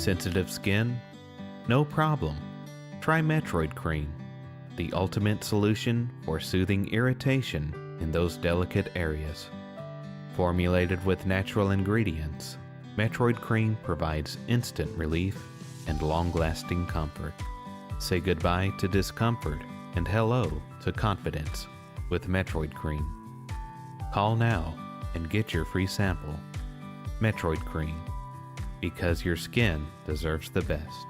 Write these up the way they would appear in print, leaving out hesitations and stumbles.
Sensitive skin? No problem. Try Metroid Cream, the ultimate solution for soothing irritation in those delicate areas. Formulated with natural ingredients, Metroid Cream provides instant relief and long-lasting comfort. Say goodbye to discomfort and hello to confidence with Metroid Cream. Call now and get your free sample. Metroid Cream, because your skin deserves the best.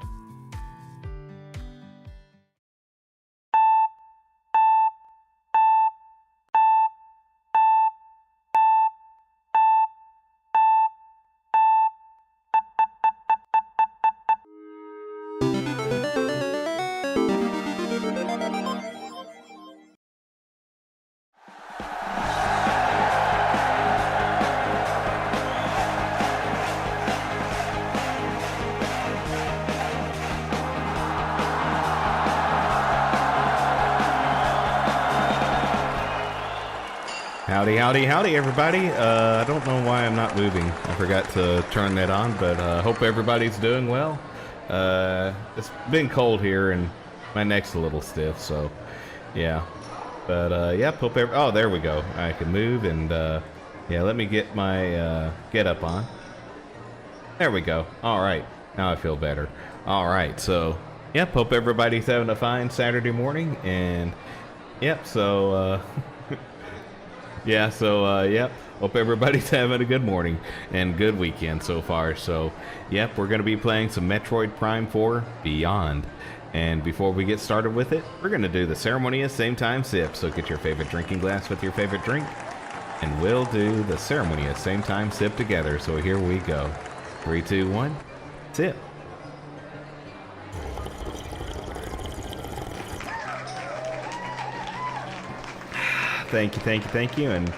Howdy, everybody. I don't know why I'm not moving. I forgot to turn that on, but hope everybody's doing well. It's been cold here, and my neck's a little stiff, so yeah. But yep, hope oh, there we go. I can move, and yeah, let me get my get up on. There we go. All right, now I feel better. All right, so yep, hope everybody's having a fine Saturday morning, and yep, so yeah, so, yep, hope everybody's having a good morning and good weekend so far. So, yep, we're going to be playing some Metroid Prime 4 Beyond. And before we get started with it, we're going to do the ceremonious same time sip. So get your favorite drinking glass with your favorite drink, and we'll do the ceremonious same time sip together. So here we go. 3, 2, 1, sip. Thank you, and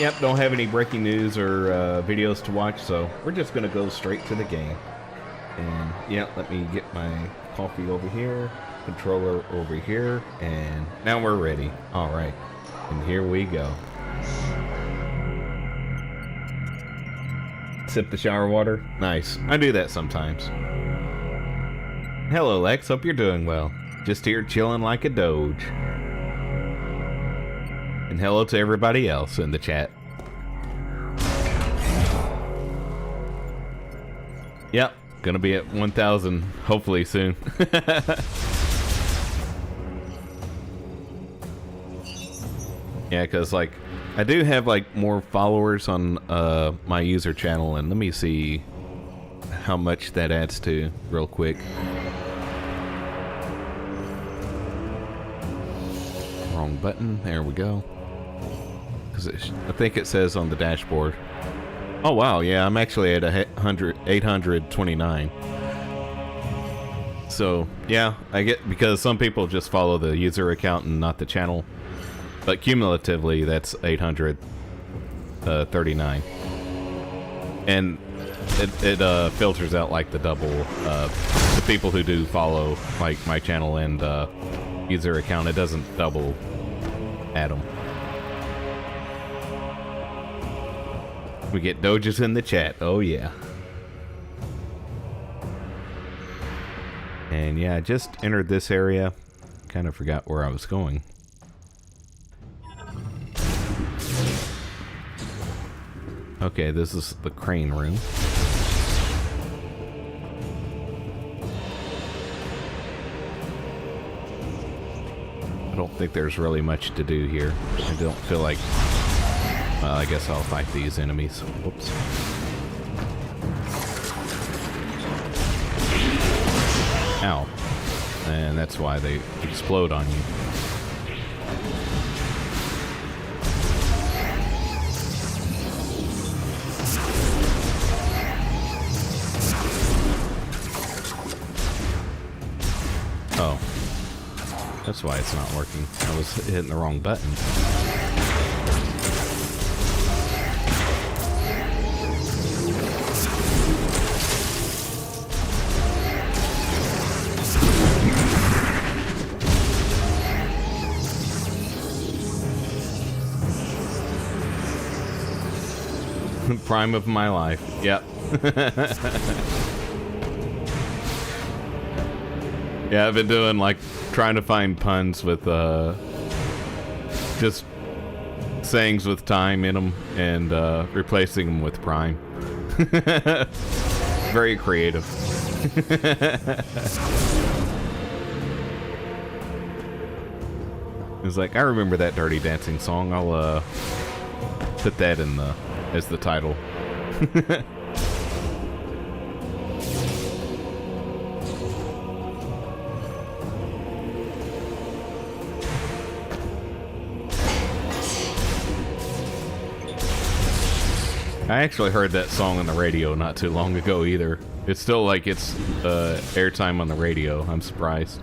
yep, don't have any breaking news or videos to watch, so we're just gonna go straight to the game. And yeah, let me get my coffee over here, controller over here, and now we're ready. All right, and here we go. Sip the shower water. Nice, I do that sometimes. Hello, Lex, hope you're doing well. Just here chilling like a doge. And hello to everybody else in the chat. Yep, gonna be at 1,000 hopefully soon. Yeah, because like I do have like more followers on my user channel, and let me see how much that adds to real quick. Wrong button, there we go. I think it says on the dashboard. Oh wow, yeah, I'm actually at 829. So yeah, I get, because some people just follow the user account and not the channel, but cumulatively that's 839. And it filters out like the double the people who do follow like my channel and user account. It doesn't double add them. We get doges in the chat. Oh yeah. And yeah, I just entered this area. Kind of forgot where I was going. Okay, this is the crane room. I don't think there's really much to do here. I don't feel like... Well, I guess I'll fight these enemies. Whoops. Ow. And that's why they explode on you. Oh. That's why it's not working. I was hitting the wrong button. Prime of my life. Yep. Yeah, I've been doing like trying to find puns with just sayings with time in them and replacing them with Prime. Very creative. It's like, I remember that Dirty Dancing song. I'll put that in as the title. I actually heard that song on the radio not too long ago either. It's still like it's airtime on the radio. I'm surprised.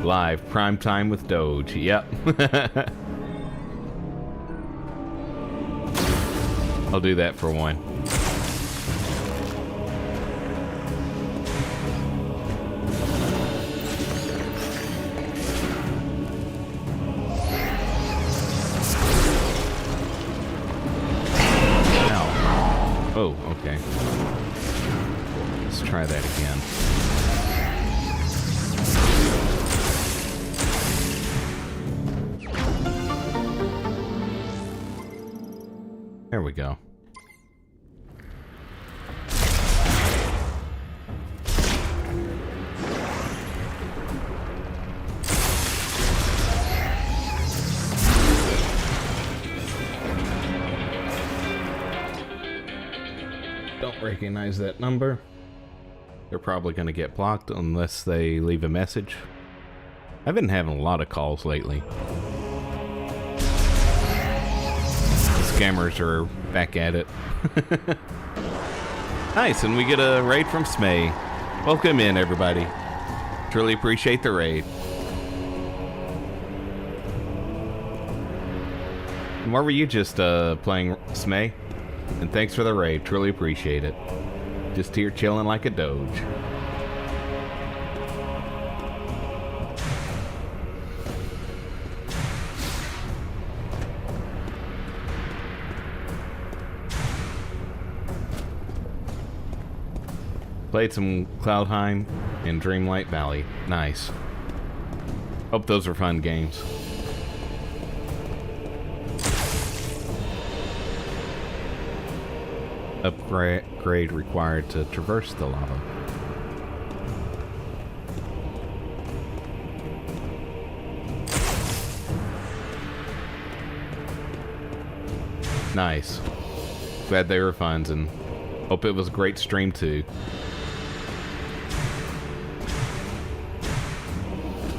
Live prime time with Doge. Yep. I'll do that for one. Oh, okay. Let's try that again. There we go. Don't recognize that number. They're probably going to get blocked unless they leave a message. I've been having a lot of calls lately. Scammers are back at it. Nice, and we get a raid from Smay. Welcome in, everybody. Truly appreciate the raid. And why were you just playing, Smay? And thanks for the raid. Truly appreciate it. Just here chilling like a Doge. Played some Cloudheim and Dreamlight Valley. Nice. Hope those are fun games. Upgrade required to traverse the lava. Nice. Glad they were fun, and hope it was a great stream too.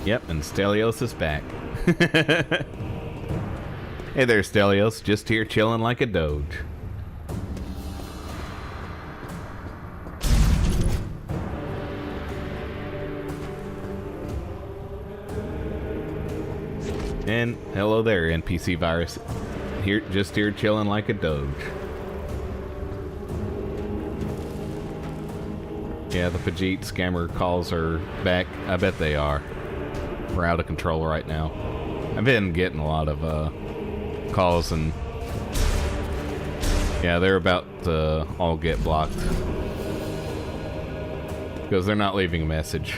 Yep, and Stelios is back. Hey there, Stelios. Just here chilling like a Doge. And hello there, NPC virus. Here, just here chilling like a Doge. Yeah, the Pajit scammer calls are back. I bet they are. We're out of control right now. I've been getting a lot of calls, and yeah, they're about to all get blocked because they're not leaving a message.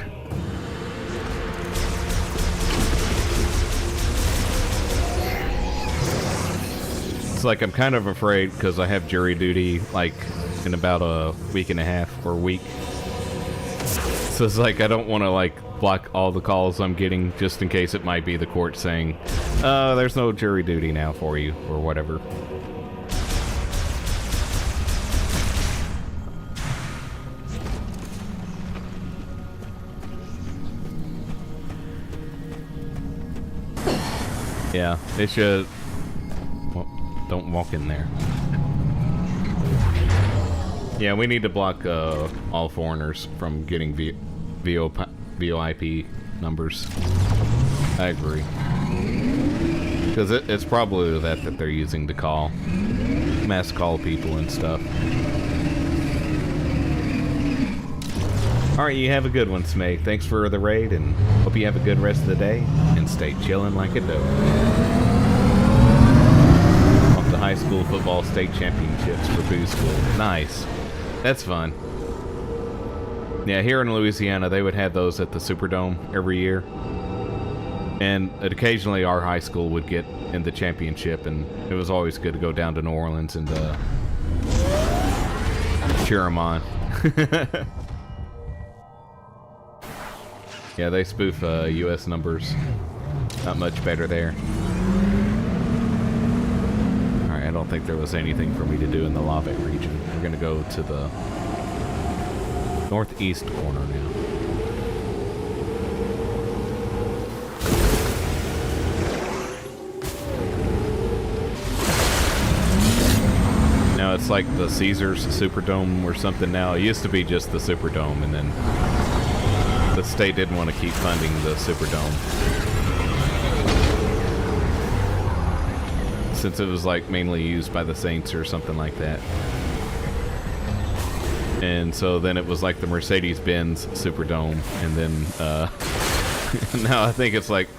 It's like I'm kind of afraid because I have jury duty like in about a week and a half or a week. So it's like I don't want to like block all the calls I'm getting just in case it might be the court saying, there's no jury duty now for you or whatever. Yeah, they should. Well, don't walk in there. Yeah, we need to block all foreigners from getting VoIP numbers. I agree. Because it's probably that they're using to call. Mass call people and stuff. Alright, you have a good one, Smay. Thanks for the raid, and hope you have a good rest of the day, and stay chillin' like a dope. Off to high school football state championships for Boo School. Nice. That's fun. Yeah, here in Louisiana, they would have those at the Superdome every year. And occasionally our high school would get in the championship, and it was always good to go down to New Orleans and cheer them on. Yeah, they spoof U.S. numbers. Not much better there. Alright, I don't think there was anything for me to do in the Lovat region. We're going to go to the northeast corner now. Now it's like the Caesars Superdome or something now. It used to be just the Superdome, and then the state didn't want to keep funding the Superdome, since it was like mainly used by the Saints or something like that. And so then it was like the Mercedes-Benz Superdome, and then now I think it's like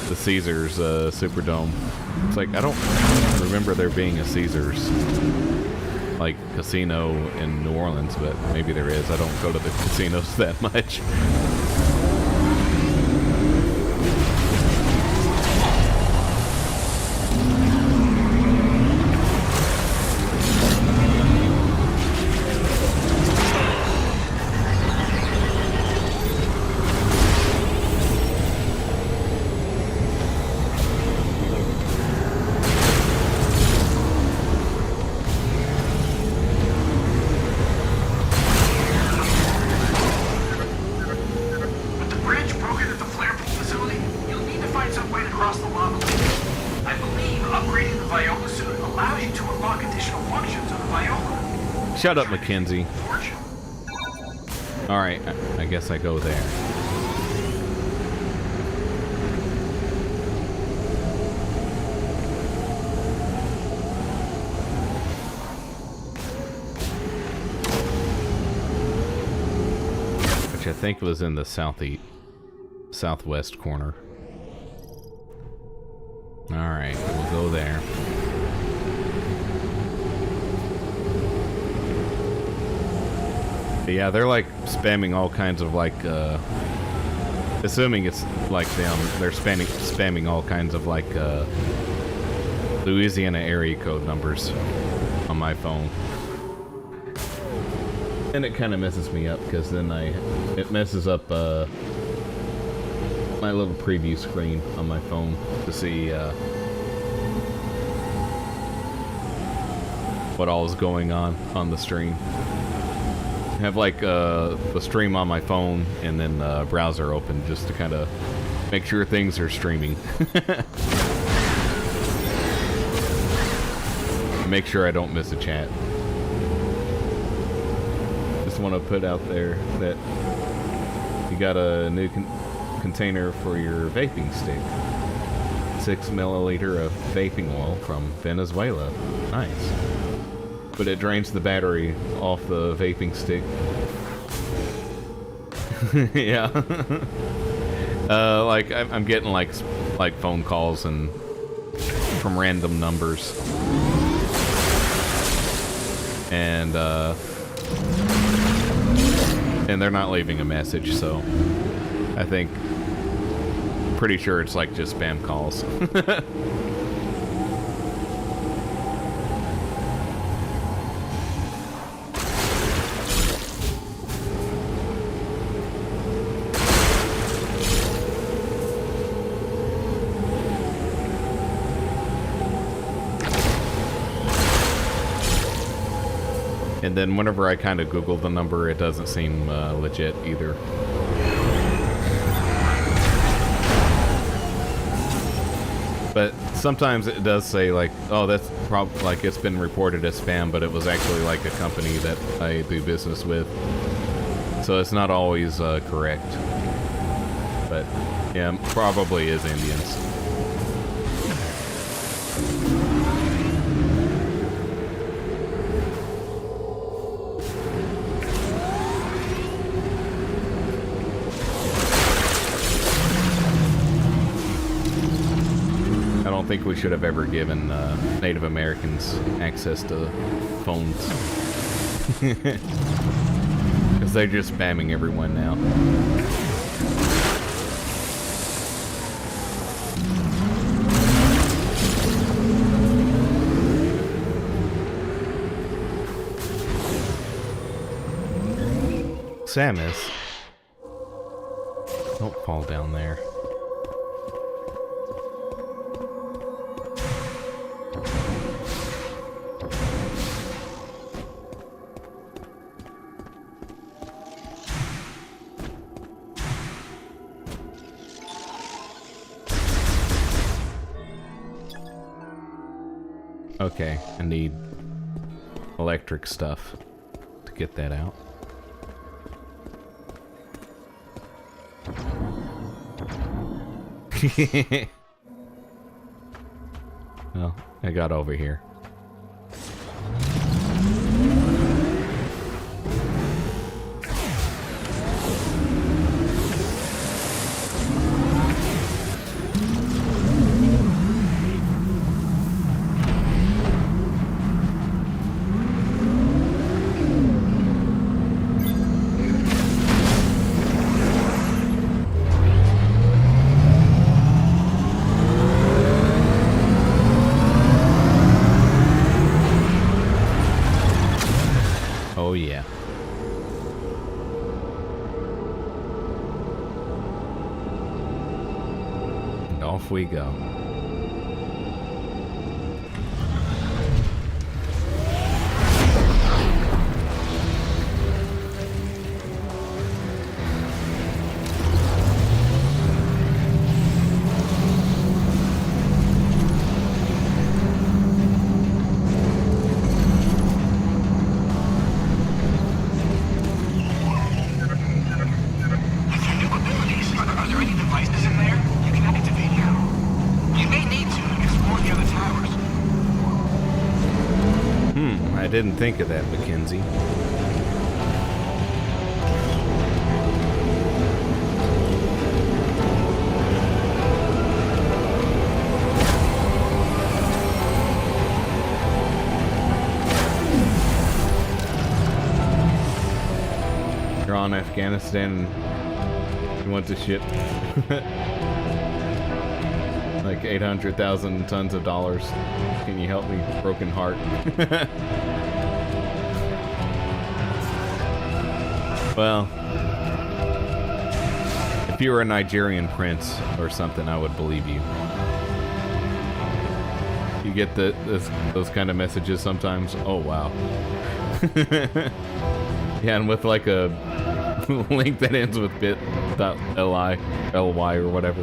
the Caesars Superdome. It's like, I don't remember there being a Caesars like casino in New Orleans, but maybe there is. I don't go to the casinos that much. Shut up, Mackenzie. Alright, I guess I go there. Which I think was in the southwest corner. Alright, we'll go there. Yeah, they're like spamming all kinds of like, assuming it's like them, they're spamming all kinds of like, Louisiana area code numbers on my phone. And it kind of messes me up, because then it messes up, my little preview screen on my phone to see, what all is going on the stream. I have like the stream on my phone and then the browser open just to kind of make sure things are streaming. Make sure I don't miss a chat. Just want to put out there that you got a new container for your vaping stick. 6 milliliter of vaping oil from Venezuela. Nice. But it drains the battery off the vaping stick. Yeah. Like I'm getting like phone calls and from random numbers, and they're not leaving a message, so I think pretty sure it's like just spam calls. And then whenever I kind of Google the number, it doesn't seem legit either. But sometimes it does say like, oh, that's probably like it's been reported as spam, but it was actually like a company that I do business with. So it's not always correct. But yeah, probably is Indians. think we should have ever given Native Americans access to phones. Because they're just spamming everyone now. Samus. Don't fall down there. Okay, I need electric stuff to get that out. Well, I got over here. Oh yeah. And off we go. I didn't think of that, Mackenzie. You're on Afghanistan and you want to ship like 800,000 tons of dollars. Can you help me? Broken heart. Well, if you were a Nigerian prince or something, I would believe you. You get those kind of messages sometimes. Oh, wow. Yeah, and with like a link that ends with bit.ly or whatever.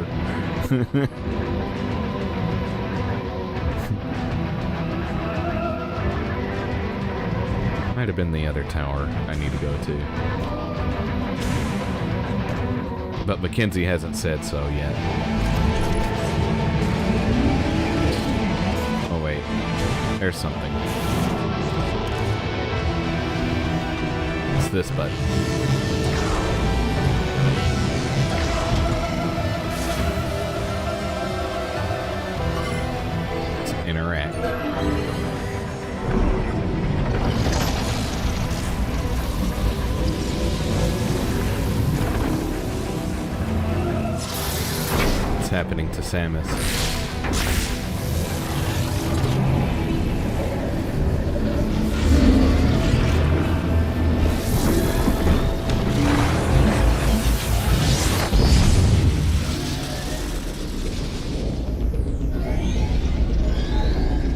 Might have been the other tower I need to go to. But Mackenzie hasn't said so yet. Oh wait, there's something. It's this button. Let's interact. Happening to Samus.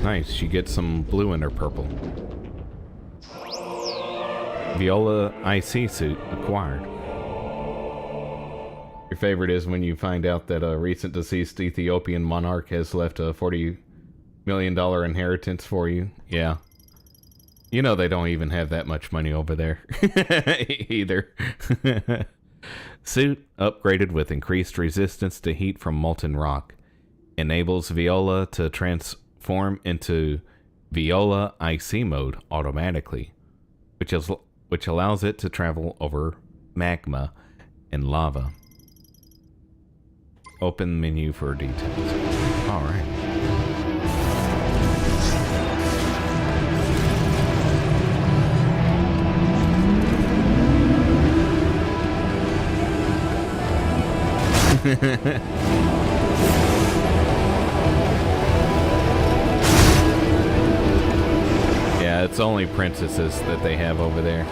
Nice, she gets some blue in her purple. Viola IC suit acquired. Your favorite is when you find out that a recent deceased Ethiopian monarch has left a $40 million inheritance for you. Yeah. You know they don't even have that much money over there. Either. Suit upgraded with increased resistance to heat from molten rock. Enables Viola to transform into Viola IC mode automatically, which allows it to travel over magma and lava. Open menu for details. Alright. Yeah, it's only princesses that they have over there.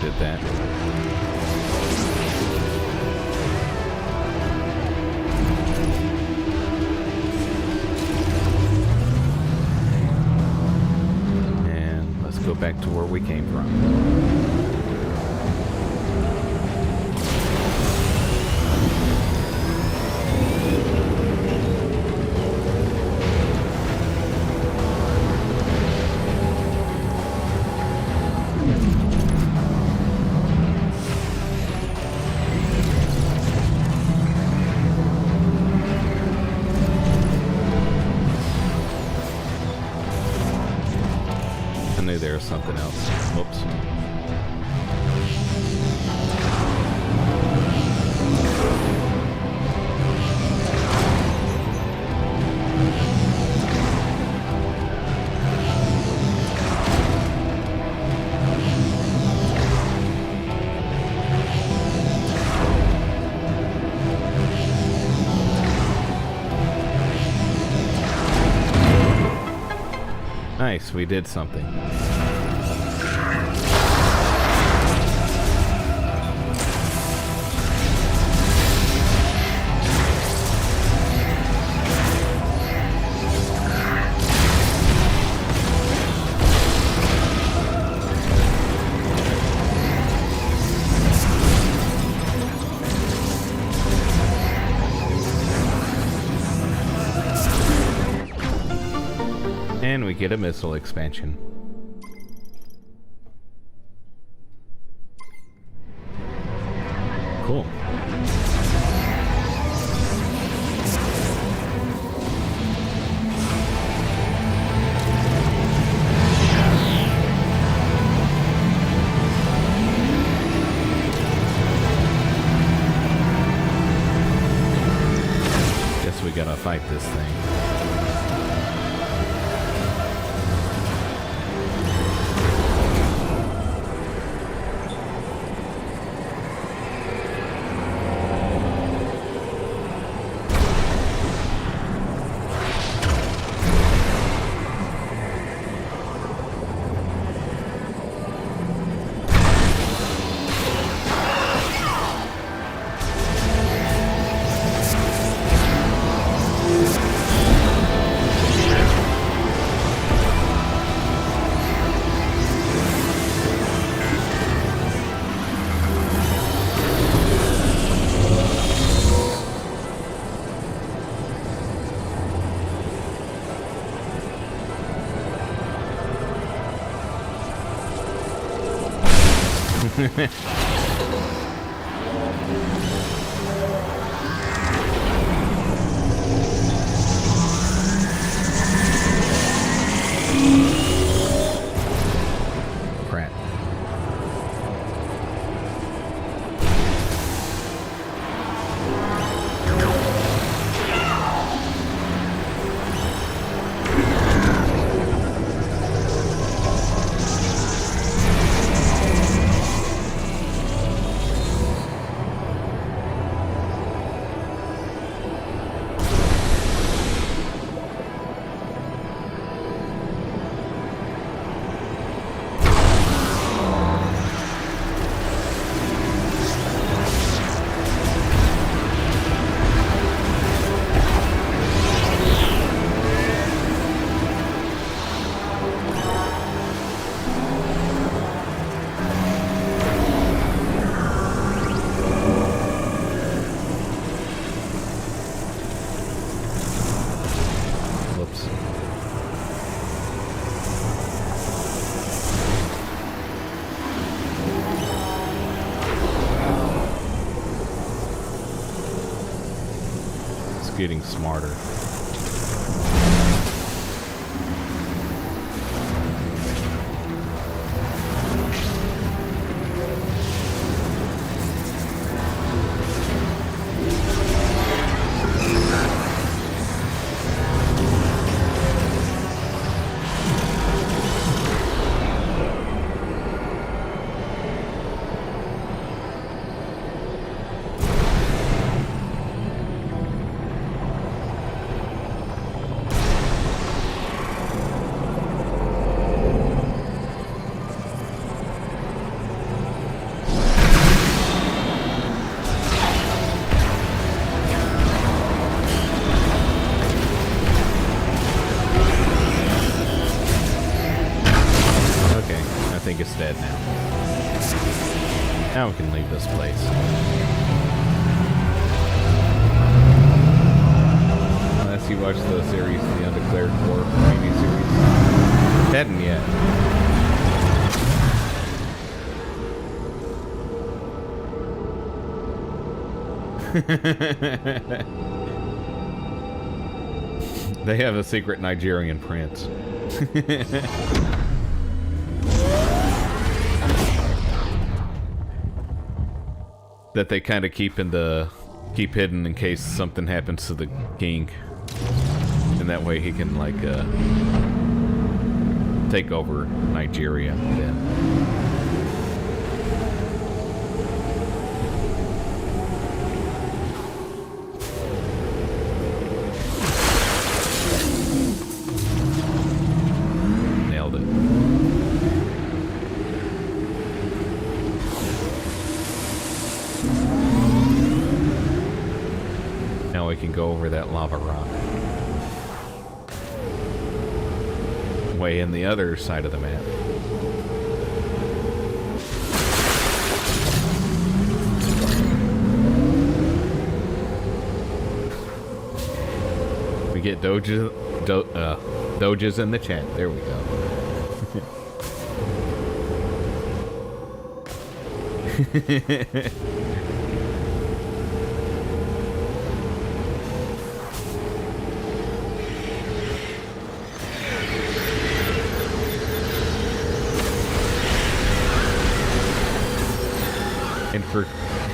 Did that. And let's go back to where we came from. There's something else. Whoops. Nice, we did something. And we get a missile expansion. Cool. Guess we gotta fight this thing. Crap. Getting smarter. Now we can leave this place. Unless you watch the series, the Undeclared War mini-series. Hadn't yet. They have a secret Nigerian prince. That they kind of keep hidden in case something happens to the king. And that way he can like take over Nigeria then. We can go over that lava rock. Way in the other side of the map. We get doges in the chat. There we go.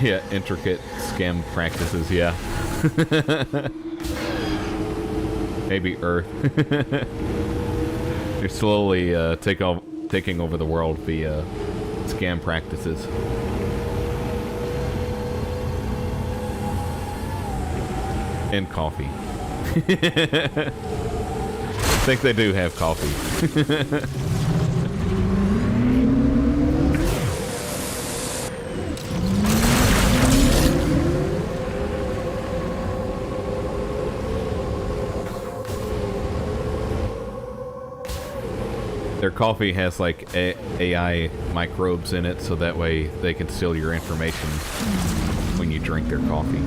Yeah, intricate scam practices, yeah. Maybe Earth. They're slowly taking over the world via scam practices. And coffee. I think they do have coffee. Their coffee has like AI microbes in it, so that way they can steal your information when you drink their coffee.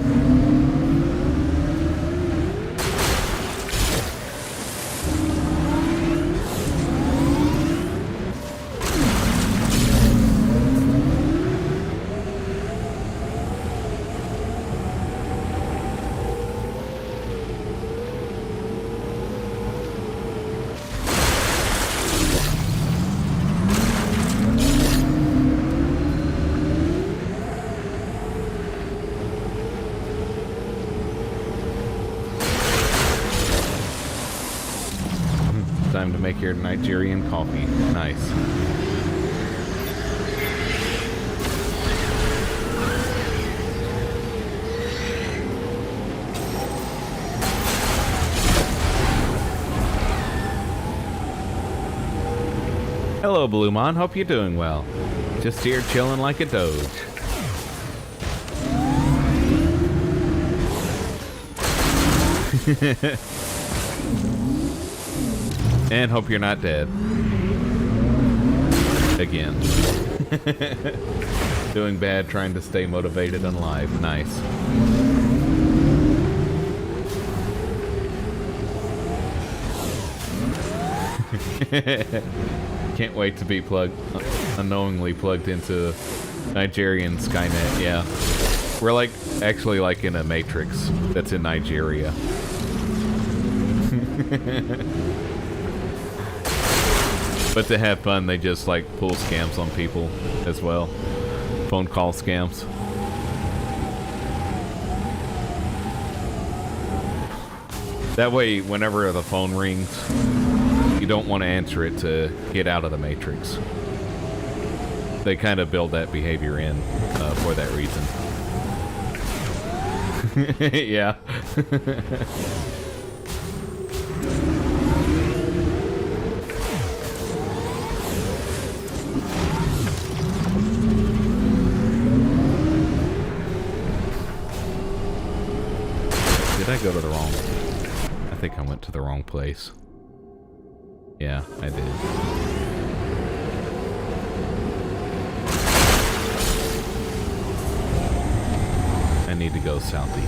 Time to make your Nigerian coffee. Nice. Hello, Bluemon. Hope you're doing well. Just here chilling like a doge. And hope you're not dead. Again. Doing bad, trying to stay motivated and alive. Nice. Can't wait to be unknowingly plugged into Nigerian Skynet, yeah. We're like, actually like in a matrix that's in Nigeria. But to have fun, they just like pull scams on people as well. Phone call scams. That way, whenever the phone rings, you don't want to answer it to get out of the matrix. They kind of build that behavior in for that reason. Yeah. Did I go to the wrong... I think I went to the wrong place. Yeah, I did. need to go southeast.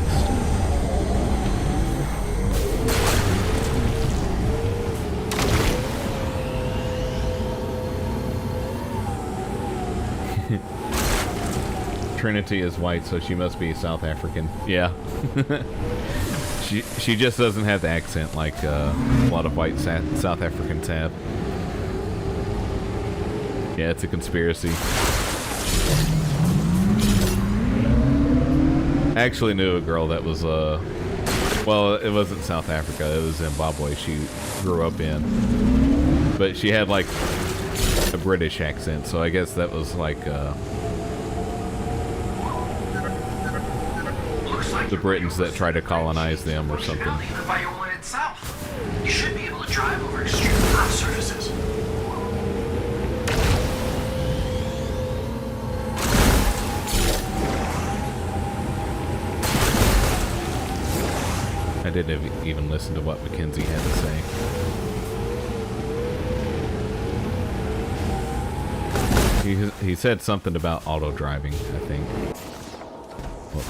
Trinity is white, so she must be South African. Yeah. She just doesn't have the accent like a lot of white South Africans have. Yeah, it's a conspiracy. I actually knew a girl that was, well, it wasn't South Africa, it was Zimbabwe she grew up in. But she had, like, a British accent, so I guess that was, like, the Britons that tried to colonize them or something. You should be able to drive over extreme rough surfaces. I didn't even listen to what Mackenzie had to say. He said something about auto driving, I think. Whoa.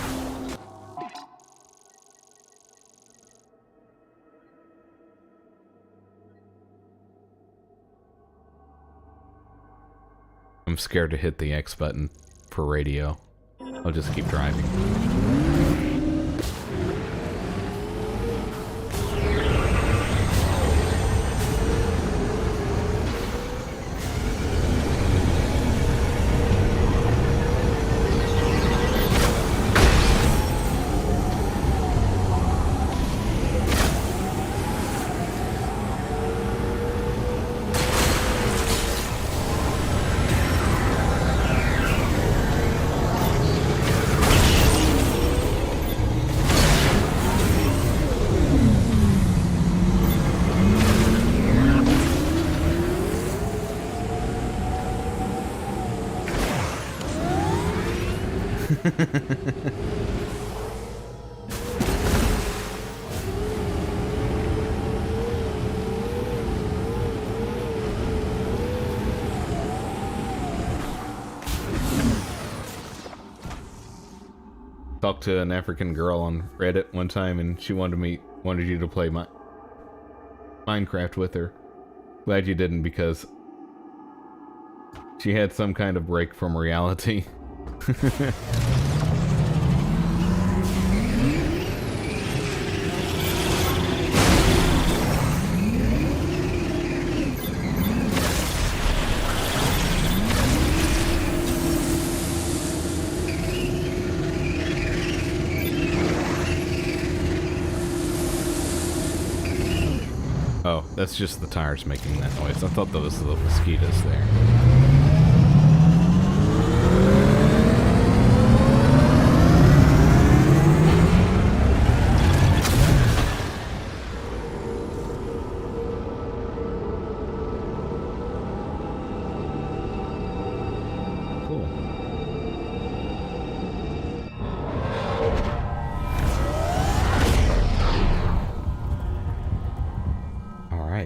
I'm scared to hit the X button for radio. I'll just keep driving. Talked to an African girl on Reddit one time, and she wanted you to play Minecraft with her. Glad you didn't, because she had some kind of break from reality. Oh, that's just the tires making that noise. I thought those were the mosquitoes there.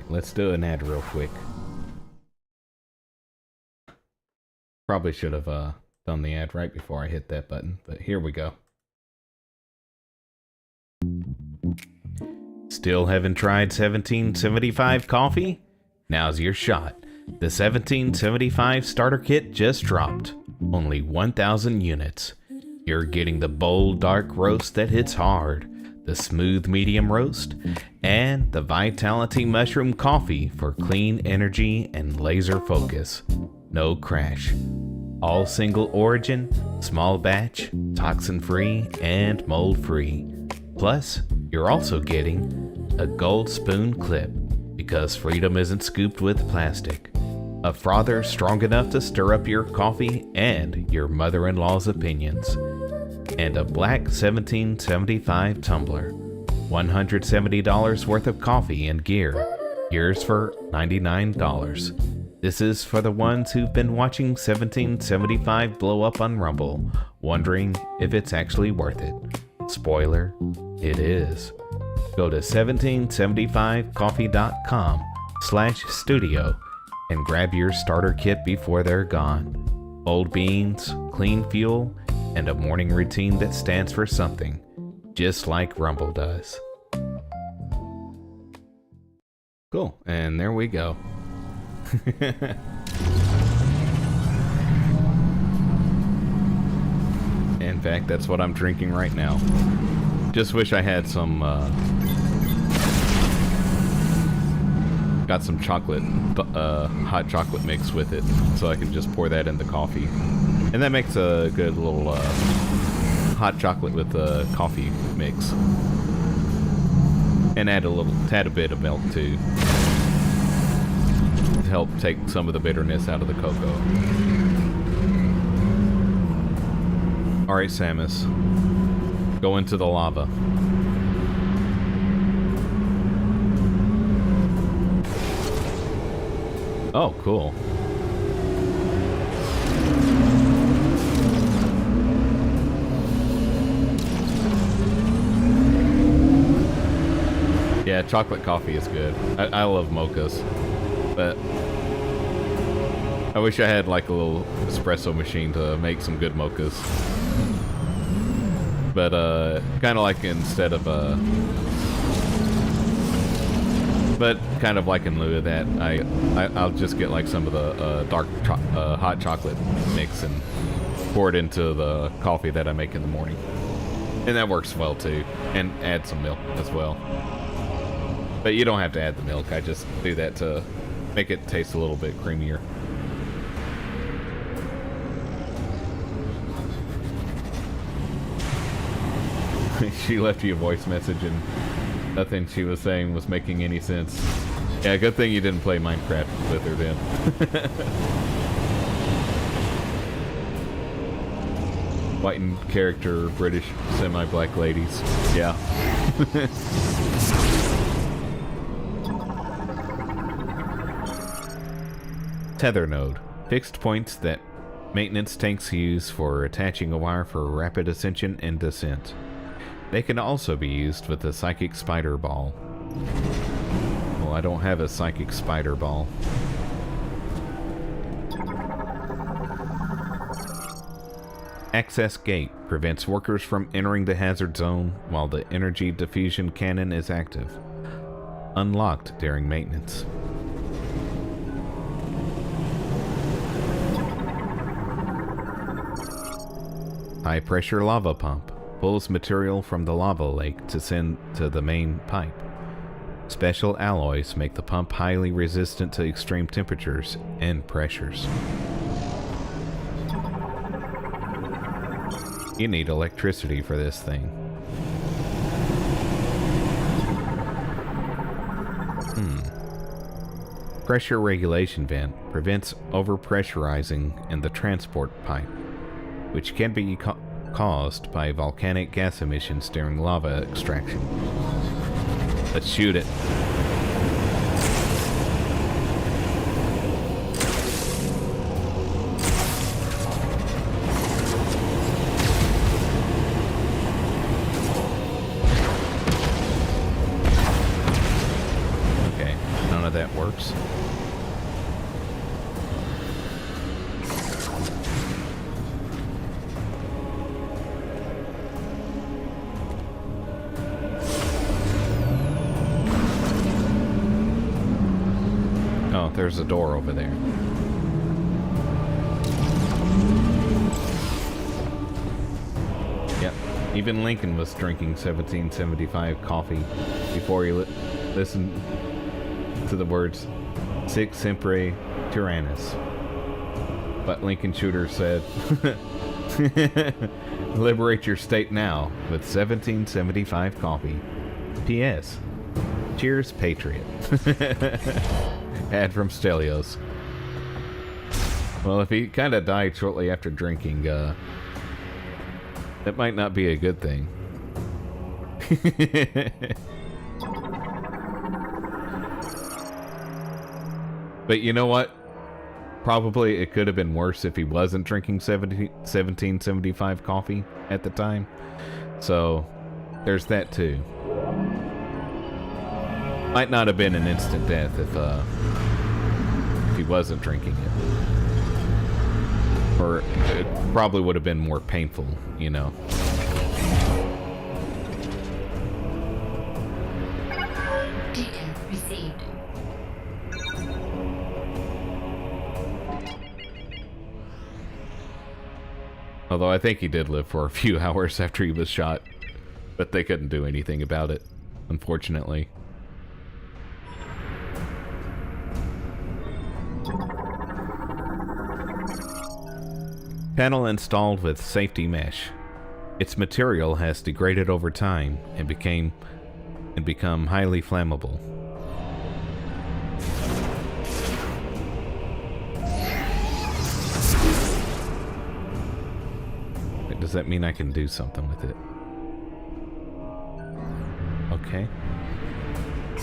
Let's do an ad real quick. Probably should have done the ad right before I hit that button, but here we go. Still haven't tried 1775 coffee? Now's your shot. The 1775 starter kit just dropped. Only 1,000 units. You're getting the bold dark roast that hits hard, the smooth medium roast, and the Vitality Mushroom Coffee for clean energy and laser focus. No crash. All single origin, small batch, toxin free, and mold free. Plus, you're also getting a gold spoon clip, because freedom isn't scooped with plastic. A frother strong enough to stir up your coffee and your mother-in-law's opinions. And a black 1775 tumbler. $170 worth of coffee and gear. Yours for $99. This is for the ones who've been watching 1775 blow up on Rumble, wondering if it's actually worth it. Spoiler, it is. Go to 1775coffee.com/studio and grab your starter kit before they're gone. Old beans, clean fuel, and a morning routine that stands for something, just like Rumble does. Cool, and there we go. In fact, that's what I'm drinking right now. Just wish I had some, got some chocolate, hot chocolate mix with it, so I can just pour that in the coffee. And that makes a good little, hot chocolate with the coffee mix. And add a bit of milk too, to help take some of the bitterness out of the cocoa. Alright, Samus. Go into the lava. Oh, cool. Yeah, chocolate coffee is good. I love mochas, but I wish I had like a little espresso machine to make some good mochas. But kind of like instead of but kind of like in lieu of that, I'll just get like some of the hot chocolate mix and pour it into the coffee that I make in the morning, and that works well too. And add some milk as well. But you don't have to add the milk. I just do that to make it taste a little bit creamier. She left you a voice message and nothing she was saying was making any sense. Yeah, good thing you didn't play Minecraft with her then. White in character, British, semi-black ladies. Yeah. Tether node. Fixed points that maintenance tanks use for attaching a wire for rapid ascension and descent. They can also be used with a psychic spider ball. Well, I don't have a psychic spider ball. Access gate prevents workers from entering the hazard zone while the energy diffusion cannon is active. Unlocked during maintenance. High pressure lava pump. Pulls material from the lava lake to send to the main pipe. Special alloys make the pump highly resistant to extreme temperatures and pressures. You need electricity for this thing. Pressure regulation vent prevents overpressurizing in the transport pipe, which can be caused by volcanic gas emissions during lava extraction. Let's shoot it. Okay, none of that works. There's a door over there. Yep, even Lincoln was drinking 1775 coffee before he listened to the words Sic Semper Tyrannis. But Lincoln Shooter said, liberate your state now with 1775 coffee. P.S. Cheers, Patriot. Ad from Stelios. Well, if he kind of died shortly after drinking, that might not be a good thing. But you know what? Probably it could have been worse if he wasn't drinking 1775 coffee at the time. So, there's that too. Might not have been an instant death if he wasn't drinking it. Or it probably would have been more painful, you know. Data received. Although I think he did live for a few hours after he was shot. But they couldn't do anything about it, unfortunately. Panel installed with safety mesh. Its material has degraded over time and become highly flammable. Wait, does that mean I can do something with it? Okay.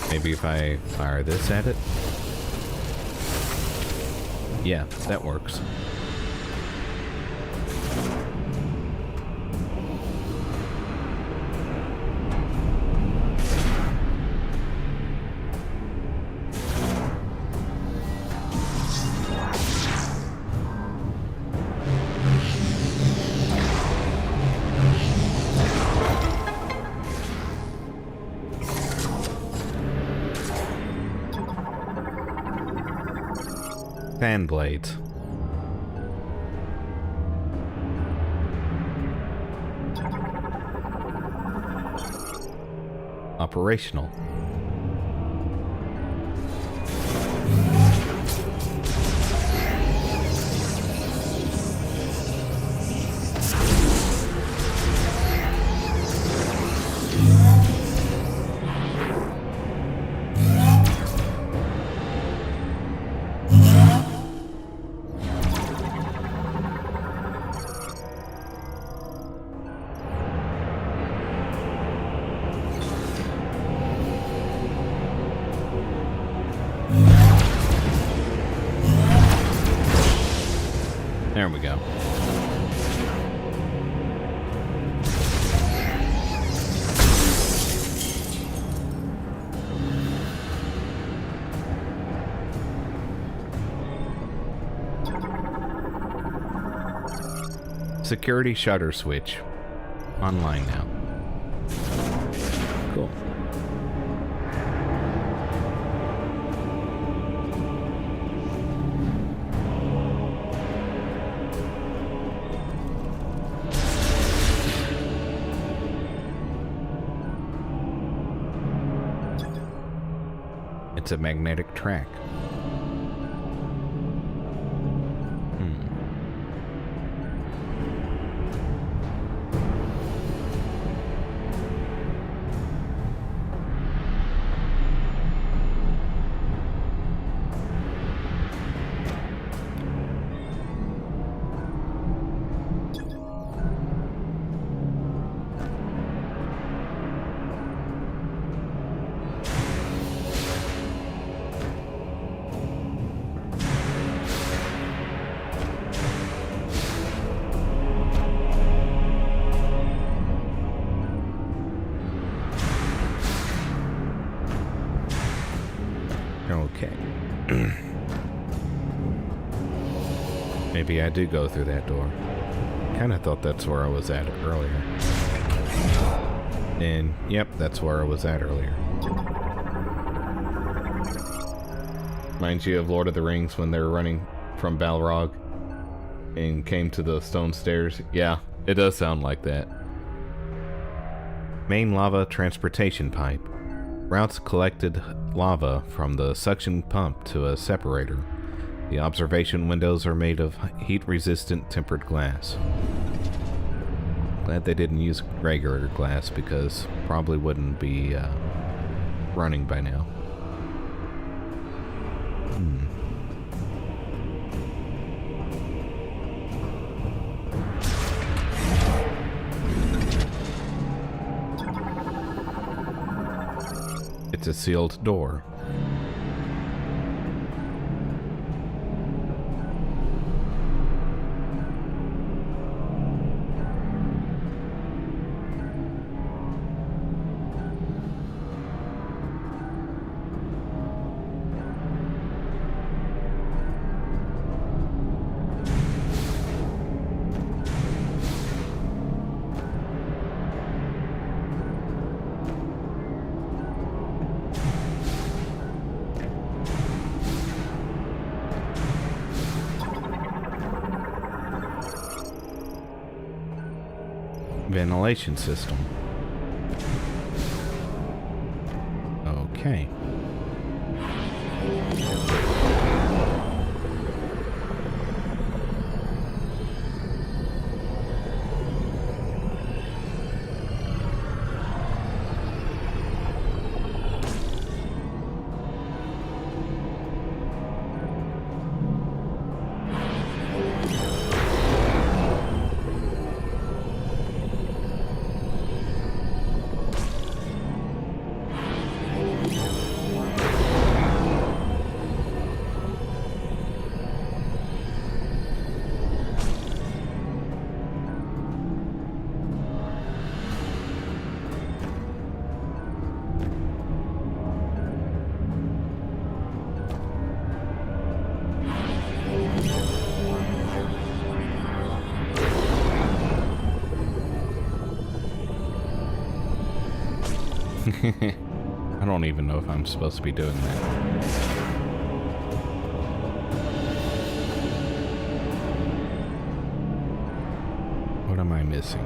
Maybe if I fire this at it? Yeah, that works. Fan blades. Operational. There we go. Security shutter switch. Online now. Cool. It's a magnetic track. Okay. Maybe I do go through that door. Kinda thought that's where I was at earlier. And, yep, that's where I was at earlier. Reminds you of Lord of the Rings when they were running from Balrog and came to the stone stairs? Yeah, it does sound like that. Main lava transportation pipe. Routes collected lava from the suction pump to a separator. The observation windows are made of heat-resistant tempered glass. Glad they didn't use regular glass because probably wouldn't be running by now. It's a sealed door. ventilation system. Okay. I don't even know if I'm supposed to be doing that. What am I missing?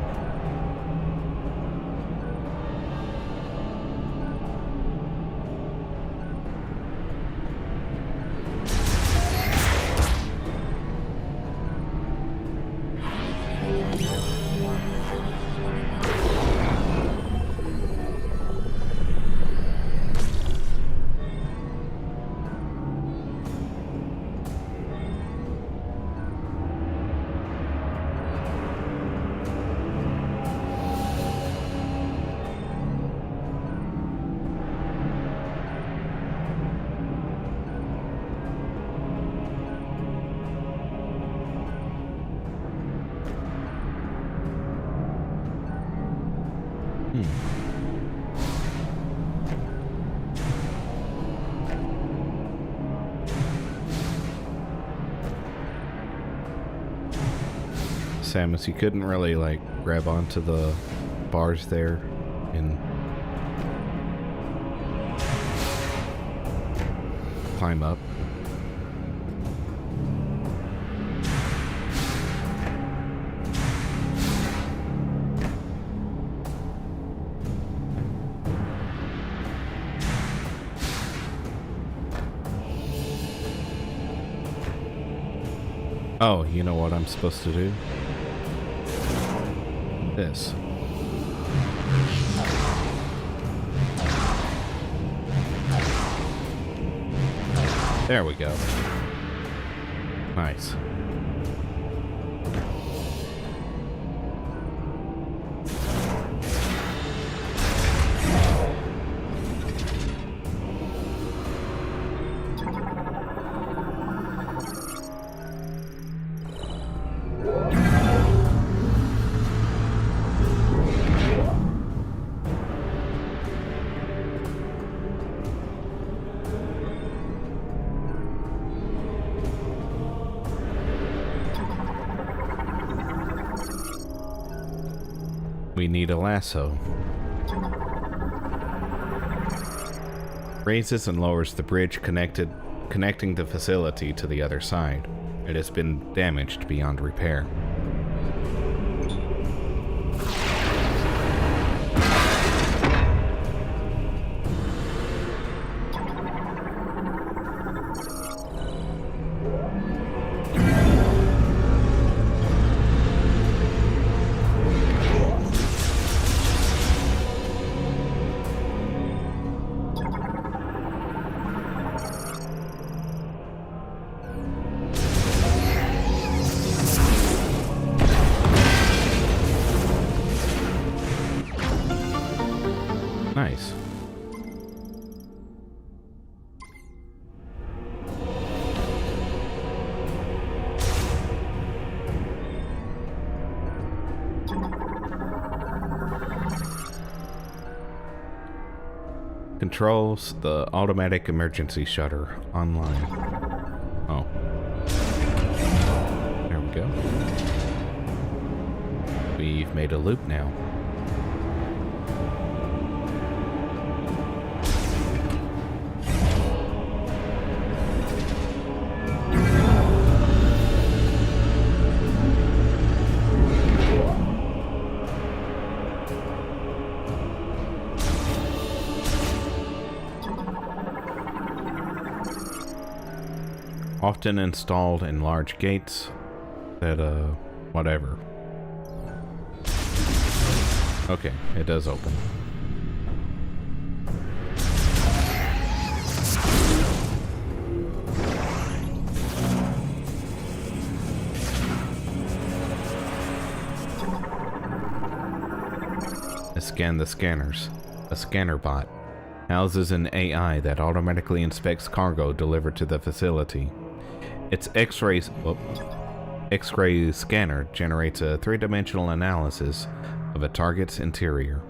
Samus, you couldn't really like grab onto the bars there and climb up. Oh, you know what I'm supposed to do? This. There we go. Nice. We need a lasso. Raises and lowers the bridge connecting the facility to the other side. It has been damaged beyond repair. Nice. Controls the automatic emergency shutter online. Oh. There we go. We've made a loop now. often installed in large gates that, whatever. Okay, it does open. Scan the scanners. A scanner bot houses an AI that automatically inspects cargo delivered to the facility. Its X-ray scanner generates a three-dimensional analysis of a target's interior.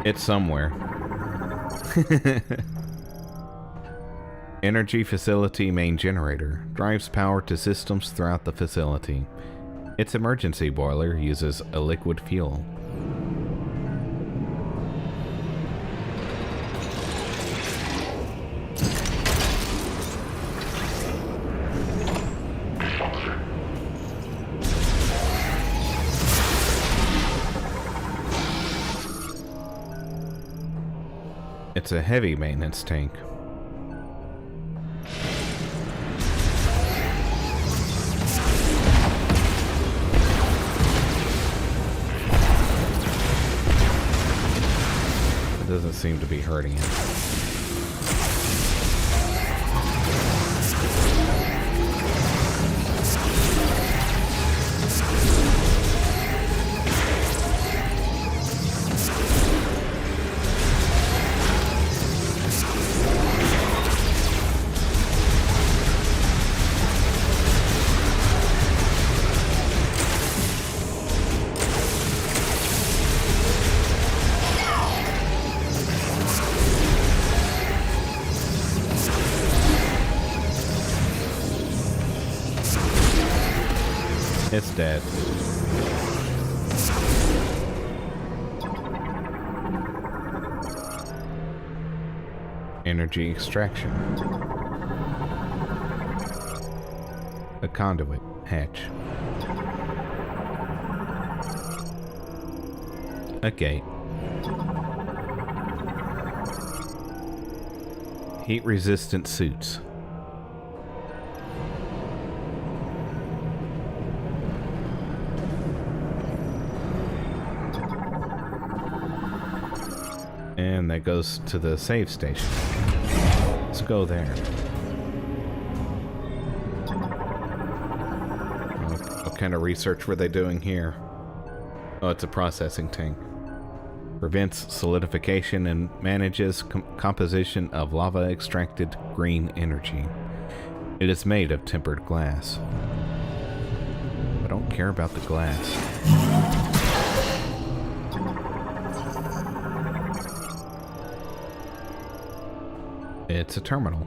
It's somewhere. Energy facility main generator drives power to systems throughout the facility. Its emergency boiler uses a liquid fuel. It's a heavy maintenance tank. It doesn't seem to be hurting it. It's dead. Energy extraction. A conduit hatch. A gate. Heat resistant suits. And that goes to the save station. Let's go there. What kind of research were they doing here? Oh, it's a processing tank. Prevents solidification and manages composition of lava extracted green energy. It is made of tempered glass. I don't care about the glass. It's a terminal.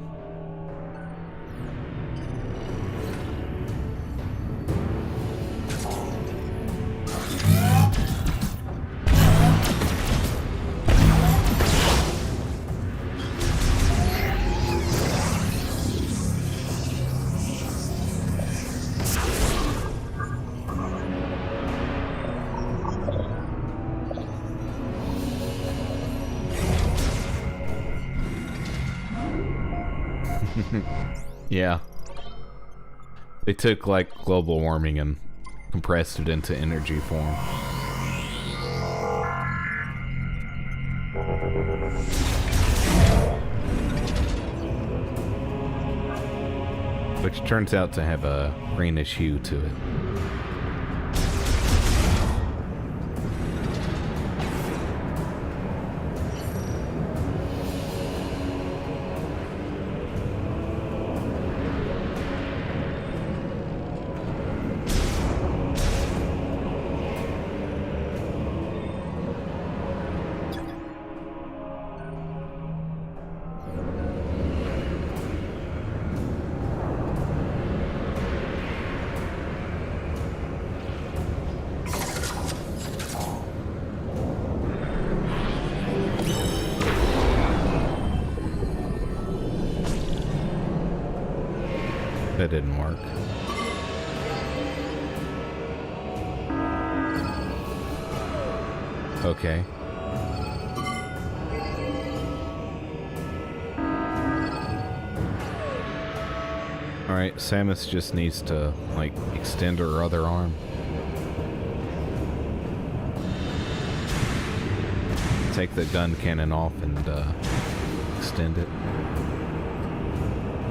Yeah. They took like global warming and compressed it into energy form. Which turns out to have a greenish hue to it. that didn't work. Okay. Alright, Samus just needs to, like, extend her other arm. Take the gun cannon off and extend it.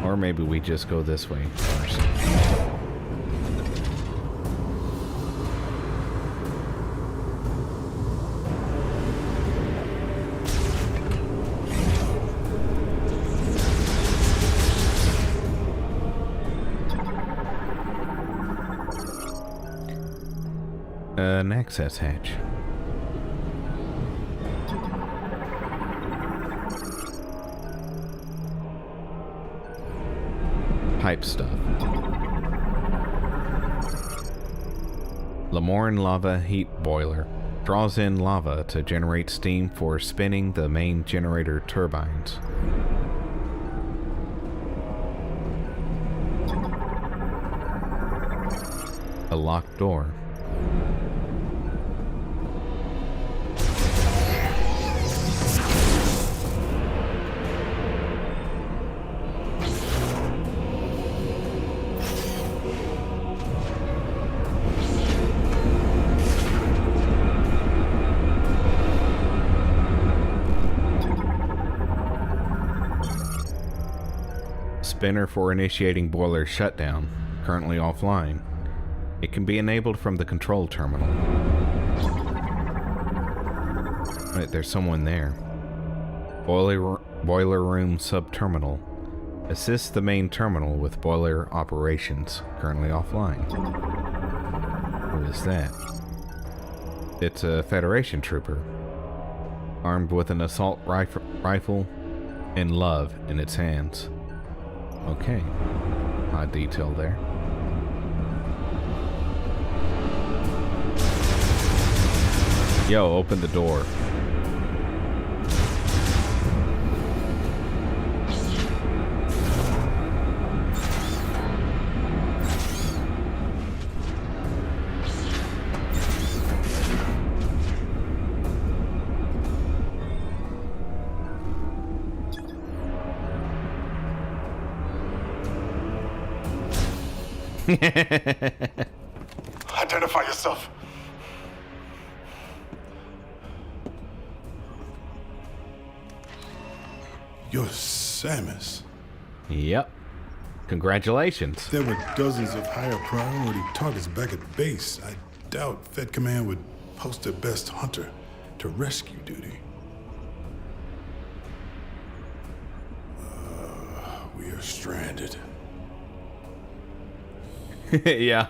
Or maybe we just go this way first. An access hatch. Pipe stuff. Lamorn lava heat boiler. Draws in lava to generate steam for spinning the main generator turbines. A locked door. Spinner for initiating boiler shutdown, currently offline. It can be enabled from the control terminal. Right, there's someone there. Boiler room subterminal. Assist the main terminal with boiler operations, currently offline. Who is that? It's a Federation trooper, armed with an assault rifle and love in its hands. Okay, odd detail there. Yo, open the door. Identify yourself. You're Samus. Yep. Congratulations. There were dozens of higher priority targets back at base. I doubt Fed Command would post their best hunter to rescue duty. We are stranded. Yeah.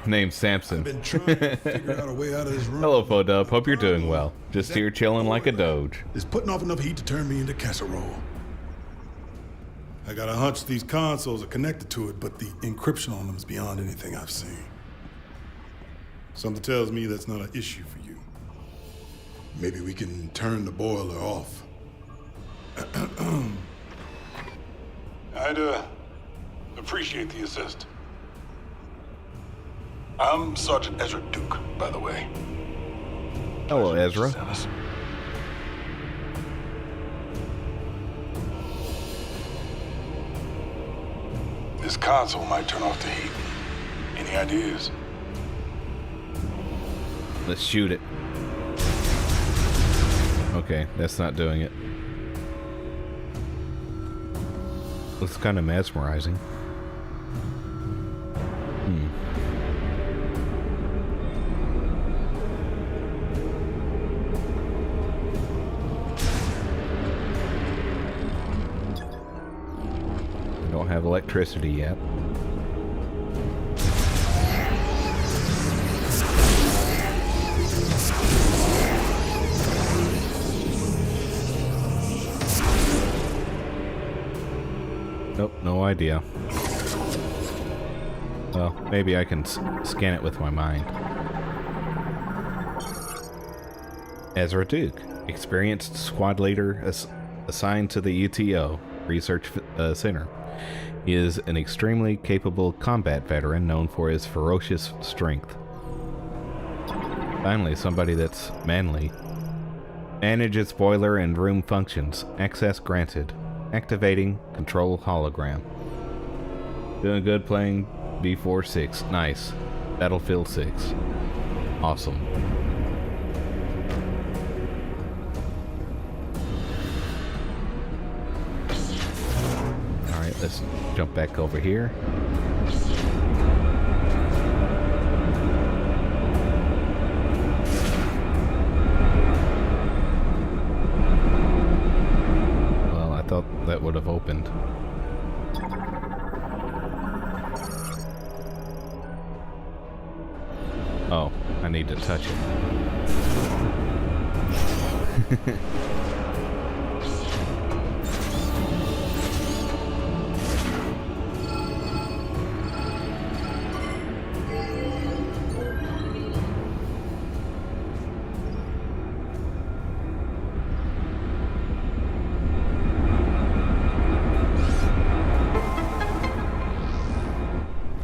Name's Samson. I've been trying to figure out a way out of this room. Hello, Fodub. Hope you're doing well. Just here chilling like a doge. It's putting off enough heat to turn me into casserole. I got a hunch these consoles are connected to it, but the encryption on them is beyond anything I've seen. Something tells me that's not an issue for you. Maybe we can turn the boiler off. I'd appreciate the assist. I'm Sergeant Ezra Duke, by the way. Hello, Ezra. Samus. This console might turn off the heat. Any ideas? Let's shoot it. Okay, that's not doing it. Looks kind of mesmerizing. Don't have electricity yet. Nope, no idea. Well, maybe I can scan it with my mind. Ezra Duke, experienced squad leader assigned to the UTO Research Center. He is an extremely capable combat veteran known for his ferocious strength. Finally, somebody that's manly. Manages boiler and room functions. Access granted. Activating control hologram. Doing good playing B46. Nice. Battlefield 6. Awesome. Alright, let's jump back over here. Well, I thought that would have opened. Oh, I need to touch it.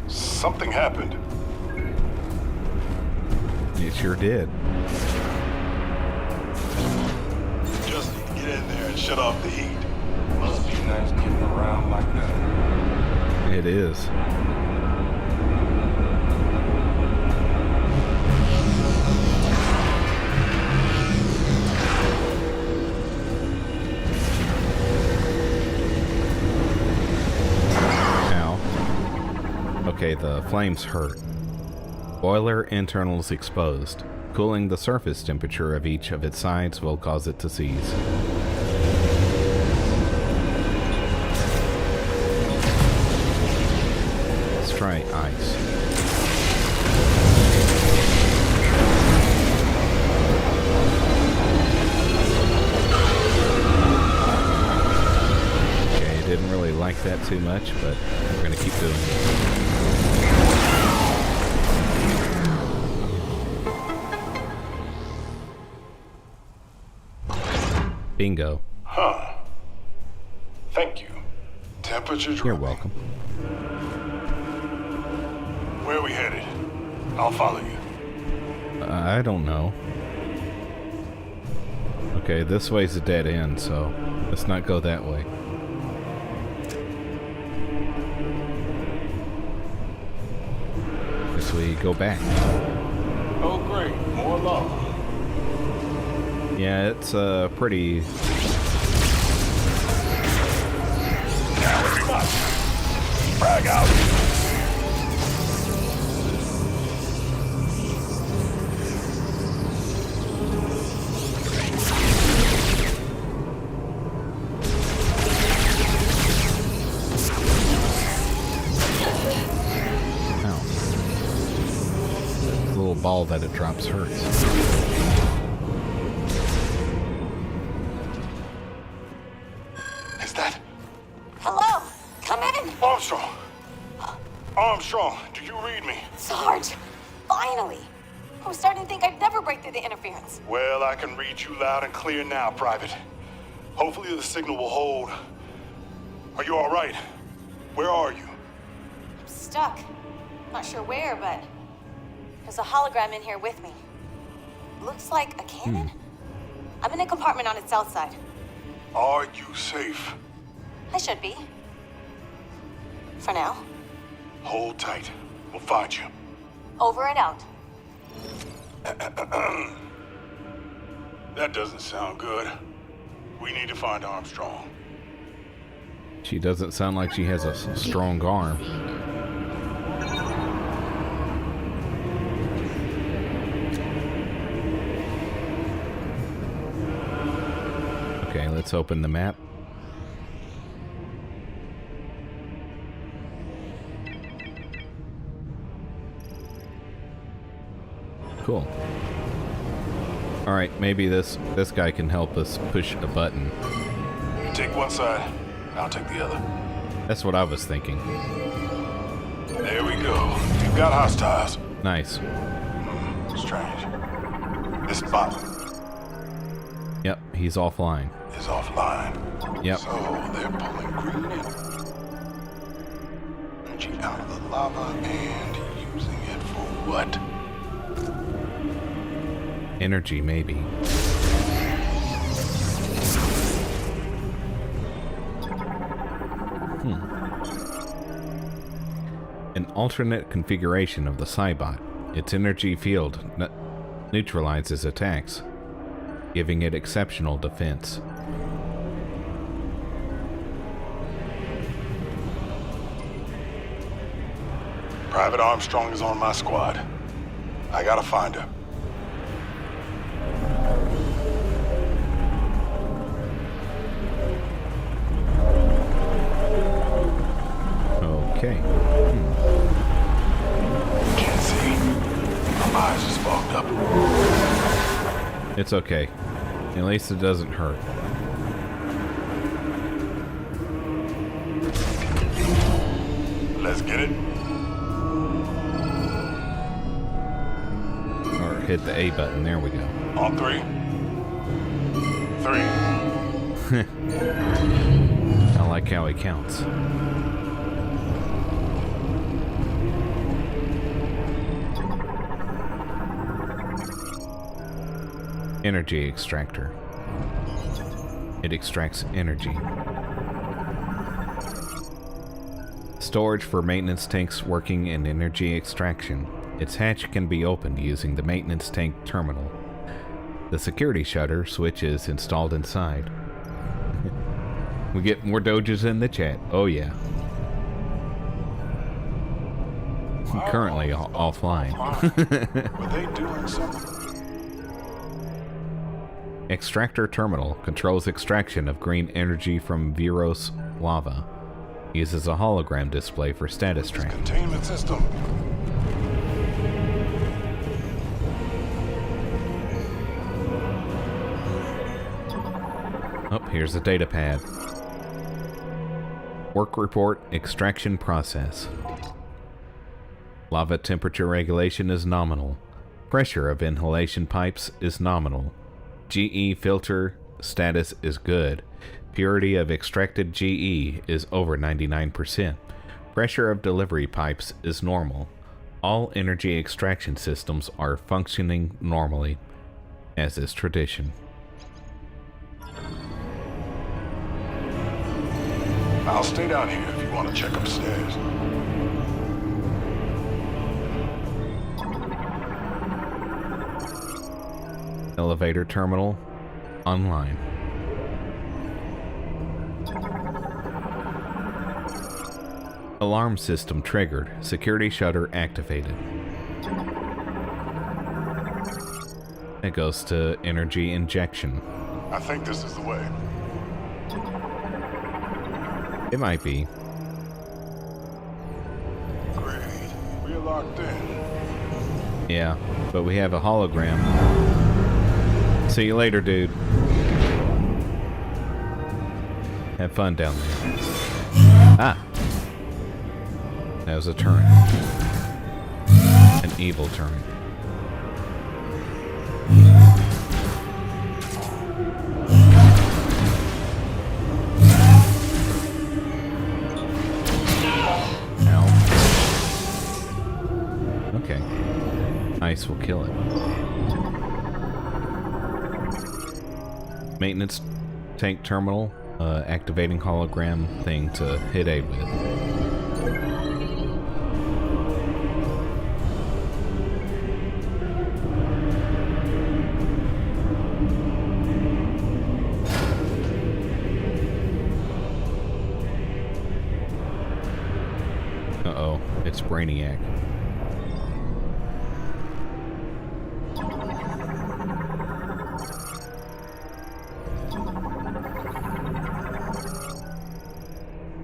Something happened. It sure did. Just need to get in there and shut off the heat. Must be nice getting around like that. It is. Ow. Okay, the flames hurt. Boiler internals exposed. Cooling the surface temperature of each of its sides will cause it to seize. Let's try ice. Okay, didn't really like that too much, but we're gonna keep doing it. Bingo. Huh. Thank you. Temperature dropping. You're welcome. Where are we headed? I'll follow you. I don't know. Okay, this way's a dead end, so let's not go that way. Guess we go back. Oh, great. More lava. Yeah, it's pretty... Now we must. Frag out. Ow. The little ball that it drops hurts. Hello? Come in! Armstrong! Armstrong, do you read me? Sarge! Finally! I was starting to think I'd never break through the interference. Well, I can read you loud and clear now, Private. Hopefully the signal will hold. Are you all right? Where are you? I'm stuck. Not sure where, but there's a hologram in here with me. Looks like a cannon? I'm in a compartment on its south side. Are you safe? I should be. For now. Hold tight. We'll find you. Over and out. That doesn't sound good. We need to find Armstrong. She doesn't sound like she has a strong arm. Okay, let's open the map. Cool. Alright, maybe this guy can help us push a button. You take one side, I'll take the other. That's what I was thinking. There we go. You've got hostiles. Nice. Strange. This bot Yep, he's offline. is offline. Yep. So they're pulling green in. lava and using it for what? Energy, maybe. An alternate configuration of the Cybot. Its energy field neutralizes attacks, giving it exceptional defense. Private Armstrong is on my squad. I gotta find her. Okay. Can't see. My eyes just fogged up. It's okay. At least it doesn't hurt. Let's get it. Or hit the A button. There we go. On 3. 3. I like how he counts. Energy extractor. It extracts energy. Storage for maintenance tanks working in energy extraction. Its hatch can be opened using the maintenance tank terminal. The security shutter switch is installed inside. We get more doges in the chat. Oh yeah. Currently offline. Were they doing something? Extractor terminal controls extraction of green energy from Viewros lava. Uses a hologram display for status tracking. Containment system. Oh, here's a data pad. Work report, extraction process. Lava temperature regulation is nominal. Pressure of inhalation pipes is nominal. GE filter status is good. Purity of extracted GE is over 99%. Pressure of delivery pipes is normal. All energy extraction systems are functioning normally, as is tradition. I'll stay down here if you want to check upstairs. Elevator terminal online. Alarm system triggered. Security shutter activated. It goes to energy injection. I think this is the way. It might be. Great. We're locked in. Yeah, but we have a hologram. See you later, dude. Have fun down there. Ah! That was a turret. An evil turret. Ow. Okay. Ice will kill it. Maintenance tank terminal, activating hologram thing to hit A with. Uh-oh, it's Brainiac.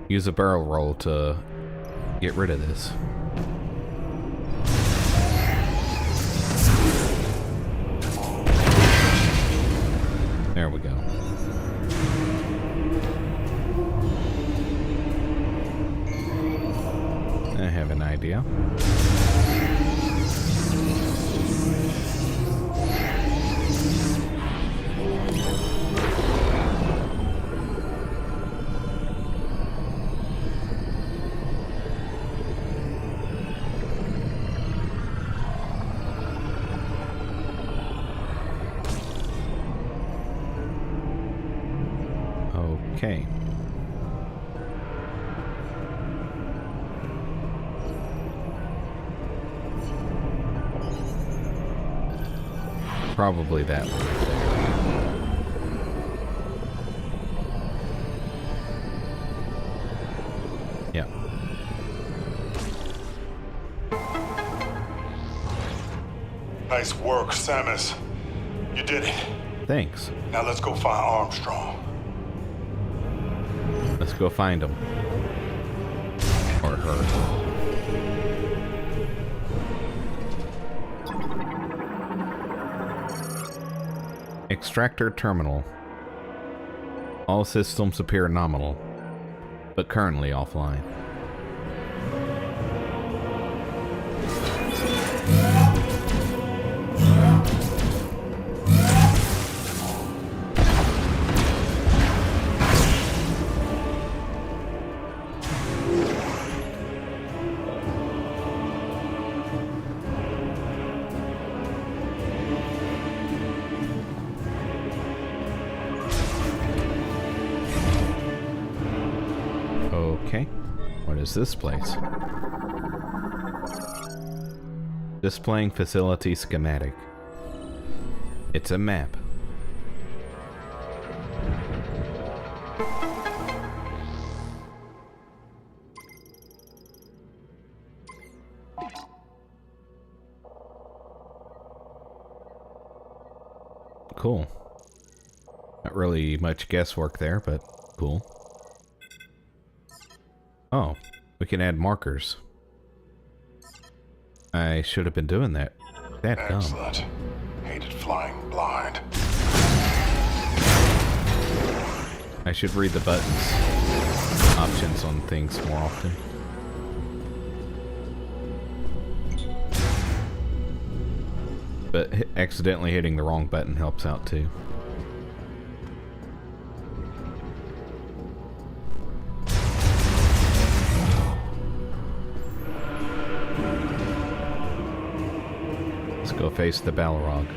Use a barrel roll to get rid of this. There we go. I have an idea. Okay. Probably that one. Yeah. Nice work, Samus. You did it. Thanks. Now let's go find Armstrong. Let's go find him. Or her. Extractor terminal. All systems appear nominal, but currently offline. Okay, what is this place? Displaying facility schematic. It's a map. Cool. Not really much guesswork there, but cool. Oh, we can add markers. I should have been doing that. That dumb. Excellent. Hated flying blind. I should read the buttons. Options on things more often. But accidentally hitting the wrong button helps out too. Let's go face the Balrog.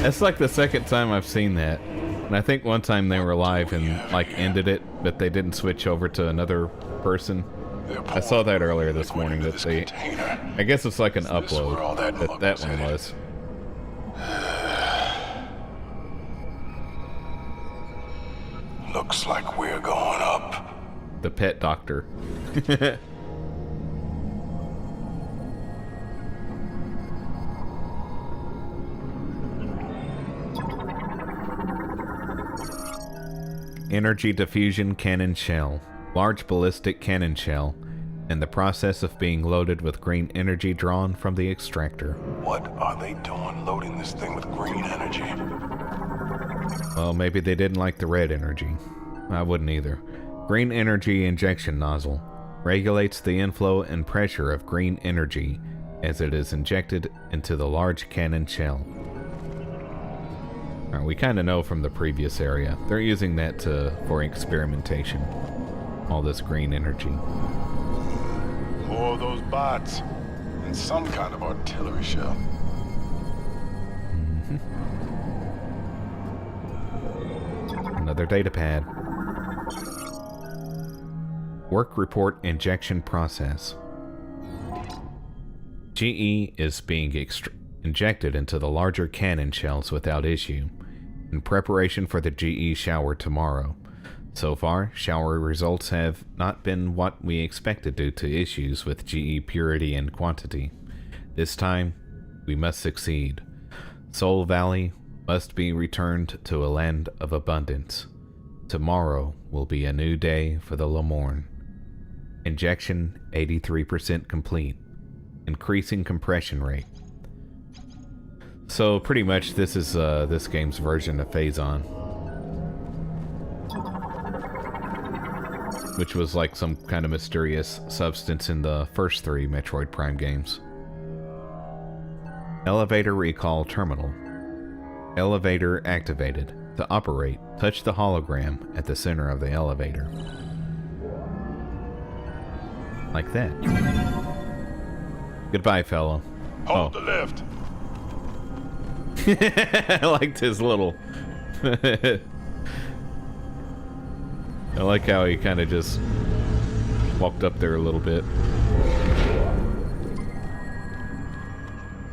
That's like the second time I've seen that. And I think one time they were live and like ended it, but they didn't switch over to another person. I saw that earlier this morning that they, I guess it's like an upload, but that one was. Looks like we're going up. The pet doctor. Energy diffusion cannon shell. Large ballistic cannon shell. In the process of being loaded with green energy drawn from the extractor. What are they doing loading this thing with green energy? Well, maybe they didn't like the red energy. I wouldn't either. Green energy injection nozzle. Regulates the inflow and pressure of green energy as it is injected into the large cannon shell. We kind of know from the previous area. They're using that for experimentation. All this green energy. More of those bots. And some kind of artillery shell. Another data pad. Work report injection process. GE is being injected into the larger cannon shells without issue, in preparation for the GE shower tomorrow. So far, shower results have not been what we expected due to issues with GE purity and quantity. This time, we must succeed. Soul Valley must be returned to a land of abundance. Tomorrow will be a new day for the Lamorn. Injection 83% complete. Increasing compression rate. So pretty much this is this game's version of Phazon, which was like some kind of mysterious substance in the first 3 Metroid Prime games. Elevator recall terminal. Elevator activated. To operate, touch the hologram at the center of the elevator. Like that. Goodbye, fellow. Hold the lift. I liked his little... I like how he kind of just walked up there a little bit.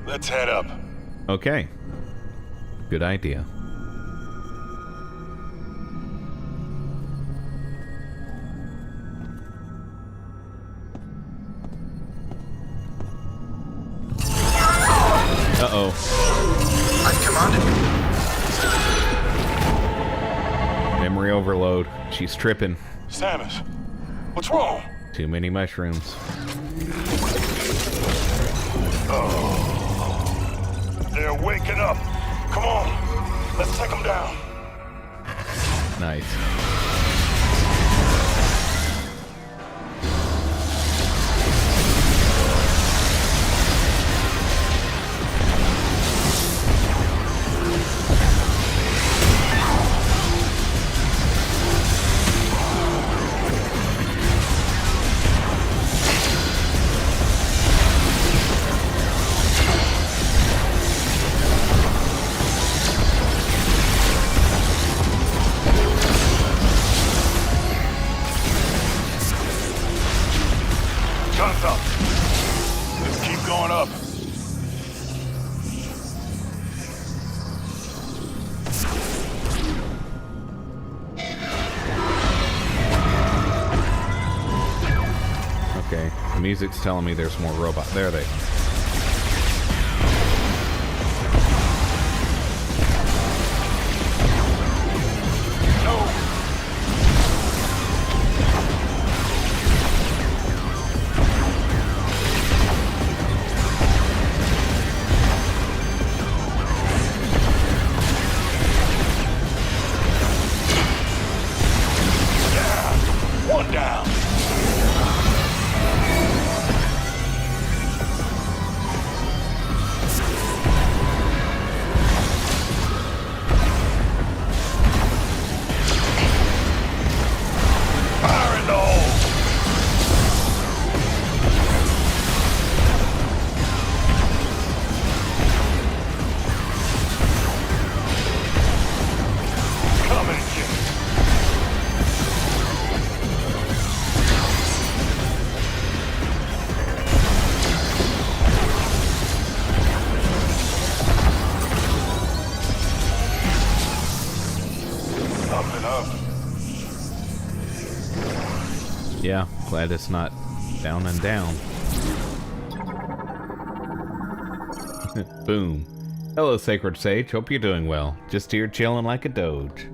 Let's head up. Okay. Good idea. Uh-oh. I've commanded you. Memory overload. She's tripping. Samus, what's wrong? Too many mushrooms. They're waking up. Come on, let's take them down. Nice. Guns up. Let's keep going up. Okay, the music's telling me there's more robot. There they are. One down. Fire in the hole. Come and get it. Up and up. Yeah, glad it's not down and down. Boom. Hello, Sacred Sage. Hope you're doing well. Just here chilling like a doge.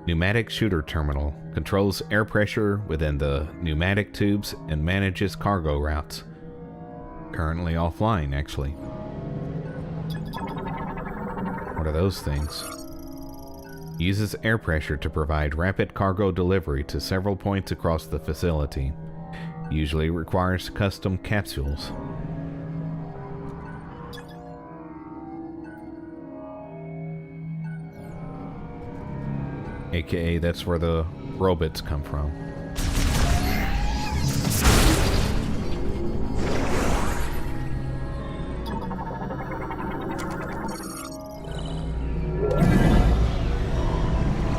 Pneumatic shooter terminal. Controls air pressure within the pneumatic tubes and manages cargo routes. Currently offline, actually. What are those things? Uses air pressure to provide rapid cargo delivery to several points across the facility. Usually requires custom capsules. AKA that's where the robots come from.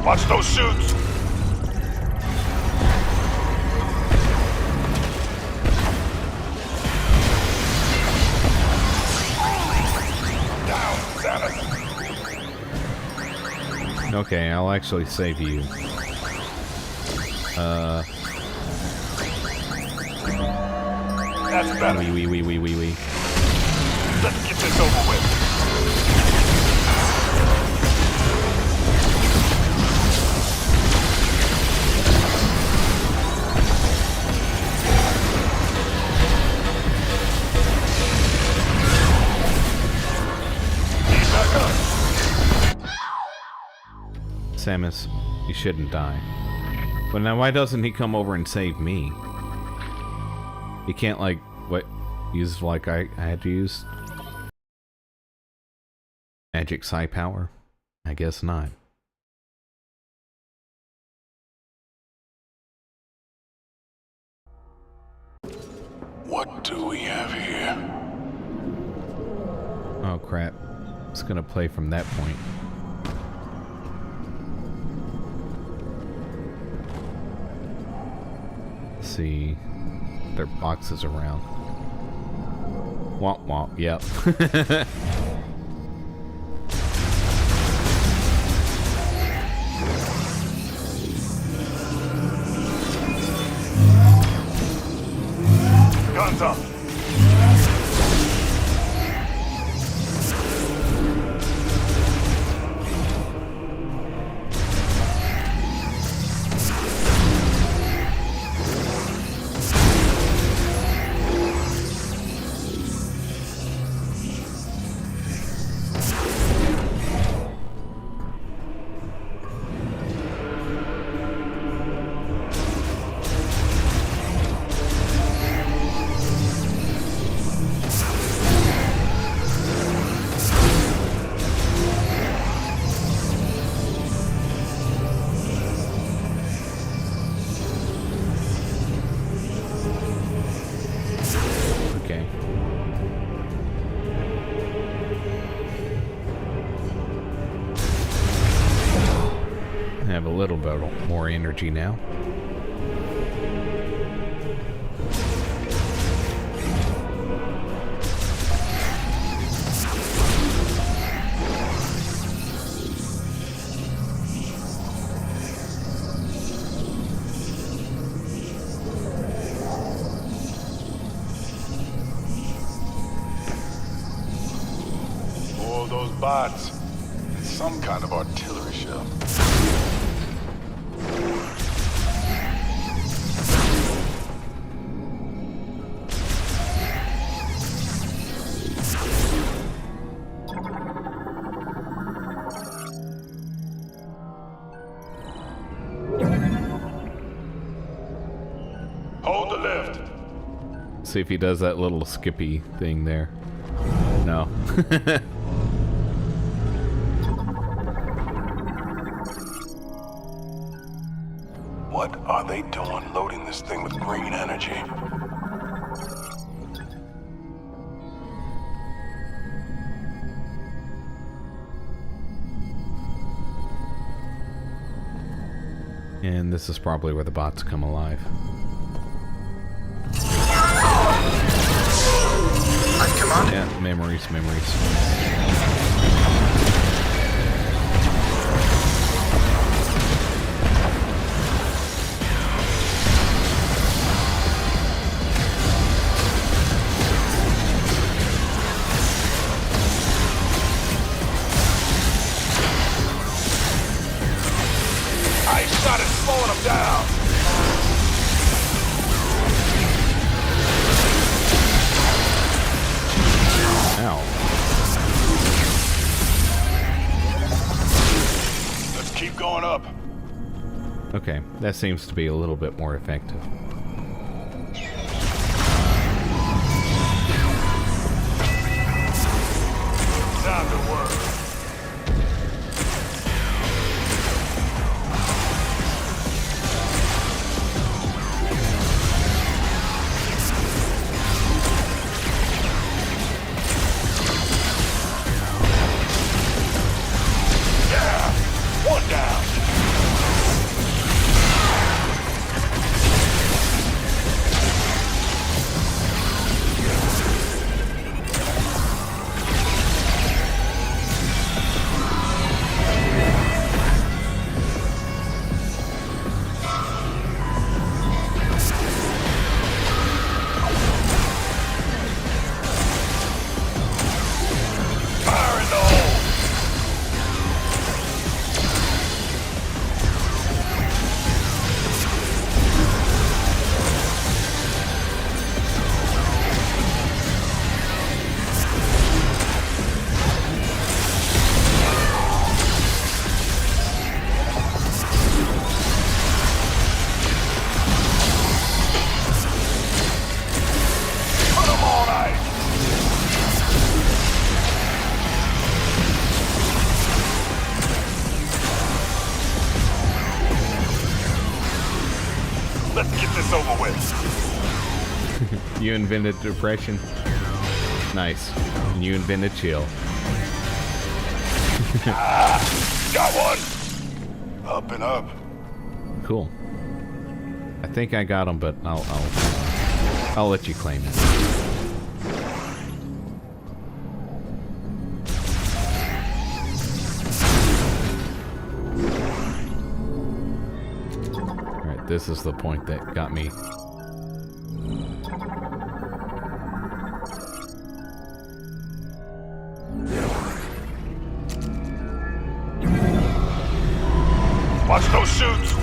Watch those chutes. Down, Samus. Okay, I'll actually save you. That's better. Wee. Let's get this over with. Samus, you shouldn't die. But now why doesn't he come over and save me? He can't, like, what, use like I had to use? Magic psi power? I guess not. What do we have here? Oh crap. It's gonna play from that point. Let's see. There are boxes around. Womp womp, yep. Guns up! Okay. I have a little bit more energy now. All those bots. It's some kind of artillery shell. Hold the lift. See if he does that little skippy thing there. No. What are they doing loading this thing with green energy? And this is probably where the bots come alive. Come on. Yeah, memories. I shot it, slowing them down. Ow. Let's keep going up. Okay, that seems to be a little bit more effective. Time to work. One down. Fire in the hole. Put 'em on ice. Let's get this over with. You invented depression. Nice. And you invented chill. Got one! Up and up. Cool. I think I got him, but I'll let you claim it. All right, this is the point that got me. Watch those chutes!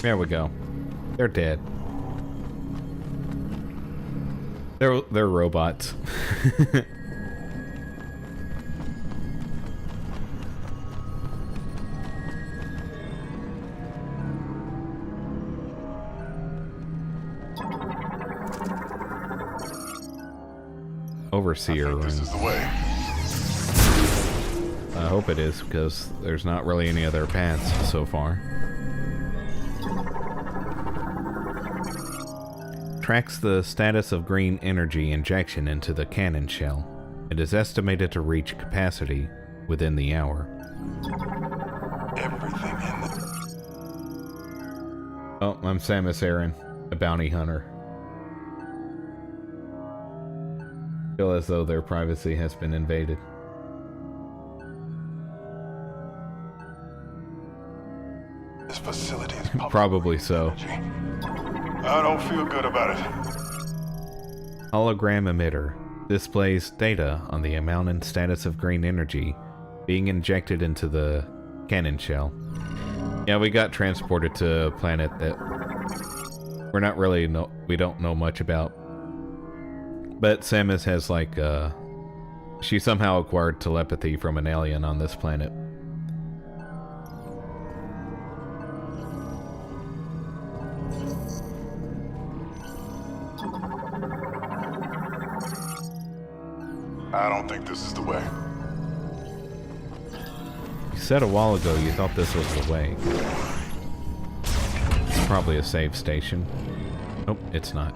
There we go. They're dead. They're robots. Overseer room. This is the way. I hope it is, because there's not really any other paths so far. Tracks the status of green energy injection into the cannon shell. It is estimated to reach capacity within the hour. Everything in the... Oh, I'm Samus Aran, a bounty hunter. Feel as though their privacy has been invaded. This facility is Probably so. I don't feel good about it. Hologram emitter displays data on the amount and status of green energy being injected into the cannon shell. Yeah, we got transported to a planet that we don't know much about. But Samus has like, she somehow acquired telepathy from an alien on this planet. I don't think this is the way. You said a while ago you thought this was the way. It's probably a save station. Nope, it's not.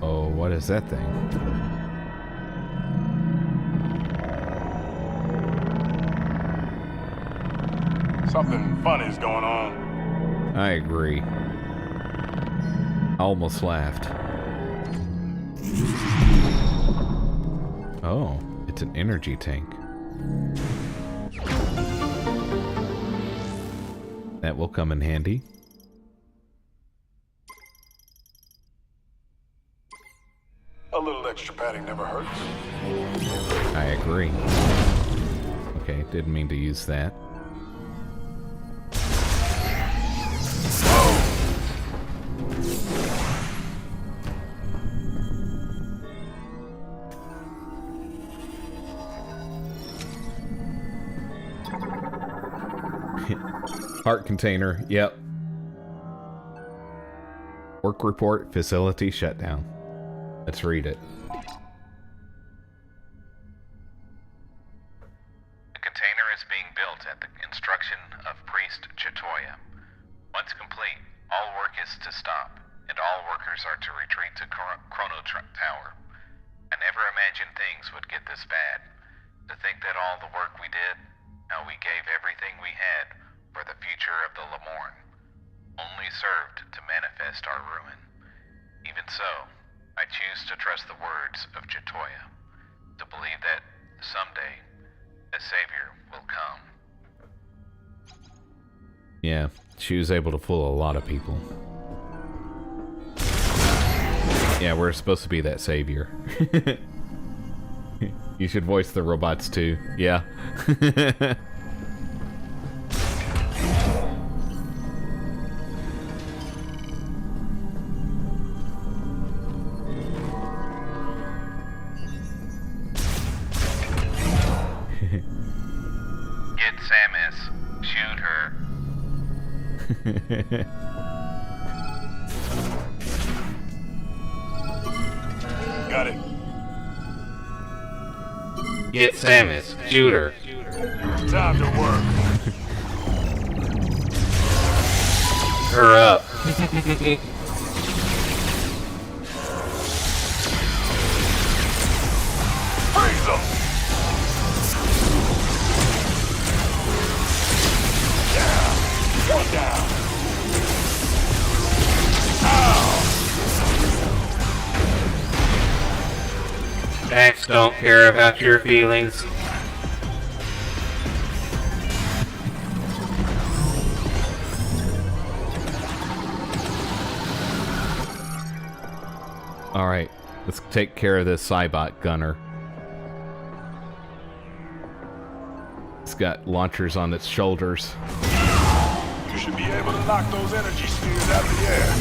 Oh, what is that thing? Something funny's going on. I agree. I almost laughed. Oh, it's an energy tank. That will come in handy. A little extra padding never hurts. I agree. Okay, didn't mean to use that. Heart container, yep. Work report, facility shutdown. Let's read it. The container is being built at the instruction of Priest Chitoya. Once complete, all work is to stop, and all workers are to retreat to Chrono Tower. I never imagined things would get this bad. To think that all the work we did, how we gave everything we had for the future of the Lamorn, only served to manifest our ruin. Even so, I choose to trust the words of Chitoya, to believe that someday a savior will come. Yeah, she was able to fool a lot of people. Yeah, we're supposed to be that savior. You should voice the robots too. Yeah. Get Samus. Shoot her. Got it. Get Samus. Shoot her. Time to work. Her up. Freeze them! Yeah! One down! Max don't care about your feelings. Alright, let's take care of this Cybot gunner. It's got launchers on its shoulders. You should be able to knock those energy spheres out of the air.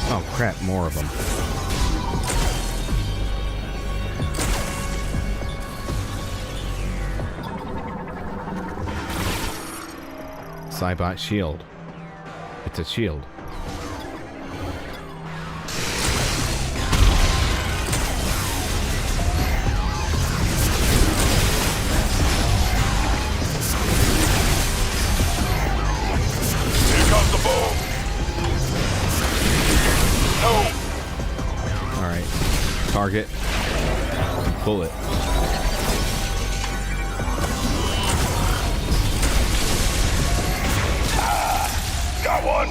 Oh crap, more of them. Cybot shield. It's a shield. Here comes the boom. No. Alright. Target. Pull it. Got one.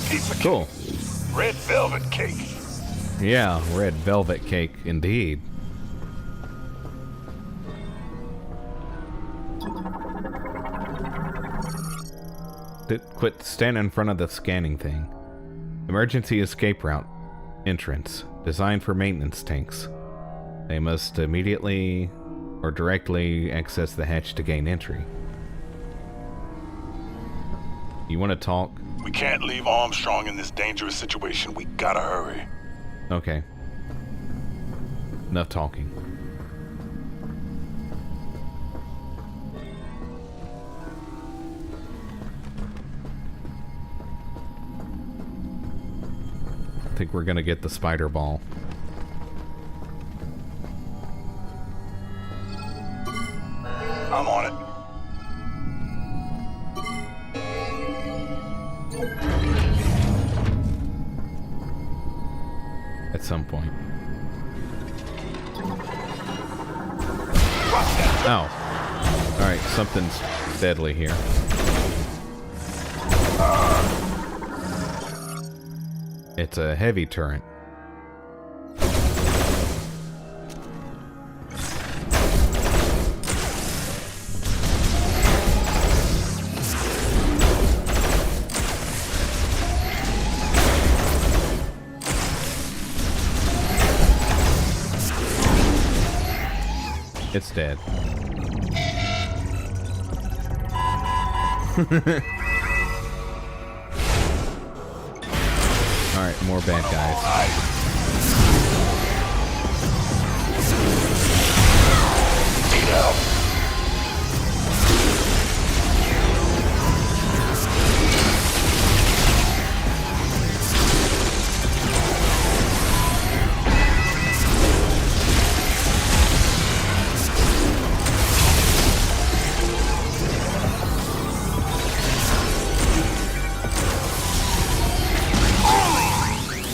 Piece of Cool. cake. Red velvet cake. Yeah, red velvet cake indeed. Quit standing in front of the scanning thing. Emergency escape route. Entrance. Designed for maintenance tanks. They must immediately or directly access the hatch to gain entry. You want to talk? We can't leave Armstrong in this dangerous situation. We gotta hurry. Okay. Enough talking. I think we're gonna get the spider ball. I'm on it. At some point. Oh. Alright, something's deadly here. It's a heavy turret. It's dead. Alright, more bad guys.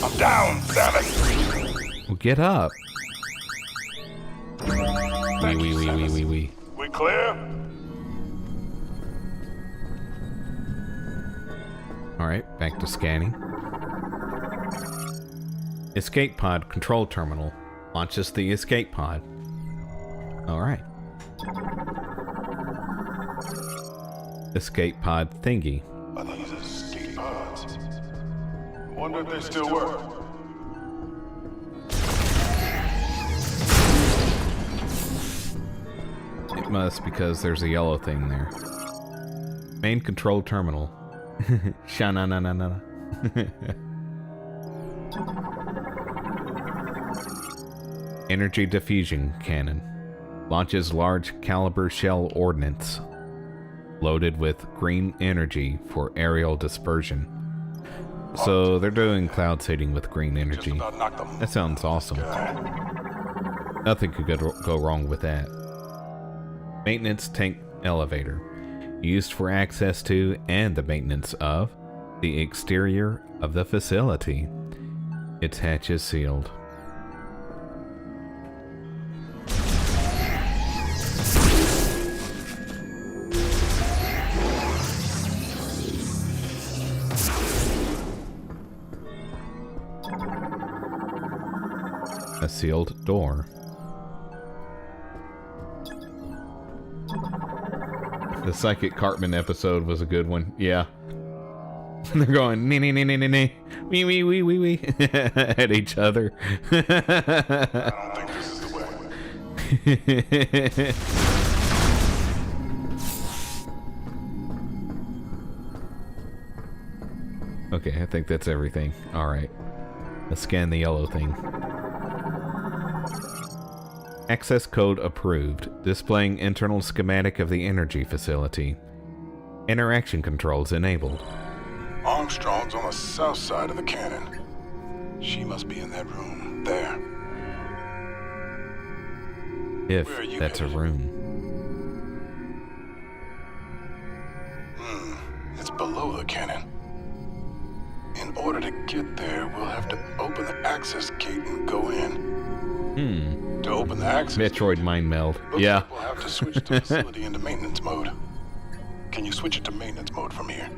I'm down, damn it. Well, get up. Thank you, Samus. Wee. We clear? Alright, back to scanning. Escape pod control terminal. Launches the escape pod. Alright. Escape pod thingy. Are these escape pods? I wonder if they still work. It must, because there's a yellow thing there. Main control terminal. Sha-na-na-na-na. Energy diffusion cannon. Launches large caliber shell ordnance. Loaded with green energy for aerial dispersion. So they're doing cloud seeding with green energy. That sounds awesome. Nothing could go wrong with that. Maintenance tank elevator. Used for access to and the maintenance of the exterior of the facility. Its hatch is sealed. A sealed door. The Psychic Cartman episode was a good one. Yeah. They're going nee nee nee nee nee nee wee wee wee wee wee at each other. I don't think this is the way. Okay, I think that's everything. Alright. Let's scan the yellow thing. Access code approved. Displaying internal schematic of the energy facility. Interaction controls enabled. Armstrong's on the south side of the cannon. She must be in that room there. If Where are you that's a headed? room. It's below the cannon. In order to get there, we'll have to open the access gate and go in. To open the access Metroid mind meld. looks Yeah. like we'll have to switch the facility into maintenance mode. Can you switch it to maintenance mode from here?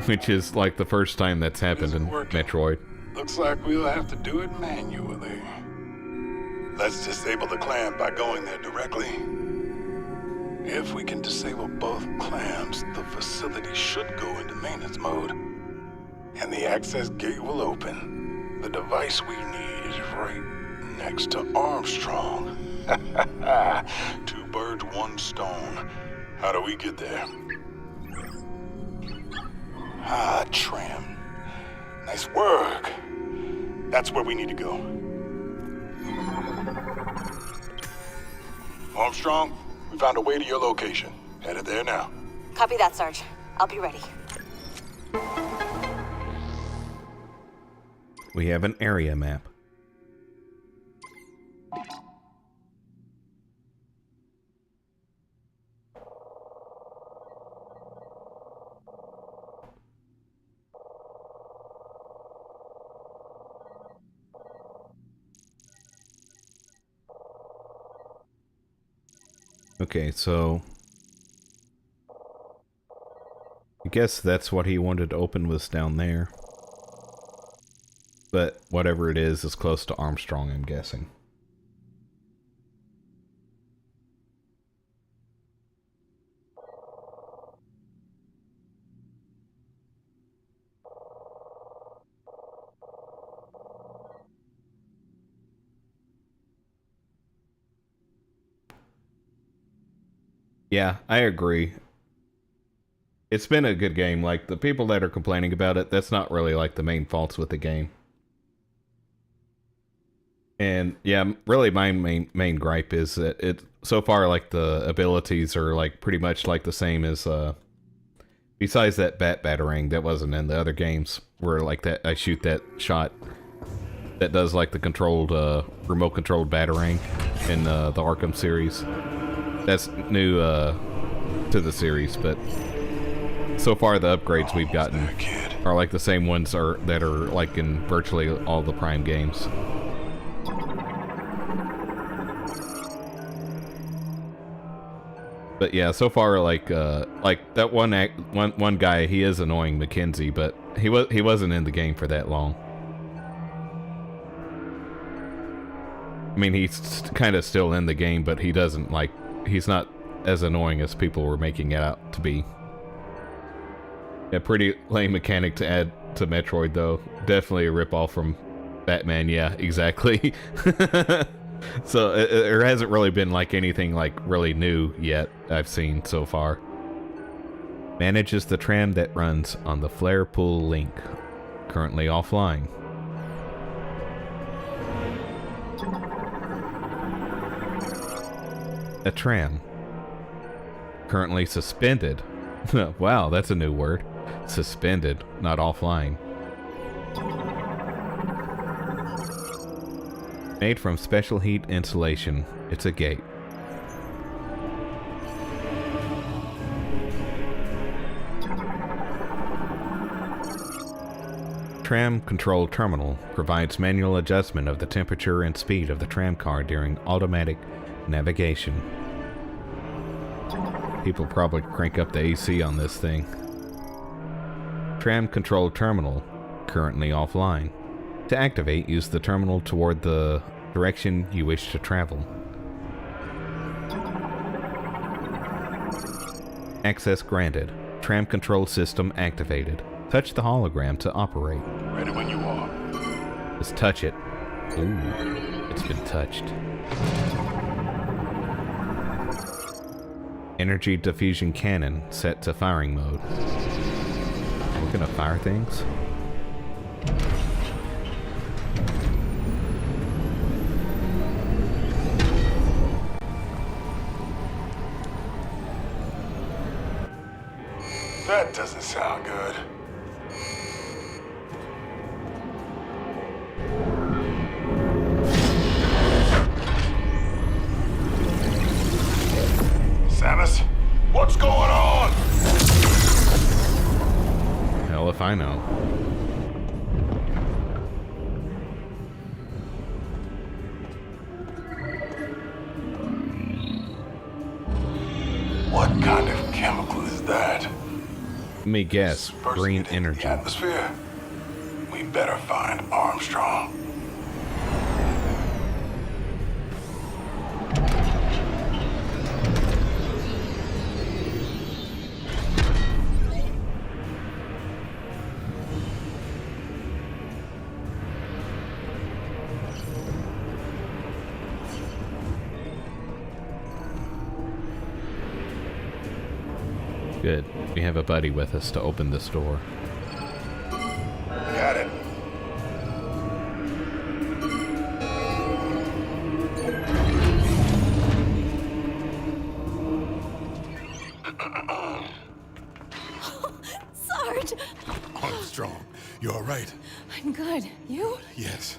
Which is like the first time that's happened in Isn't working. Metroid. Looks like we'll have to do it manually. Let's disable the clamp by going there directly. If we can disable both clamps, the facility should go into maintenance mode. And the access gate will open. The device we need is right next to Armstrong. Two birds, one stone. How do we get there? Tram. Nice work. That's where we need to go. Armstrong, we found a way to your location. Headed there now. Copy that, Sarge. I'll be ready. We have an area map. Okay, so I guess that's what he wanted to open was down there. But whatever it is close to Armstrong, I'm guessing. Yeah, I agree. It's been a good game. Like, the people that are complaining about it, that's not really like the main faults with the game. And yeah, really my main gripe is that it so far, like, the abilities are like pretty much like the same as besides that batarang that wasn't in the other games, where like that I shoot that shot that does like the controlled remote controlled batarang in the Arkham series. That's new to the series, but so far the upgrades we've gotten are like the same ones that are like in virtually all the Prime games. But yeah, so far, like that one guy, he is annoying Mackenzie, but he wasn't in the game for that long. I mean, he's kind of still in the game, but he's not as annoying as people were making it out to be. Yeah, pretty lame mechanic to add to Metroid, though. Definitely a ripoff from Batman. Yeah, exactly. So there hasn't really been like anything like really new yet I've seen so far. Manages the tram that runs on the Flare Pool link, currently offline. A tram, currently suspended. Wow, that's a new word. Suspended, not offline. Made from special heat insulation, it's a gate. Tram control terminal provides manual adjustment of the temperature and speed of the tram car during automatic navigation. People probably crank up the AC on this thing. Tram control terminal, currently offline. To activate, use the terminal toward the direction you wish to travel. Access granted. Tram control system activated. Touch the hologram to operate. Ready when you are. Just touch it. Ooh, it's been touched. Energy diffusion cannon set to firing mode. We're gonna fire things? That doesn't sound good. Samus, what's going on? Hell if I know. What kind of chemical is that? Let me guess. Dispersing Green it into energy. the atmosphere. We better find Armstrong. Good. We have a buddy with us to open this door. Got it. Sarge! Armstrong, you all right? I'm good. You? Yes.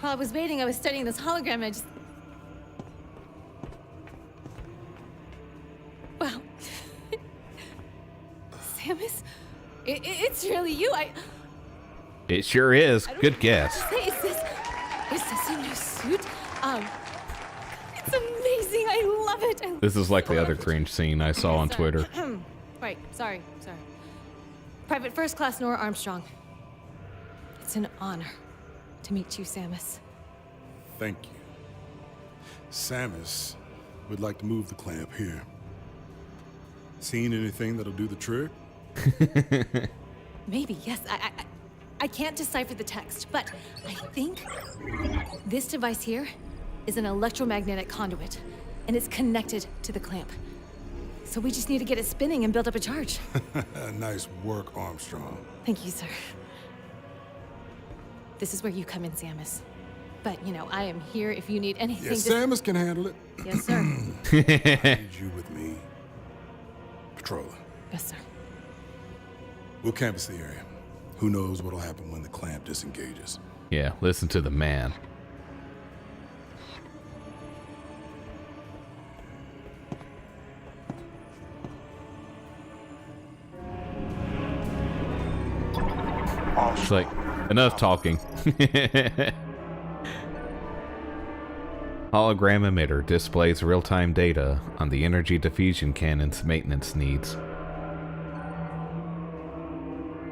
While I was waiting, I was studying this hologram. I just. Wow. Samus? It's really you. It sure is. I don't Good know guess. what to say. Is this a new suit? It's amazing. I love it. This is like the other cringe scene I saw on Twitter. Right. Sorry. Private First Class Nora Armstrong. It's an honor to meet you, Samus. Thank you. Samus would like to move the clamp here. Seen anything that'll do the trick? Maybe, yes. I can't decipher the text, but I think this device here is an electromagnetic conduit, and it's connected to the clamp. So we just need to get it spinning and build up a charge. Nice work, Armstrong. Thank you, sir. This is where you come in, Samus. But, you know, I am here if you need anything. Yes, Samus can handle it. Yes, sir. I need you with me. Patroller. Yes, sir. We'll canvass the area. Who knows what'll happen when the clamp disengages. Yeah, listen to the man. It's like, enough talking. Hologram emitter displays real-time data on the energy diffusion cannon's maintenance needs.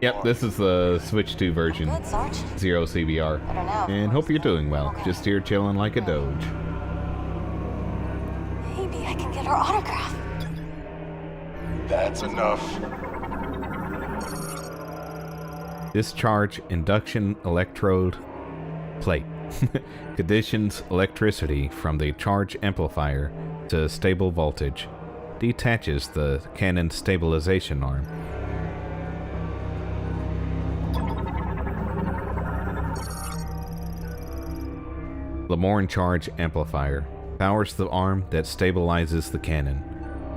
Yep, this is the Switch 2 version. Good, Sarge. 0 CBR. Better now. And hope you're doing well. Okay. Just here chilling like a doge. Maybe I can get her autograph. That's enough. Discharge induction electrode plate. Conditions electricity from the charge amplifier to stable voltage. Detaches the cannon stabilization arm. Lamorn charge amplifier. Powers the arm that stabilizes the cannon.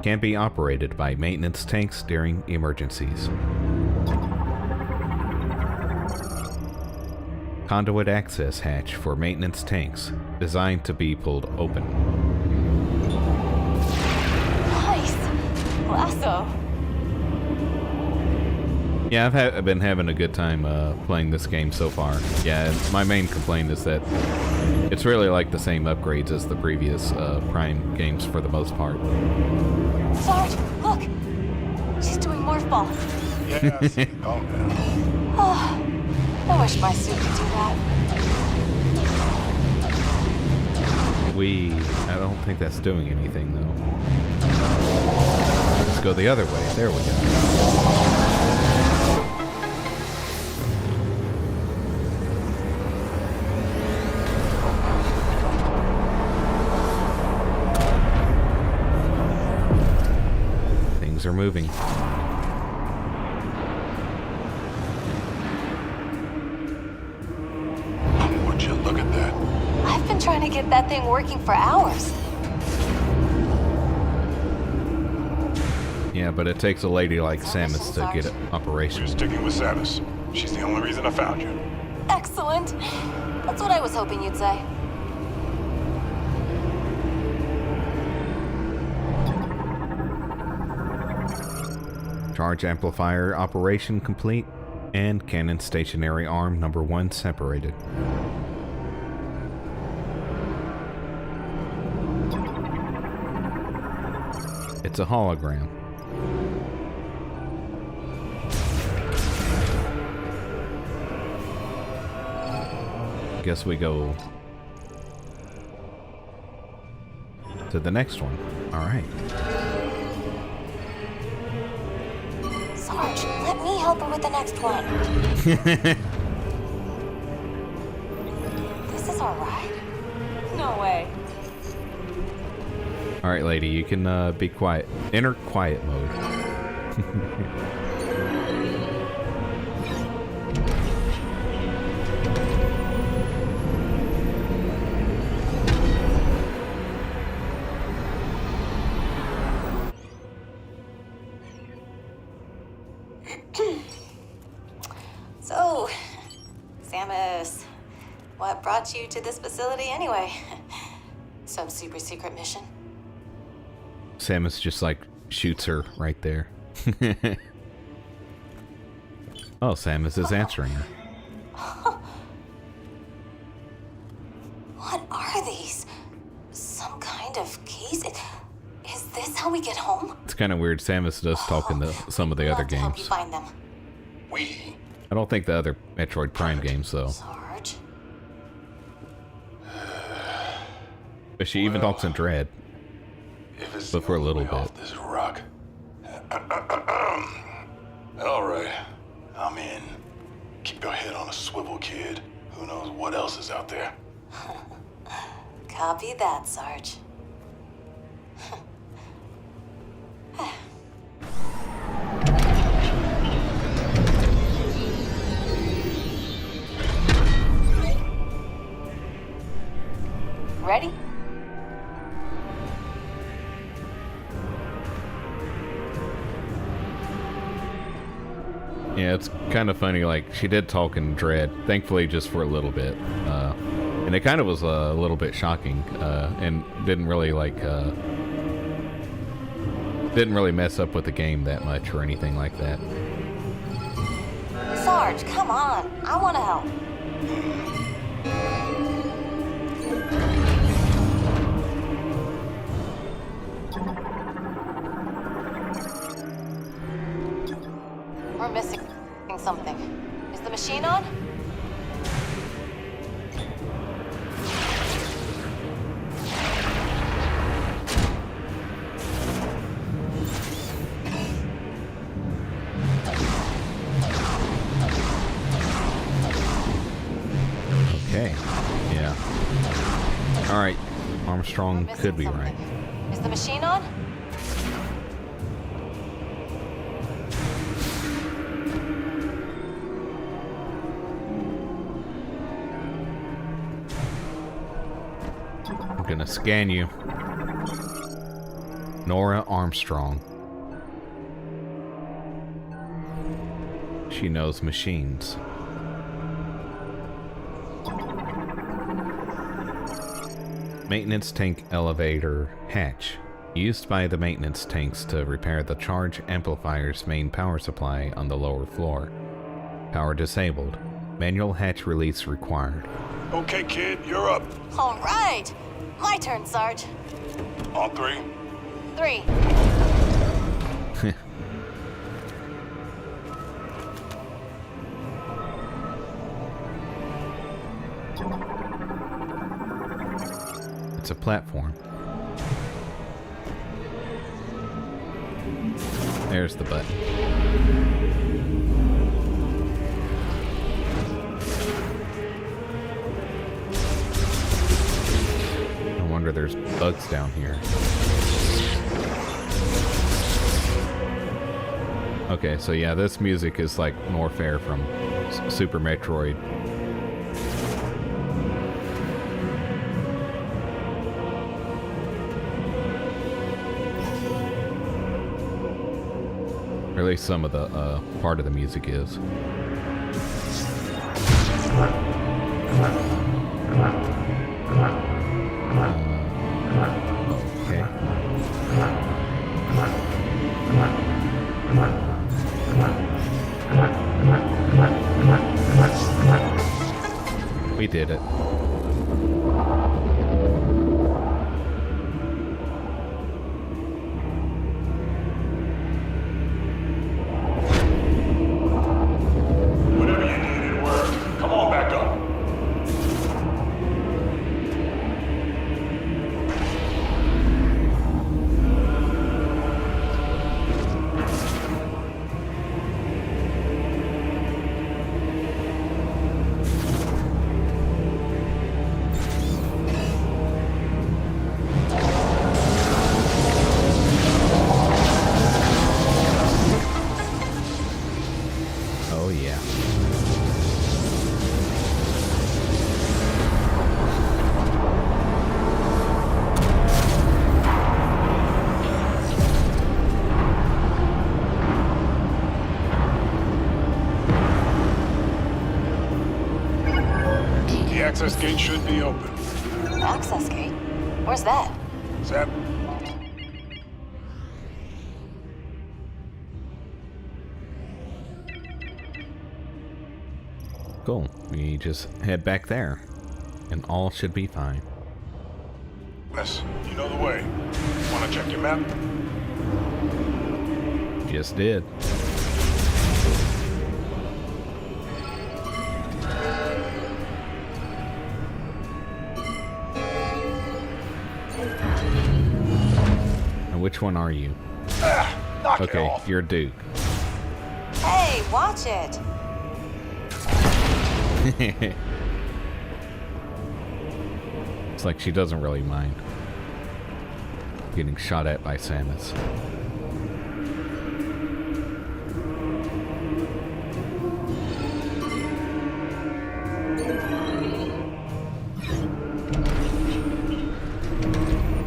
Can be operated by maintenance tanks during emergencies. Conduit access hatch for maintenance tanks, designed to be pulled open. Nice. Lasso. Yeah, I've been having a good time playing this game so far. Yeah, my main complaint is that it's really like the same upgrades as the previous Prime games for the most part. Sarge, look. She's doing morph ball. Yes, calm down. Oh, I wish my suit could do that. I don't think that's doing anything though. Let's go the other way. There we go. Things are moving. Would you look at that? I've been trying to get that thing working for hours. Yeah, but it takes a lady like Samus to get it We're operational. sticking with Samus. She's the only reason I found you. Excellent. That's what I was hoping you'd say. Charge amplifier operation complete, and cannon stationary arm number 1 separated. It's a hologram. Guess we go to the next one. All right. Sarge, let me help her with the next one. This is our ride? No way. All right, lady, you can be quiet. Enter quiet mode. So, Samus, what brought you to this facility anyway? Some super secret mission? Samus just like shoots her right there. Oh, Samus is answering her. What are these? Some kind of case? Is this how we get home? It's kind of weird. Samus does talk in some of the other Love to help you games. find them. We? I don't think the other Metroid Prime games though. Sarge? But she even talks in Dread. If it's But for a the little only way bit. off this rock. All right, I'm in. Keep your head on a swivel, kid. Who knows what else is out there? Copy that, Sarge. Ready? Yeah, it's kind of funny. Like she did talk in Dread, thankfully, just for a little bit, and it kind of was a little bit shocking, and didn't really mess up with the game that much or anything like that. Sarge, come on. I want to help. We're missing something. Is the machine on? Okay. Yeah. All right. Armstrong Missing could be something. right. Is the machine on? I'm gonna scan you. Nora Armstrong. She knows machines. Maintenance tank elevator hatch. Used by the maintenance tanks to repair the charge amplifier's main power supply on the lower floor. Power disabled. Manual hatch release required. Okay, kid, you're up. All right. My turn, Sarge. On 3. 3. It's a platform. There's the button. No wonder there's bugs down here. Okay, so yeah, this music is like Norfair from Super Metroid. Or at least some of the part of the music is. Okay. We did it. Whatever you needed worked. Come on back up. Oh yeah. The access gate should be open. Access gate? Where's that? Zap. Cool. We just head back there, and all should be fine. Miss, you know the way. Wanna check your map? Just did. And which one are you? Knock it Okay, off. you're Duke. Hey, watch it. It's like she doesn't really mind getting shot at by Samus.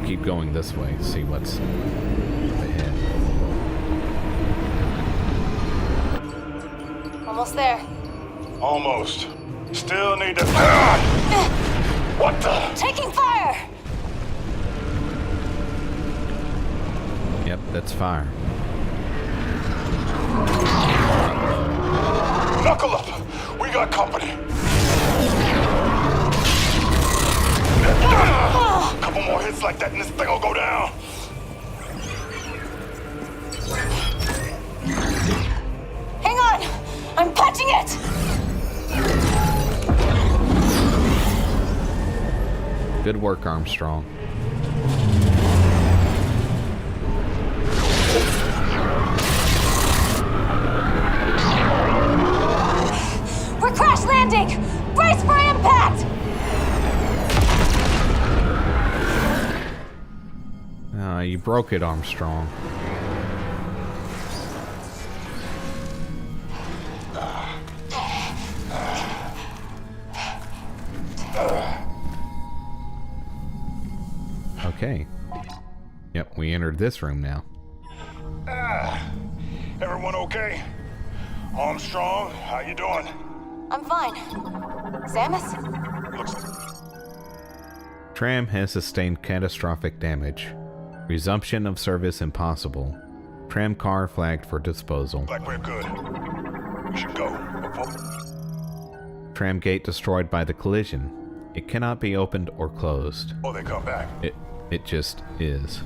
Keep going this way, see what's up ahead. Almost there. Almost. Still need to. What the? Taking fire! Yep, that's fire. Knuckle up. We got company. Couple more hits like that and this thing will go down. Hang on! I'm punching it! Good work, Armstrong. We're crash landing! Brace for impact! You broke it, Armstrong. Okay. Yep, we entered this room now. Everyone okay? Armstrong, how you doing? I'm fine. Samus? Tram has sustained catastrophic damage. Resumption of service impossible. Tram car flagged for disposal. Like we're good. We should go. Tram gate destroyed by the collision. It cannot be opened or closed. Oh, they come back. It just is.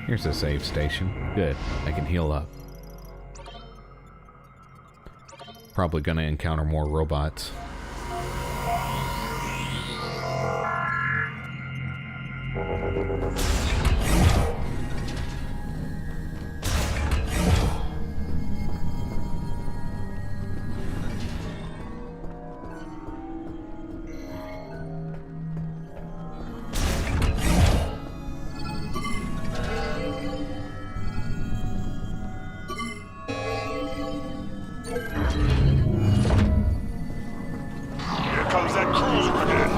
Here's a save station. Good. I can heal up. Probably gonna encounter more robots. Here comes that cruiser again.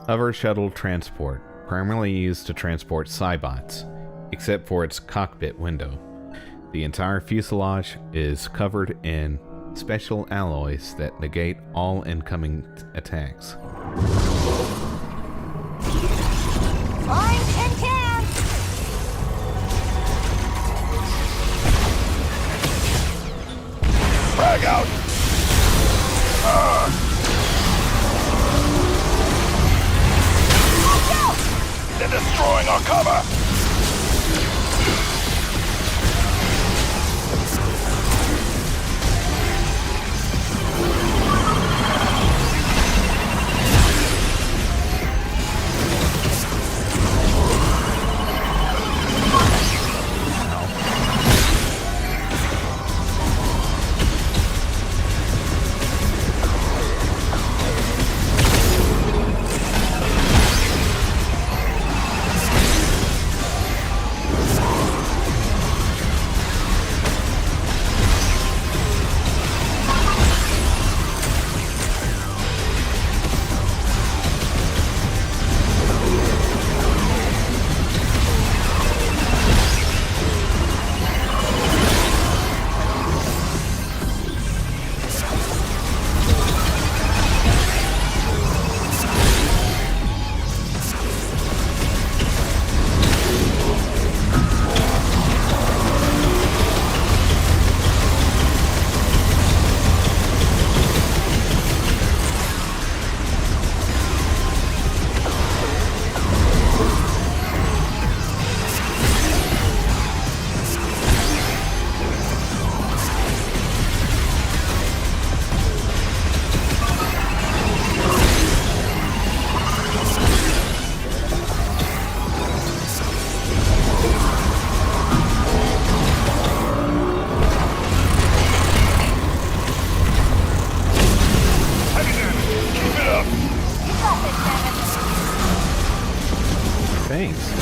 Hover shuttle transport, primarily used to transport Cybots, except for its cockpit window. The entire fuselage is covered in special alloys that negate all incoming attacks. Flying tin can! Frag out! They're destroying our cover! Thanks.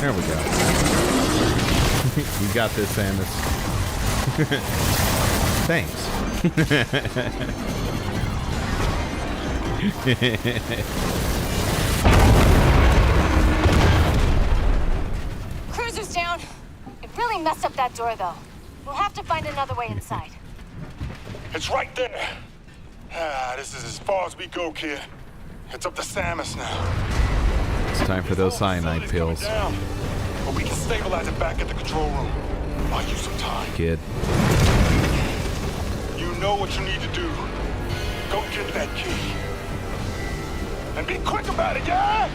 There we go. You got this, Samus. Thanks. Cruiser's down. It really messed up that door, though. We'll have to find another way inside. It's right there. This is as far as we go, kid. It's up to Samus now. It's time for those cyanide pills. Down, but we can stabilize it back at the control room. Buy you some time. Kid. You know what you need to do. Go get that key. And be quick about it, yeah?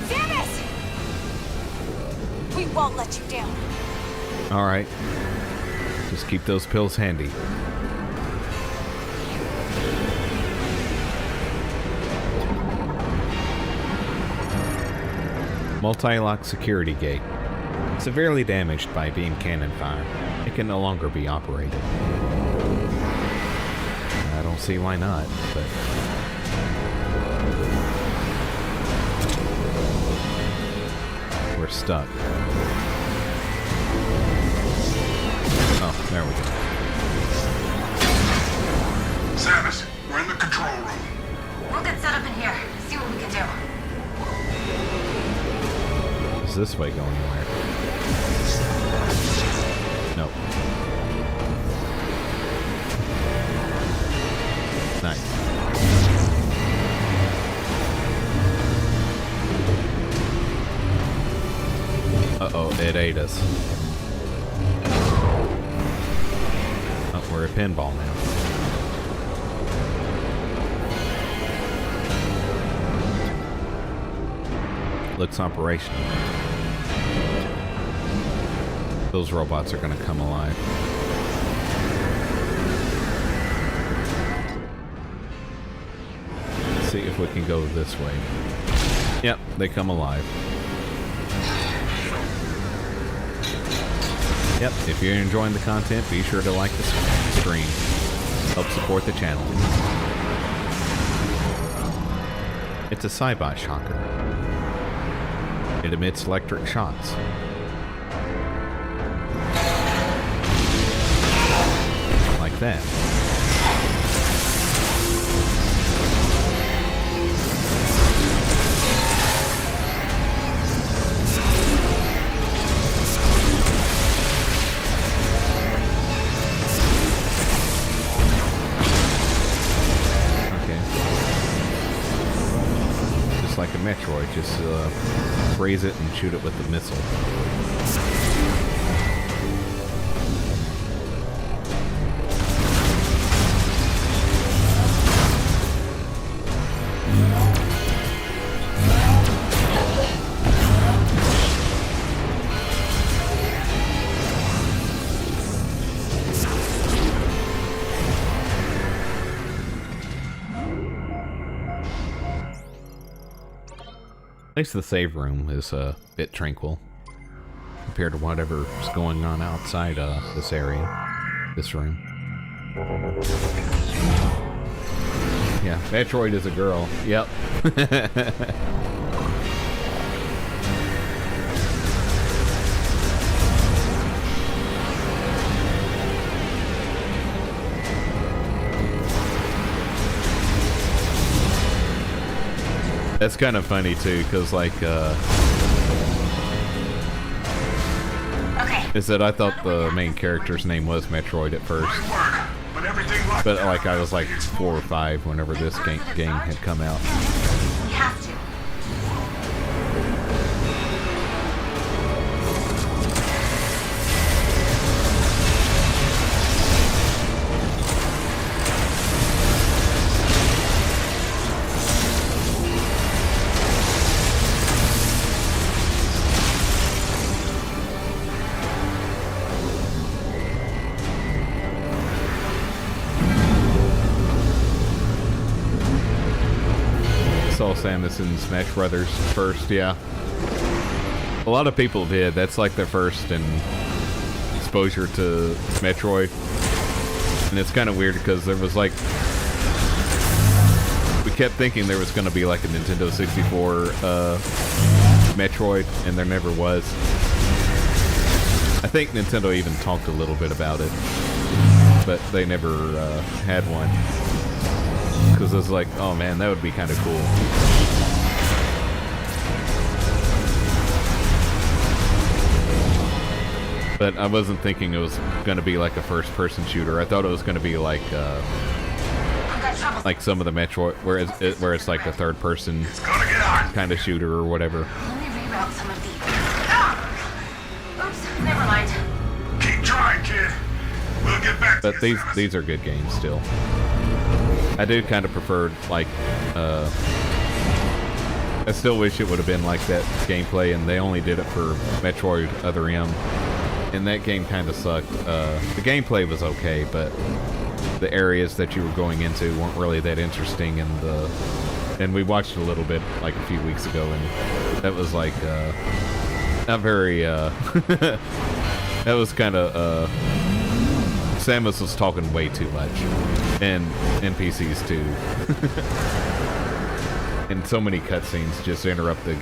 Samus! We won't let you down. Alright. Just keep those pills handy. Multi-lock security gate. Severely damaged by beam cannon fire. It can no longer be operated. I don't see why not, but... we're stuck. Oh, there we go. Samus, we're in the control room. We'll get set up in here. See what we can do. Does this way go anywhere? Nope. Nice. Uh-oh, it ate us. Oh, we're a pinball now. Looks operational. Those robots are gonna come alive. Let's see if we can go this way. Yep, they come alive. Yep, if you're enjoying the content, be sure to like the stream. Help support the channel. It's a Cybot shocker. It emits electric shocks. Like that. Like a Metroid, just raise it and shoot it with the missile. At least the save room is a bit tranquil compared to whatever's going on outside this area, this room. Yeah, Metroid is a girl. Yep. That's kind of funny too, because like, is that I thought the main character's name was Metroid at first, but like I was like 4 or 5 whenever this game had come out. We have to. Saw Samus in Smash Brothers first, yeah. A lot of people did. That's like their first exposure to Metroid. And it's kind of weird because there was like... we kept thinking there was going to be like a Nintendo 64 Metroid, and there never was. I think Nintendo even talked a little bit about it, but they never had one. Because I was like, oh man, that would be kind of cool. But I wasn't thinking it was going to be like a first-person shooter. I thought it was going to be like some of the Metroid, where it's like a third-person kind of shooter or whatever. Let me reroute some of the... Oops, never mind. Keep trying, kid. We'll get back to But you, these are good games still. I do kind of prefer like I still wish it would have been like that gameplay, and they only did it for Metroid Other M. And that game kind of sucked. The gameplay was okay, but the areas that you were going into weren't really that interesting. And we watched a little bit like a few weeks ago, and that was like not very. That was kind of. Samus was talking way too much, and NPCs too. And so many cutscenes just interrupt the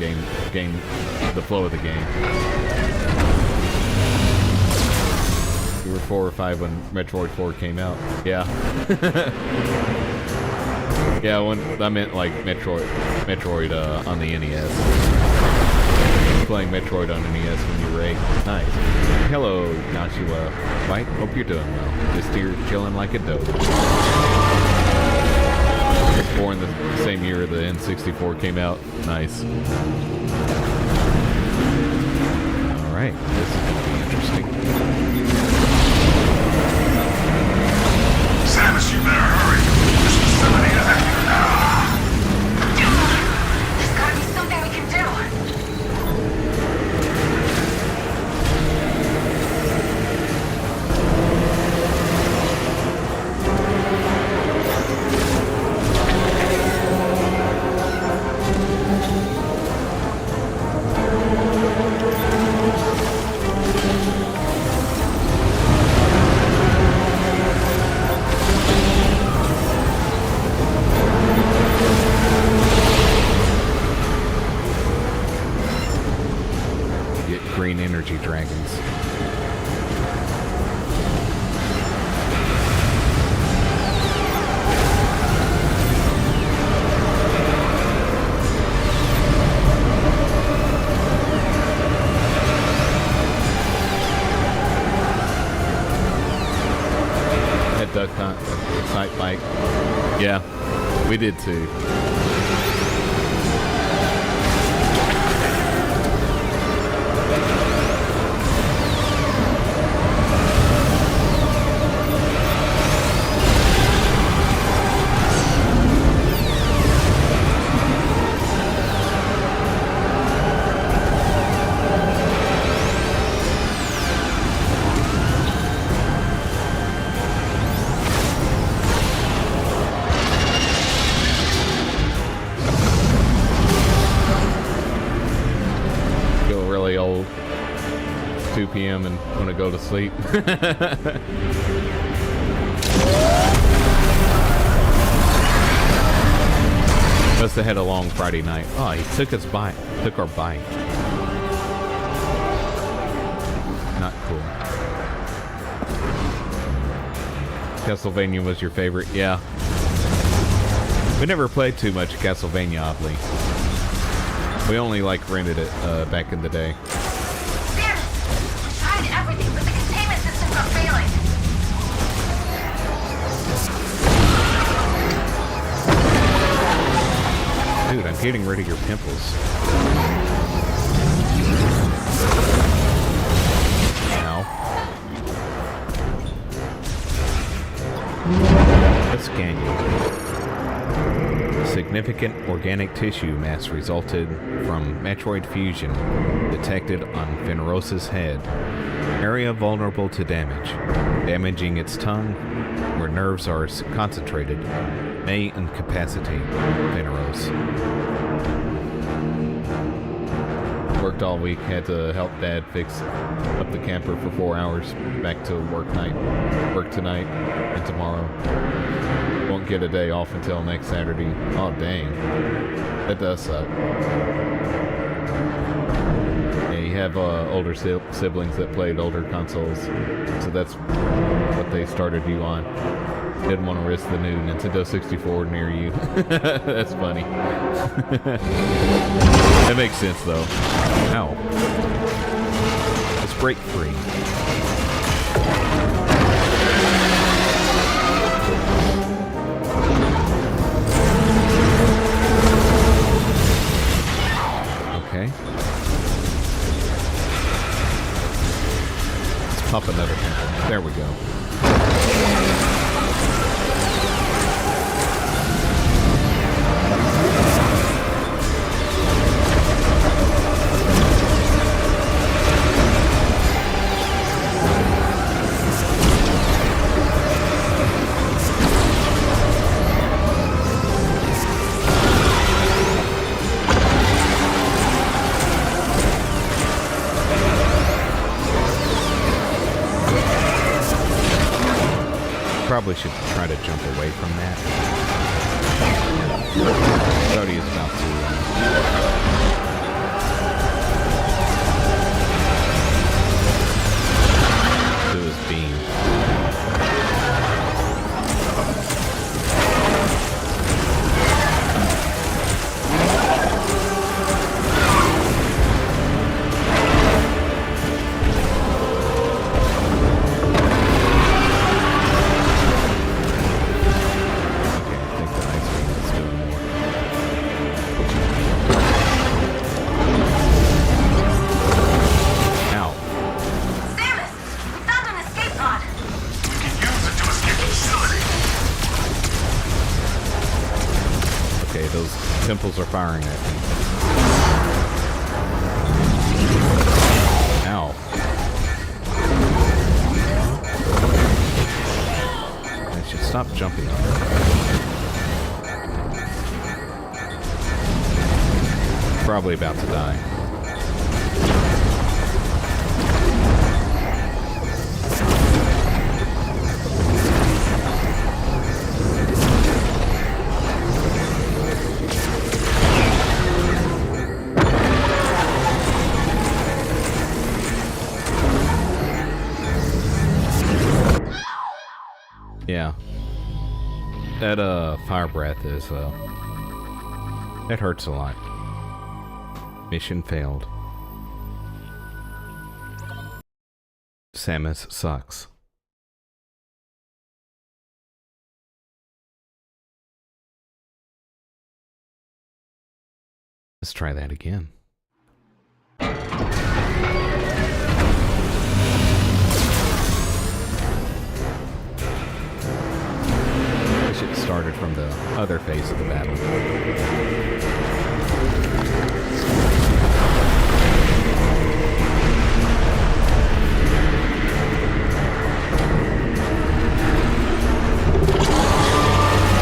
the flow of the game. We were 4 or 5 when Metroid 4 came out. Yeah. Yeah, when I meant like Metroid on the NES. Playing Metroid on NES when you were 8. Nice. Hello, Nashua. White, hope you're doing well. Just here chilling like a dope. Born the same year the N64 came out. Nice. Alright, this is going to be interesting. Samus, you better hurry. This facility is active now. There's gotta be something we can do. Green energy dragons. That duck hunt, sight bike. Yeah, we did too. Old 2 p.m. and want to go to sleep. Must have had a long Friday night. Oh, he took our bike. Not cool. Castlevania was your favorite? Yeah. We never played too much Castlevania, oddly. We only rented it back in the day. Damn it! I tried everything, but the containment system got failing. Dude, I'm getting rid of your pimples. Ow. Let's scan you. Significant organic tissue mass resulted from Metroid fusion detected on Viewros' head. Area vulnerable to damage. Damaging its tongue, where nerves are concentrated, may incapacitate Viewros. Worked all week, had to help Dad fix up the camper for 4 hours. Back to work tonight and tomorrow. Won't get a day off until next Saturday. Oh dang, that does suck. have older siblings that played older consoles, so that's what they started you on. Didn't want to risk the new Nintendo 64 near you. That's funny. That makes sense, though. Ow. Let's break free. Okay. Let's pop another temple. There we go. Probably should try to jump away from that. Cody is about to do his beam. Temples are firing at me. Ow. I should stop jumping on her. Probably about to die. Yeah. That fire breath is it hurts a lot. Mission failed. Samus sucks. Let's try that again. It started from the other phase of the battle.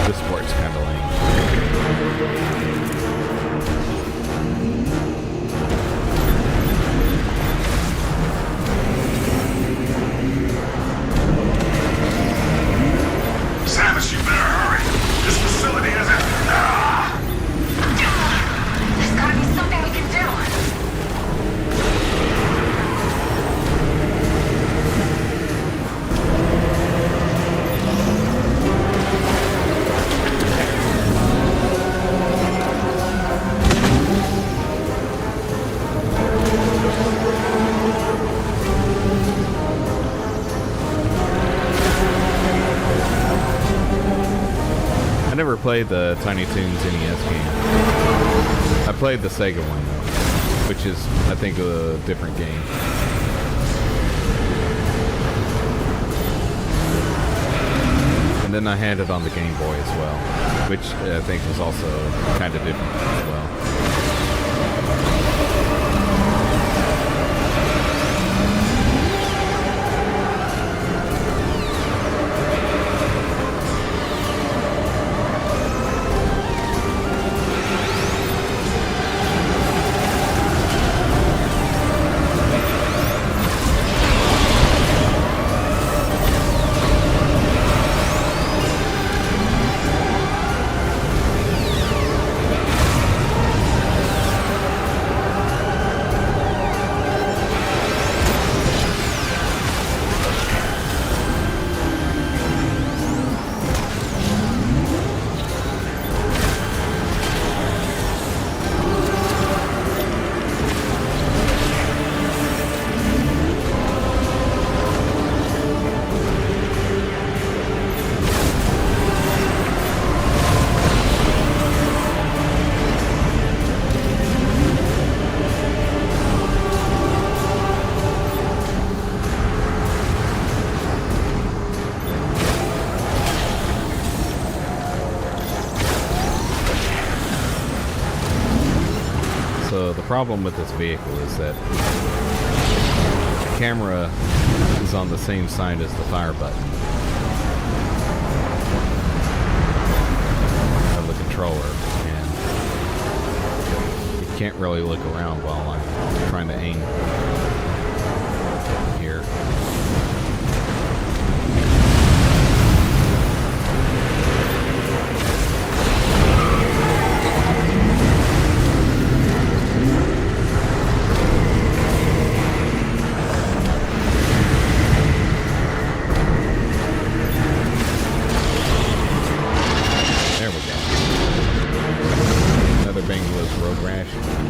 This part's kind of lame. Samus, you better hurry! This facility isn't... There's gotta be something we can do. I never played the Tiny Toons NES game. I played the Sega one though, which is, I think, a different game. And then I had it on the Game Boy as well, which I think was also kind of different as well. problem with this vehicle is that the camera is on the same side as the fire button of the controller, and you can't really look around while I'm trying to aim here.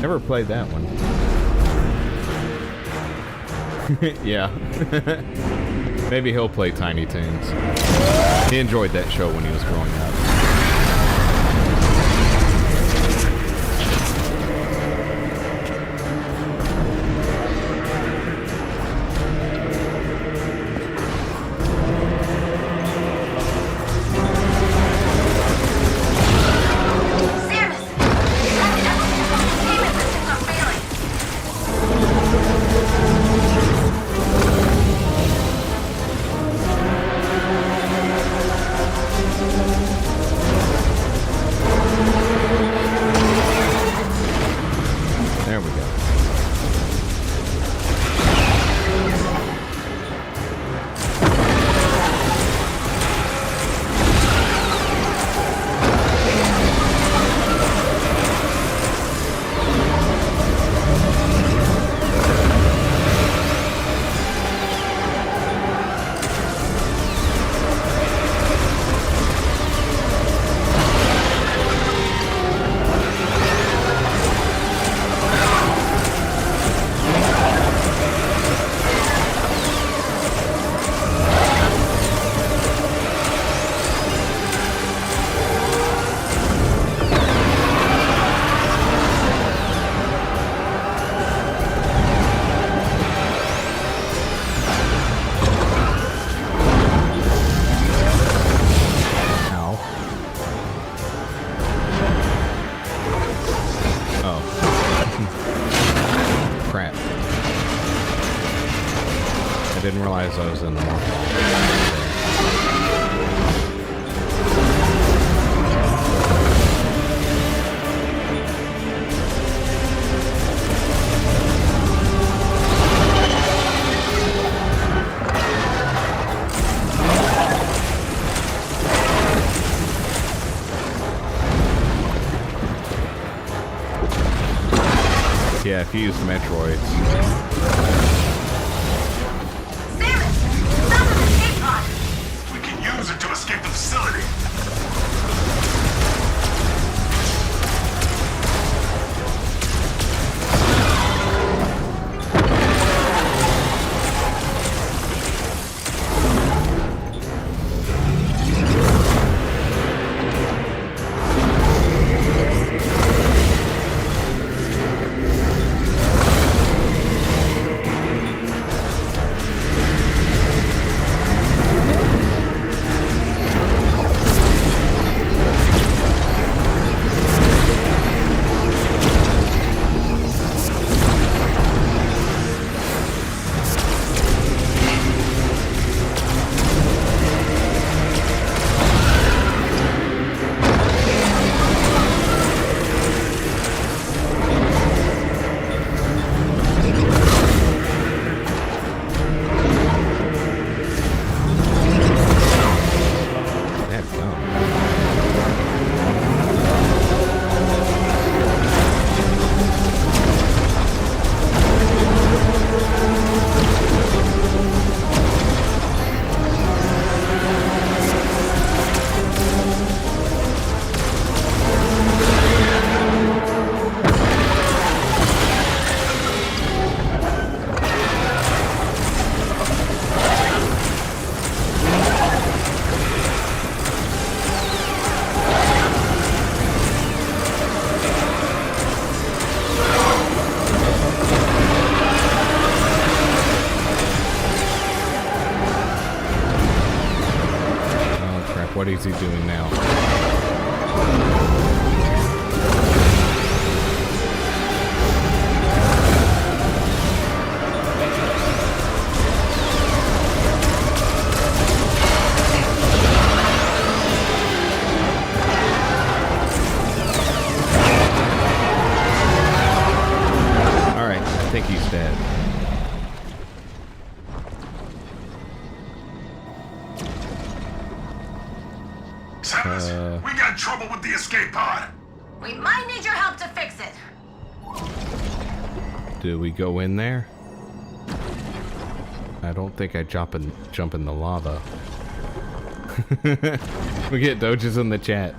Never played that one. Yeah. Maybe he'll play Tiny Toons. He enjoyed that show when he was growing up. I was in the morphball. Yeah, if you use Metroids. To escape the facility. What is he doing now? think he's dead. Samus, we got trouble with the escape pod. We might need your help to fix it. Do we go in there? I don't think I jump in the lava. We get doges in the chat.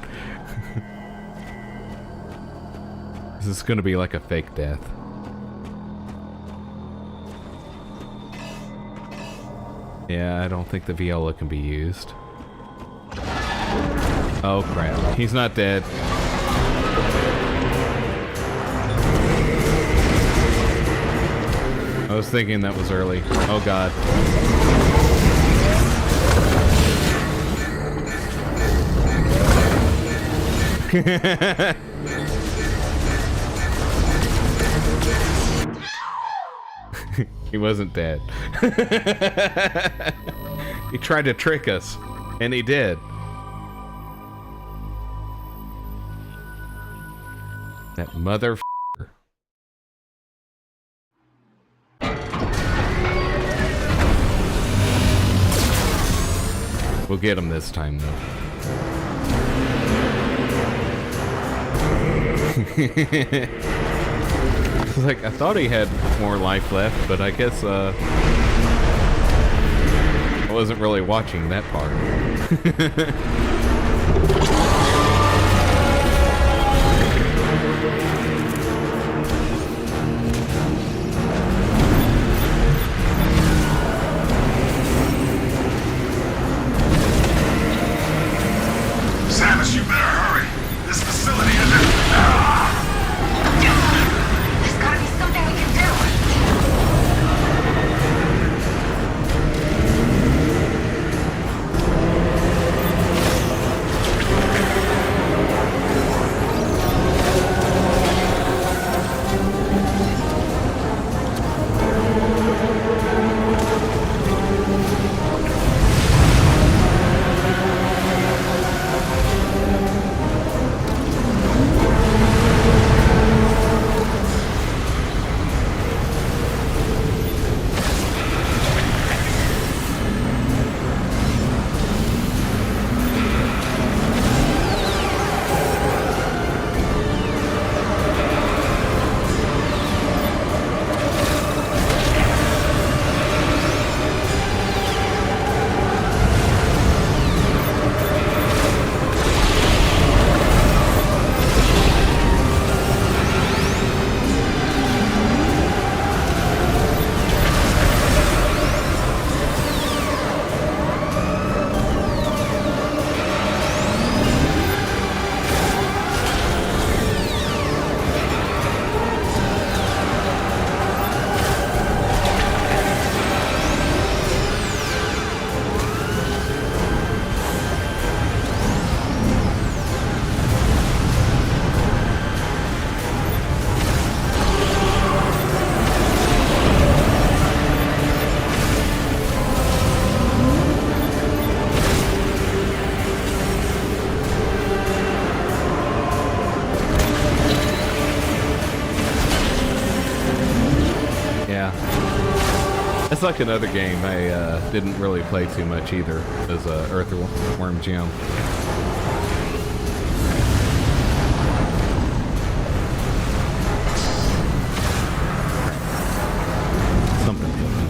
This is gonna be like a fake death. Yeah, I don't think the viola can be used. Oh crap, he's not dead. I was thinking that was early. Oh god. He wasn't dead. He tried to trick us, and he did. That mother. We'll get him this time, though. Like, I thought he had more life left, but I guess, I wasn't really watching that part. Samus, you better hurry. This facility isn't... There's gotta be something we can do. It's like another game I didn't really play too much either. It was Earthworm Jim. Something hit me.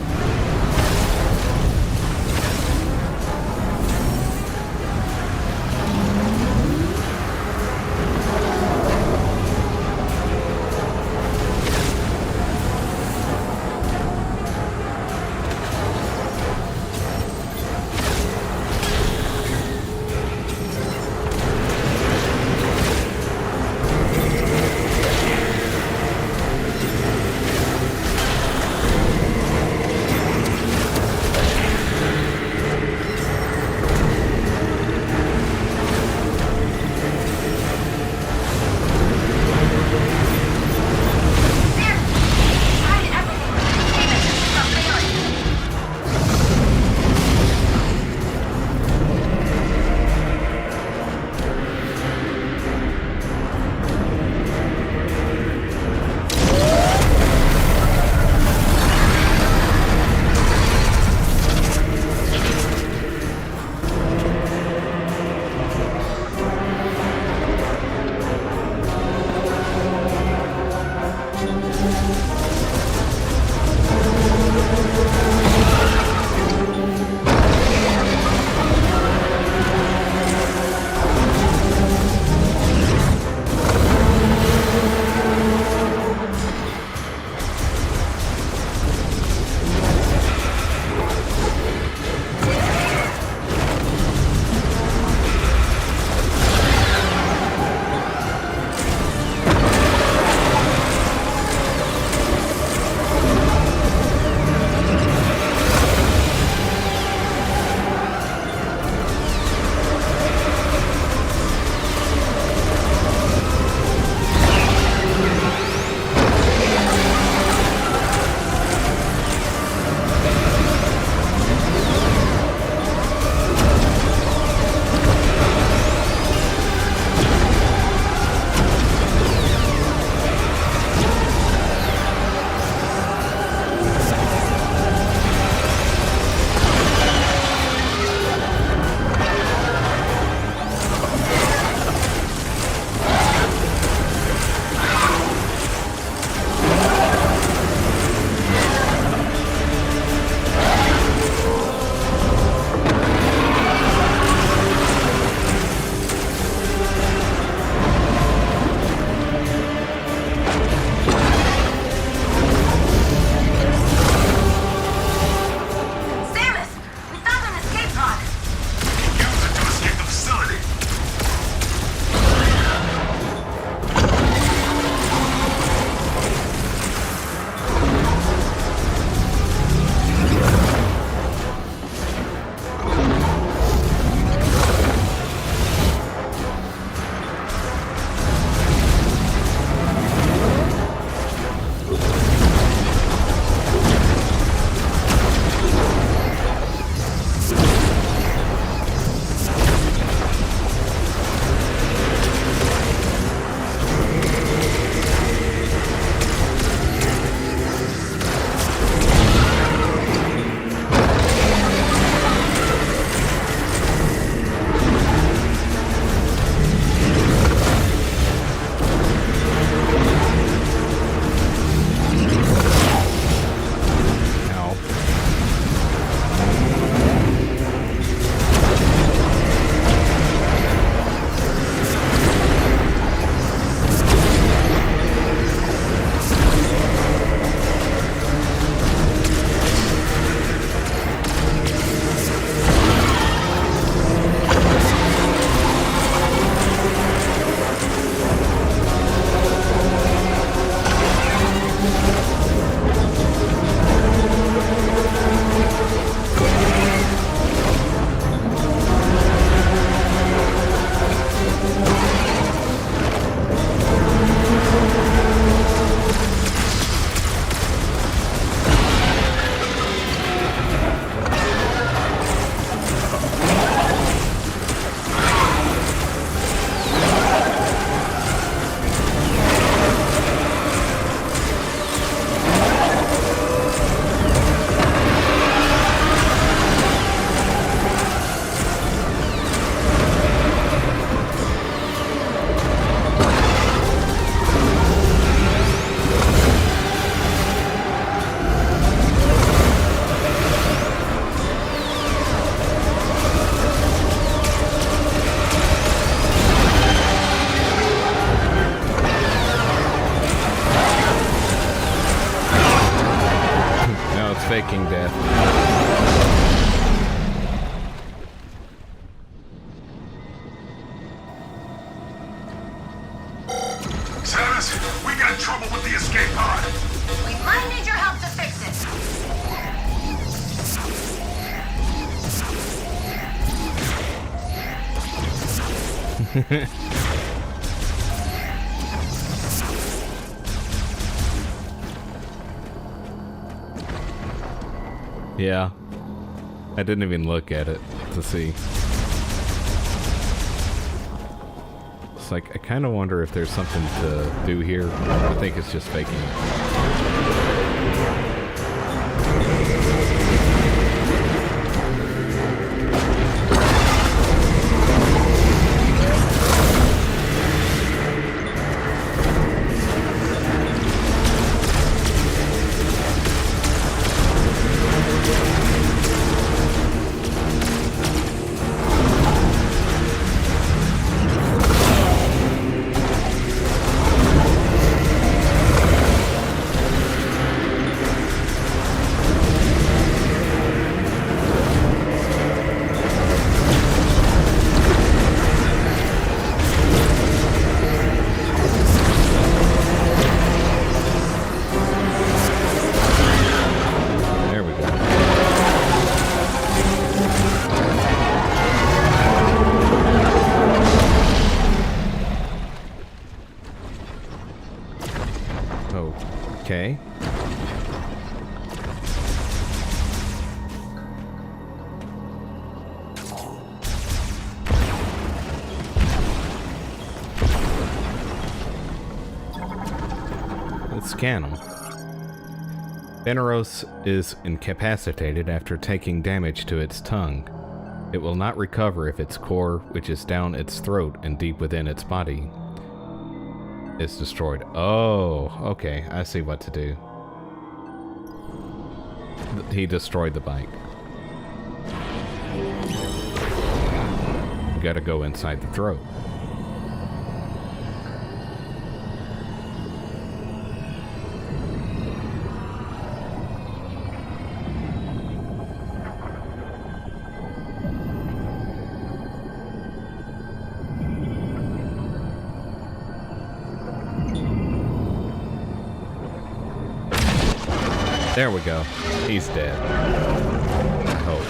it's faking death. Samus, we got trouble with the escape pod. We might need your help to fix it. Yeah. I didn't even look at it to see. It's like, I kind of wonder if there's something to do here. I think it's just faking it. Okay. Let's scan them. Viewros is incapacitated after taking damage to its tongue. It will not recover if its core, which is down its throat and deep within its body, is destroyed. Oh, okay. I see what to do. He destroyed the bike. You gotta go inside the throat. There we go. He's dead. I hope.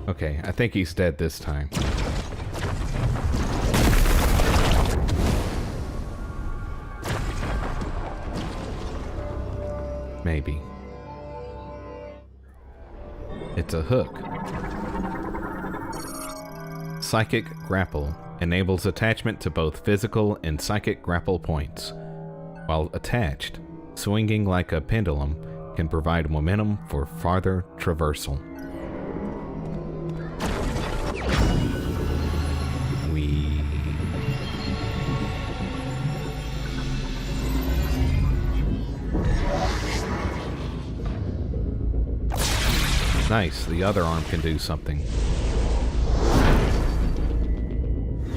Okay, I think he's dead this time. Maybe. It's a hook. Psychic grapple enables attachment to both physical and psychic grapple points. While attached, swinging like a pendulum can provide momentum for farther traversal. Nice, the other arm can do something.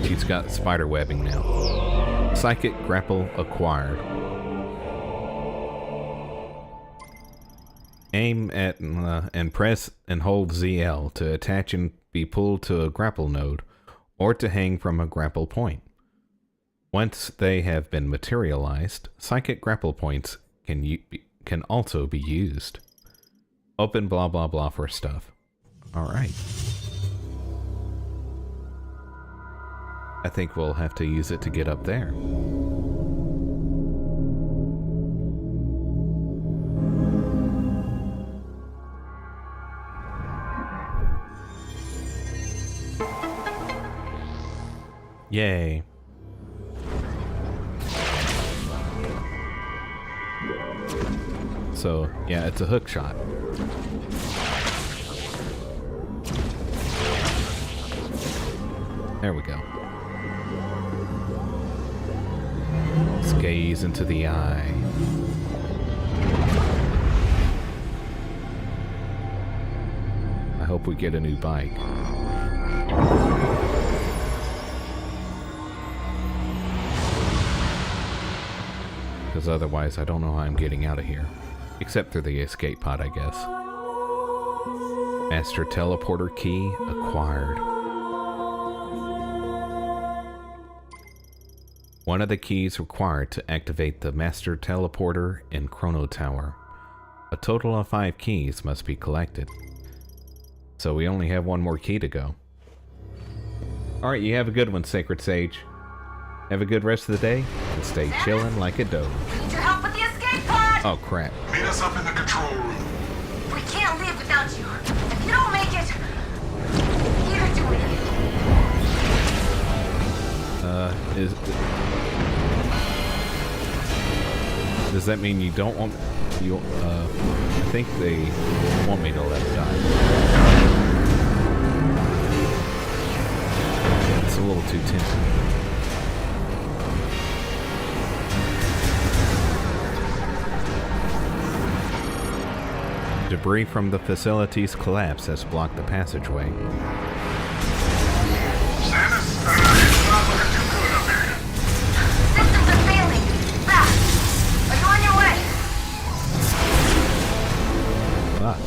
She's got spider webbing now. Psychic grapple acquired. Aim at and press and hold ZL to attach and be pulled to a grapple node or to hang from a grapple point. Once they have been materialized, psychic grapple points can also be used. Open blah blah blah for stuff. Alright. I think we'll have to use it to get up there. Yay. So, yeah, it's a hook shot. There we go. Let's gaze into the eye. I hope we get a new bike. because otherwise I don't know how I'm getting out of here. Except through the escape pod, I guess. Master teleporter key acquired. One of the keys required to activate the master teleporter in Chrono Tower. A total of 5 keys must be collected. So we only have one more key to go. Alright, you have a good one, Sacred Sage. Have a good rest of the day, and stay chillin' like a doe. Need your help with the escape pod! Oh crap. Meet us up in the control room. We can't leave without you. If you don't make it, you're doing it. Does that mean you don't want you? I think they want me to let it die. It's a little too tempting. Debris from the facility's collapse has blocked the passageway. Samus, it's not looking too good up here. Systems are failing. Fast. Are you on your way? Ah.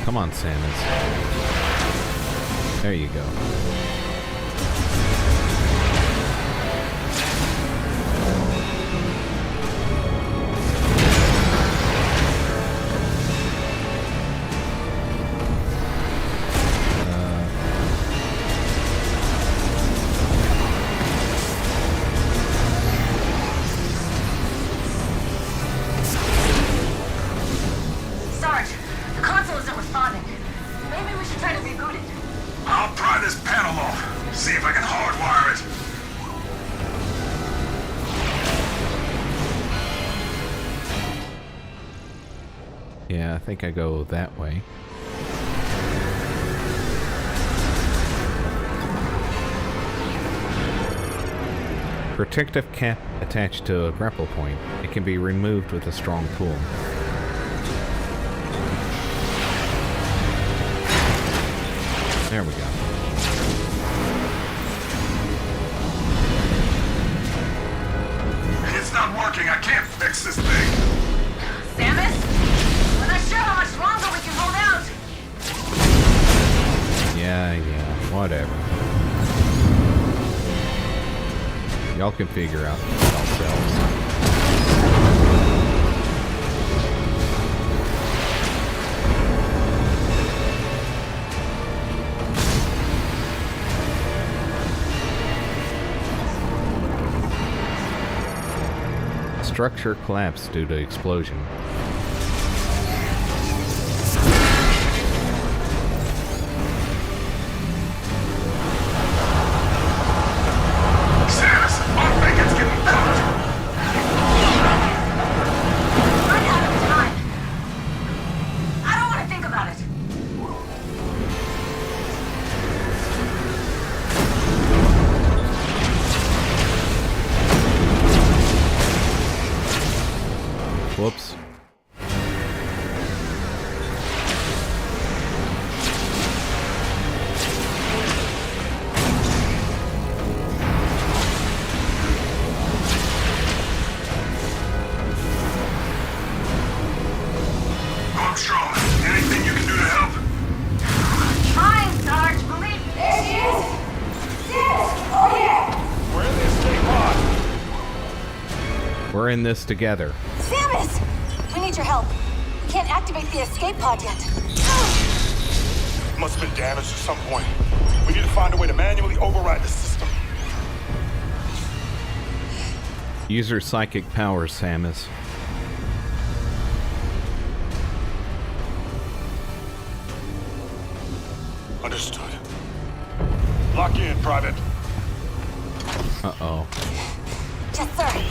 Come on, Samus. There you go. Sarge, the console isn't responding. Maybe we should try to reboot it. I'll pry this panel off. See if I can hardwire it. Yeah, I think I go that way. Protective cap attached to a grapple point. It can be removed with a strong pull. There we go. It's not working. I can't fix this thing. Samus? We're not sure how much longer we can hold out. Yeah, whatever. Y'all can figure out yourselves. Structure collapsed due to explosion. Samus, our beacon's getting cooked. Run out of time. I don't want to think about it. Whoops. Armstrong, anything you can do to help? Trying, Sarge. Believe me. There she is. Samus, over here. We're in the escape pod. We're in this together. Samus! We need your help. We can't activate the escape pod yet. Must have been damaged at some point. We need to find a way to manually override the system. Use your psychic powers, Samus. Understood. Lock in, Private. Uh-oh. Yes, sir.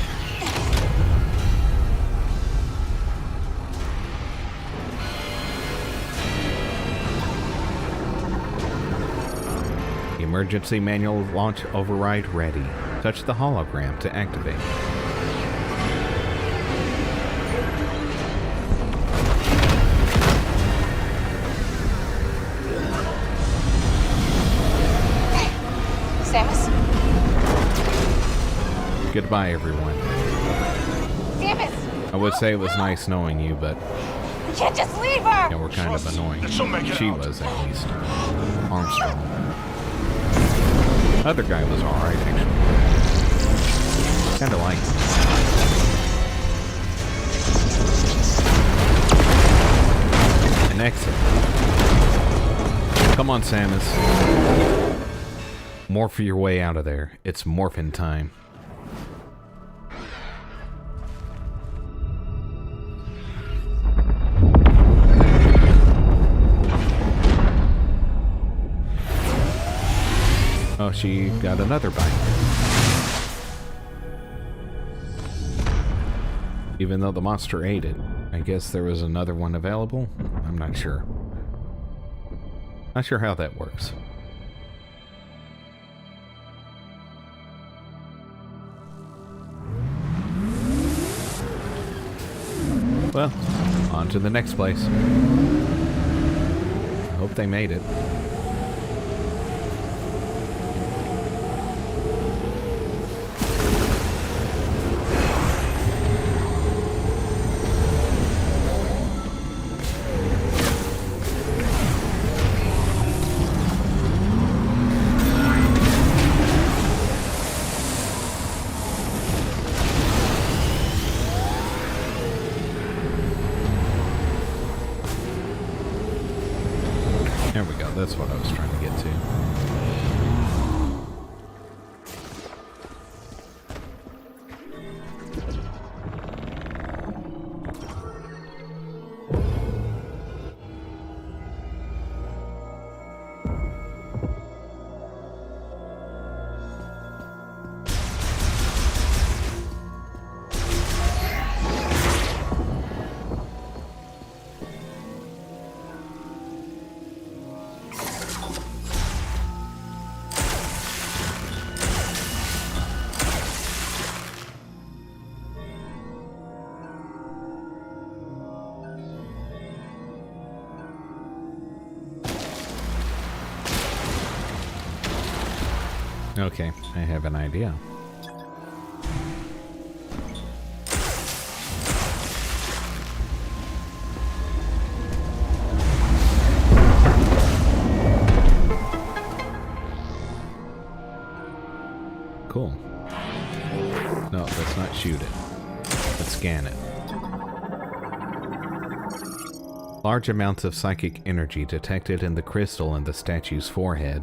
Emergency manual launch override ready. Touch the hologram to activate. Samus? Goodbye, everyone. Samus! I would say it was nice knowing you, but We can't just leave her! yeah, we're kind of annoying. She was, at least. Armstrong. Other guy was alright, actually. Kinda like him. An exit. Come on, Samus. Morph your way out of there. It's morphin' time. Oh, she got another bite. Even though the monster ate it, I guess there was another one available? I'm not sure. Not sure how that works. Well, on to the next place. Hope they made it. There we go, that's what I was trying to get to. Okay, I have an idea. Cool. No, let's not shoot it. Let's scan it. Large amounts of psychic energy detected in the crystal in the statue's forehead.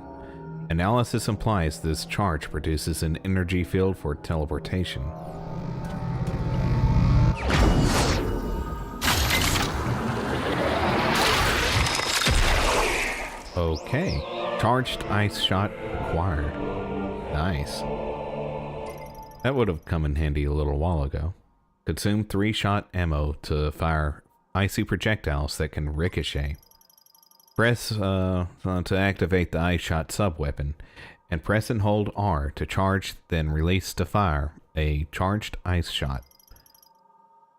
Analysis implies this charge produces an energy field for teleportation. Okay. Charged ice shot acquired. Nice. That would have come in handy a little while ago. Consume 3-shot ammo to fire icy projectiles that can ricochet. Press to activate the ice shot sub-weapon, and press and hold R to charge, then release to fire a charged ice shot.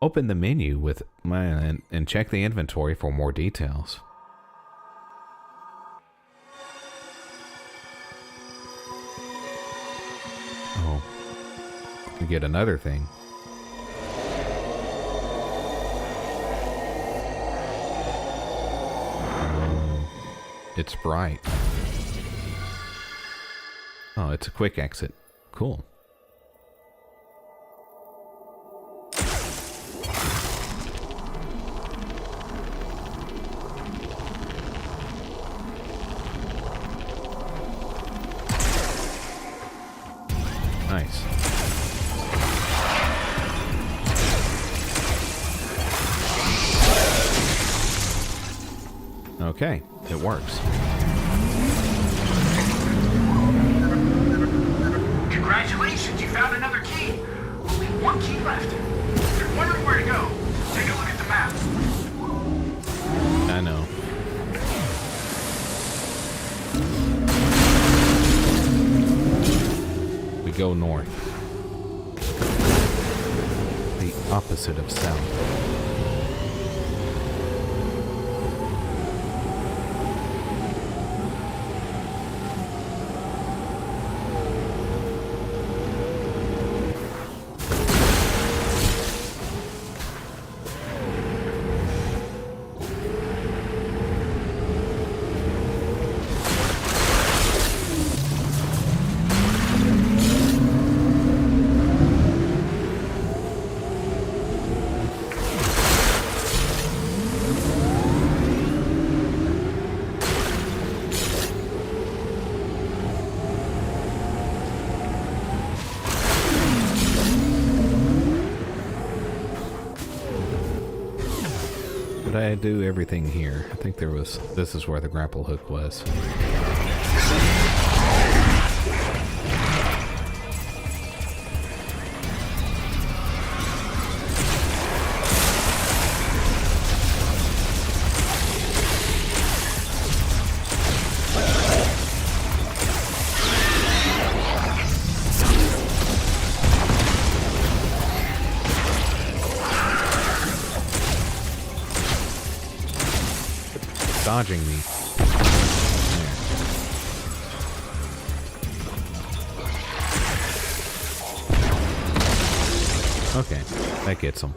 Open the menu with and check the inventory for more details. Oh, you get another thing. It's bright. Oh, it's a quick exit. Cool. Nice. Okay, it works. Congratulations, you found another key. Only one key left. If you're wondering where to go, take a look at the map. I know. We go north. The opposite of south. Did I do everything here? I think there was... This is where the grapple hook was. Dodging me. Okay, that gets him.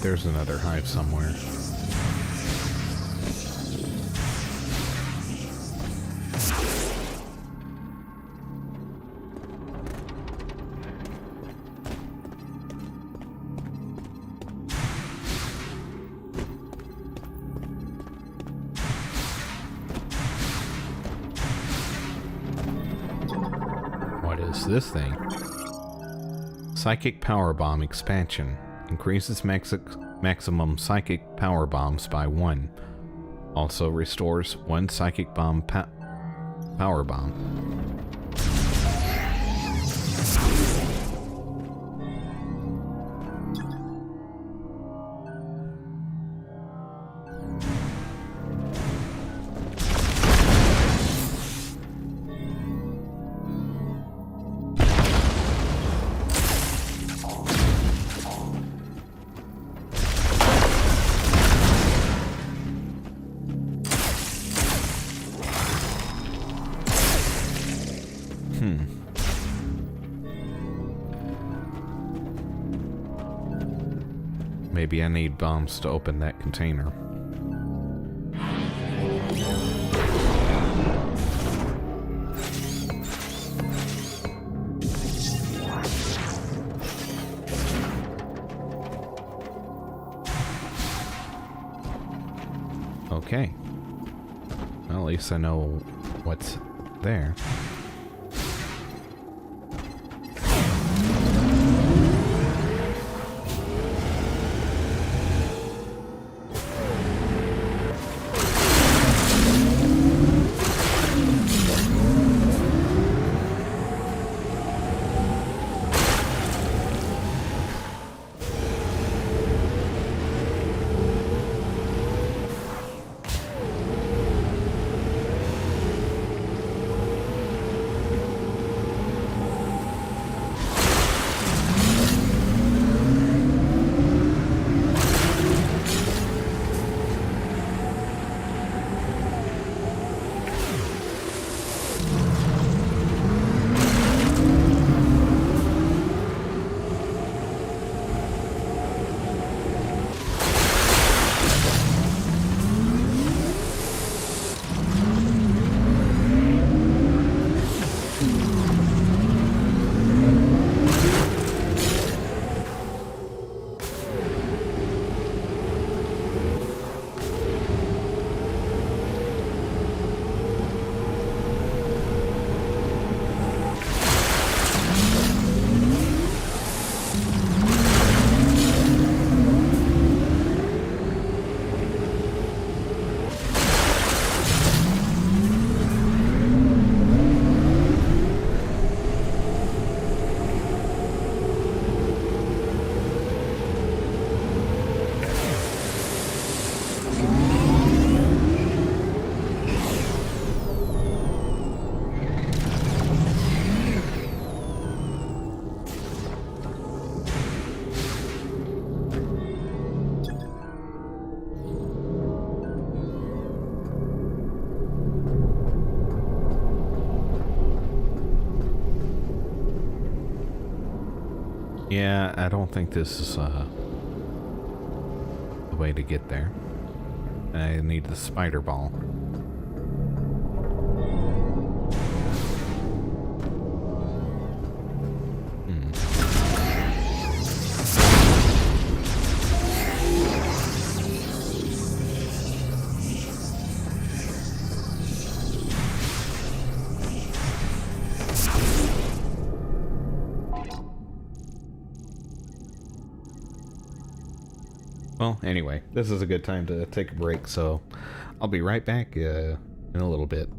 There's another hive somewhere. What is this thing? Psychic Power Bomb Expansion. Increases maximum psychic power bombs by 1. Also restores 1 psychic bomb power bomb. Maybe I need bombs to open that container. Okay. Well, at least I know what's there. Yeah, I don't think this is the way to get there. I need the spider ball. Well, anyway, this is a good time to take a break, so I'll be right back in a little bit.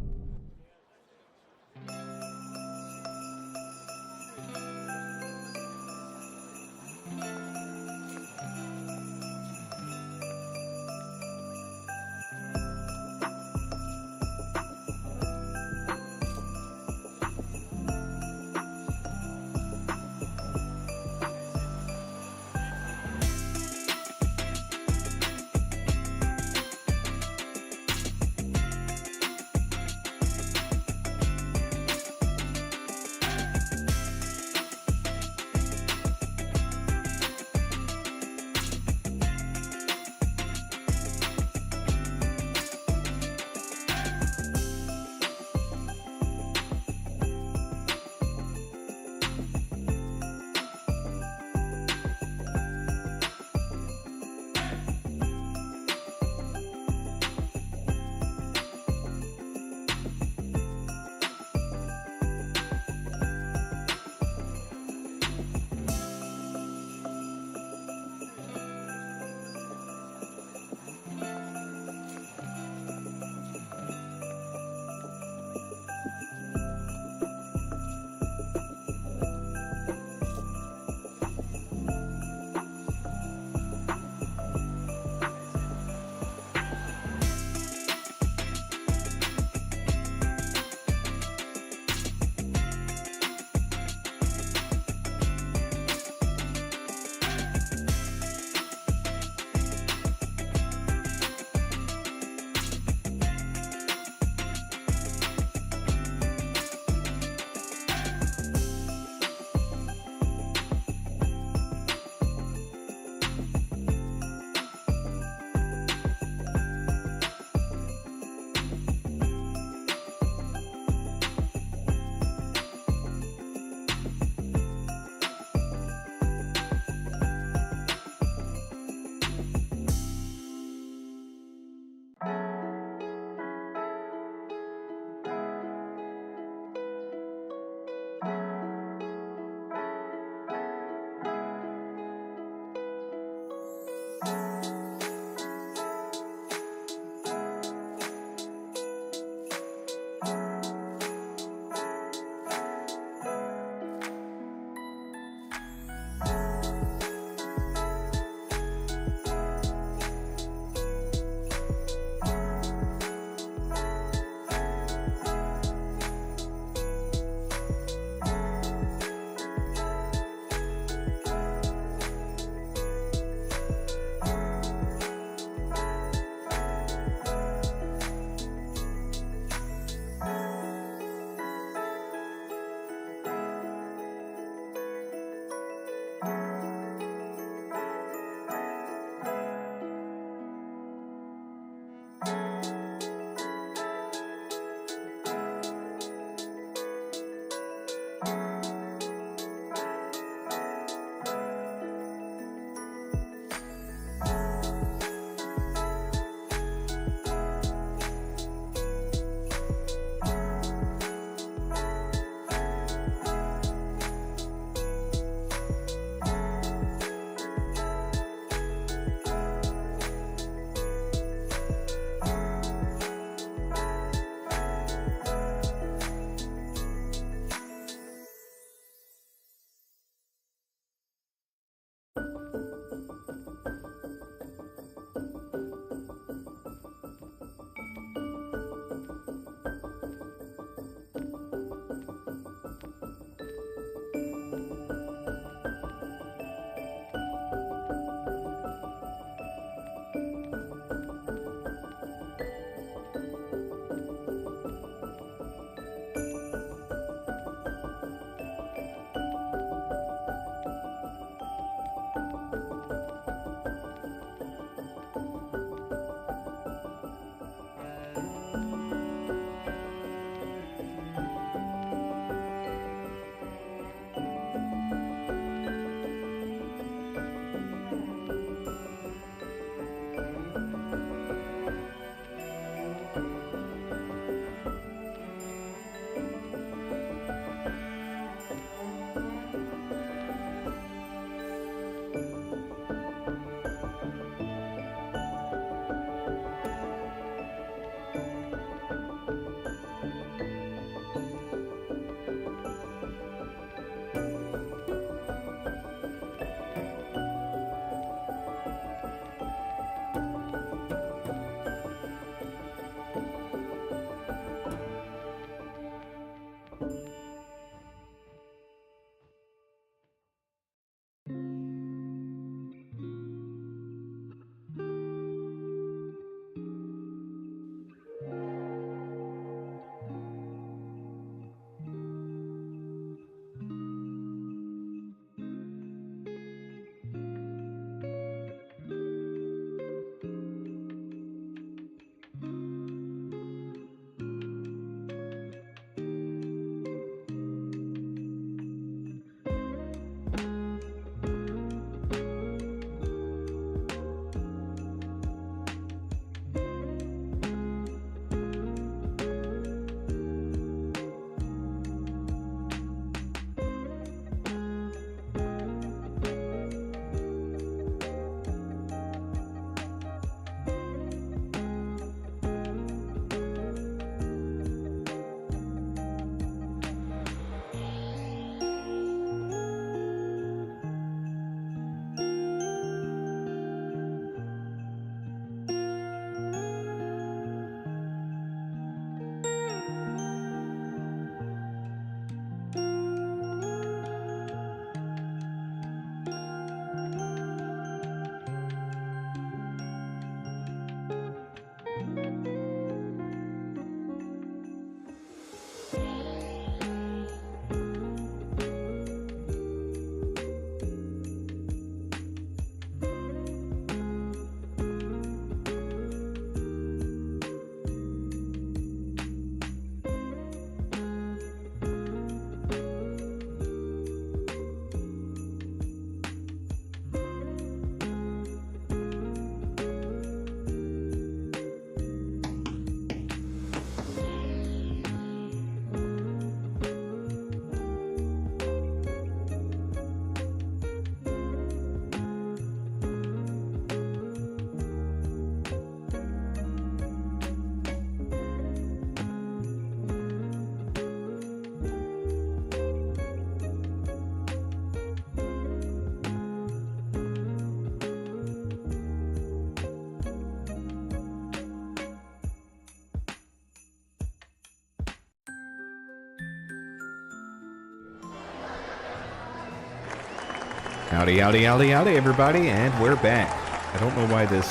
Howdy, howdy, howdy, howdy, everybody, and we're back. I don't know why this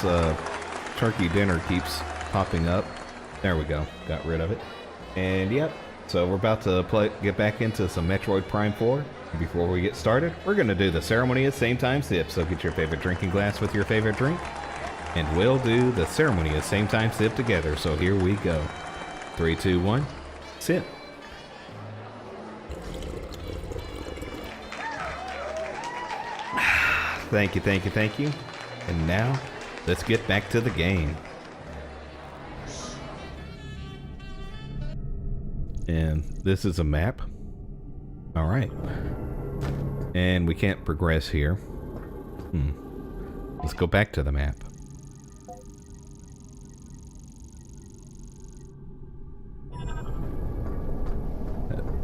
turkey dinner keeps popping up. There we go. Got rid of it. And yep, so we're about to get back into some Metroid Prime 4. Before we get started, we're going to do the ceremony of same time sip. So get your favorite drinking glass with your favorite drink, and we'll do the ceremony of same time sip together. So here we go. 3, 2, 1, sip. Thank you, thank you, thank you. And now, let's get back to the game. And this is a map. Alright. And we can't progress here. Let's go back to the map.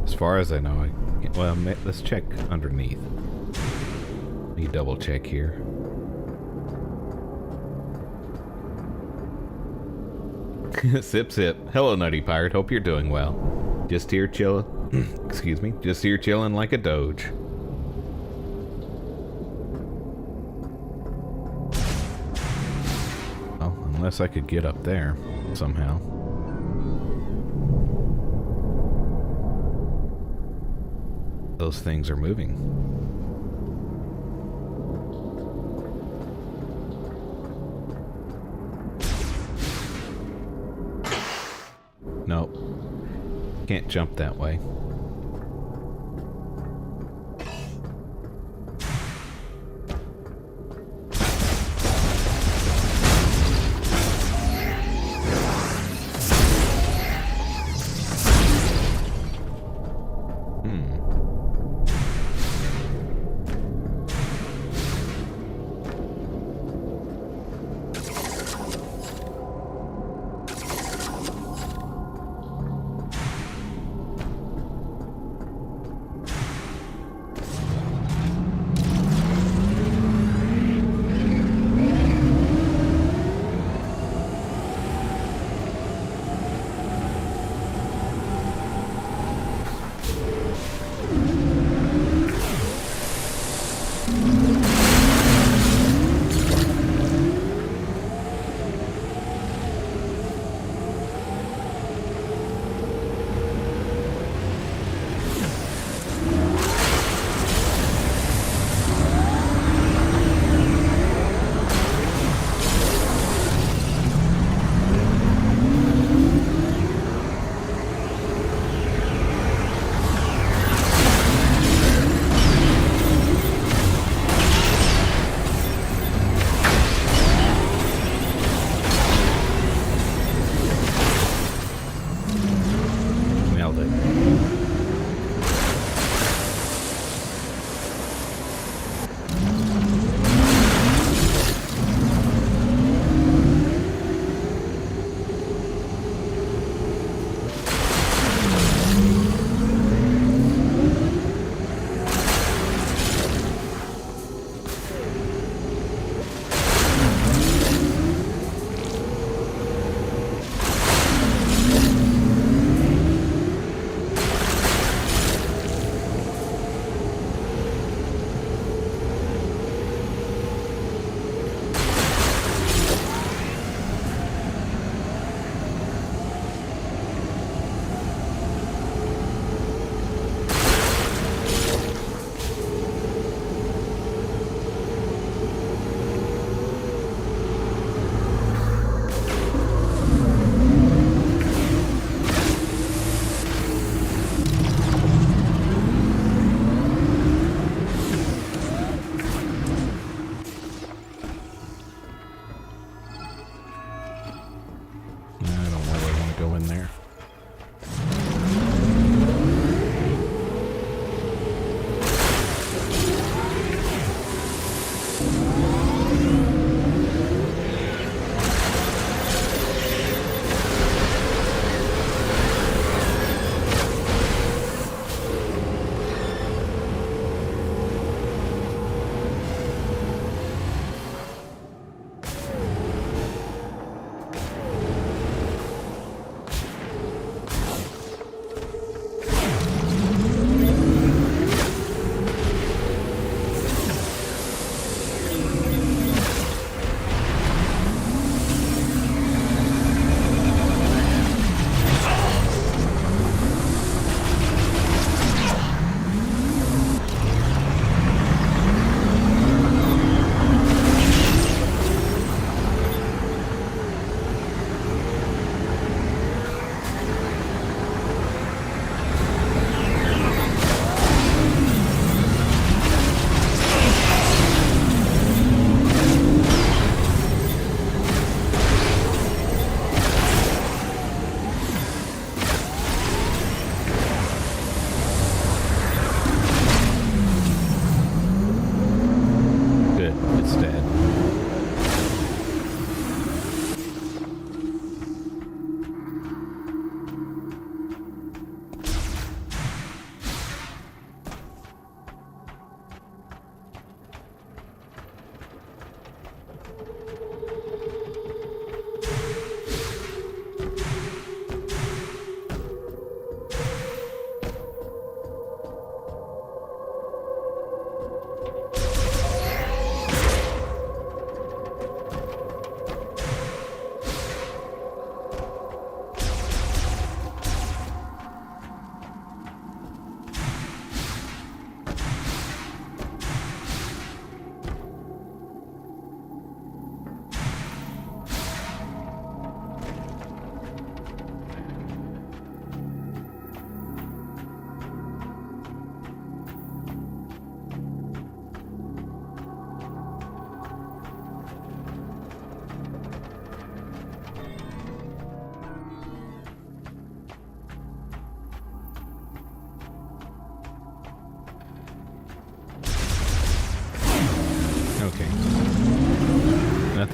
As far as I know, I can't, well, let's check underneath. Let me double check here. Sip, sip. Hello, Nutty Pirate. Hope you're doing well. Just here chillin'. Excuse me. Just here chillin' like a doge. Oh, unless I could get up there somehow. Those things are moving. Nope. Can't jump that way.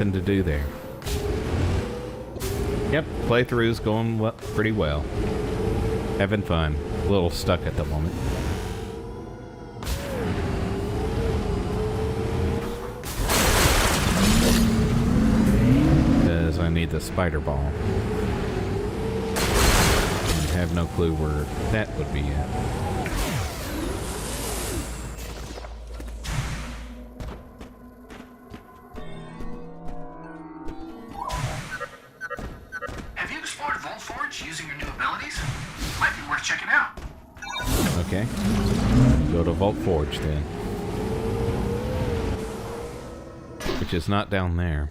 nothing to do there. Yep, playthrough's going pretty well. Having fun. A little stuck at the moment. Because I need the spider ball. And have no clue where that would be at. Using your new abilities? Might be worth checking out. Okay. Go to Vault Forge then. Which is not down there.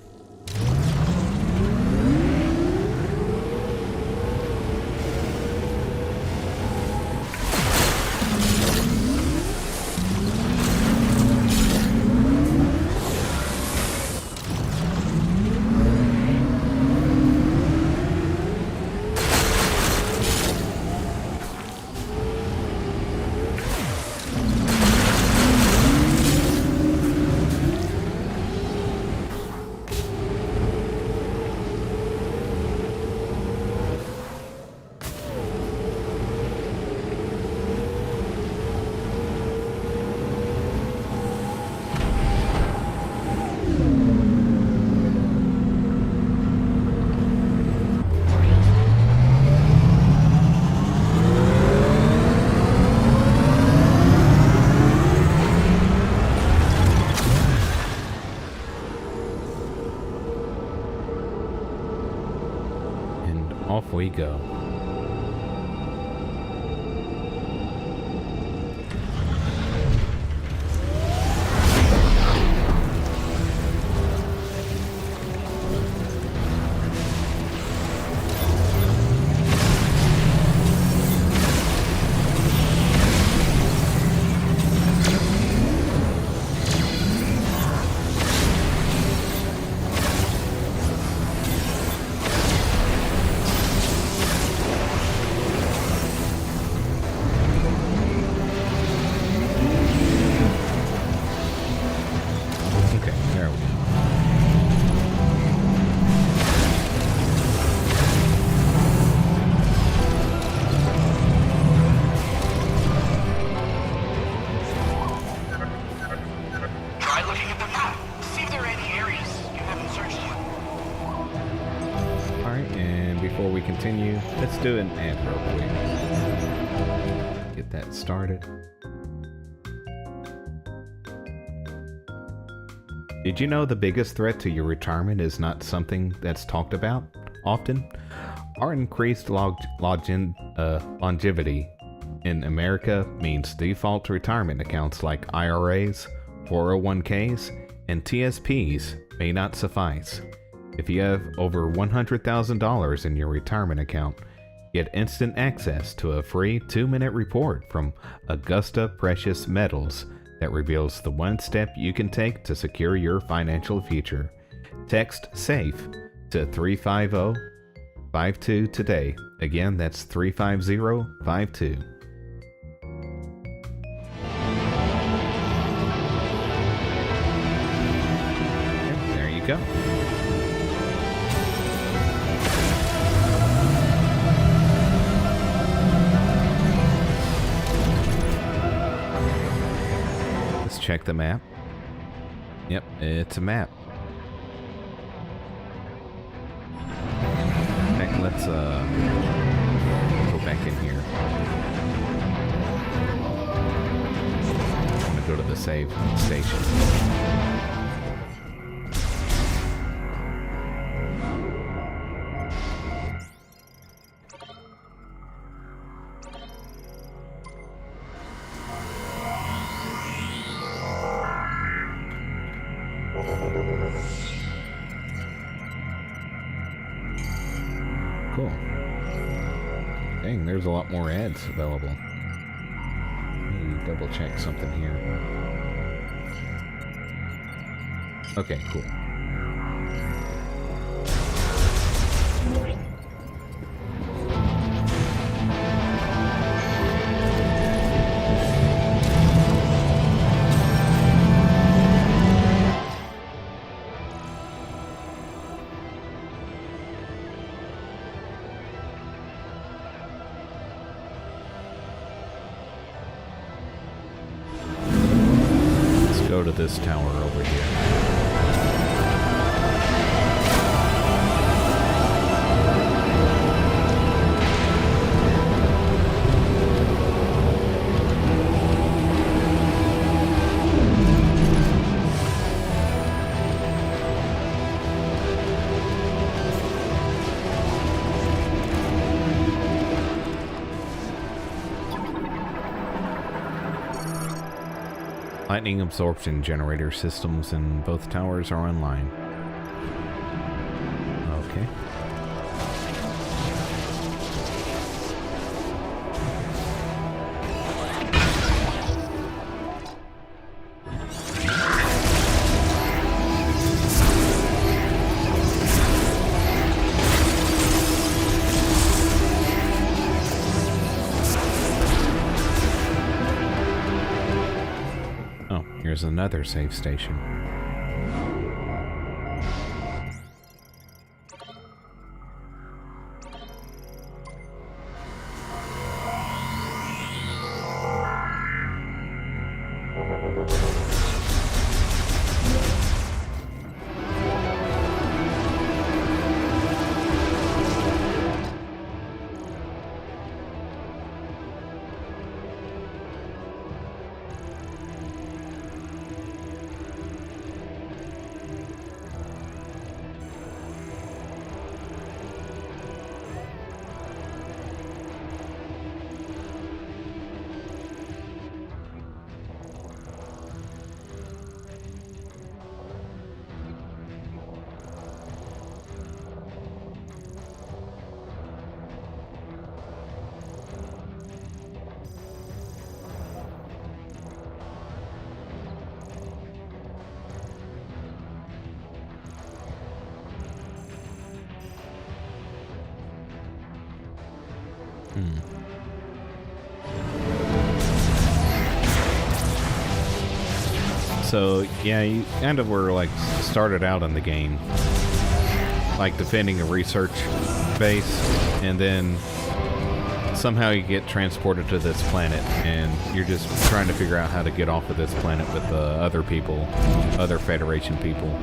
Off we go. Continue. Let's do an ad real quick. Get that started. Did you know the biggest threat to your retirement is not something that's talked about often? Our increased longevity in America means default retirement accounts like IRAs, 401ks, and TSPs may not suffice. If you have over $100,000 in your retirement account, get instant access to a free 2-minute report from Augusta Precious Metals that reveals the one step you can take to secure your financial future. Text SAFE to 35052 today. Again, that's 35052. Okay, there you go. Check the map. Yep, it's a map. In fact, let's go back in here. I'm gonna go to the save station. Cool. Dang, there's a lot more ads available. Let me double check something here. Okay, cool. this tower over here. Lightning absorption generator systems in both towers are online. Okay. Here's another save station. So, yeah, you kind of were, like, started out in the game, like, defending a research base, and then somehow you get transported to this planet, and you're just trying to figure out how to get off of this planet with other people, other Federation people.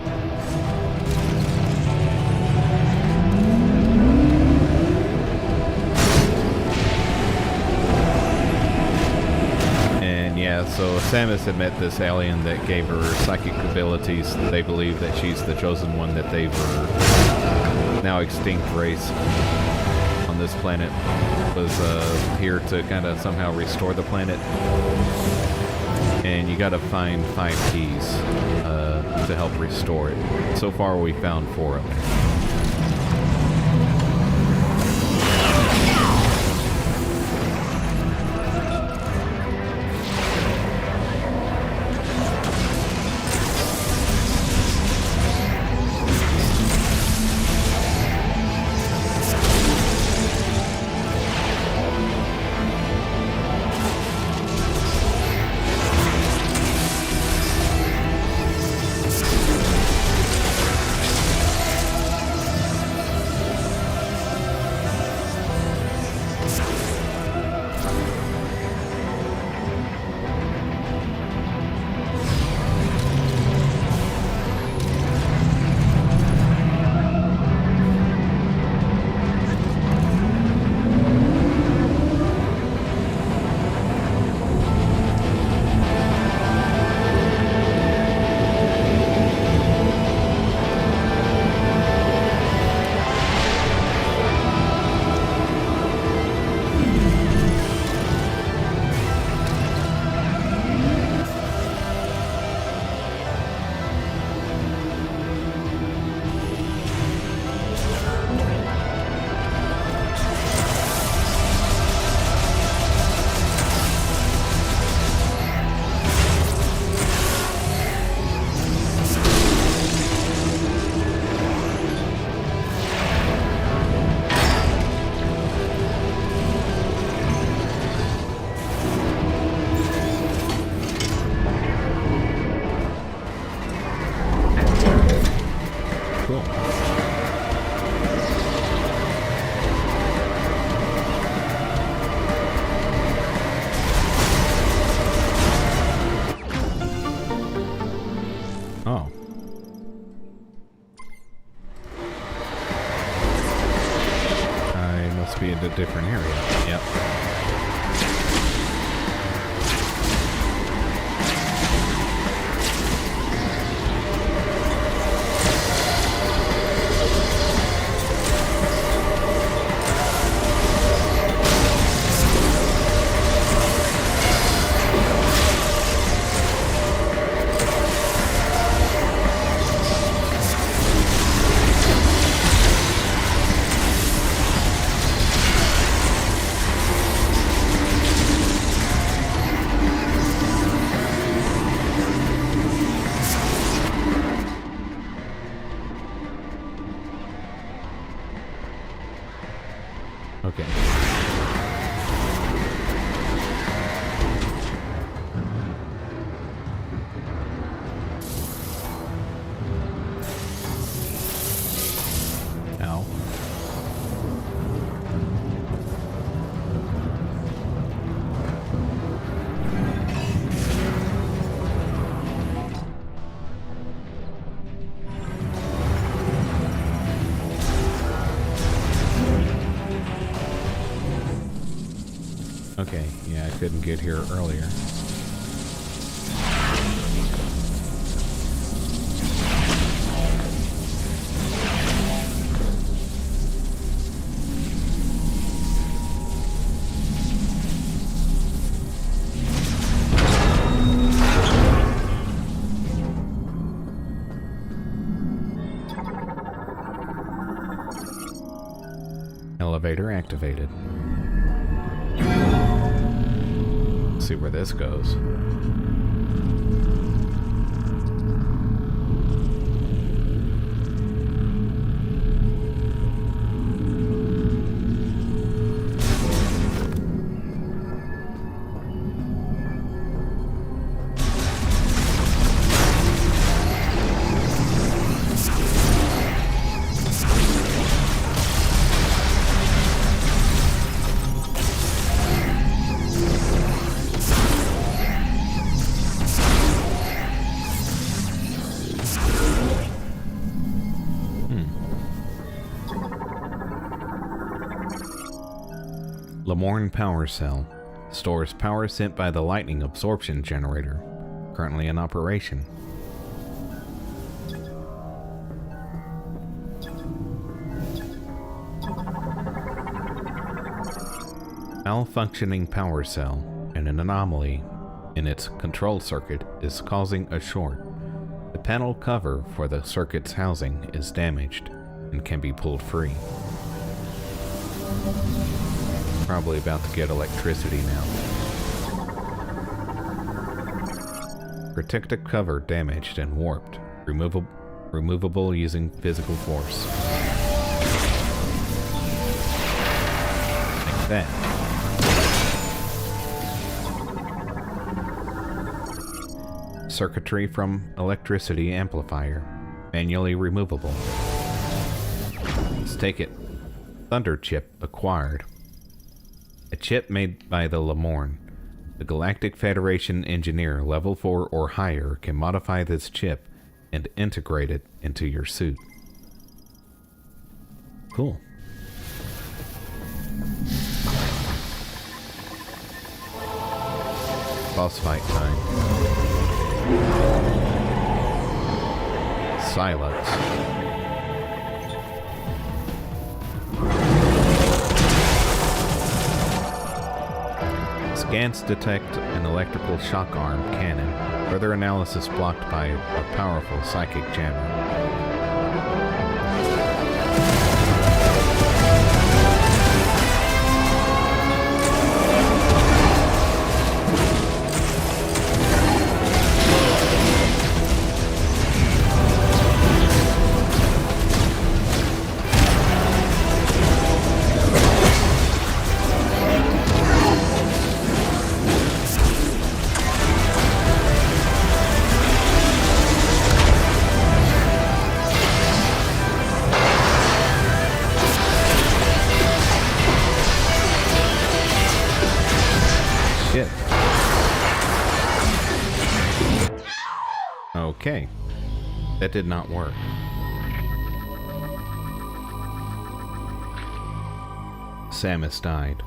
Yeah, so Samus had met this alien that gave her psychic abilities. They believe that she's the chosen one, that they were now extinct race on this planet was here to kind of somehow restore the planet. And you got to find 5 keys to help restore it. So far we found 4 of them. must be in a different area. Yep. Okay. Ow. Okay, yeah, I couldn't get here earlier. Elevator activated. See where this goes. Lamorn power cell stores power sent by the lightning absorption generator, currently in operation. Malfunctioning power cell and an anomaly in its control circuit is causing a short. The panel cover for the circuit's housing is damaged and can be pulled free. Probably about to get electricity now. Protective cover damaged and warped. Removable using physical force. Like that. Circuitry from electricity amplifier. Manually removable. Let's take it. Thunder chip acquired. A chip made by the Lamorn. The Galactic Federation engineer level 4 or higher can modify this chip and integrate it into your suit. Cool. Boss fight time. Sylux. Scans detect an electrical shock arm cannon. Further analysis blocked by a powerful psychic jammer. Okay, that did not work. Samus died.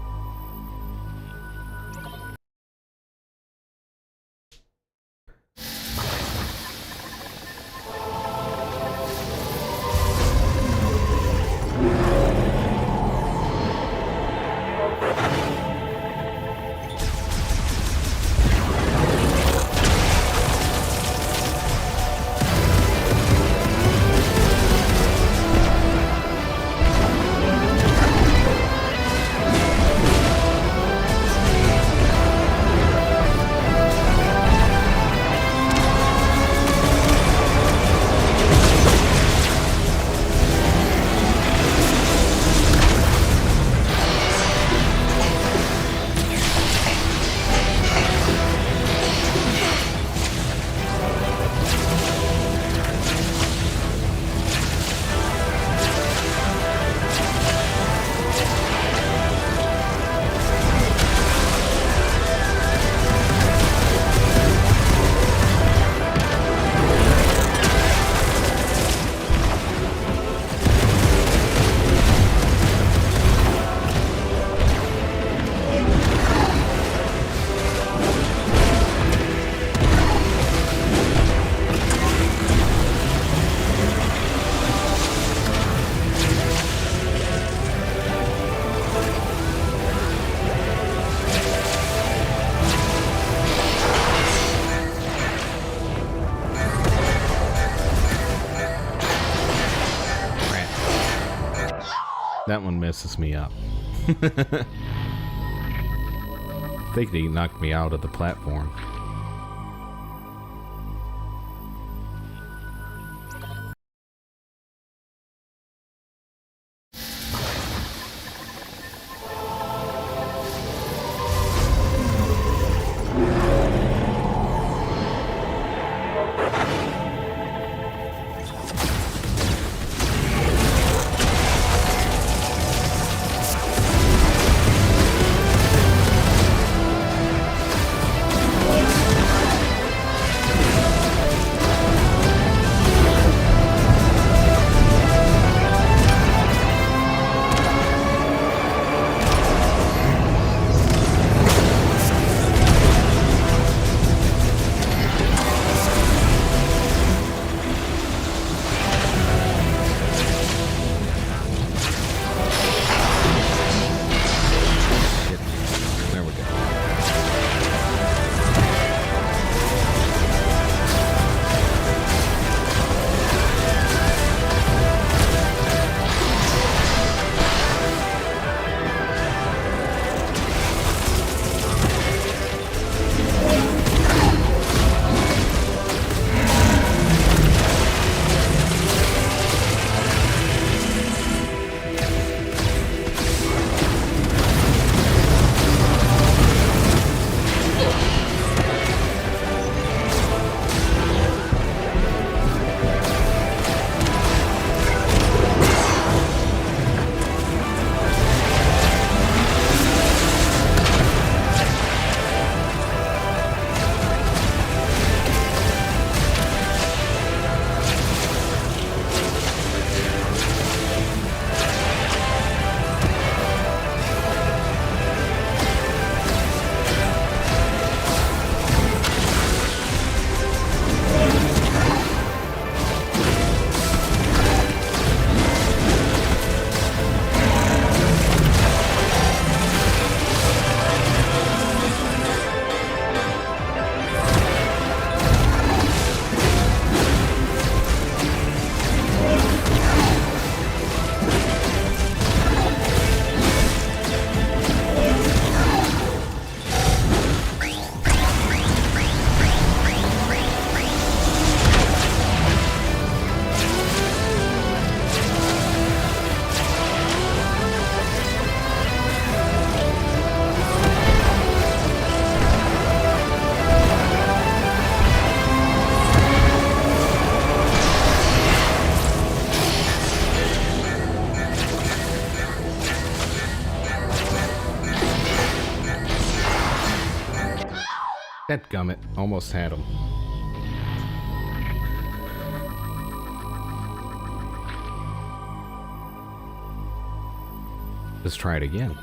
That one messes me up. I think he knocked me out of the platform. Dadgummit, almost had him. Let's try it again.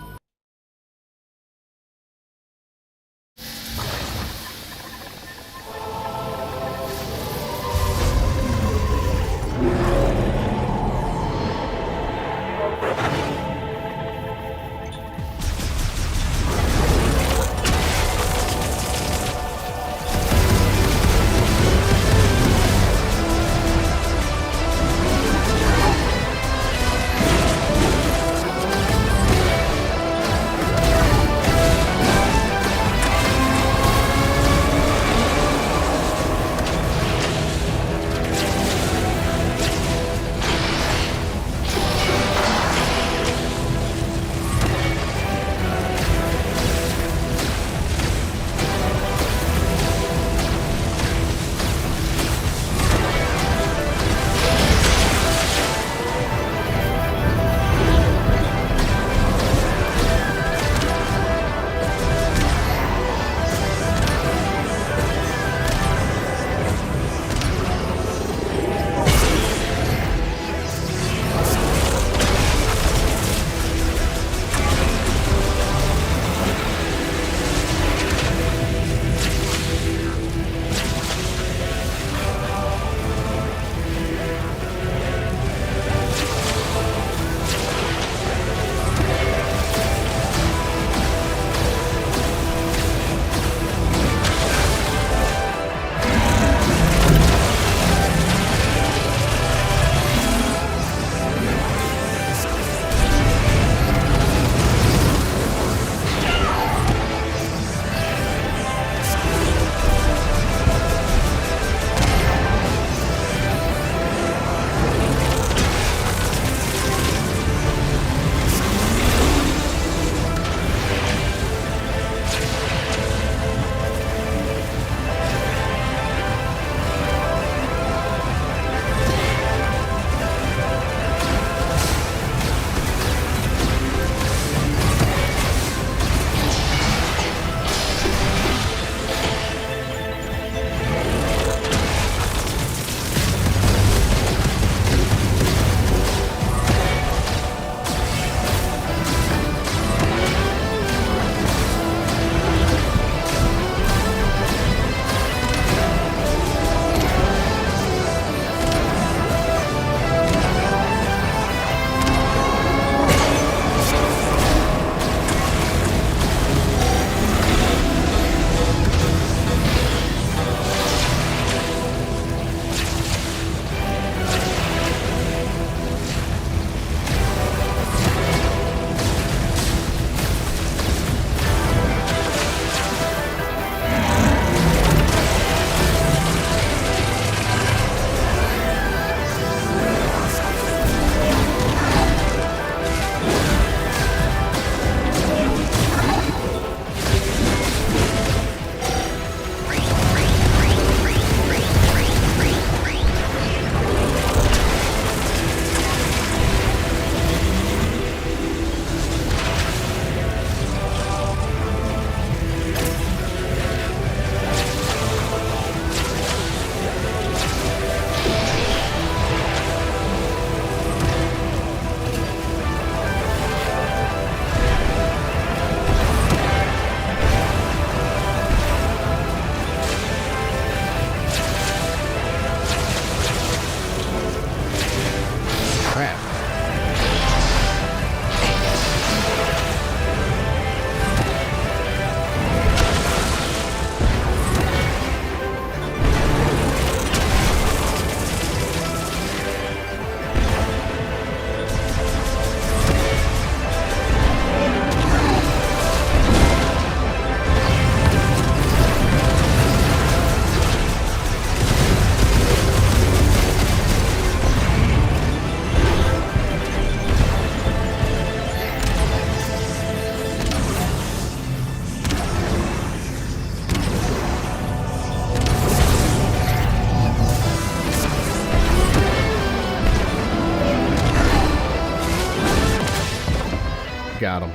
Got him.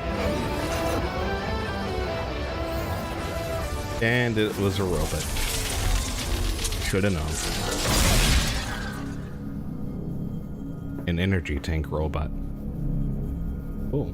And it was a robot. Should have known. An energy tank robot. Oh.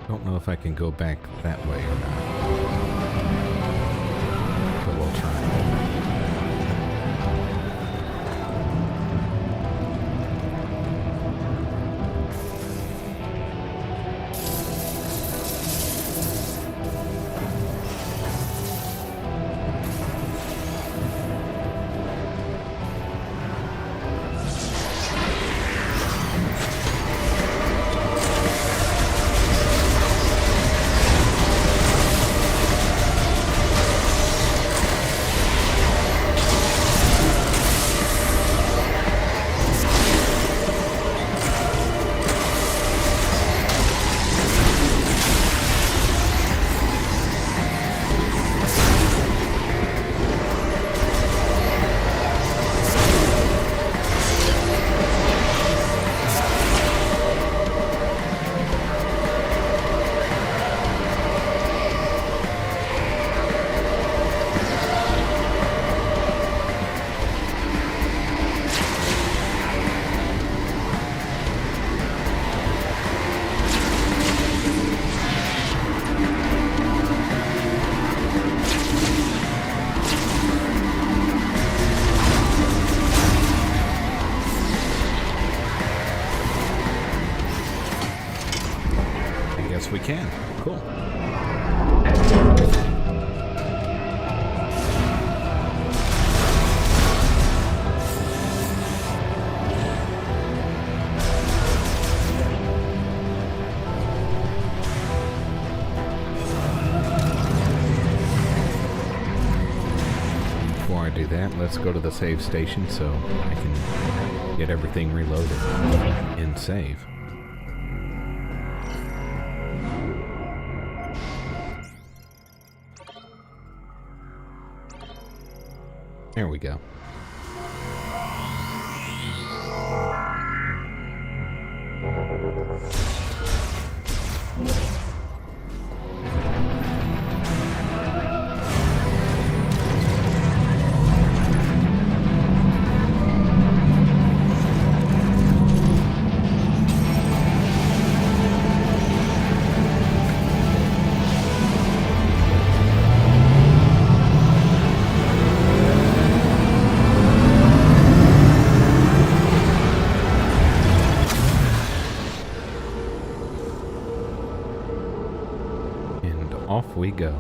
Don't know if I can go back that way or not. But we'll try. We can. Cool. Before I do that, let's go to the save station so I can get everything reloaded and save. There we go. Off we go.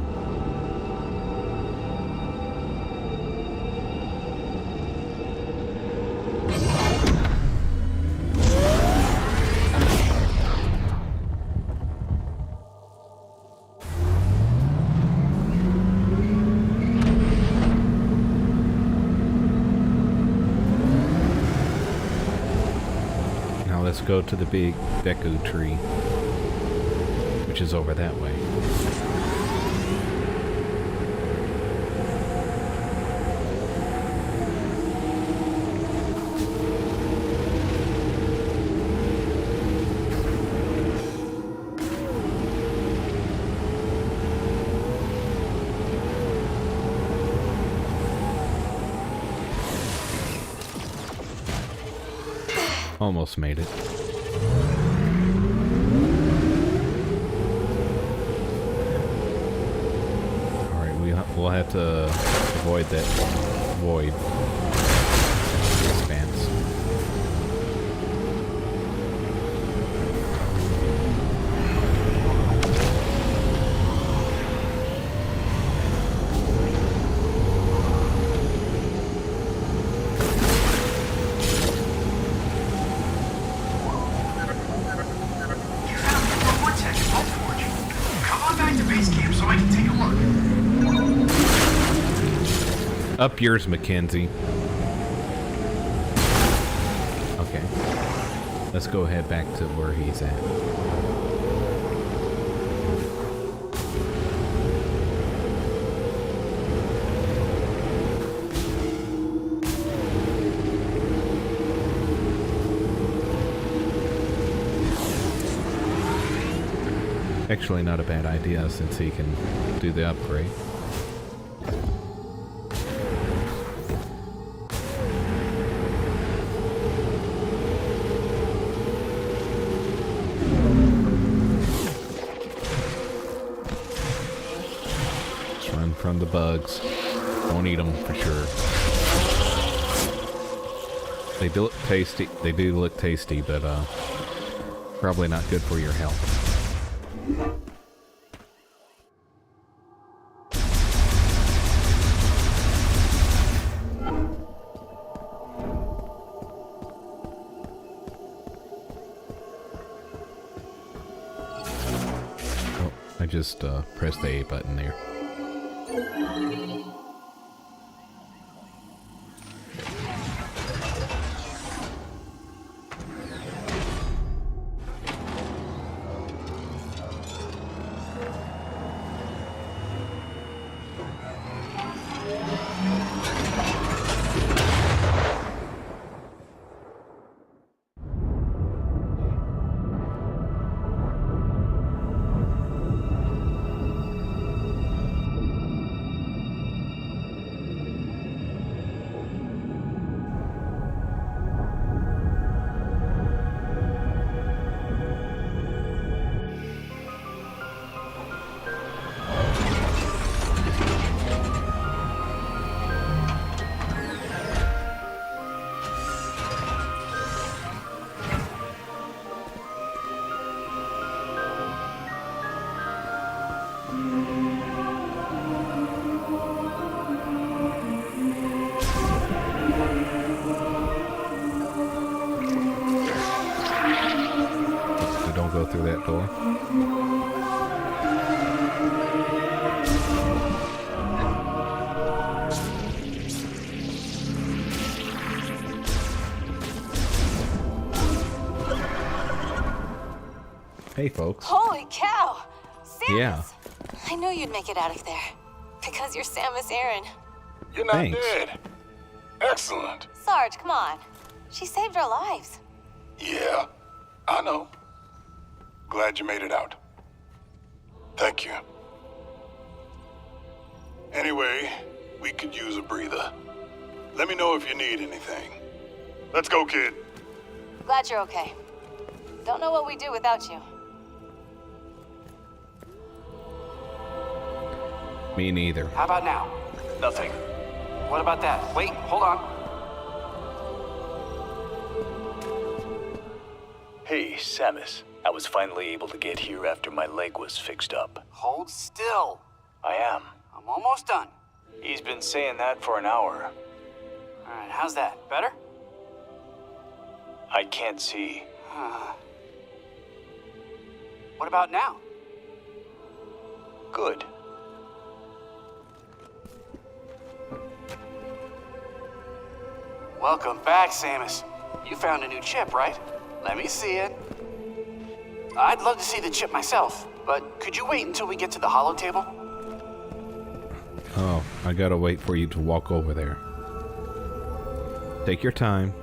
Now let's go to the big Deku tree, which is over that way. Almost made it. Alright, we'll have to avoid that void expanse. Up yours, Mackenzie. Okay. Let's go head back to where he's at. Actually, not a bad idea since he can do the upgrade. from the bugs. Don't eat them for sure. They do look tasty. They do look tasty, but probably not good for your health. Oh, I just pressed the A button there. Go through that door. Hey, folks. Holy cow! Samus! Yeah. I knew you'd make it out of there. Because you're Samus Aran. You're not Thanks. dead. Excellent. Sarge, come on. She saved our lives. Yeah, I know. Glad you made it out. Thank you. Anyway, we could use a breather. Let me know if you need anything. Let's go, kid. Glad you're okay. Don't know what we'd do without you. Me neither. How about now? Nothing. What about that? Wait, hold on. Hey, Samus. I was finally able to get here after my leg was fixed up. Hold still. I am. I'm almost done. He's been saying that for an hour. All right, how's that? Better? I can't see. What about now? Good. Welcome back, Samus. You found a new chip, right? Let me see it. I'd love to see the chip myself, but could you wait until we get to the holo table? Oh, I gotta wait for you to walk over there. Take your time.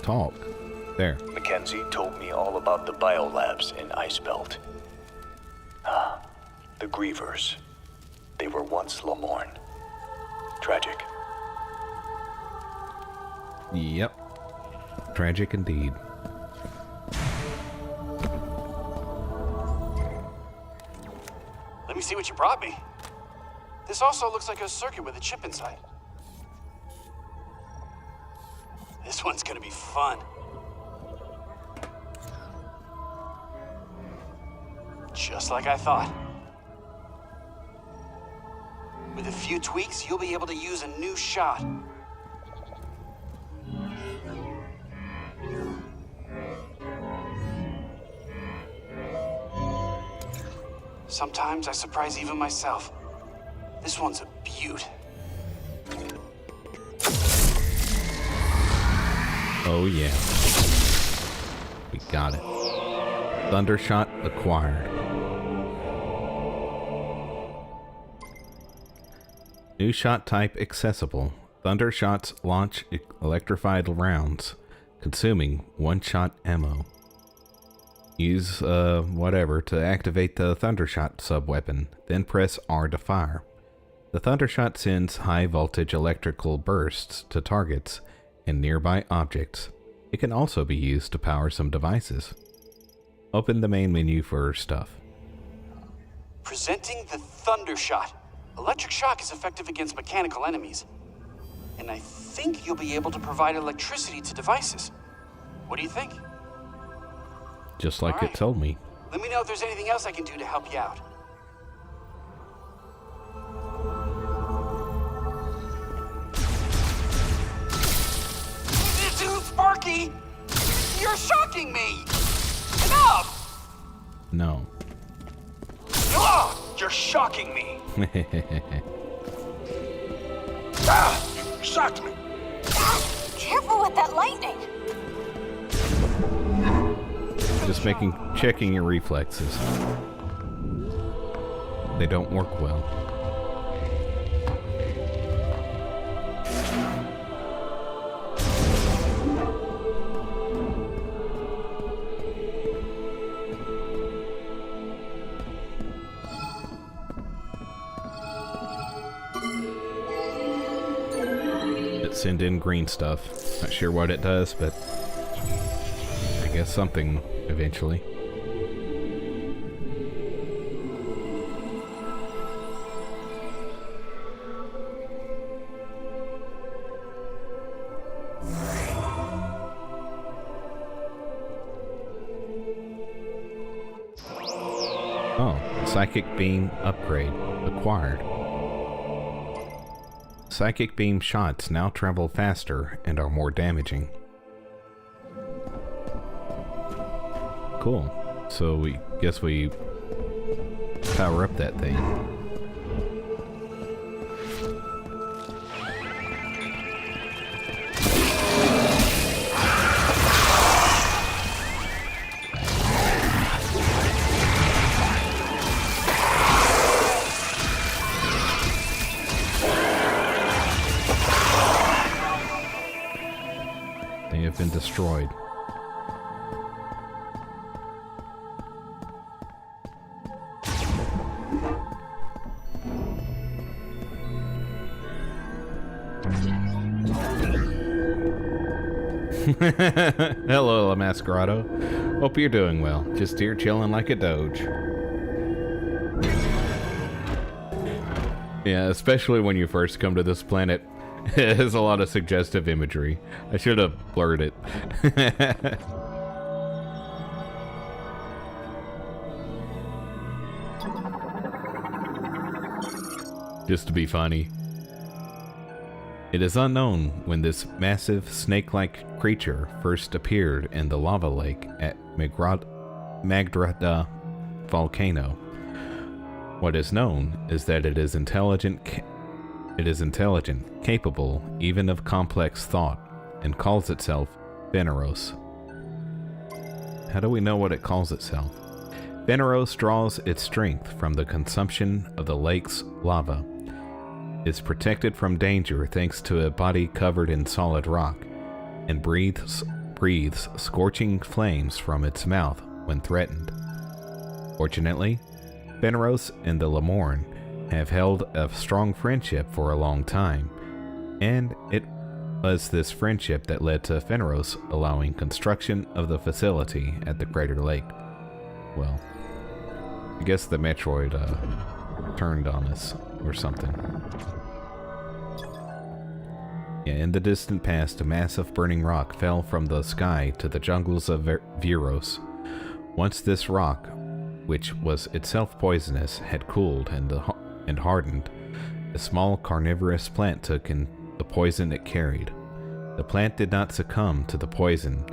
Talk. There. Mackenzie told me all about the biolabs in Icebelt. The Grievers. They were once Lamorn. Tragic. Yep. Tragic indeed. Let me see what you brought me. This also looks like a circuit with a chip inside. This one's gonna be fun. Just like I thought. With a few tweaks, you'll be able to use a new shot. Sometimes I surprise even myself. This one's a beaut. Oh yeah. We got it. Thundershot acquired. New shot type accessible. Thundershots launch electrified rounds, consuming one-shot ammo. Use whatever to activate the Thundershot subweapon, then press R to fire. The Thundershot sends high voltage electrical bursts to targets and nearby objects. It can also be used to power some devices. Open the main menu for stuff. Presenting the Thunder Shot. Electric shock is effective against mechanical enemies. And I think you'll be able to provide electricity to devices. What do you think? Just like All right. it told me. Let me know if there's anything else I can do to help you out. Dude, Sparky! You're shocking me! Enough! No. Ugh, you're shocking me! Ah, you shocked me! Careful with that lightning! Just checking your reflexes. They don't work well. Send in green stuff. Not sure what it does, but I guess something eventually. Oh, psychic beam upgrade acquired. Psychic beam shots now travel faster and are more damaging. Cool. So we guess we power up that thing. Been destroyed. Hello, Masquerado. Hope you're doing well. Just here chilling like a doge. Yeah, especially when you first come to this planet. It has a lot of suggestive imagery. I should have blurred it. Just to be funny. It is unknown when this massive snake-like creature first appeared in the lava lake at Magdrada volcano. What is known is that it is intelligent, capable even of complex thought, and calls itself Viewros. How do we know what it calls itself? Viewros draws its strength from the consumption of the lake's lava. Is protected from danger thanks to a body covered in solid rock, and breathes scorching flames from its mouth when threatened. Fortunately, Viewros and the Lamorn have held a strong friendship for a long time, and it was this friendship that led to Viewros allowing construction of the facility at the Crater Lake. Well, I guess the Metroid turned on us or something. Yeah, in the distant past, a massive burning rock fell from the sky to the jungles of Viewros. Once this rock, which was itself poisonous, had cooled and hardened, a small carnivorous plant took in the poison it carried. The plant did not succumb to the poison.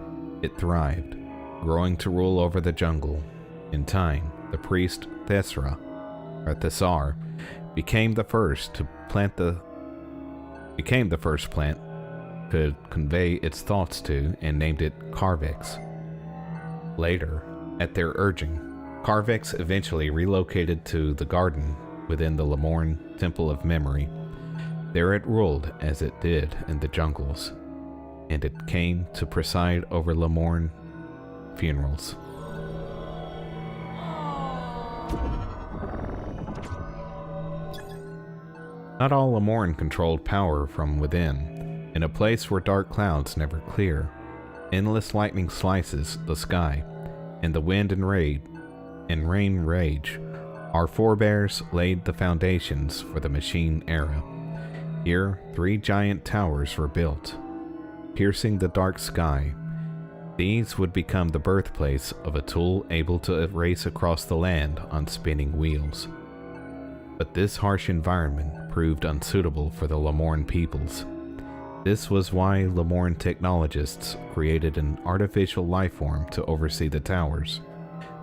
It thrived, growing to rule over the jungle. In time, the priest Thesar became the first plant could convey its thoughts to, and named it Carvex. Later, at their urging, Carvex eventually relocated to the garden within the Lamorn Temple of Memory. There it ruled as it did in the jungles, and it came to preside over Lamorn funerals. Not all Lamorn controlled power from within. In a place where dark clouds never clear, Endless lightning slices the sky, and the wind and rain rage. Our forebears laid the foundations for the machine era. Here, 3 giant towers were built, piercing the dark sky. These would become the birthplace of a tool able to race across the land on spinning wheels. But this harsh environment proved unsuitable for the Lamorn peoples. This was why Lamorn technologists created an artificial lifeform to oversee the towers.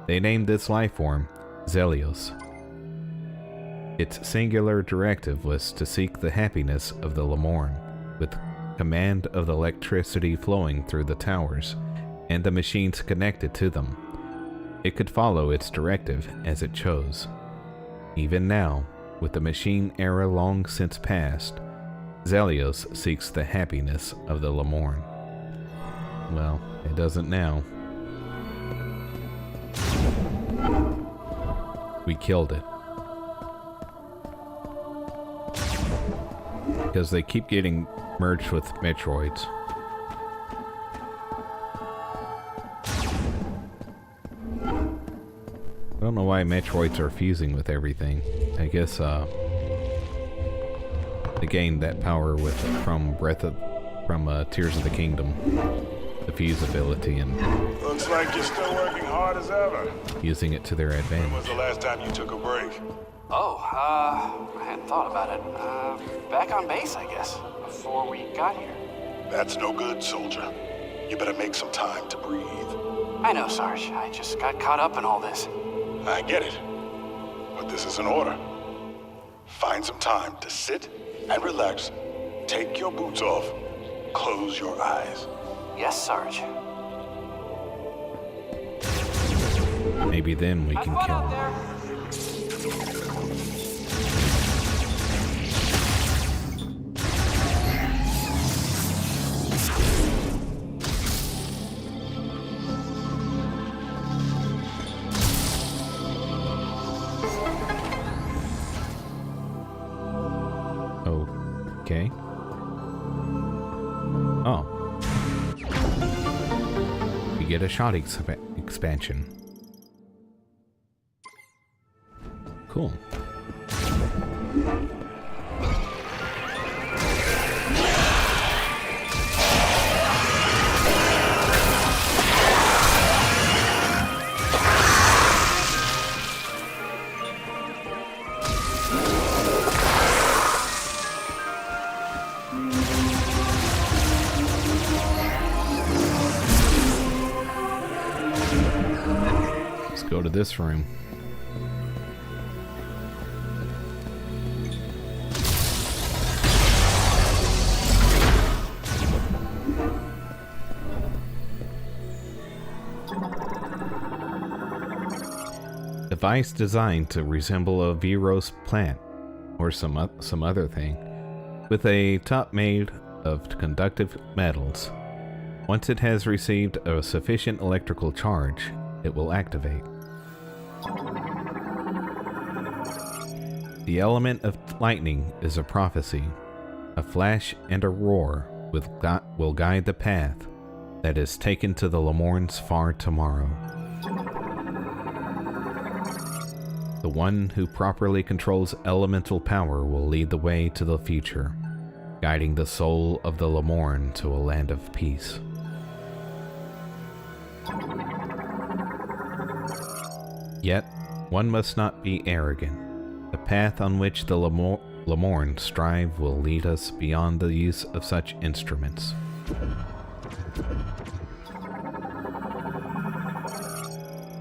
They named this lifeform Sylux. Its singular directive was to seek the happiness of the Lamorn, with command of the electricity flowing through the towers and the machines connected to them. It could follow its directive as it chose. Even now, with the machine era long since past, Sylux seeks the happiness of the Lamorn. Well, it doesn't now. We killed it. Because they keep getting merged with Metroids. I don't know why Metroids are fusing with everything. I guess, they gained that power from Tears of the Kingdom. The fuse ability and... Looks like you're still working hard as ever. Using it to their advantage. When was the last time you took a break? Oh, I hadn't thought about it. Back on base, I guess, before we got here. That's no good, soldier. You better make some time to breathe. I know, Sarge. I just got caught up in all this. I get it. But this is an order. Find some time to sit and relax. Take your boots off. Close your eyes. Yes, Sarge. Maybe then we can kill him. Okay. Oh. We get a shot expansion. Cool. Let's go to this room. Device designed to resemble a Viewros plant or some other thing, with a top made of conductive metals. Once it has received a sufficient electrical charge, it will activate. The element of lightning is a prophecy. A flash and a roar will guide the path that is taken to the Lamorn's far tomorrow. The one who properly controls elemental power will lead the way to the future, guiding the soul of the Lamorn to a land of peace. Yet, one must not be arrogant. The path on which the Lamorn strive will lead us beyond the use of such instruments.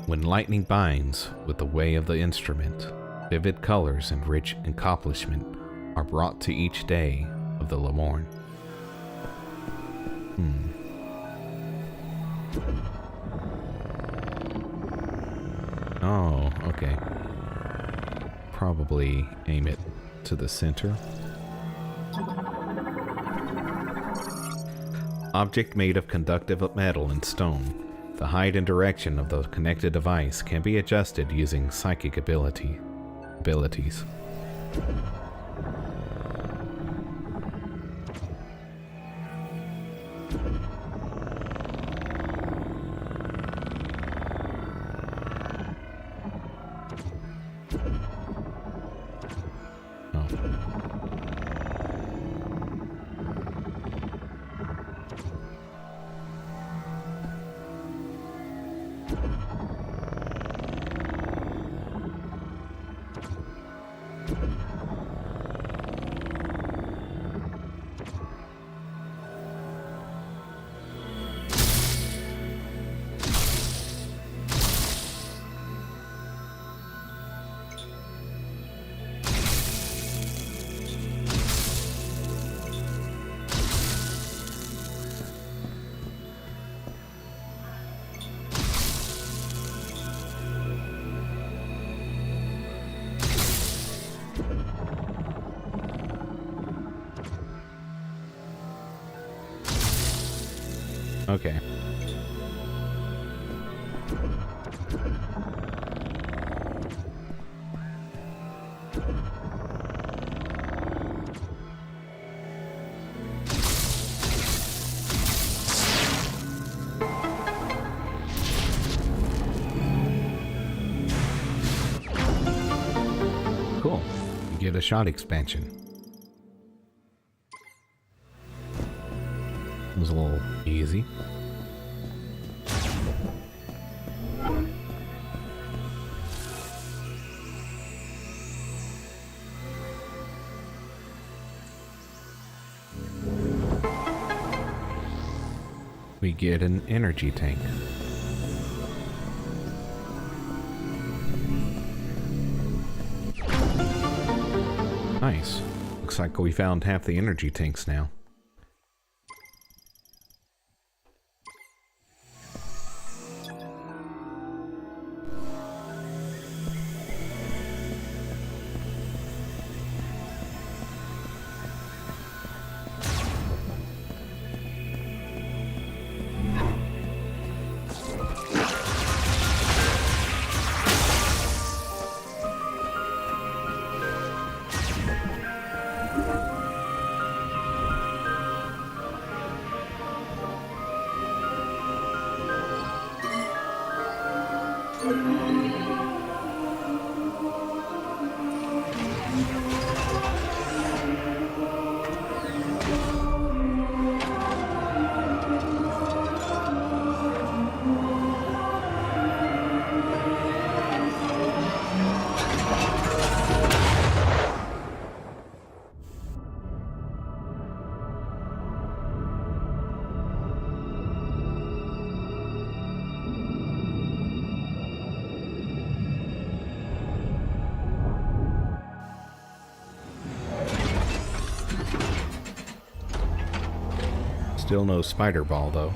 When lightning binds with the way of the instrument, vivid colors and rich accomplishment are brought to each day of the Lamorn. Oh, okay. Probably aim it to the center. Object made of conductive metal and stone. The height and direction of the connected device can be adjusted using psychic abilities. Okay. Cool. You get a shot expansion. It was a little easy. We get an energy tank. Nice. Looks like we found half the energy tanks now. Still no spider ball, though.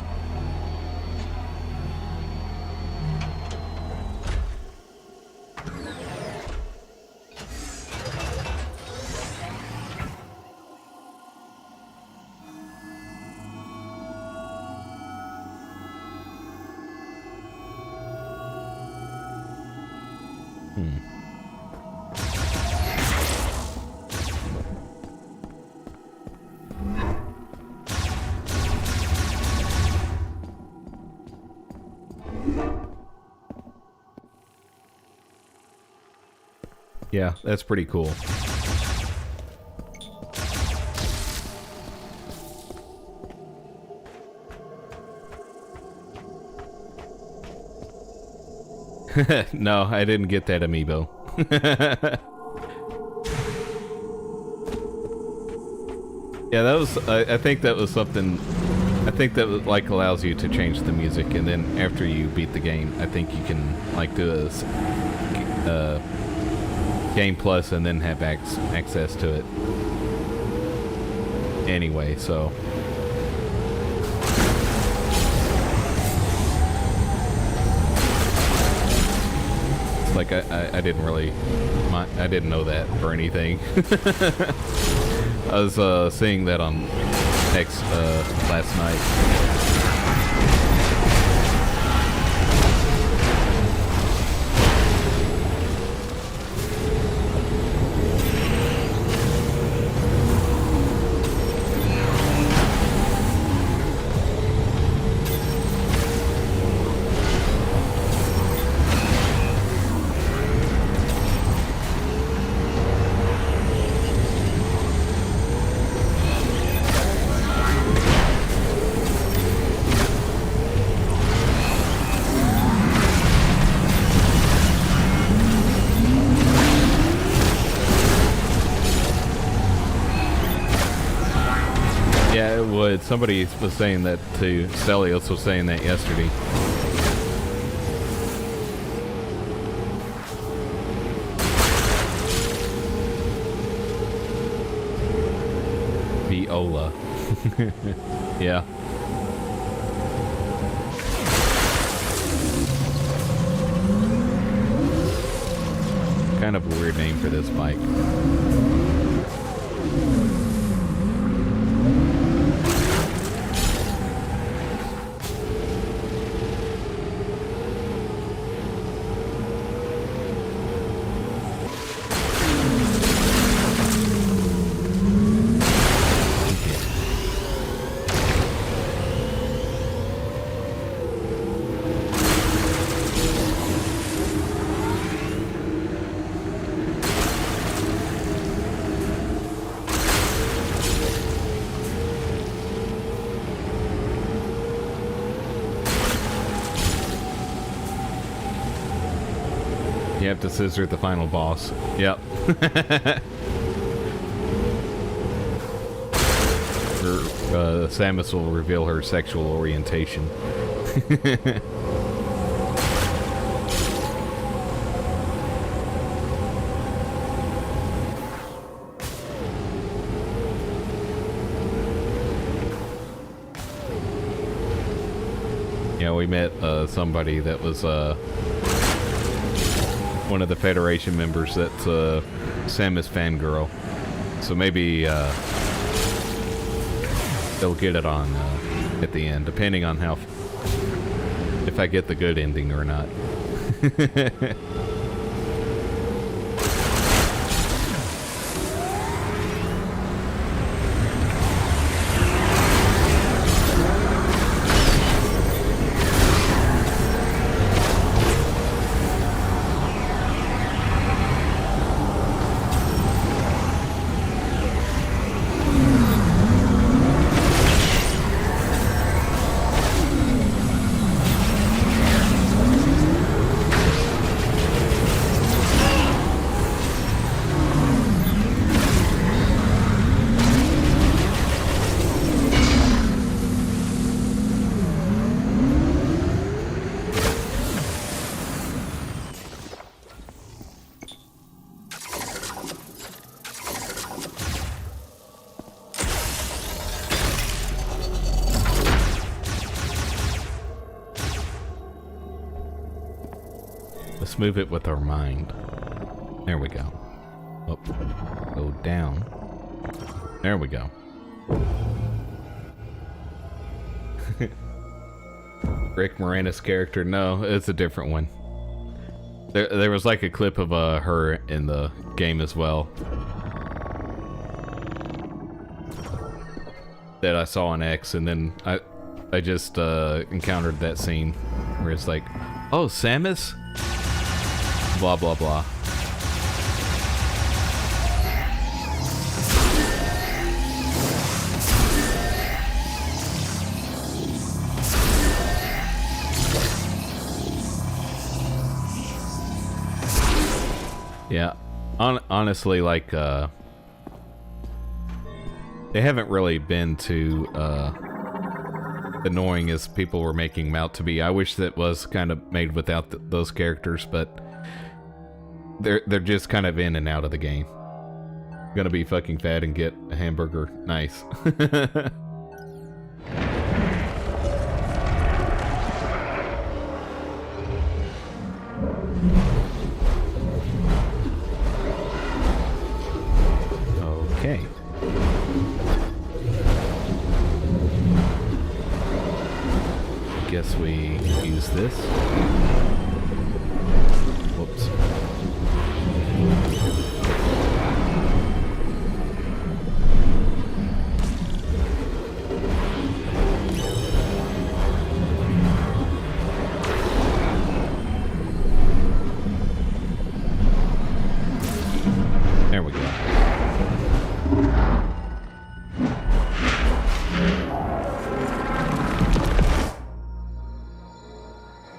Yeah, that's pretty cool. No, I didn't get that amiibo. Yeah, that was, I think that was something, I think that like allows you to change the music, and then after you beat the game, I think you can like do a Game Plus and then have access to it. Anyway, so it's like I didn't really, I didn't know that or anything. I was seeing that on X last night. Yeah, it would. Somebody was saying that too. Sylux was saying that yesterday. Viola. Yeah. Kind of a weird name for this bike. You have to scissor the final boss. Yep. Samus will reveal her sexual orientation. Yeah, we met somebody that was one of the Federation members that's Samus fangirl. So maybe they'll get it on at the end, depending on how if I get the good ending or not. Let's move it with our mind. There we go. Oh, go down. There we go. Rick Moranis character? No, it's a different one. There was like a clip of her in the game as well that I saw on X, and then I just encountered that scene where it's like, oh, Samus? Blah, blah, blah. Yeah, honestly, like, they haven't really been too annoying as people were making them out to be. I wish that was kind of made without those characters, but they're just kind of in and out of the game. Gonna be fucking fat and get a hamburger. Nice. Okay. Guess we use this. Whoops. There we go.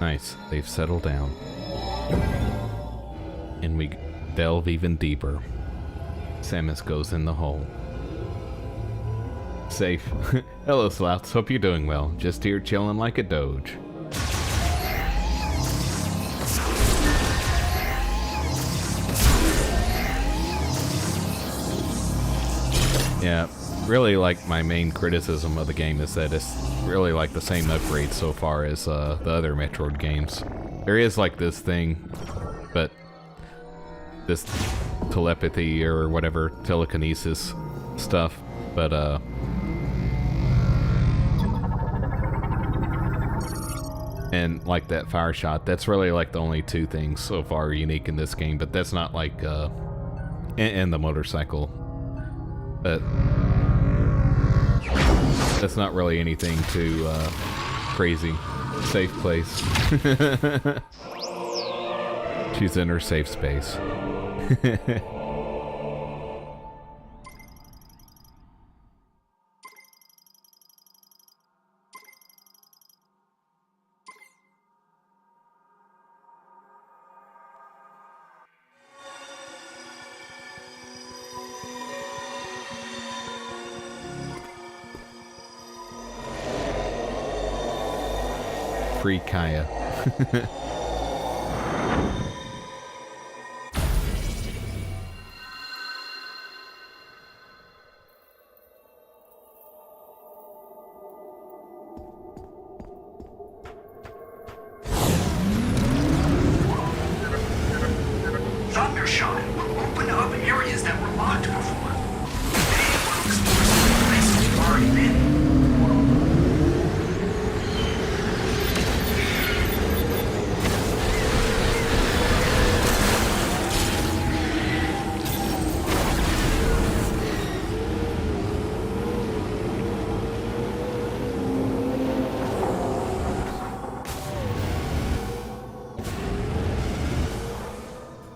Nice, they've settled down. And we delve even deeper. Samus goes in the hole. Safe. Hello, Slouts. Hope you're doing well. Just here chilling like a doge. Yeah, really, like, my main criticism of the game is that it's really like the same upgrade so far as the other Metroid games. There is like this thing, but this telepathy or whatever, telekinesis stuff, but and like that fire shot, that's really like the only two things so far unique in this game, but that's not like and the motorcycle, but that's not really anything too crazy. Safe place. She's in her safe space. free Kaya. Thundershot will open up areas that were locked before. They will explore some places we've already been.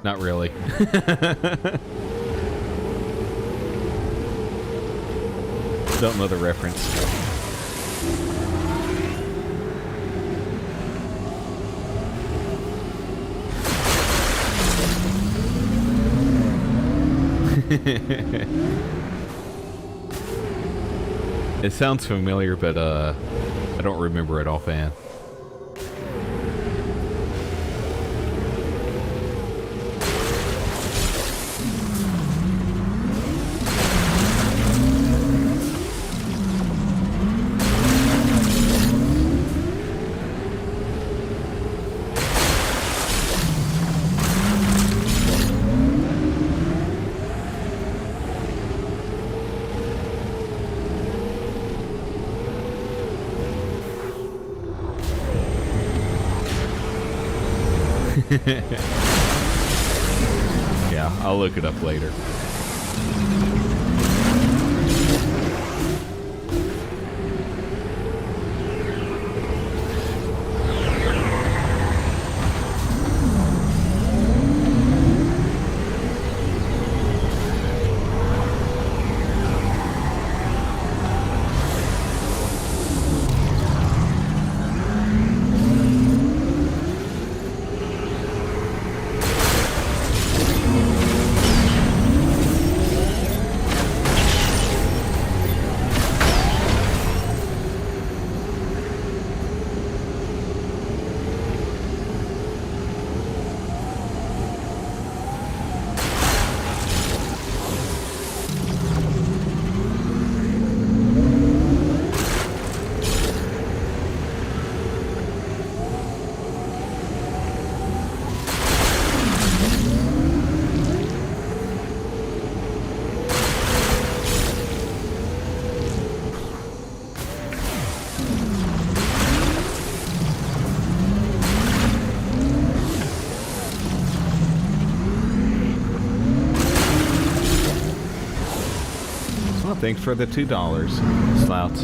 Not really. Don't know the reference. It sounds familiar, but I don't remember it offhand. Yeah, I'll look it up later. Thanks for the $2, Slouts.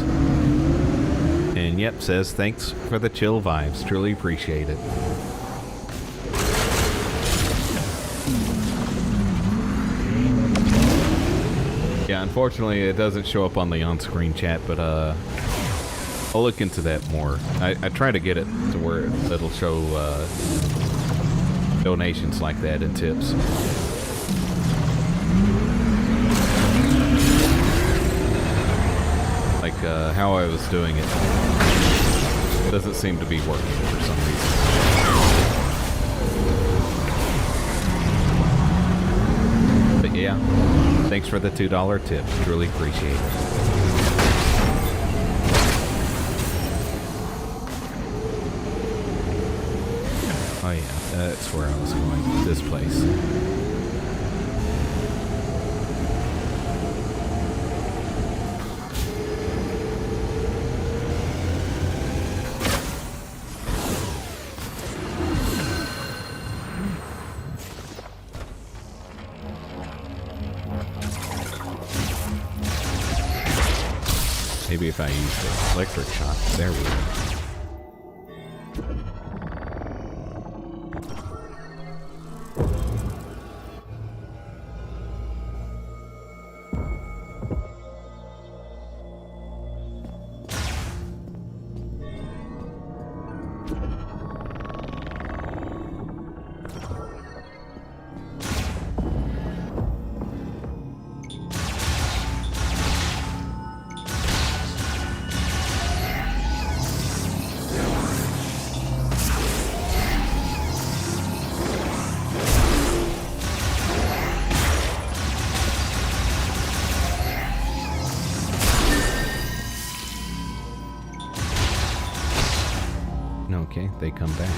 And yep, says thanks for the chill vibes. Truly appreciate it. Yeah, unfortunately it doesn't show up on the on-screen chat, but I'll look into that more. I try to get it to where it'll show donations like that and tips. How I was doing it doesn't seem to be working for some reason. But yeah, thanks for the $2 tip. Truly appreciate it. Oh yeah, that's where I was going. This place. Maybe if I use the electric shock. There we go. Okay, they come back.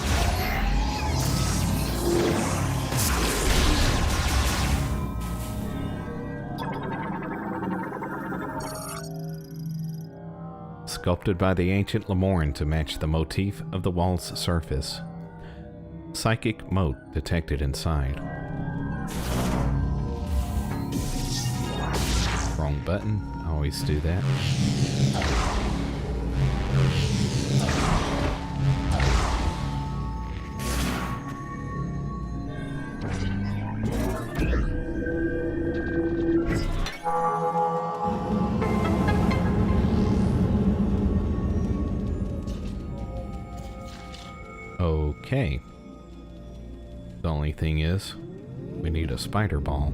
Sculpted by the ancient Lamorn to match the motif of the wall's surface. Psychic mote detected inside. Wrong button. I always do that. Okay. The only thing is, we need a spider ball.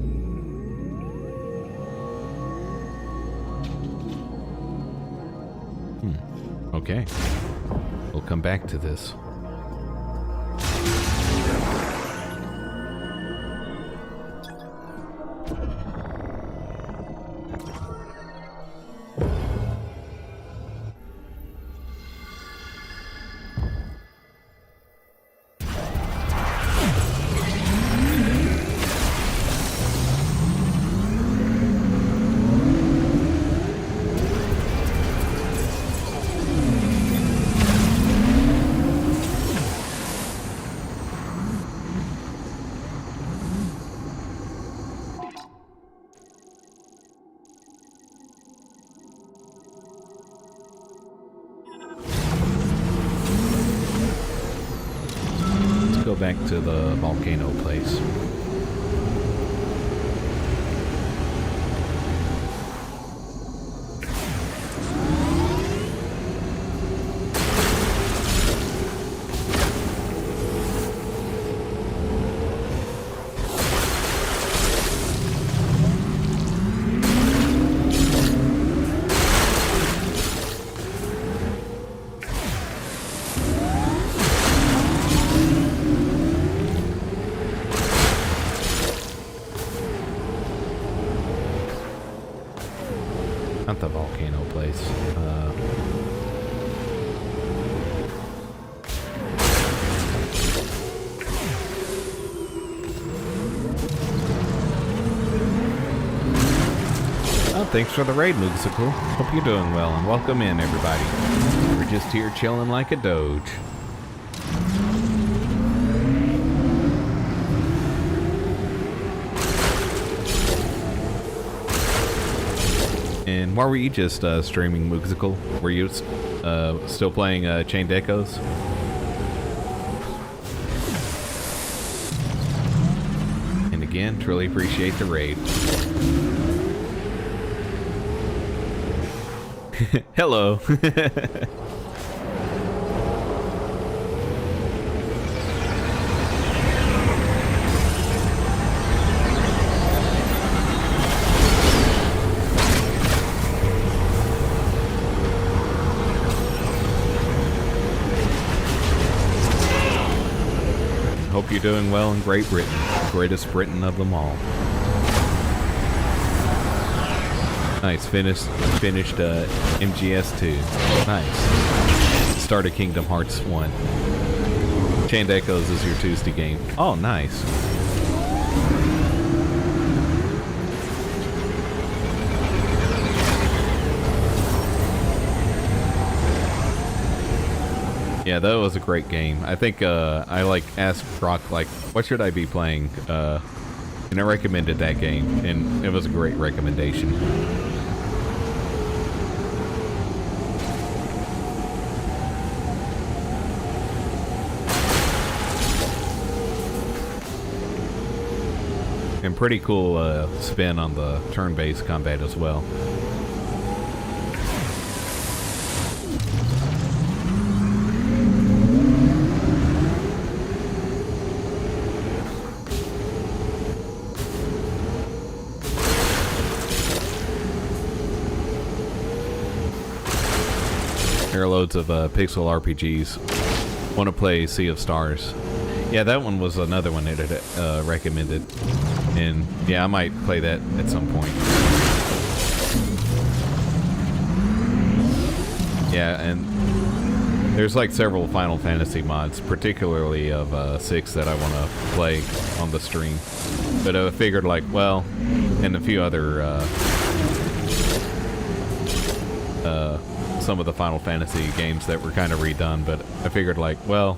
Okay. We'll come back to this. Go back to the volcano place. Not the volcano place. Oh, thanks for the raid, Moogsicle. Hope you're doing well, and welcome in, everybody. We're just here chilling like a doge. And why were you just streaming, Moogsicle? Were you still playing Chained Echoes? And again, truly appreciate the raid. Hello. Hope you're doing well in Great Britain, the greatest Britain of them all. Nice, finished MGS 2. Nice. Started Kingdom Hearts 1. Chained Echoes is your Tuesday game. Oh, nice. Yeah, that was a great game. I think I asked Brock what should I be playing, and I recommended that game, and it was a great recommendation. And pretty cool spin on the turn-based combat as well. There are loads of pixel RPGs. Want to play Sea of Stars. Yeah, that one was another one that it recommended. And yeah, I might play that at some point. Yeah, and There's like several Final Fantasy mods, particularly of 6 that I want to play on the stream. But I figured like, well, and a few other, some of the Final Fantasy games that were kind of redone, but I figured like, well,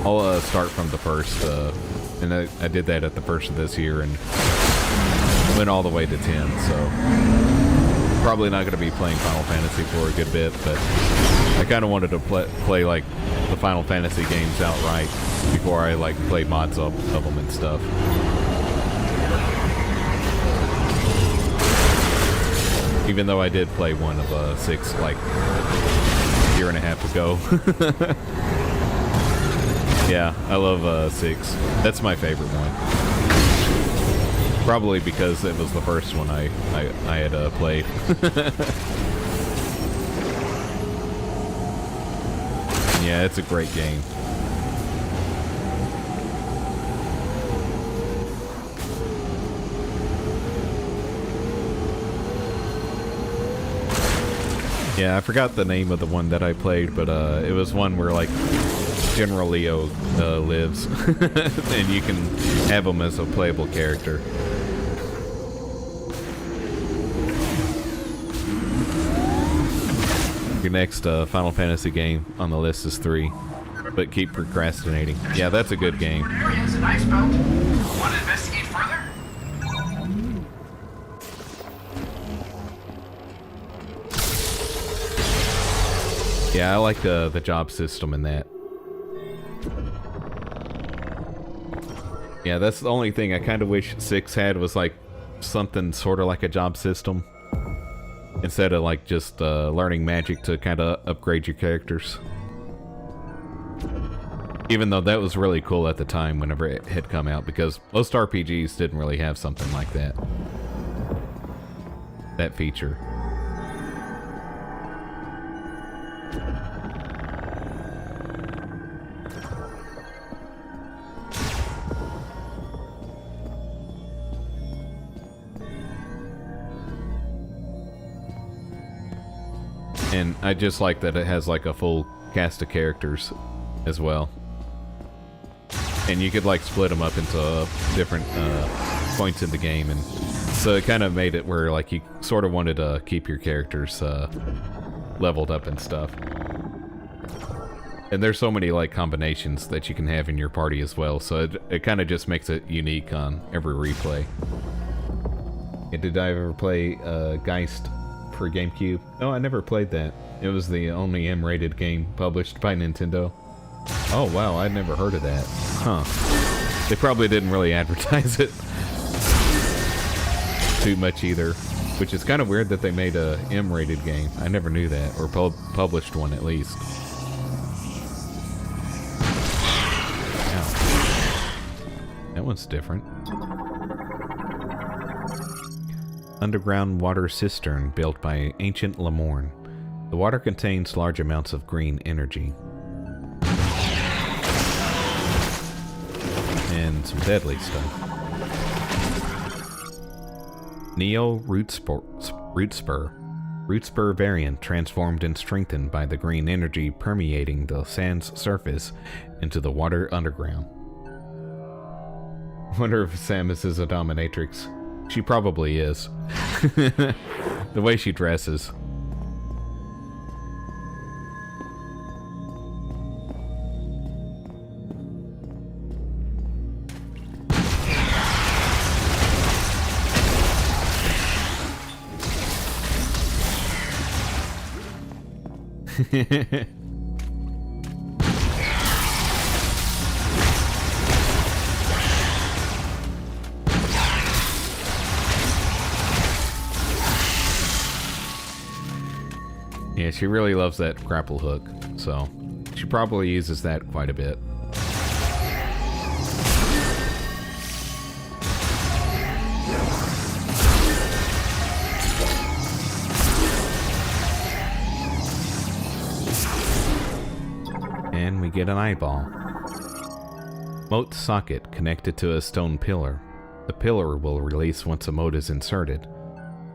I'll start from the first, and I did that at the first of this year and went all the way to 10, so probably not going to be playing Final Fantasy for a good bit, but I kind of wanted to play like the Final Fantasy games outright before I like play mods of them and stuff. Even though I did play one of 6 like a year and a half ago. Yeah, I love 6. That's my favorite one. Probably because it was the first one I had played. Yeah, it's a great game. Yeah, I forgot the name of the one that I played, but it was one where like General Leo lives, and you can have him as a playable character. Your next Final Fantasy game on the list is 3, but keep procrastinating. Yeah, that's a good game. Area has an ice belt. Want to investigate further? Yeah, I like the job system in that. Yeah, that's the only thing I kind of wish 6 had, was like something sort of like a job system, instead of like just learning magic to kind of upgrade your characters. Even though that was really cool at the time whenever it had come out, because most RPGs didn't really have something like that. That feature. And I just like that it has like a full cast of characters as well. And you could like split them up into different points in the game, and so it kind of made it where like you sort of wanted to keep your characters leveled up and stuff. And there's so many like combinations that you can have in your party as well, so it kind of just makes it unique on every replay. And did I ever play Geist for GameCube? No, I never played that. It was the only M-rated game published by Nintendo. Oh wow, I'd never heard of that. Huh. They probably didn't really advertise it too much either, which is kind of weird that they made a M-rated game. I never knew that, or published one at least. Ow. That one's different. Underground water cistern built by ancient Lamorn. The water contains large amounts of green energy. And some deadly stuff. Neo Root Spur variant transformed and strengthened by the green energy permeating the sand's surface into the water underground. Wonder if Samus is a dominatrix. She probably is. The way she dresses. Yeah, she really loves that grapple hook, so she probably uses that quite a bit. And we get an eyeball. Moat socket connected to a stone pillar. The pillar will release once a moat is inserted.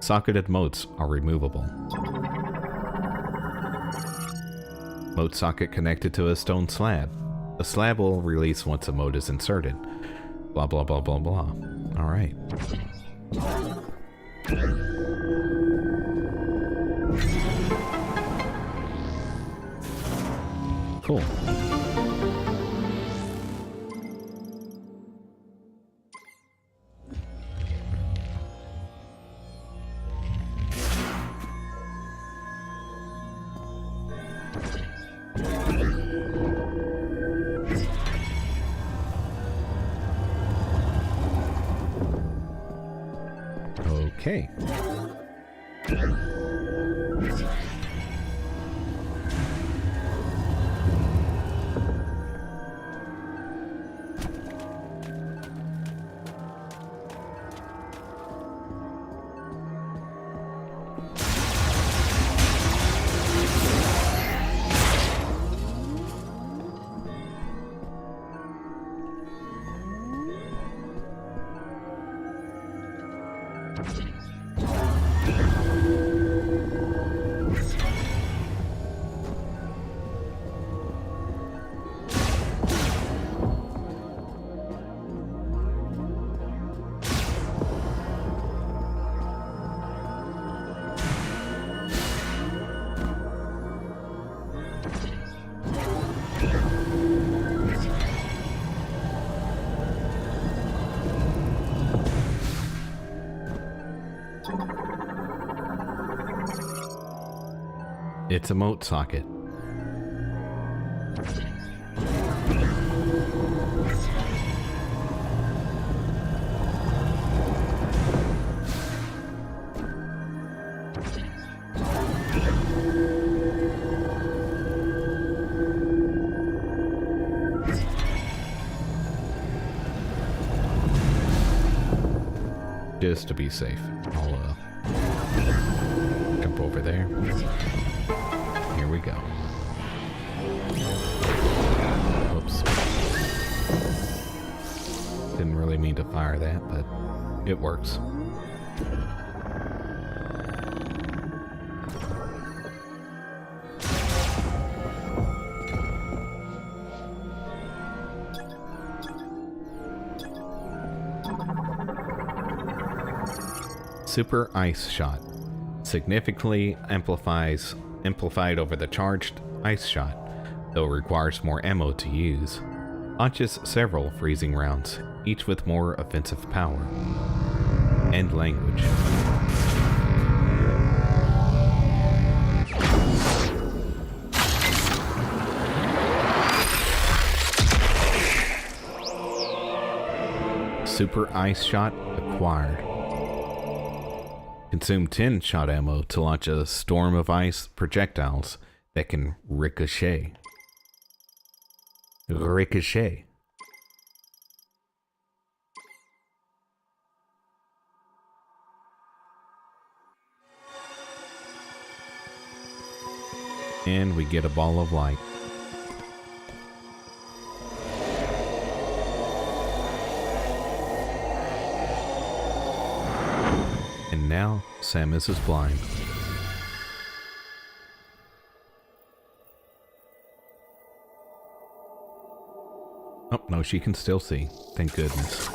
Socketed moats are removable. Mode socket connected to a stone slab. The slab will release once a mode is inserted. Blah blah blah blah blah. Alright. Cool. Okay. It's a moat socket. Just to be safe, I'll jump over there. Here we go. Whoops. Didn't really mean to fire that, but it works. Super Ice Shot. Significantly amplified over the charged ice shot, though requires more ammo to use. Launches several freezing rounds, each with more offensive power. End language. Super Ice Shot acquired. Consume 10 shot ammo to launch a storm of ice projectiles that can ricochet. Ricochet. And we get a ball of light. And now, Samus is blind. Oh, no, she can still see. Thank goodness.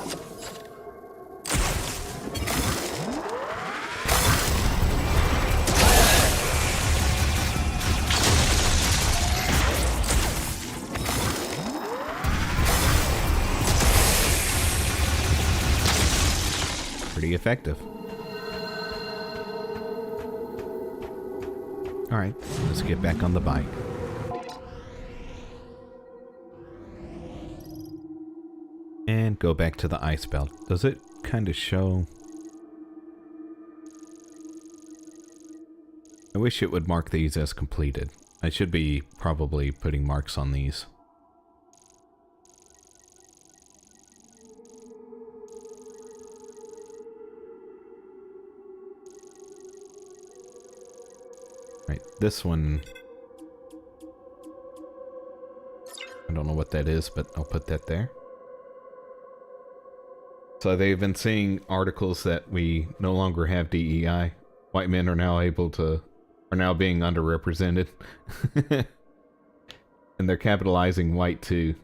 Pretty effective. Alright, let's get back on the bike. And go back to the ice belt. Does it kind of show? I wish it would mark these as completed. I should be probably putting marks on these. Right, this one, I don't know what that is, but I'll put that there. So they've been seeing articles that we no longer have DEI. White men are now being underrepresented. And they're capitalizing white too.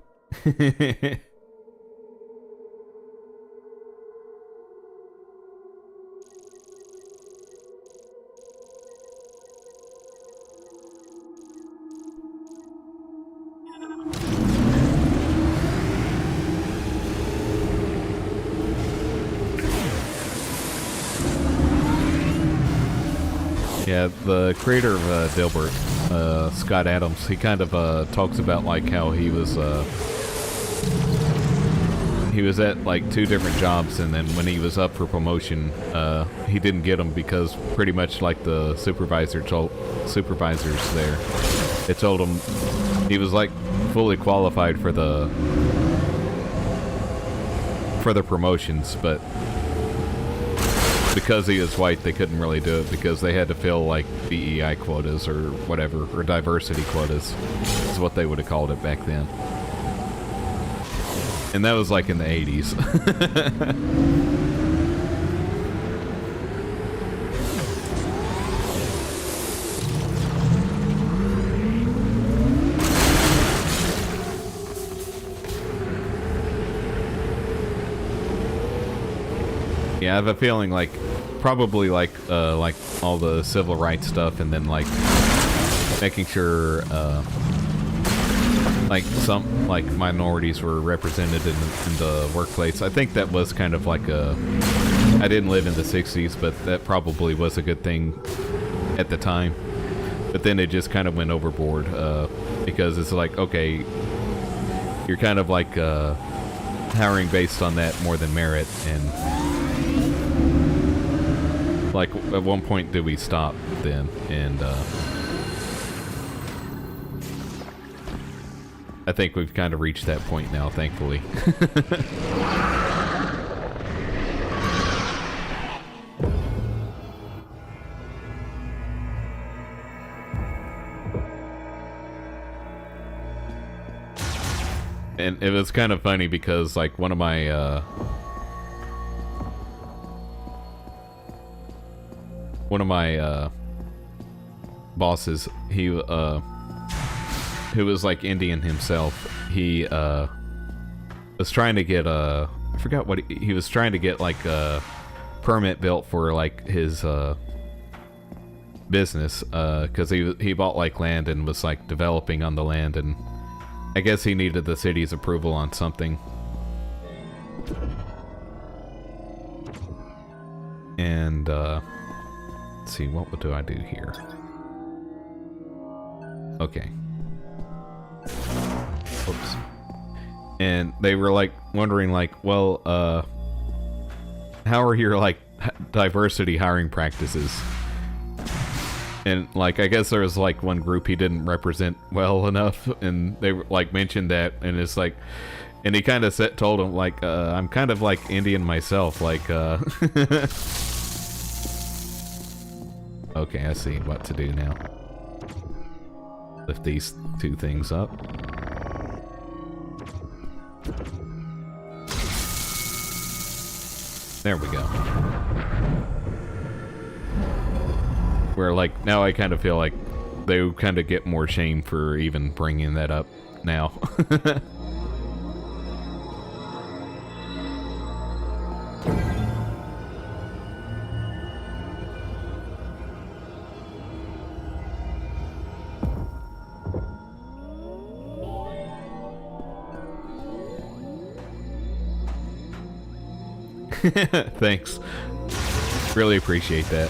Yeah, the creator of Dilbert, Scott Adams, he kind of talks about like how he was at like 2 different jobs, and then when he was up for promotion, he didn't get them because pretty much like the supervisors there, they told him he was like fully qualified for the promotions, but because he is white, they couldn't really do it because they had to fill like DEI quotas or whatever, or diversity quotas is what they would have called it back then. And that was like in the 80s. Yeah, I have a feeling like probably like all the civil rights stuff, and then like making sure like some like minorities were represented in the workplace. I think that was kind of like I didn't live in the 60s, but that probably was a good thing at the time. But then it just kind of went overboard because it's like, okay, you're kind of like hiring based on that more than merit, and like at one point did we stop then, and I think we've kind of reached that point now, thankfully. And it was kind of funny because like one of my bosses, he who was like Indian himself, he was trying to get I forgot what he was trying to get, like a permit built for like his business, because he bought like land and was like developing on the land, and I guess he needed the city's approval on something. And let's see, what do I do here? Okay. Oops. And they were like wondering like, well, how are your like diversity hiring practices? And like, I guess there was like one group he didn't represent well enough, and they were like mentioned that, and it's like, and he kind of told him like, I'm kind of like Indian myself, like okay, I see what to do now. Lift these 2 things up. There we go. Where like now I kind of feel like they kind of get more shame for even bringing that up now. Thanks. Really appreciate that.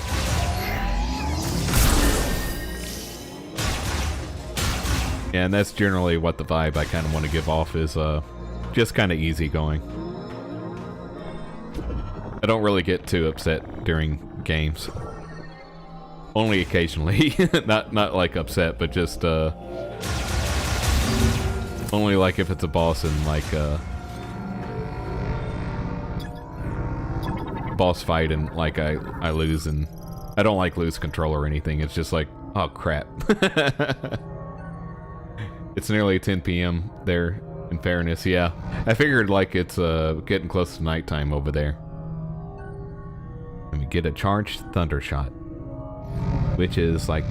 Yeah, and that's generally what the vibe I kind of want to give off is, just kind of easygoing. I don't really get too upset during games. Only occasionally. not like upset, but just, only like if it's a boss and like, boss fight and like I lose, and I don't like lose control or anything. It's just like, oh crap. It's nearly 10 p.m. there, in fairness. Yeah, I figured like it's getting close to nighttime over there. Let me get a charged thunder shot, which is like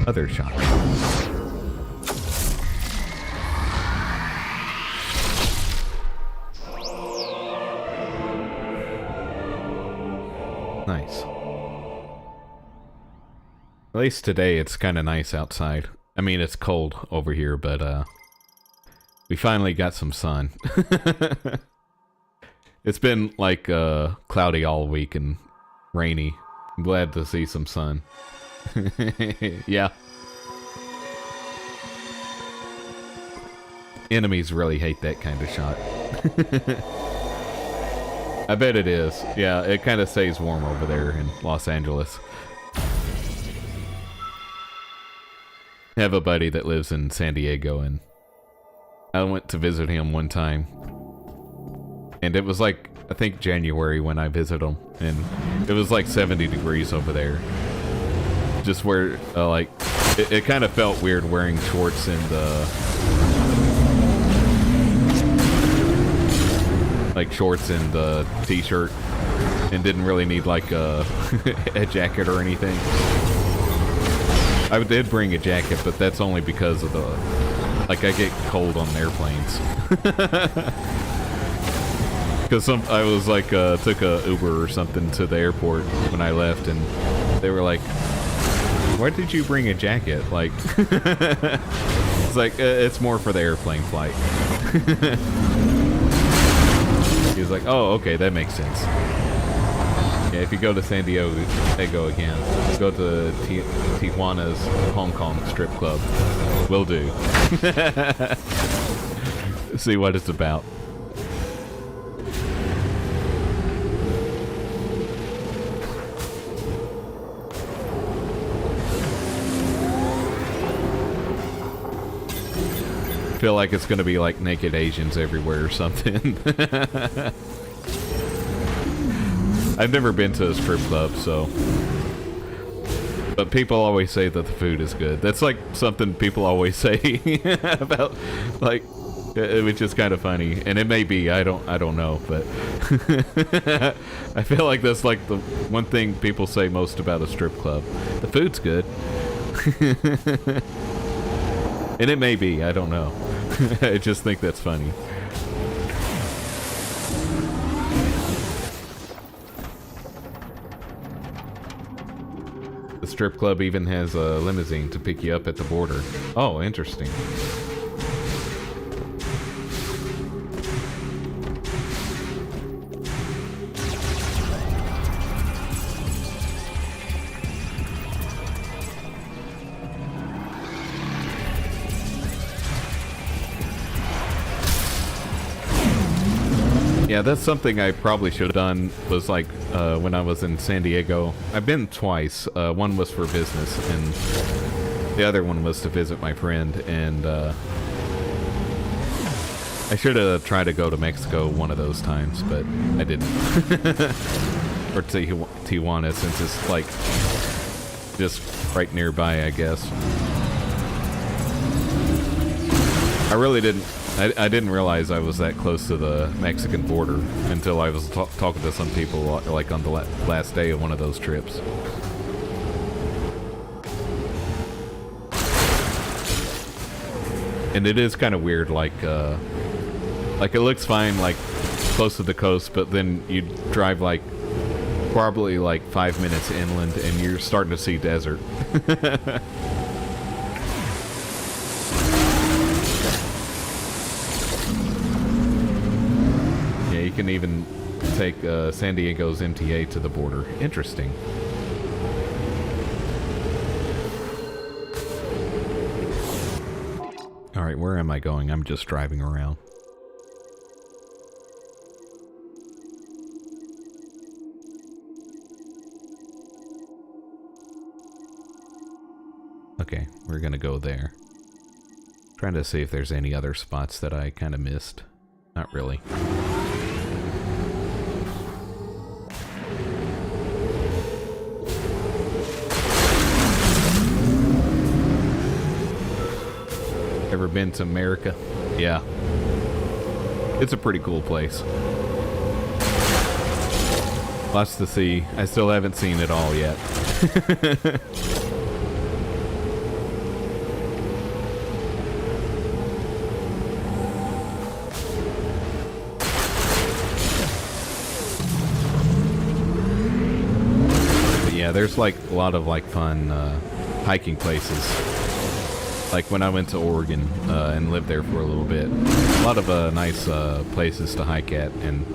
other shot. At least today it's kind of nice outside. I mean, it's cold over here, but we finally got some sun. It's been like cloudy all week and rainy. I'm glad to see some sun. Yeah. Enemies really hate that kind of shot. I bet it is. Yeah, it kind of stays warm over there in Los Angeles. I have a buddy that lives in San Diego, and I went to visit him one time. And it was like, I think January when I visited him, and it was like 70 degrees over there. Just where, like, it kind of felt weird wearing shorts and, like shorts and t-shirt, and didn't really need like a jacket or anything. I did bring a jacket, but that's only because of the, like, I get cold on airplanes. Because I was like, took a Uber or something to the airport when I left, and they were like, why did you bring a jacket? Like, it's like, it's more for the airplane flight. He was like, oh, okay, that makes sense. Yeah, if you go to San Diego again, go to Tijuana's Hong Kong strip club. Will do. See what it's about. Feel like it's gonna be like naked Asians everywhere or something. I've never been to a strip club, so, but people always say that the food is good. That's like something people always say about, like, which is kind of funny, and it may be, I don't know, but I feel like that's like the one thing people say most about a strip club. The food's good. And it may be, I don't know. I just think that's funny. The strip club even has a limousine to pick you up at the border. Oh, interesting. Yeah, that's something I probably should have done, was like, when I was in San Diego. I've been twice. One was for business, and the other one was to visit my friend, and I should have tried to go to Mexico one of those times, but I didn't. Or Tijuana, since it's like just right nearby, I guess. I really didn't. I didn't realize I was that close to the Mexican border until I was talking to some people, like on the last day of one of those trips. And it is kind of weird, like it looks fine, like close to the coast, but then you drive like probably like 5 minutes inland, and you're starting to see desert. You can even take San Diego's MTA to the border. Interesting. Alright, where am I going? I'm just driving around. Okay, we're gonna go there. Trying to see if there's any other spots that I kind of missed. Not really. Ever been to America? Yeah. It's a pretty cool place. Lots to see. I still haven't seen it all yet. But yeah, there's like a lot of like fun hiking places. Like when I went to Oregon and lived there for a little bit. A lot of nice places to hike at, and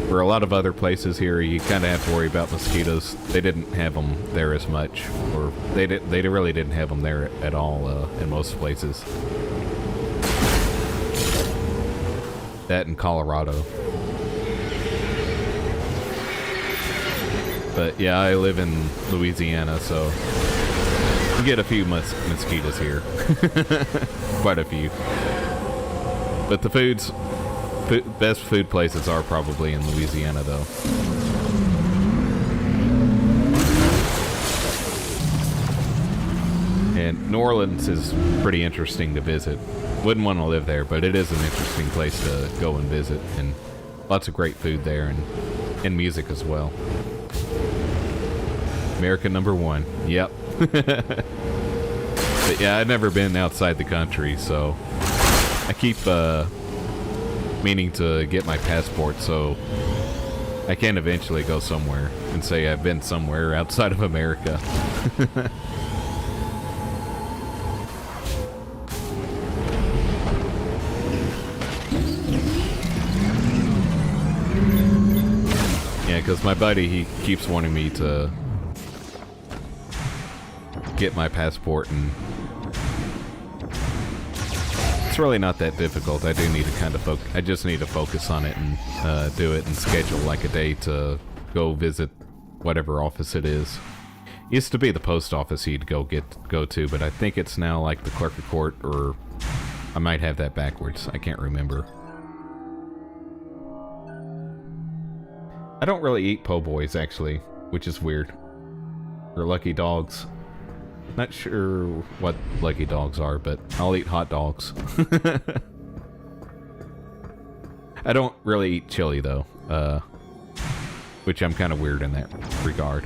for a lot of other places here, you kind of have to worry about mosquitoes. They didn't have them there as much, or they really didn't have them there at all in most places. That in Colorado. But yeah, I live in Louisiana, so you get a few mosquitoes here. Quite a few. But the best food places are probably in Louisiana, though. And New Orleans is pretty interesting to visit. Wouldn't want to live there, but it is an interesting place to go and visit. And lots of great food there, and music as well. America #1. Yep. But yeah, I've never been outside the country, so I keep meaning to get my passport so I can eventually go somewhere and say I've been somewhere outside of America. Yeah, because my buddy, he keeps wanting me to get my passport, and it's really not that difficult. I do need to kind of I just need to focus on it and do it and schedule like a day to go visit whatever office it is. Used to be the post office you'd go to, but I think it's now like the clerk of court, or I might have that backwards. I can't remember. I don't really eat po' boys, actually, which is weird. Or lucky dogs. Not sure what lucky dogs are, but I'll eat hot dogs. I don't really eat chili, though, which I'm kind of weird in that regard.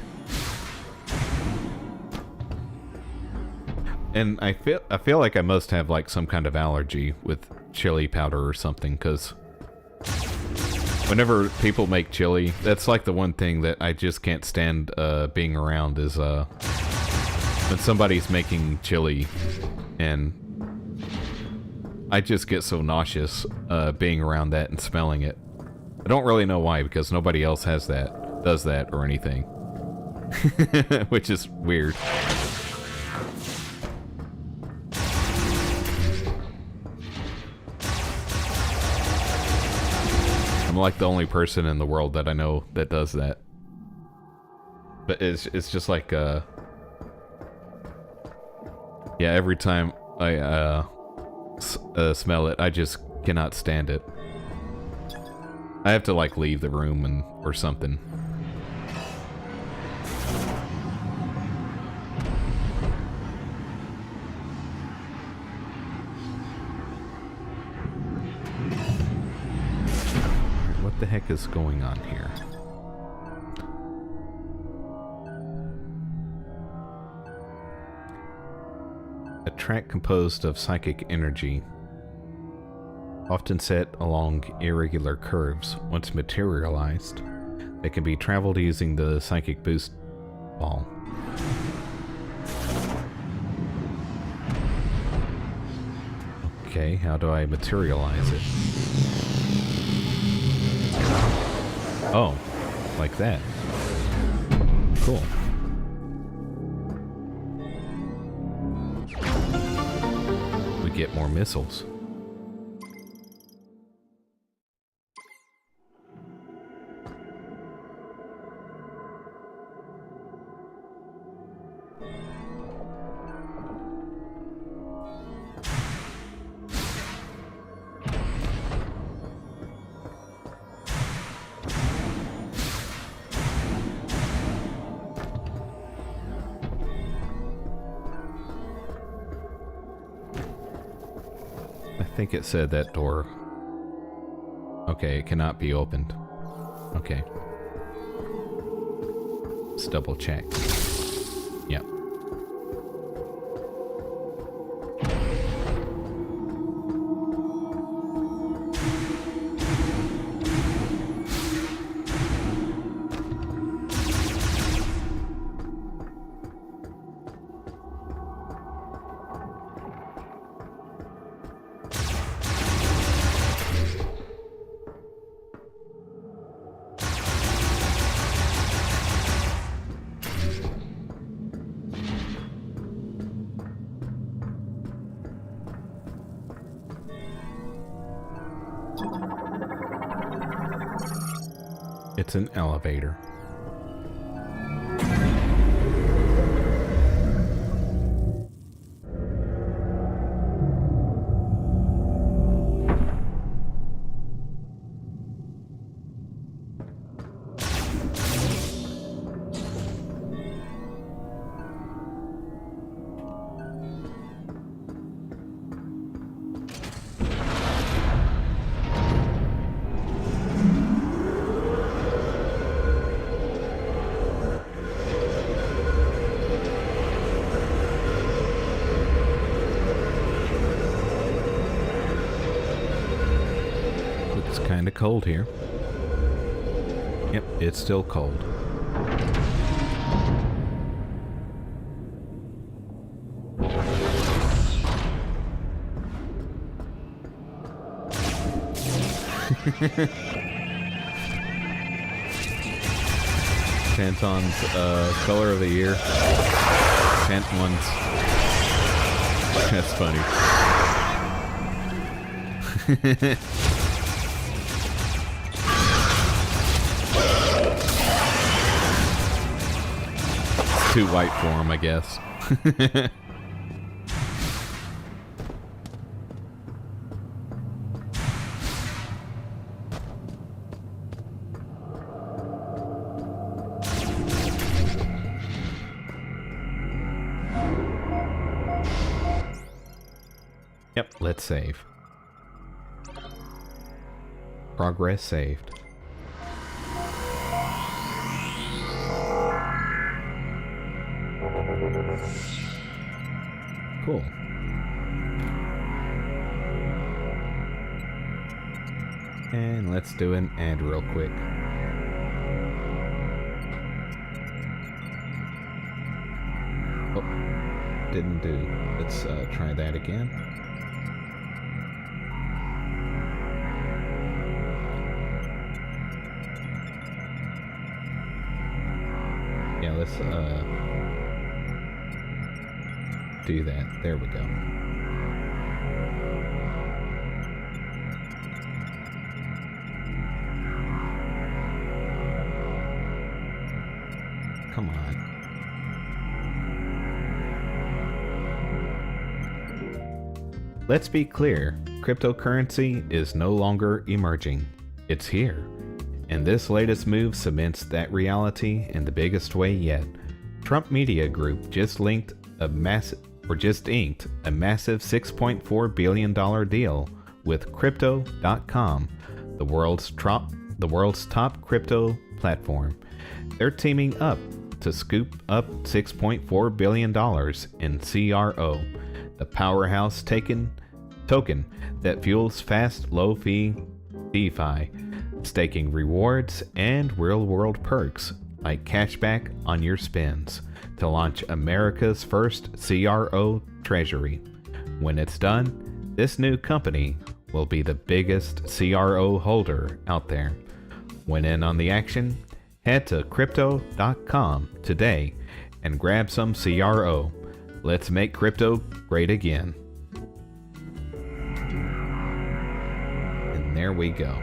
And I feel like I must have like some kind of allergy with chili powder or something, because whenever people make chili, that's like the one thing that I just can't stand being around is when somebody's making chili, and I just get so nauseous being around that and smelling it. I don't really know why, because nobody else does that or anything. Which is weird. I'm like the only person in the world that I know that does that. But it's just like yeah, every time I smell it, I just cannot stand it. I have to like leave the room or something. What the heck is going on here? A track composed of psychic energy, often set along irregular curves. Once materialized, they can be traveled using the psychic boost ball. Okay, how do I materialize it? Oh, like that. Cool. We get more missiles. I think it said that door. Okay, it cannot be opened. Okay. Let's double check. Yep. It's an elevator. Kinda cold here. Yep, it's still cold. Tanton's color of the year. Tanton's. That's funny. Too white for him, I guess. Yep, let's save. Progress saved. Cool. And let's do an ad real quick. Oh, didn't do. Let's try that again. Yeah, let's do that. There we go. Come on. Let's be clear. Cryptocurrency is no longer emerging. It's here. And this latest move cements that reality in the biggest way yet. Trump Media Group just inked a massive $6.4 billion deal with Crypto.com, the world's top crypto platform. They're teaming up to scoop up $6.4 billion in CRO, the powerhouse token that fuels fast, low-fee DeFi, staking rewards and real-world perks like cashback on your spends to launch America's first CRO treasury. When it's done, this new company will be the biggest CRO holder out there. When in on the action, head to Crypto.com today and grab some CRO. Let's make crypto great again. And there we go.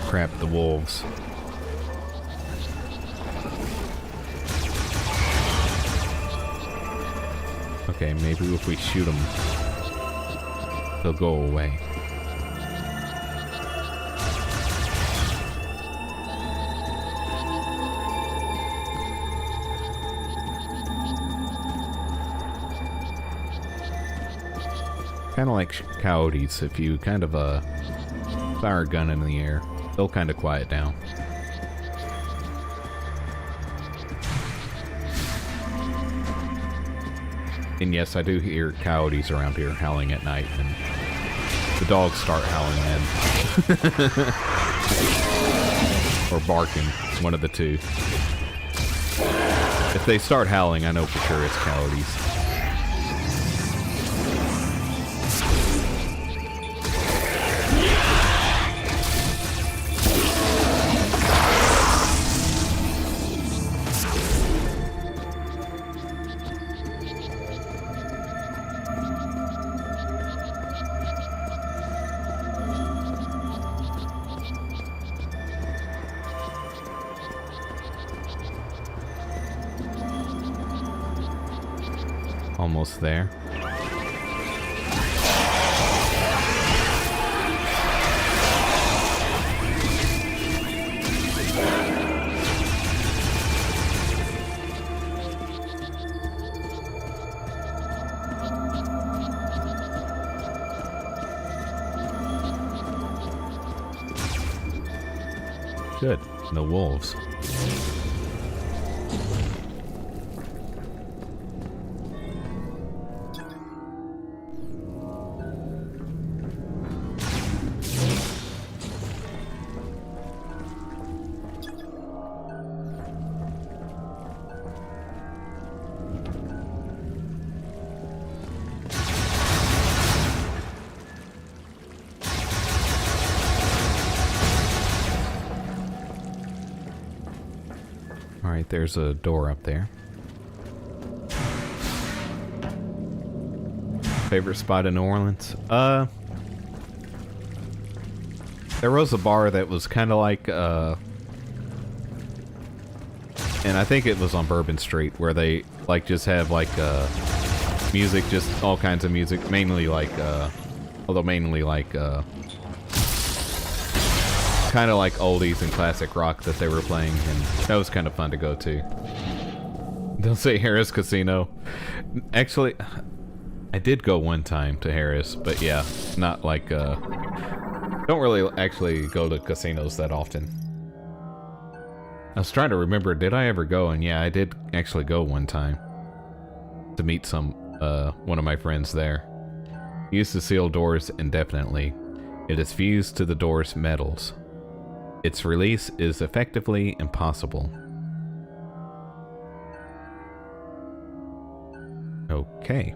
Crap, the wolves. Okay, maybe if we shoot them, they'll go away. Kind of like coyotes, if you kind of fire a gun in the air, they'll kind of quiet down. And yes, I do hear coyotes around here howling at night, and the dogs start howling in. Or barking, one of the two. If they start howling, I know for sure it's coyotes. Almost there. Good. No wolves. Alright, there's a door up there. Favorite spot in New Orleans? There was a bar that was kind of like, and I think it was on Bourbon Street, where they, like, just have, like, music, just all kinds of music, mainly, like, kind of like oldies and classic rock that they were playing, and that was kind of fun to go to. Don't say Harris Casino. Actually, I did go one time to Harris, but yeah, not like, don't really actually go to casinos that often. I was trying to remember, did I ever go? And yeah, I did actually go one time to meet one of my friends there. He used to seal doors indefinitely. It is fused to the door's metals. Its release is effectively impossible. Okay.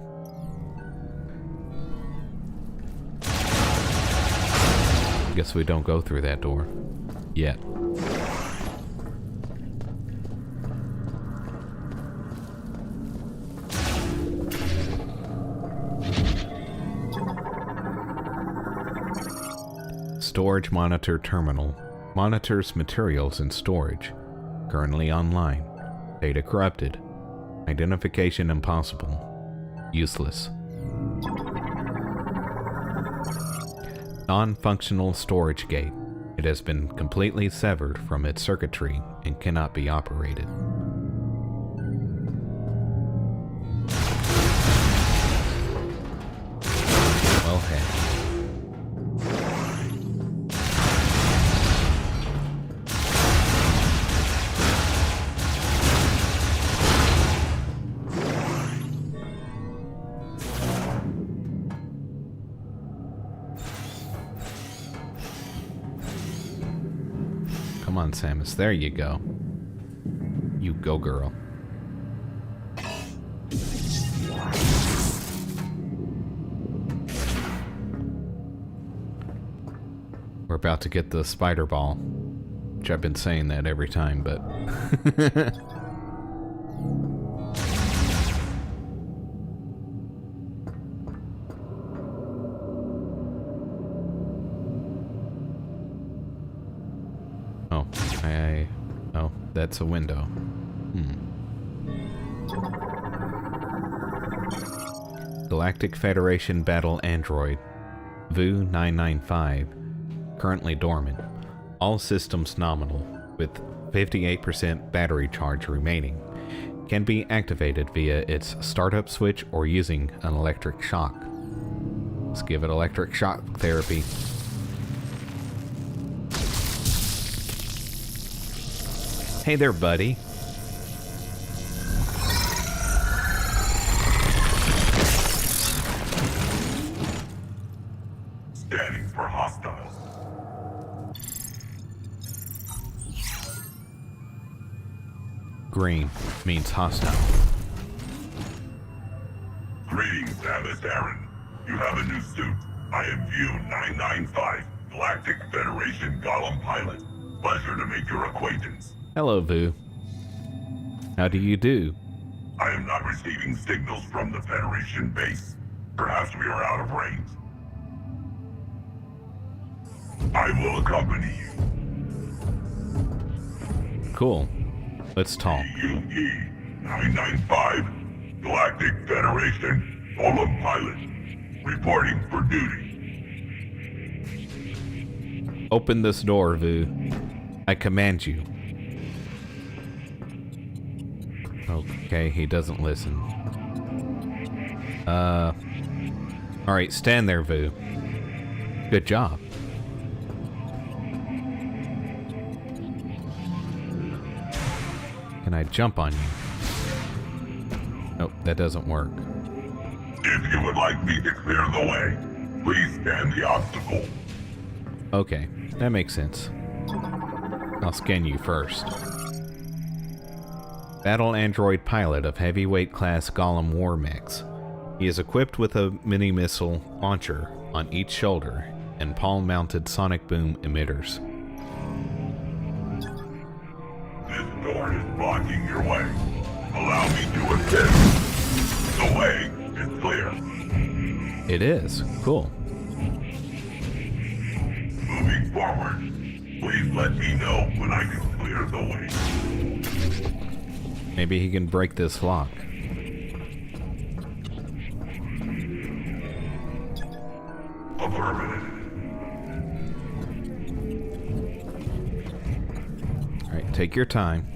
Guess we don't go through that door. Yet. Storage monitor terminal. Monitors materials in storage. Currently online. Data corrupted. Identification impossible. Useless. Non-functional storage gate. It has been completely severed from its circuitry and cannot be operated. Well, hey. Come on, Samus. There you go. You go, girl. We're about to get the spider ball. Which I've been saying that every time, but... Oh, that's a window. Galactic Federation Battle Android. VU 995. Currently dormant. All systems nominal, with 58% battery charge remaining. Can be activated via its startup switch or using an electric shock. Let's give it electric shock therapy. Hey there, buddy. green means hostile. Greetings, Samus Aran. You have a new suit. I am View 995, Galactic Federation Golem pilot. Pleasure to make your acquaintance. Hello, Vu. How do you do? I am not receiving signals from the Federation base. Perhaps we are out of range. I will accompany you. Cool. Let's talk. VUE 995, Galactic Federation Golem pilot. Reporting for duty. Open this door, Vu. I command you. Okay, he doesn't listen. Alright, stand there, Vu. Good job. Can I jump on you? Nope, that doesn't work. If you would like me to clear the way, please scan the obstacle. Okay, that makes sense. I'll scan you first. Battle android pilot of heavyweight class Golem war mechs. He is equipped with a mini missile launcher on each shoulder and palm-mounted sonic boom emitters. This door is blocking your way. Allow me to assist. The way is clear. It is. Cool. Moving forward. Please let me know when I can clear the way. Maybe he can break this lock. Affirmative. Alright, take your time.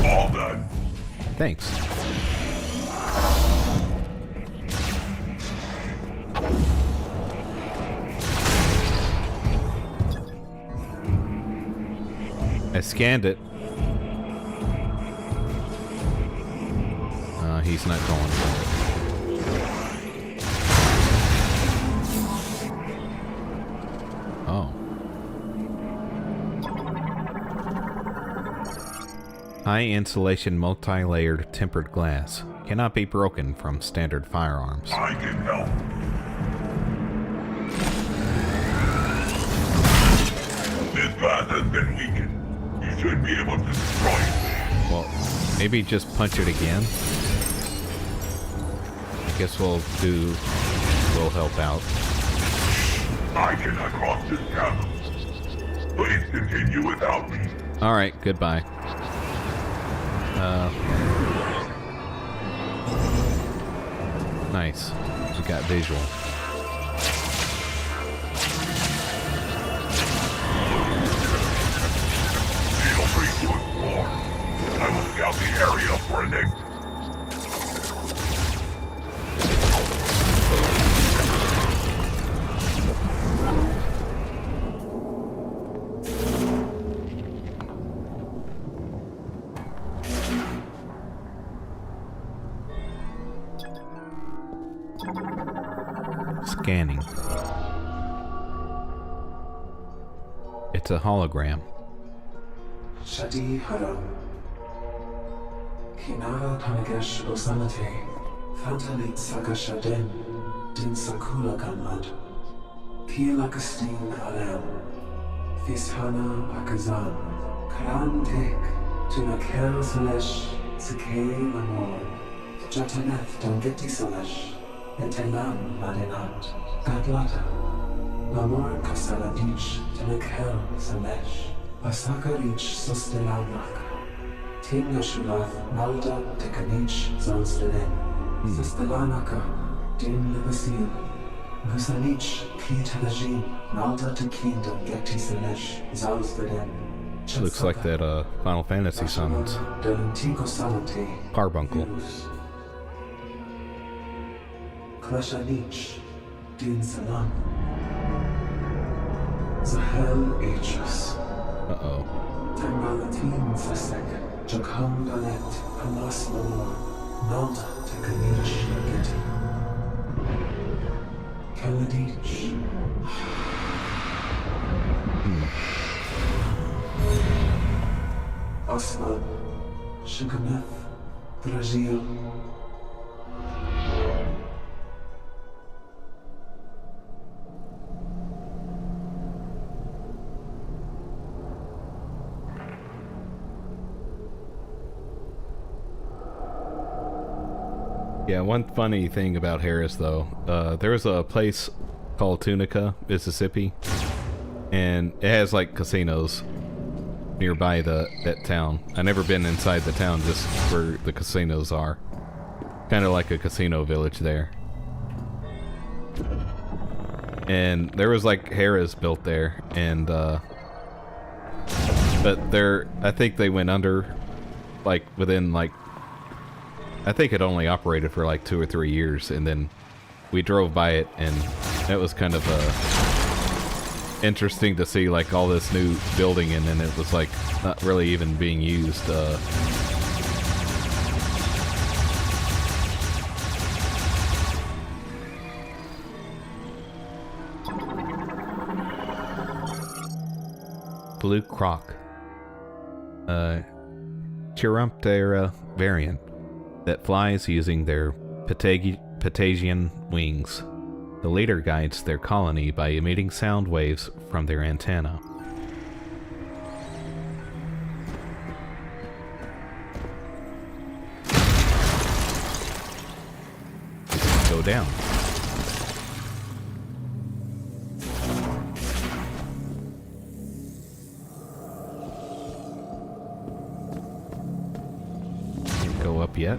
All done. Thanks. I scanned it. He's not going for it. Oh. High insulation multi-layered tempered glass. Cannot be broken from standard firearms. I can help. This glass has been weakened. You should be able to destroy it. Well, maybe just punch it again. I guess we'll help out. I cannot cross this chasm. Please continue without me. Alright, goodbye. Nice. We got visual. Feel free to explore. I will scout the area for an exit. Scanning. It's a hologram. Shadi Haram. Kinara Tanagesh Osamate. Fantalit Sagashaden. Din Sakula Gamad. Kielakastin Alam. Fishana Akazan. Karan Tek. Tunakel Salesh. Sakei Lamorn. Jataneth Dongeti Salesh. Entelam Madinat. Gadlata. Lamorn Kasaladich. Tunakel Salesh. Asakarich Sostelanak. Tinashulath Nalda Tekanich Zalstelen. Sostelanaka. Din Libasil. Gusanich Kitanajin. Nalda Tekinda Geti Salesh. Zalstelen. Looks like that Final Fantasy summons. Carbuncle. Klashanich. Din Salam. Zahel Aegis. Uh-oh. Tangalatin Sasek. Jakham Galet. Hamas Lamor. Nalda Tekanich Geti. Kaladich. Aslan, Shigameth, Drajil. Yeah, one funny thing about Harris, though, there's a place called Tunica, Mississippi, and it has like casinos nearby that town. I've never been inside the town, just where the casinos are. Kind of like a casino village there. And there was like Harris built there, and but I think they went under, like within like, I think it only operated for like 2 or 3 years, and then we drove by it, and that was kind of interesting to see, like all this new building, and then it was like not really even being used. Blue Croc, Chiroptera variant that flies using their patagian wings. The leader guides their colony by emitting sound waves from their antenna. Go down. Can't go up yet.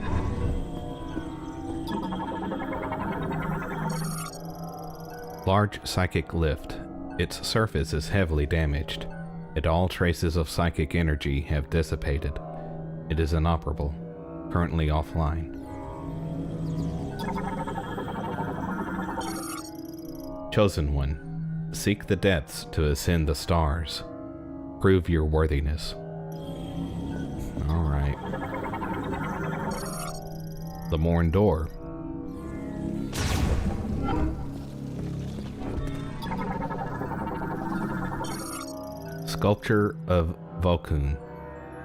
Large psychic lift. Its surface is heavily damaged, and all traces of psychic energy have dissipated. It is inoperable, currently offline. Chosen One. Seek the depths to ascend the stars. Prove your worthiness. Alright. Lamorn door. Sculpture of Vulcan,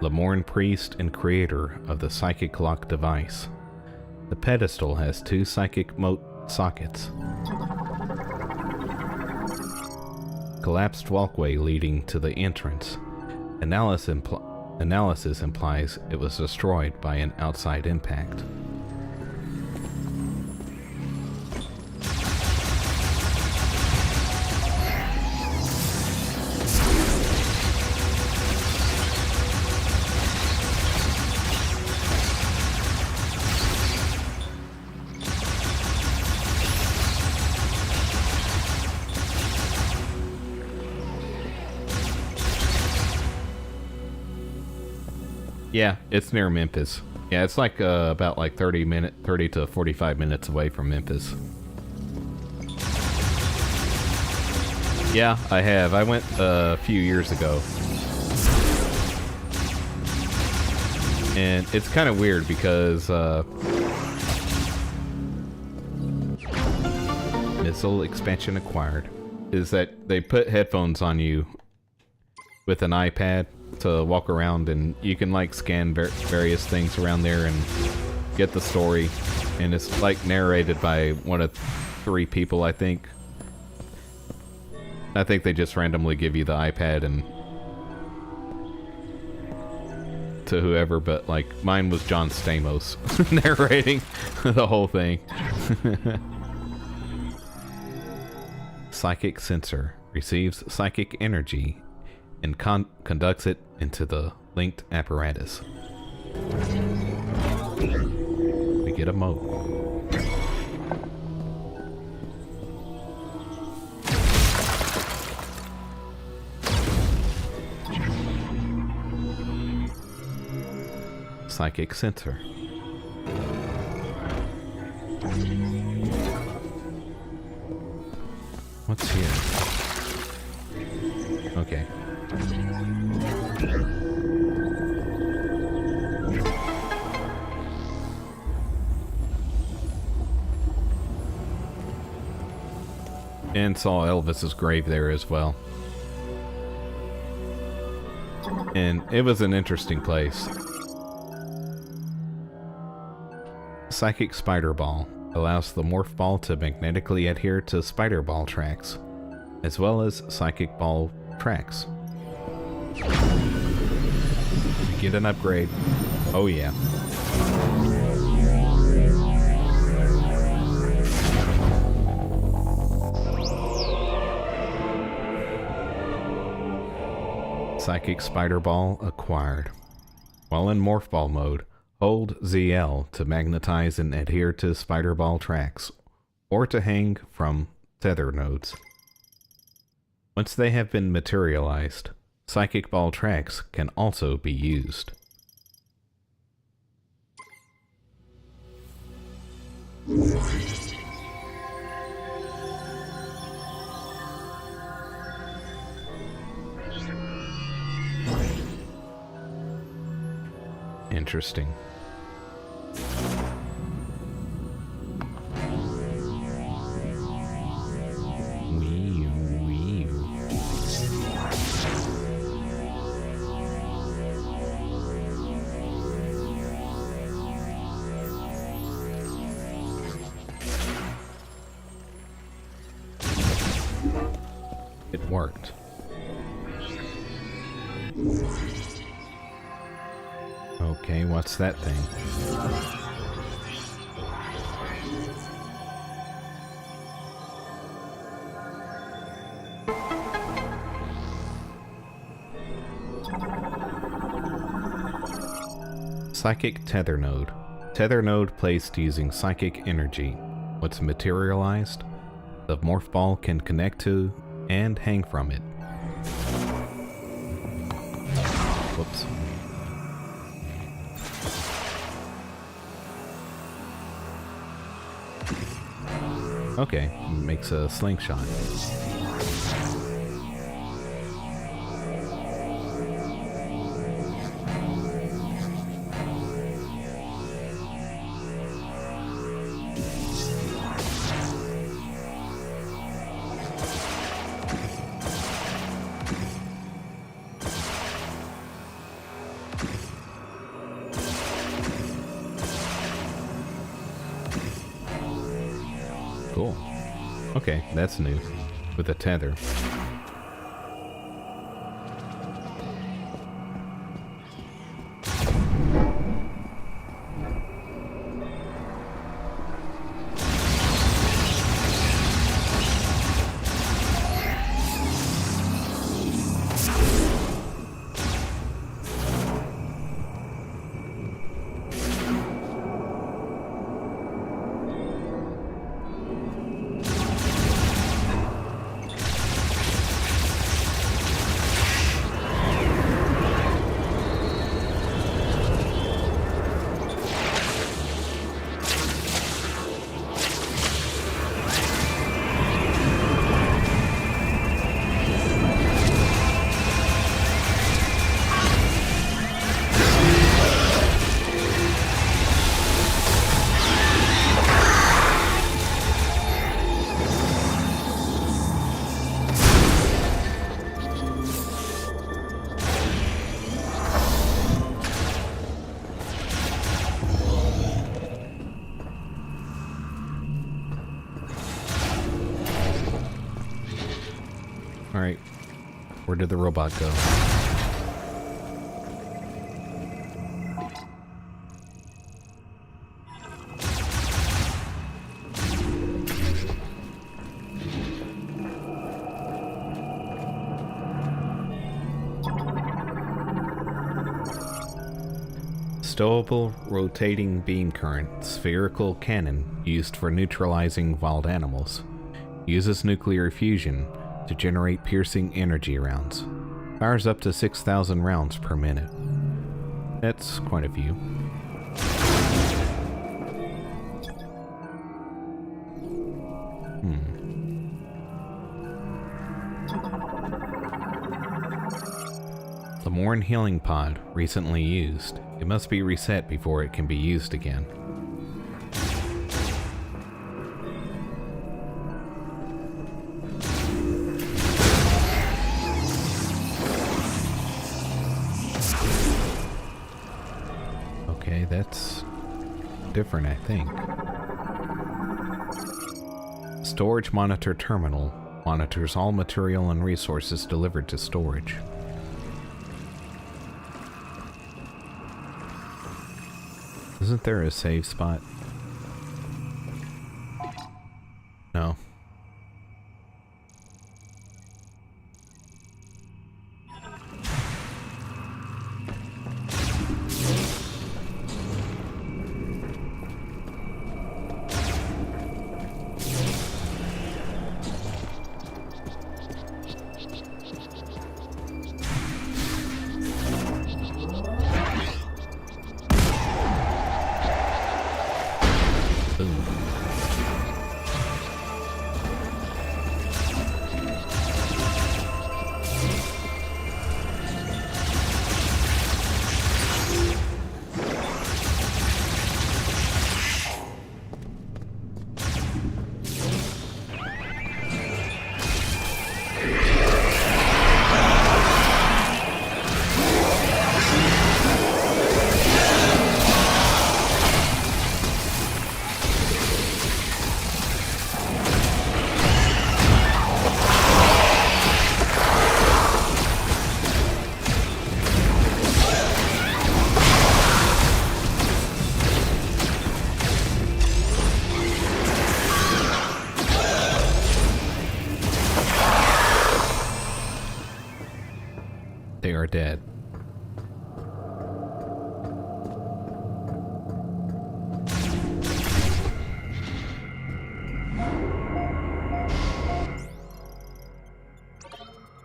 Lamorn priest and creator of the psychic lock device. The pedestal has 2 psychic mote sockets. Collapsed walkway leading to the entrance. Analysis implies it was destroyed by an outside impact. Yeah, it's near Memphis. Yeah, it's like about like 30 to 45 minutes away from Memphis. Yeah, I have. I went a few years ago. And it's kind of weird because missile expansion acquired is that they put headphones on you with an iPad to walk around, and you can like scan various things around there and get the story, and it's like narrated by one of 3 people, I think. I think they just randomly give you the iPad and to whoever, but like mine was John Stamos narrating the whole thing. Psychic sensor receives psychic energy and conducts it into the linked apparatus. We get a mote. Psychic sensor. What's here? Okay. And saw Elvis's grave there as well. And it was an interesting place. Psychic Spider Ball allows the Morph Ball to magnetically adhere to Spider Ball tracks, as well as Psychic Ball tracks. You get an upgrade. Oh yeah. Psychic Spider Ball acquired. While in Morph Ball mode, hold ZL to magnetize and adhere to Spider Ball tracks, or to hang from tether nodes. Once they have been materialized, Psychic Ball tracks can also be used. Interesting. It worked. Okay, what's that thing? Psychic Tether Node. Tether node placed using psychic energy. Once materialized, the Morph Ball can connect to and hang from it. Whoops. Okay, makes a slingshot. Cool. Okay, that's new. With a tether. Alright, where did the robot go? Stowable rotating beam current spherical cannon used for neutralizing wild animals. Uses nuclear fusion to generate piercing energy rounds. Fires up to 6,000 rounds per minute. That's quite a few. Lamorn healing pod recently used. It must be reset before it can be used again. different, I think. Storage Monitor Terminal monitors all material and resources delivered to storage. Isn't there a save spot? No. They are dead.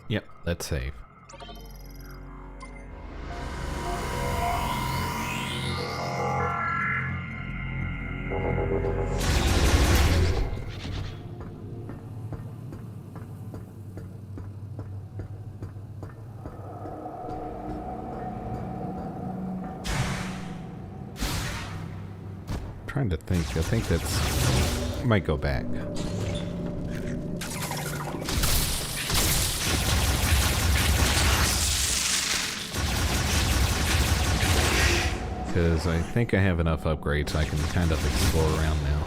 Yep, let's save. Trying to think. I think that's... I might go back. Because I think I have enough upgrades I can kind of explore around now.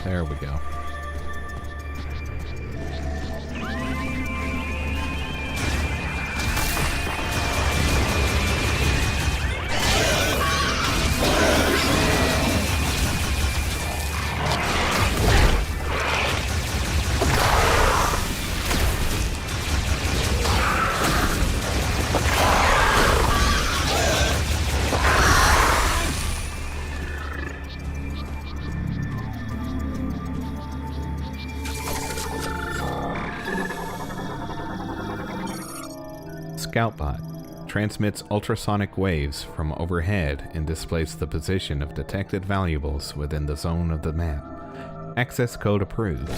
There we go. Scoutbot transmits ultrasonic waves from overhead and displays the position of detected valuables within the zone of the map. Access code approved.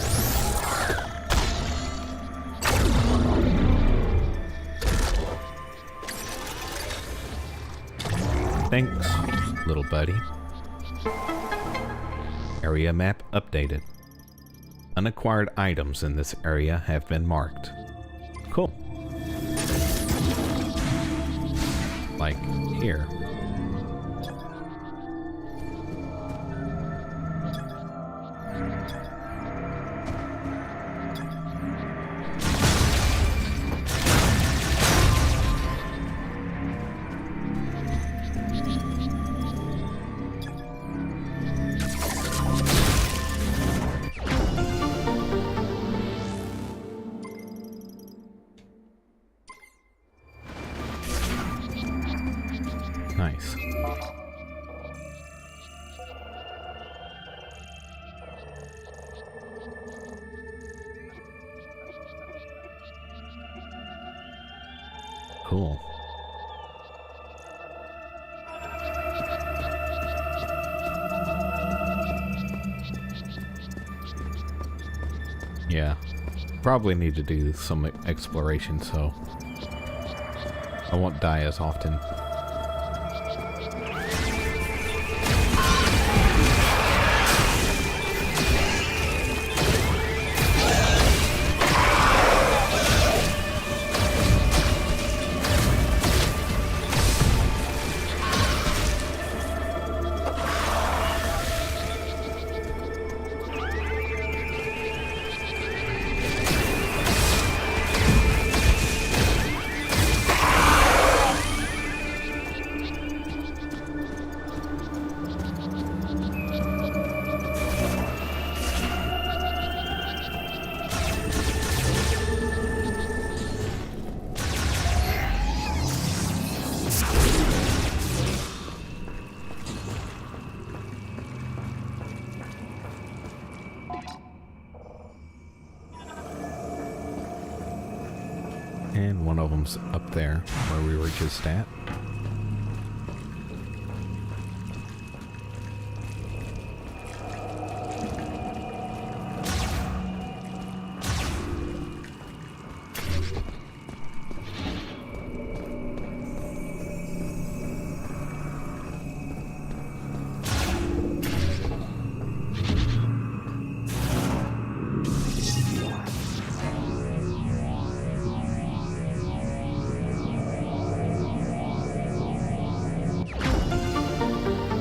Thanks, little buddy. Area map updated. Unacquired items in this area have been marked. Cool. Like here. Nice. Cool. Yeah. Probably need to do some exploration, so I won't die as often. And one of them's up there where we were just at.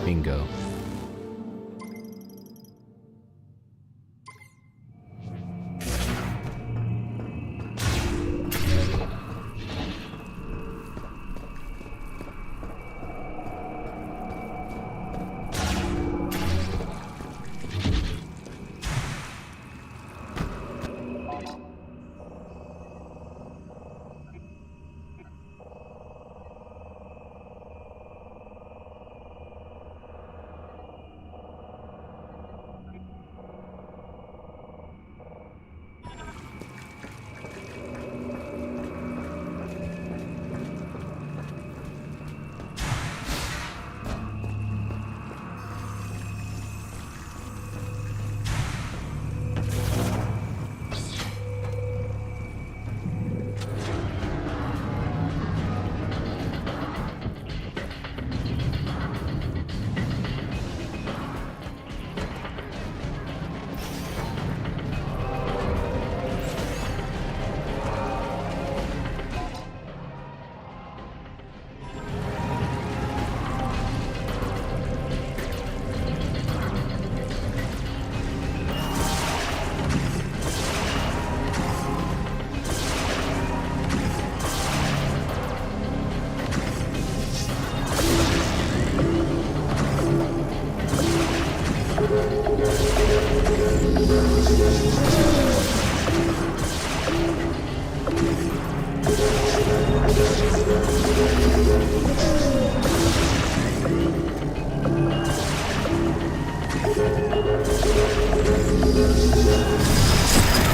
Bingo.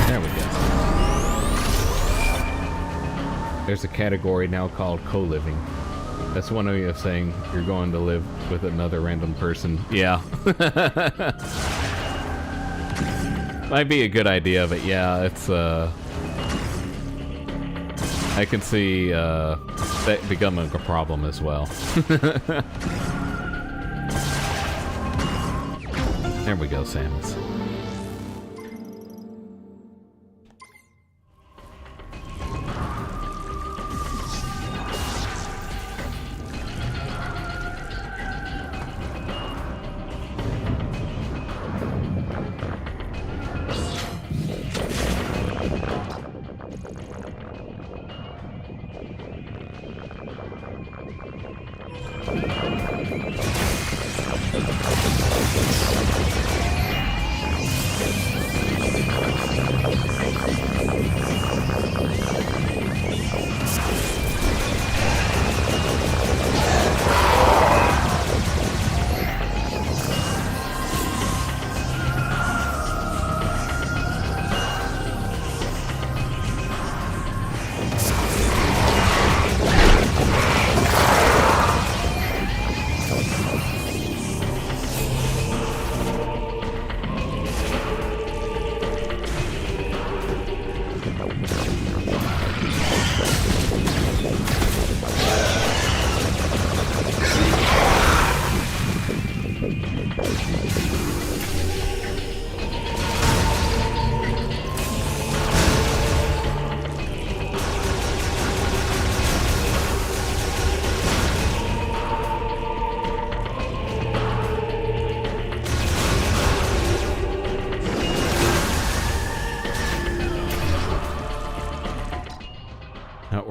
There we go. There's a category now called co-living. That's one way of saying you're going to live with another random person. Yeah. Might be a good idea, but yeah, it's, I can see, that becoming a problem as well. There we go, Samus.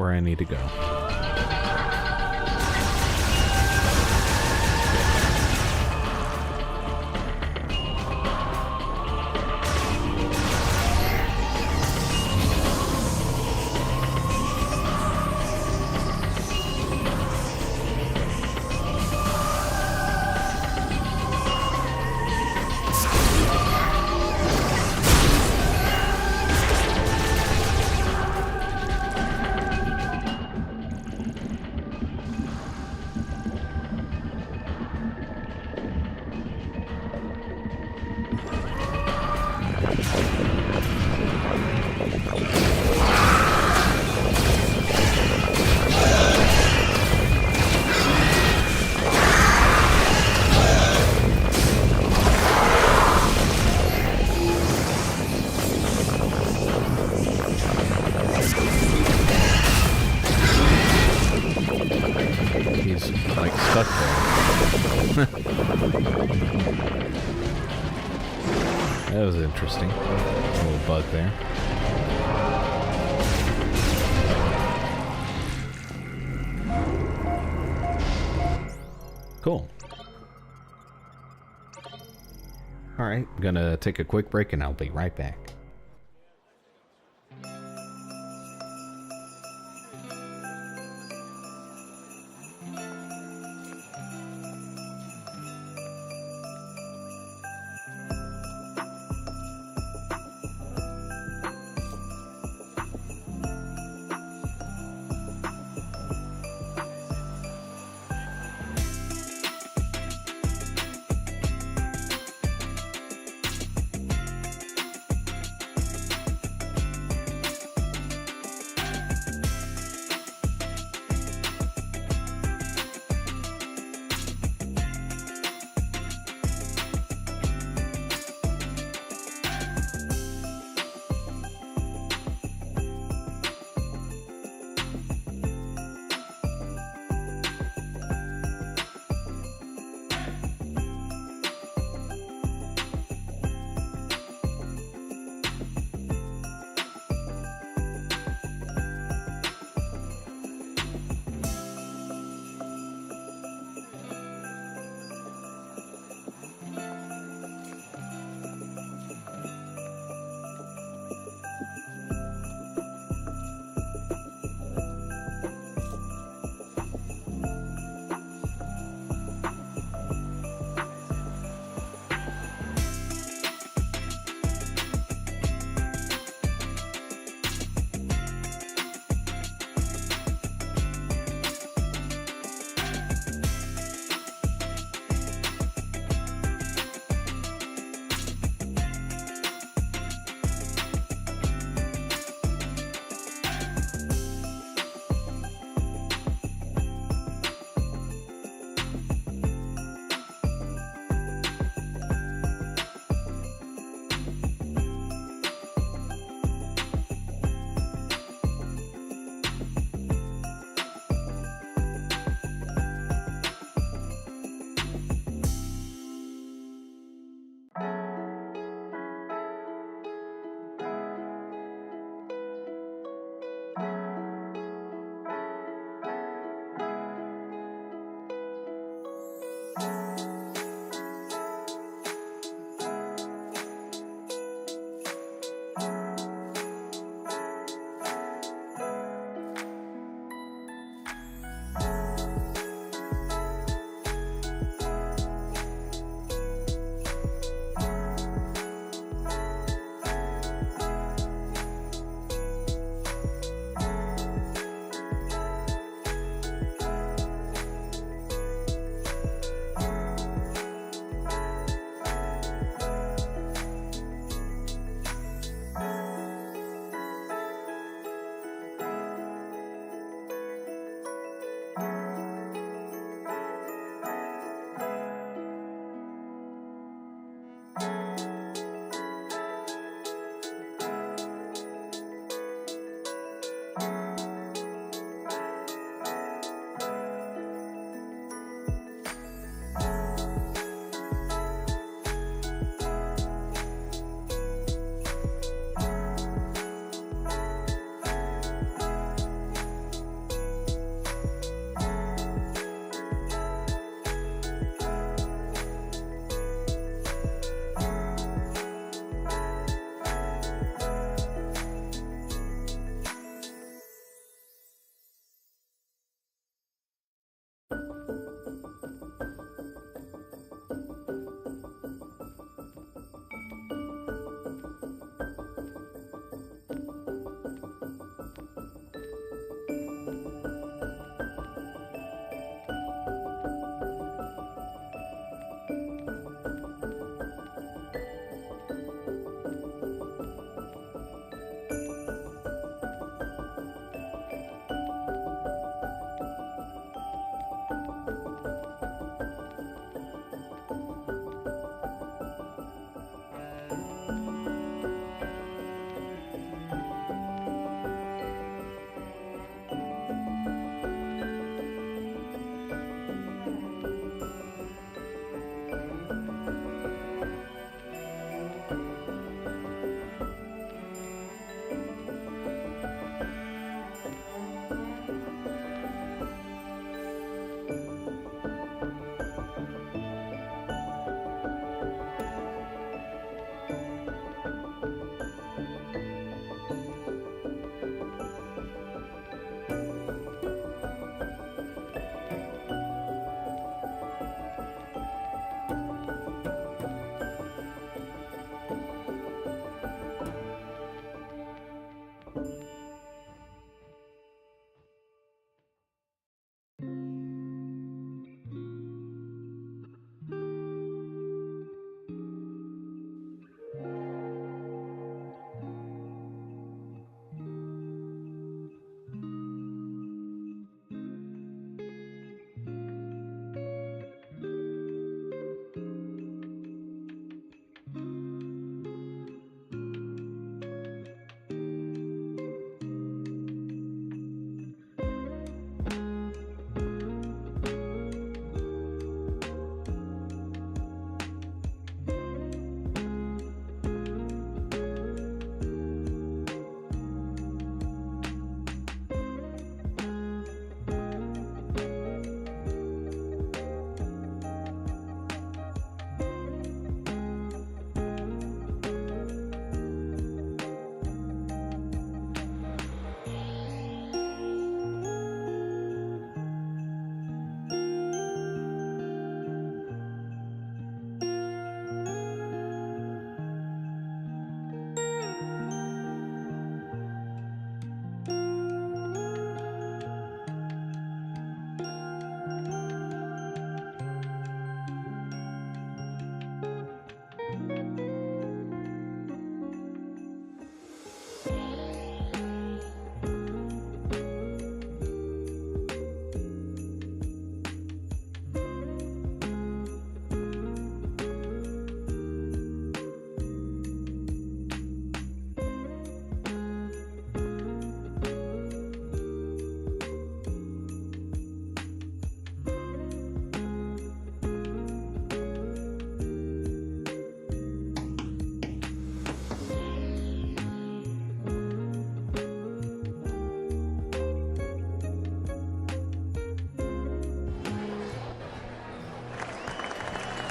where I need to go. That was interesting. A little bug there. Cool. Alright, I'm gonna take a quick break and I'll be right back.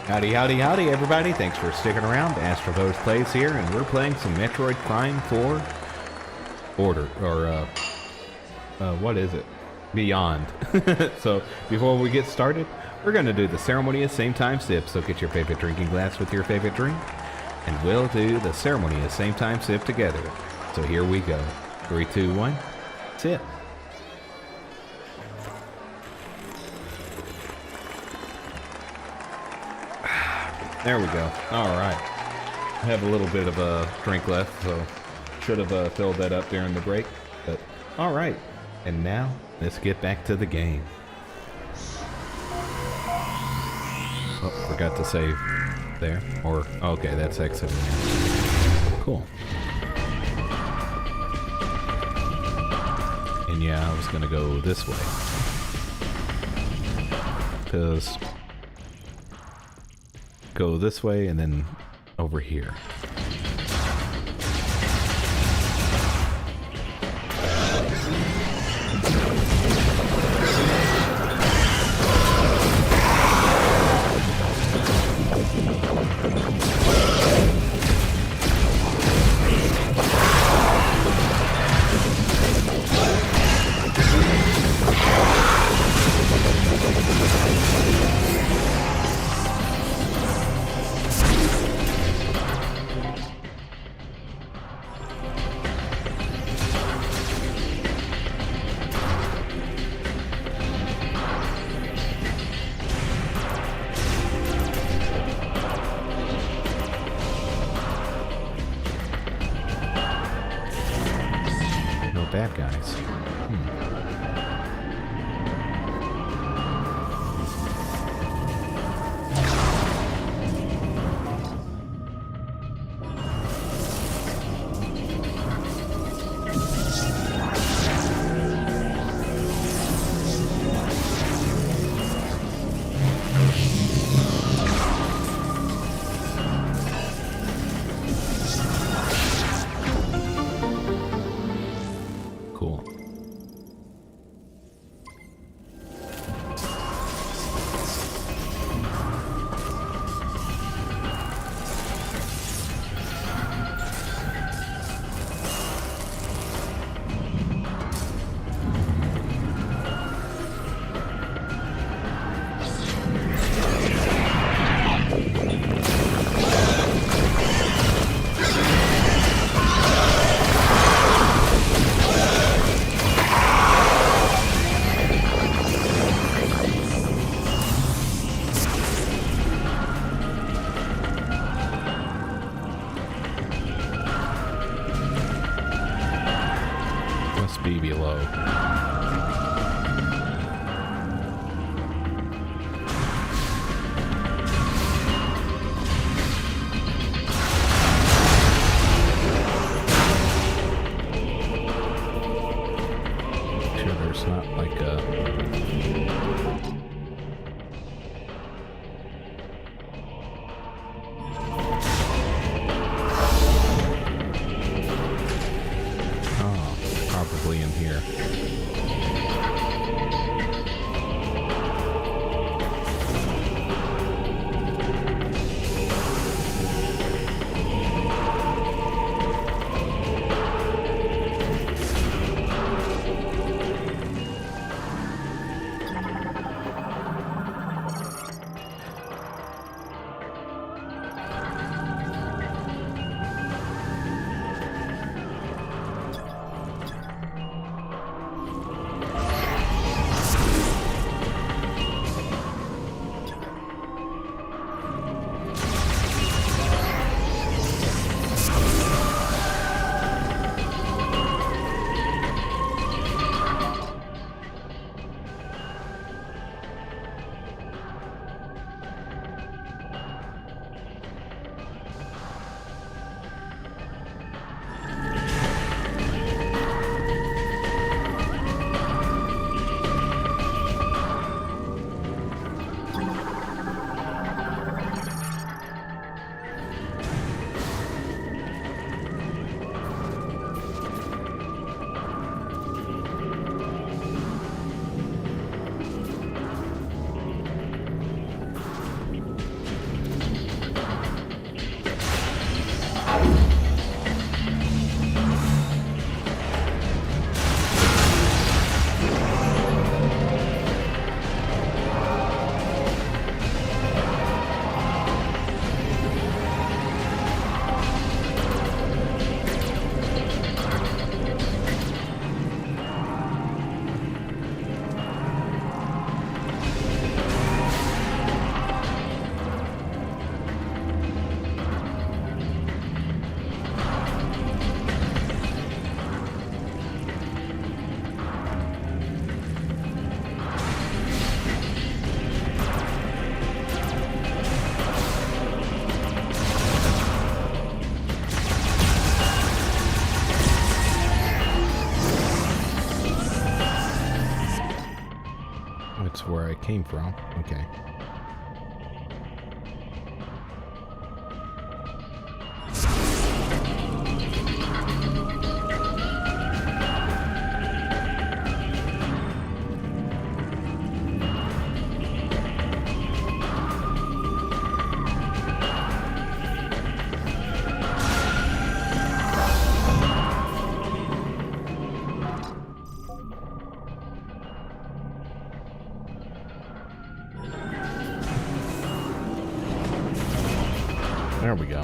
Howdy, howdy, howdy, everybody. Thanks for sticking around. AstroVotes Plays here, and we're playing some Metroid Prime 4 what is it? Beyond. So, before we get started, we're going to do the ceremonious same time sip. So get your favorite drinking glass with your favorite drink, and we'll do the ceremonious same time sip together. So here we go. 3, 2, 1, sip. There we go. All right. I have a little bit of a drink left, so should have filled that up during the break. But all right. And now let's get back to the game. Oh, forgot to save there. Or okay, that's exiting now. Cool. And yeah, I was gonna go this way because. Go this way and then over here. Bad guys. Cool. Must be below. Sure there's not like a... Probably in here. that's where I came from. Okay. There we go.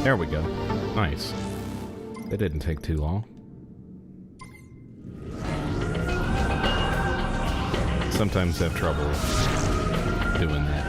There we go. Nice. That didn't take too long. Sometimes have trouble doing that.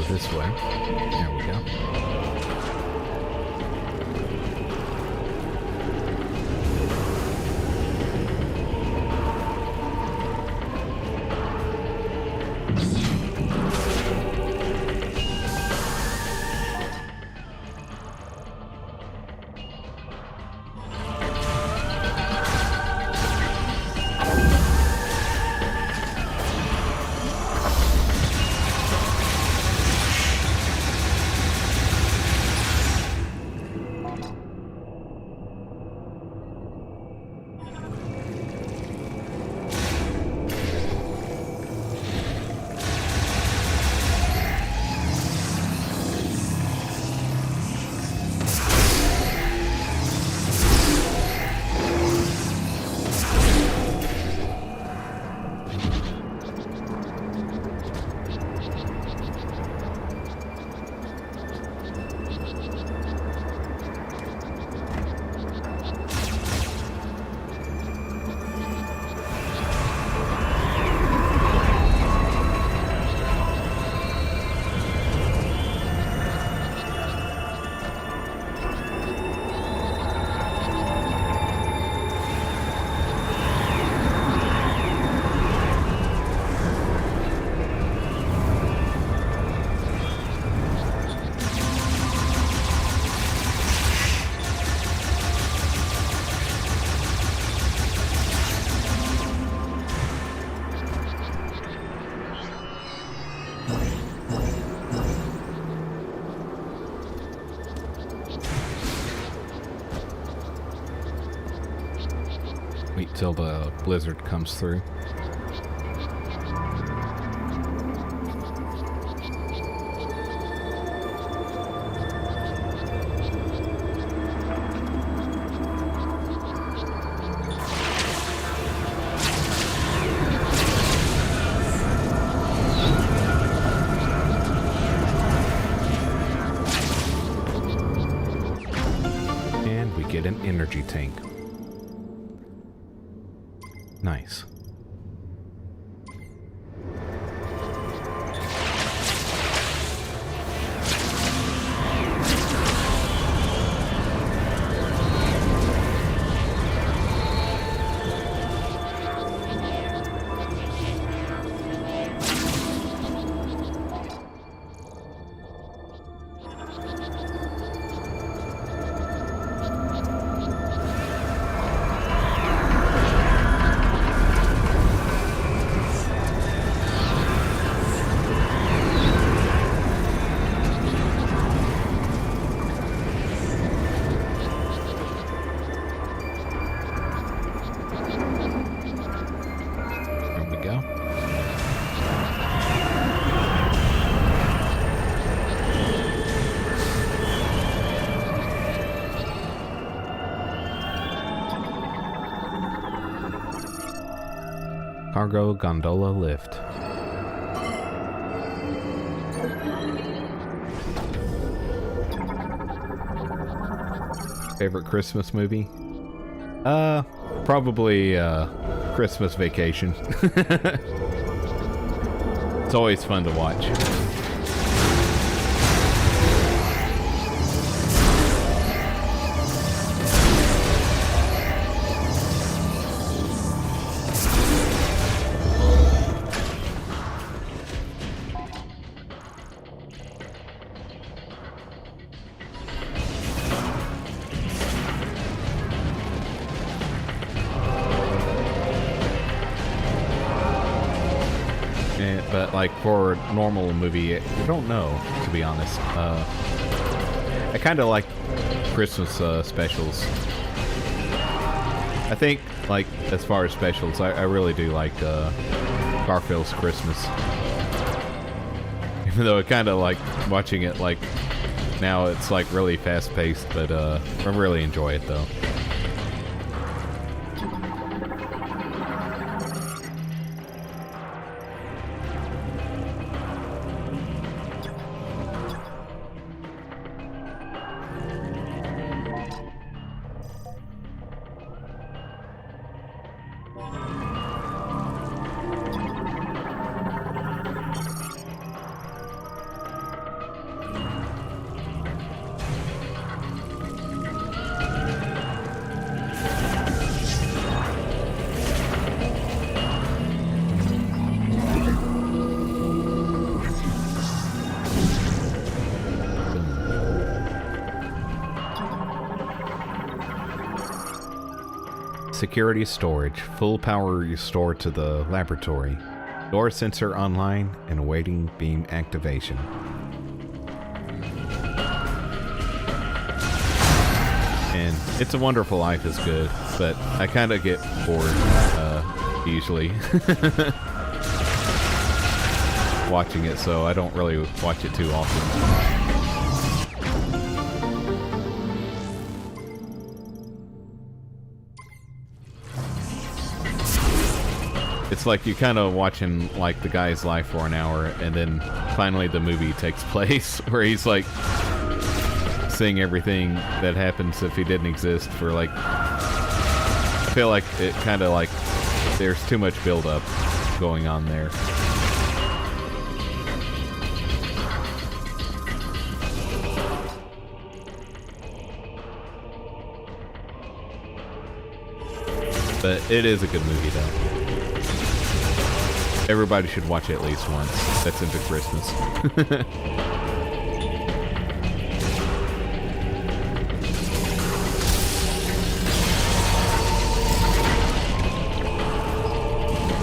This way. There we go. Wait till the blizzard comes through. And we get an energy tank. Nice. cargo gondola lift. Favorite Christmas movie? Probably Christmas Vacation. It's always fun to watch. But like for a normal movie, I don't know, to be honest. I kind of like Christmas specials. I think, like, as far as specials, I really do like Garfield's Christmas. Even though I kind of like watching it, like, now it's like really fast-paced, but I really enjoy it though. Security storage. Full power restored to the laboratory. Door sensor online and awaiting beam activation. And It's a Wonderful Life is good, but I kind of get bored usually watching it, so I don't really watch it too often. It's like you kind of watching like the guy's life for an hour, and then finally the movie takes place where he's like seeing everything that happens if he didn't exist for like, I feel like it kind of like there's too much build-up going on there. But it is a good movie though. Everybody should watch it at least once. That's into Christmas.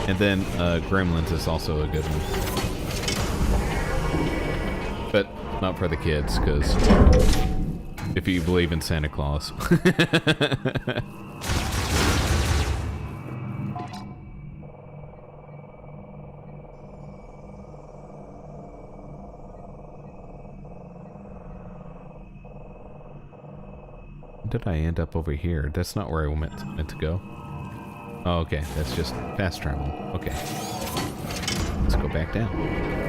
And then Gremlins is also a good one. But not for the kids, because if you believe in Santa Claus. Did I end up over here? That's not where I meant to go. Oh, okay. That's just fast travel. Okay. Let's go back down.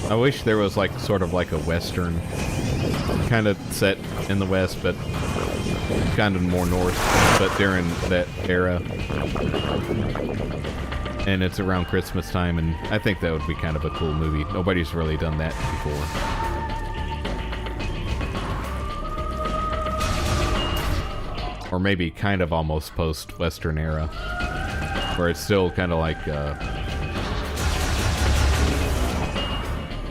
I wish there was like sort of like a western kind of set in the west, but kind of more north, but during that era. and it's around Christmas time, and I think that would be kind of a cool movie. Nobody's really done that before. Or maybe kind of almost post-Western era, where it's still kind of like,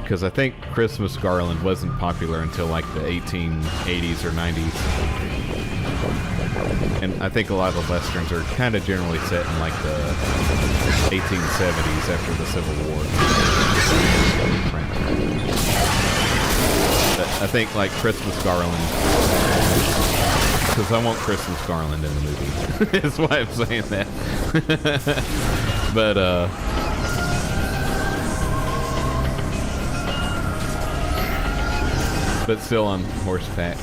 because I think Christmas Garland wasn't popular until like the 1880s or 90s. And I think a lot of the Westerns are kind of generally set in like the 1870s after the Civil War. But I think like Christmas Garland, because I want Christmas Garland in the movie. That's why I'm saying that. But still on horseback,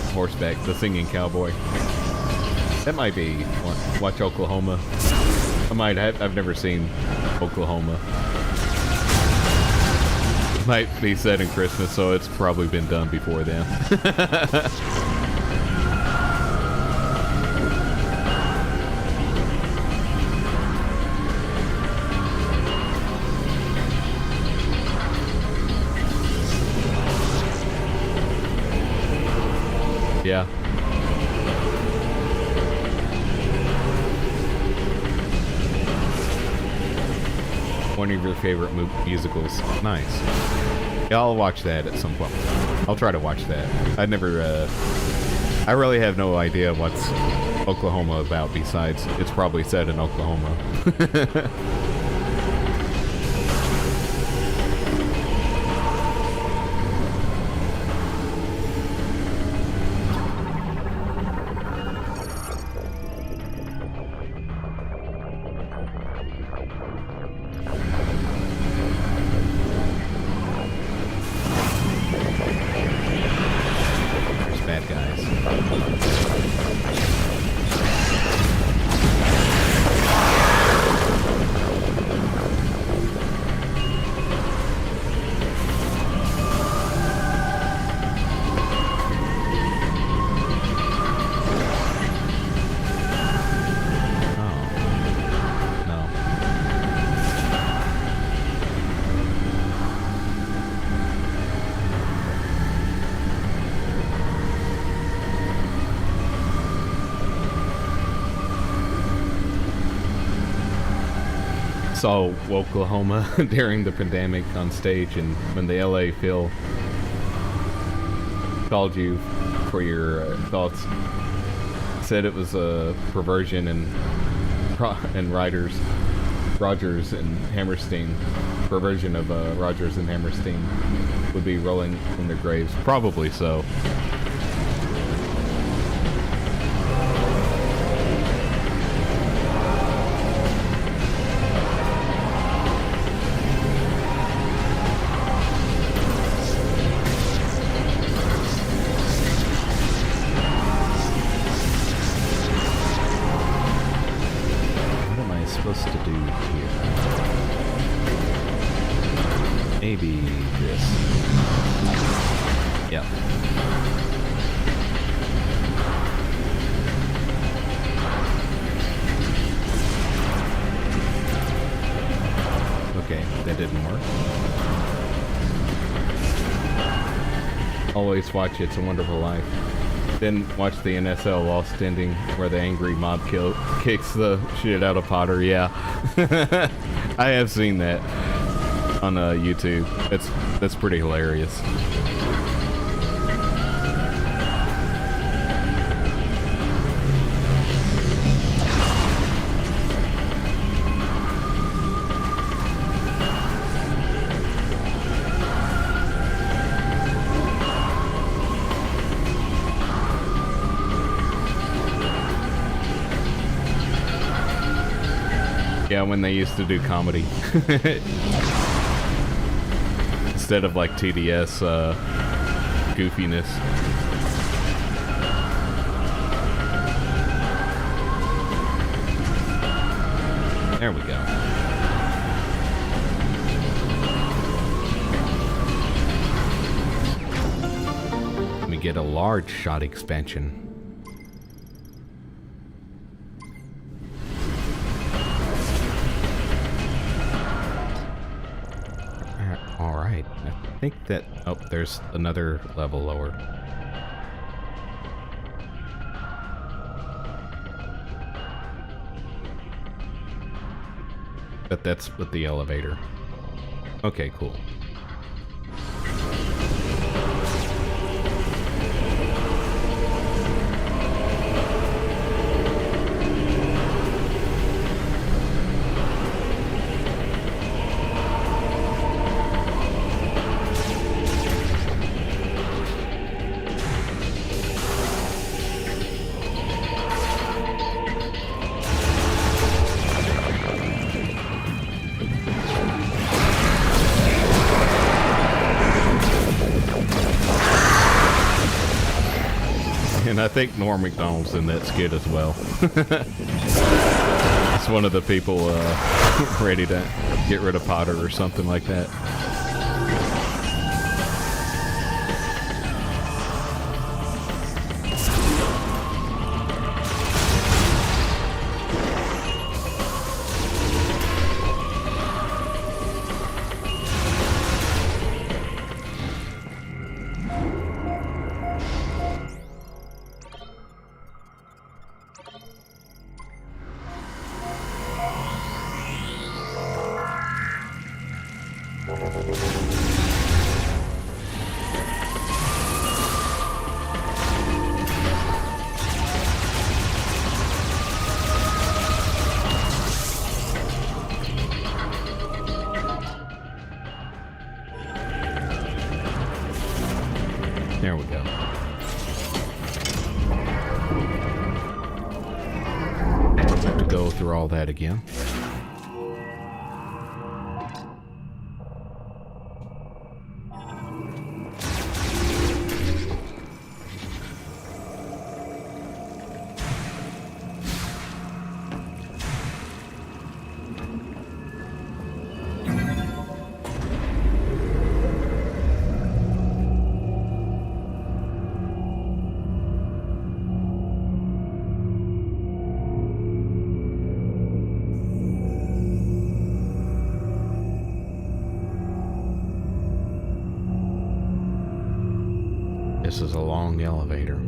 the singing cowboy. That might be watch Oklahoma. I might have. I've never seen Oklahoma. It might be set in Christmas, so it's probably been done before then. Yeah. One of your favorite musicals. Nice. Yeah, I'll watch that at some point. I'll try to watch that. I really have no idea what's Oklahoma about besides it's probably set in Oklahoma. Saw Oklahoma during the pandemic on stage, and when the LA Phil called you for your thoughts, said it was a perversion, and Rogers and Hammerstein, perversion of Rogers and Hammerstein would be rolling in their graves. Probably so. Maybe this. Yep. Okay, that didn't work. Always watch It's a Wonderful Life. Then watch the NSL Lost ending where the angry mob kicks the shit out of Potter. Yeah. I have seen that on YouTube. That's pretty hilarious. Yeah, when they used to do comedy. Instead of like TDS goofiness. There we go. Let me get a large shot expansion. Alright, I think that... Oh, there's another level lower. But that's with the elevator. Okay, cool. And I think Norm MacDonald's in that skit as well. It's one of the people ready to get rid of Potter or something like that. There we go. Have to go through all that again. This is a long elevator.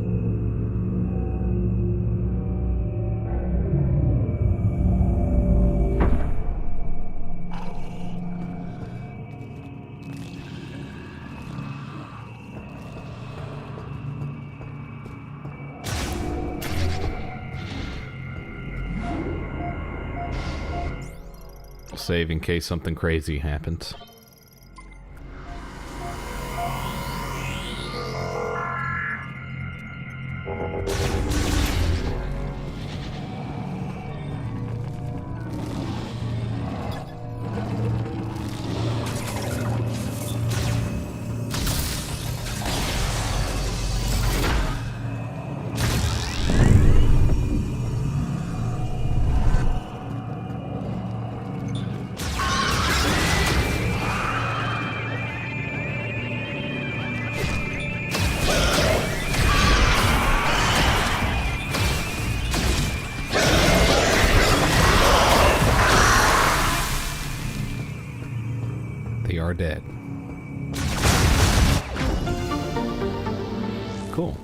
Save in case something crazy happens. They are dead. Cool.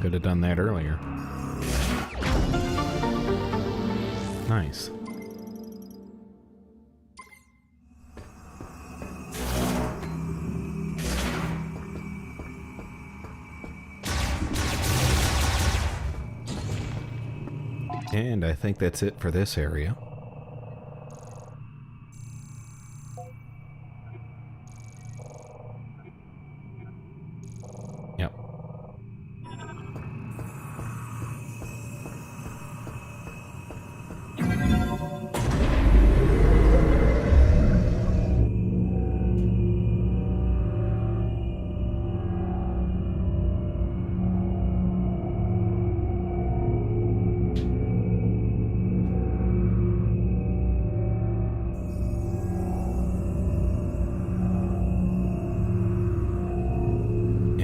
Could have done that earlier. Nice. And I think that's it for this area.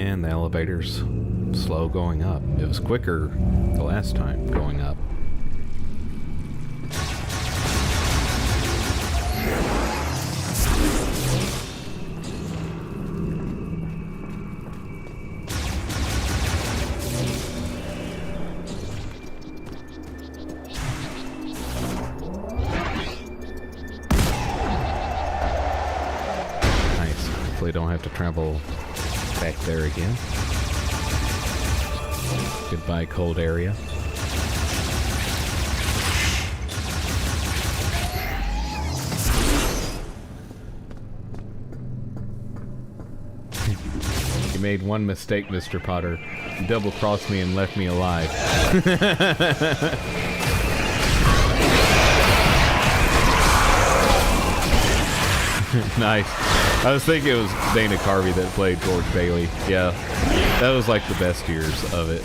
And the elevator's slow going up. It was quicker the last time going up. Don't have to travel back there again. Goodbye, cold area. You made one mistake, Mr. Potter. You double-crossed me and left me alive. Nice. I was thinking it was Dana Carvey that played George Bailey. Yeah, that was like the best years of it.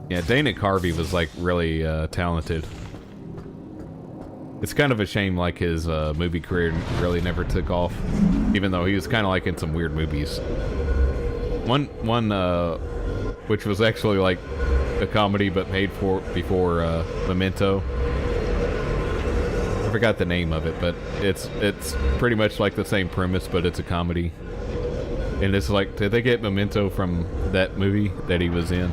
Yeah, Dana Carvey was like really talented. It's kind of a shame like his movie career really never took off, even though he was kind of like in some weird movies. One which was actually like a comedy but made for before Memento. I forgot the name of it, but it's pretty much like the same premise, but it's a comedy. And it's like, did they get Memento from that movie that he was in?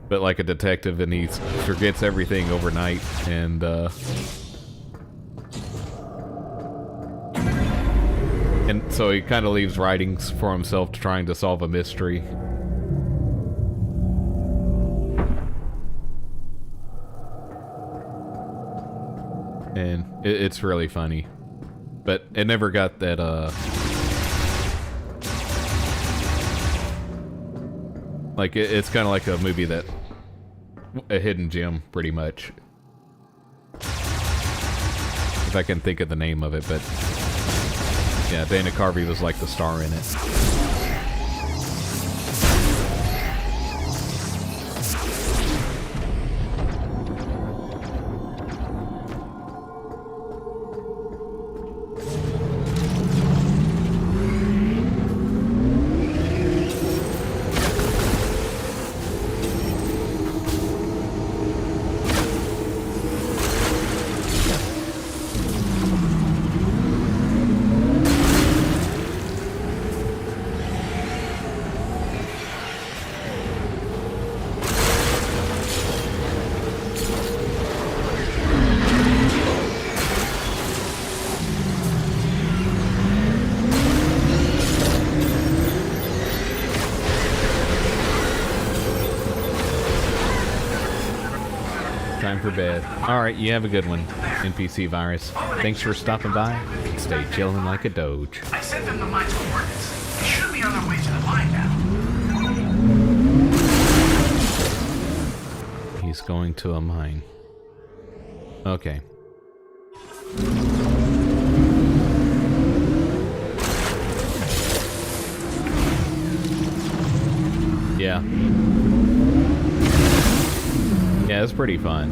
But like a detective, and he forgets everything overnight, and so he kind of leaves writings for himself trying to solve a mystery. And it's really funny, but it never got that like it's kind of like a movie that a hidden gem pretty much, if I can think of the name of it. But yeah, Dana Carvey was like the star in it. For bed. Alright, you have a good one, NPC Virus. Thanks for stopping by. Stay chilling like a doge. I sent them the mine's coordinates. They should be on their way to the mine now. He's going to a mine. Okay. Yeah. Yeah, it's pretty fun.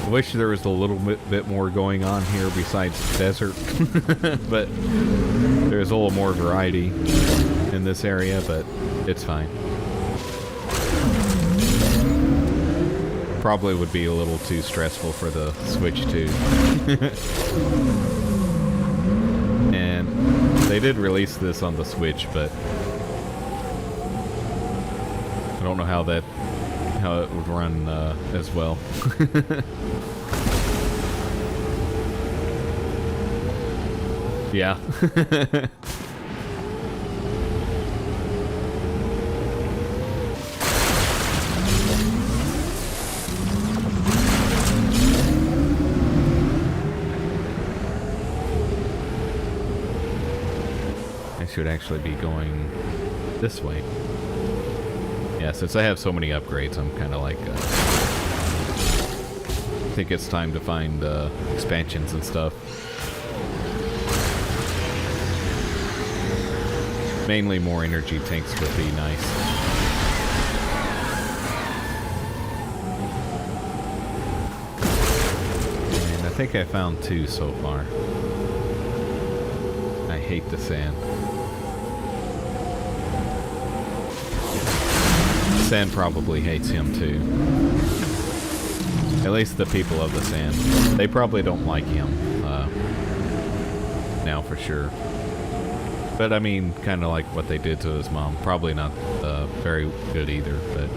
I wish there was a little bit more going on here besides desert. But there's a little more variety in this area, but it's fine. Probably would be a little too stressful for the Switch too. And they did release this on the Switch, but I don't know how it would run as well. Yeah. Should actually be going this way. Yeah, since I have so many upgrades, I'm kind of like I think it's time to find expansions and stuff. Mainly more energy tanks would be nice. think I found 2 so far. I hate the sand. The sand probably hates him too. At least the people of the sand. They probably don't like him. Now for sure. But I mean, kind of like what they did to his mom. Probably not very good either, but...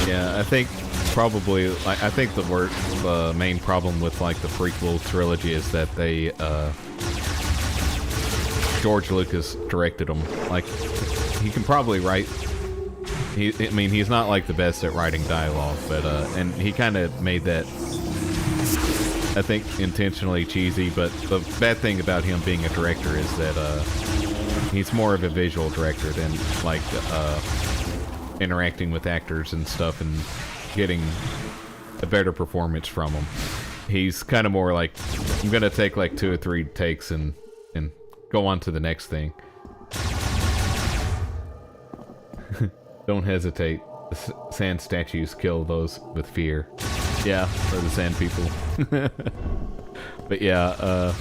Yeah, I think probably, like, I think the main problem with like the prequel trilogy is that they George Lucas directed them. Like, he can probably write. I mean, he's not like the best at writing dialogue, but and he kind of made that, I think, intentionally cheesy. But the bad thing about him being a director is that he's more of a visual director than like interacting with actors and stuff and getting a better performance from them. He's kind of more like, I'm gonna take like 2 or 3 takes and go on to the next thing. Don't hesitate. The sand statues kill those with fear. Yeah, for the sand people. But yeah,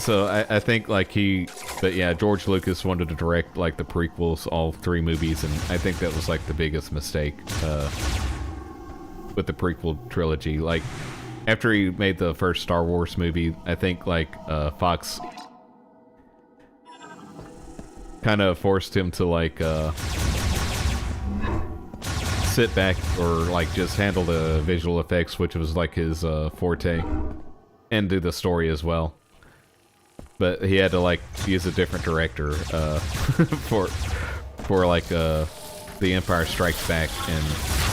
so I think like but yeah, George Lucas wanted to direct like the prequels, all 3 movies, and I think that was like the biggest mistake with the prequel trilogy. Like, after he made the first Star Wars movie, I think like Fox kind of forced him to like sit back or like just handle the visual effects, which was like his forte, and do the story as well. But he had to like use a different director for like The Empire Strikes Back and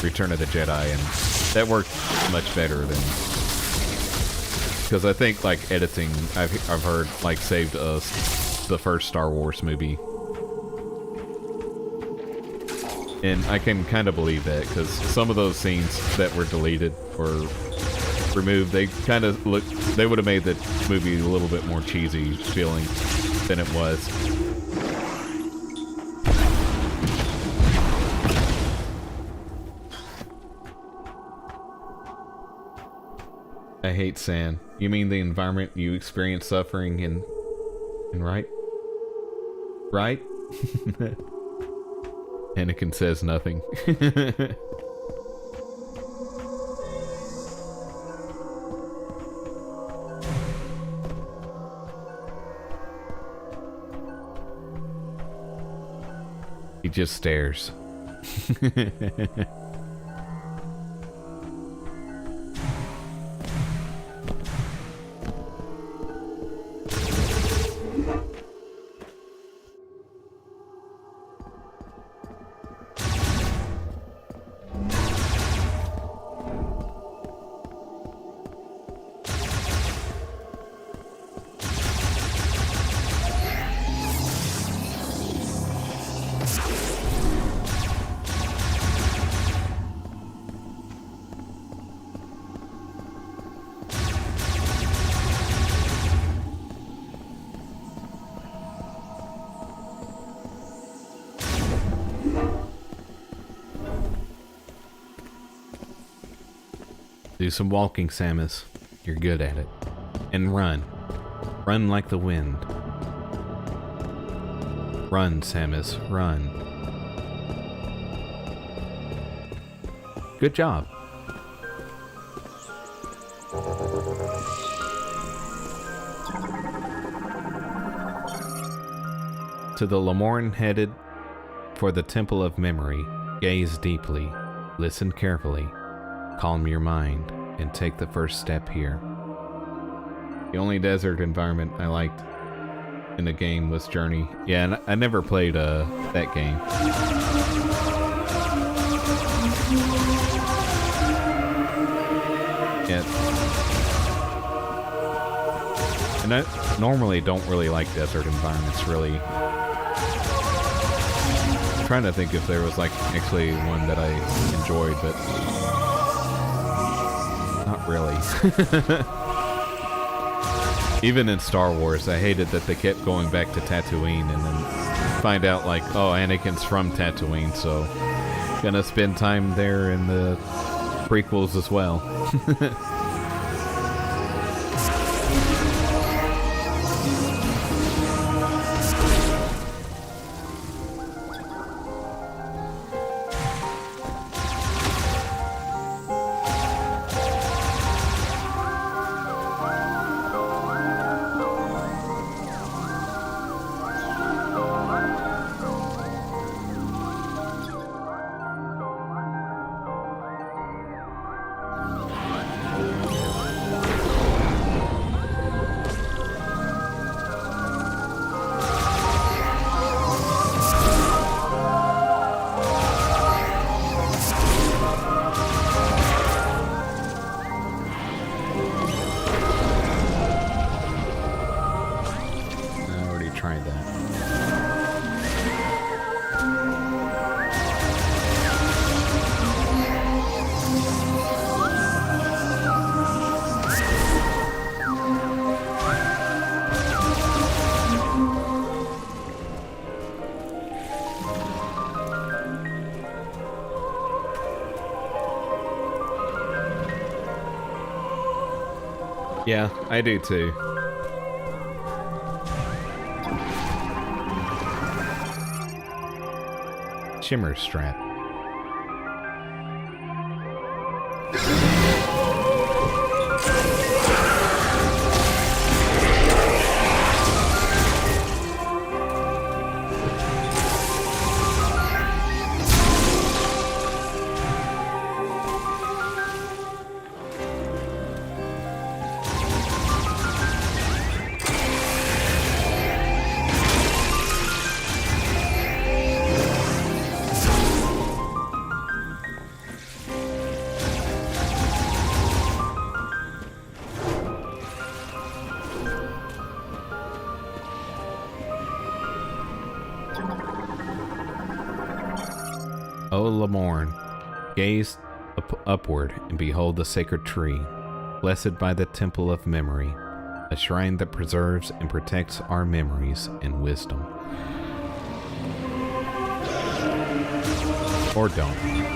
Return of the Jedi, and that worked much better than, because I think like editing, I've heard, like saved the first Star Wars movie, and I can kind of believe that, because some of those scenes that were deleted or removed, they kind of look, they would have made the movie a little bit more cheesy feeling than it was. I hate sand. You mean the environment you experience suffering in right? Right? Anakin says nothing. He just stares. Do some walking, Samus. You're good at it. And run. Run like the wind. Run, Samus, run. Good job. To the Lamorn headed for the Temple of Memory, gaze deeply, listen carefully, calm your mind, and take the first step here. The only desert environment I liked in the game was Journey. Yeah, and I never played that game. Yeah. And I normally don't really like desert environments, really. I'm trying to think if there was like actually one that I enjoyed, but not really. Even in Star Wars, I hated that they kept going back to Tatooine and then find out like, oh, Anakin's from Tatooine, so gonna spend time there in the prequels as well. Yeah, I do too. Shimmer strap. O Lamorn, gaze upward and behold the sacred tree, blessed by the temple of memory, a shrine that preserves and protects our memories and wisdom. Or don't.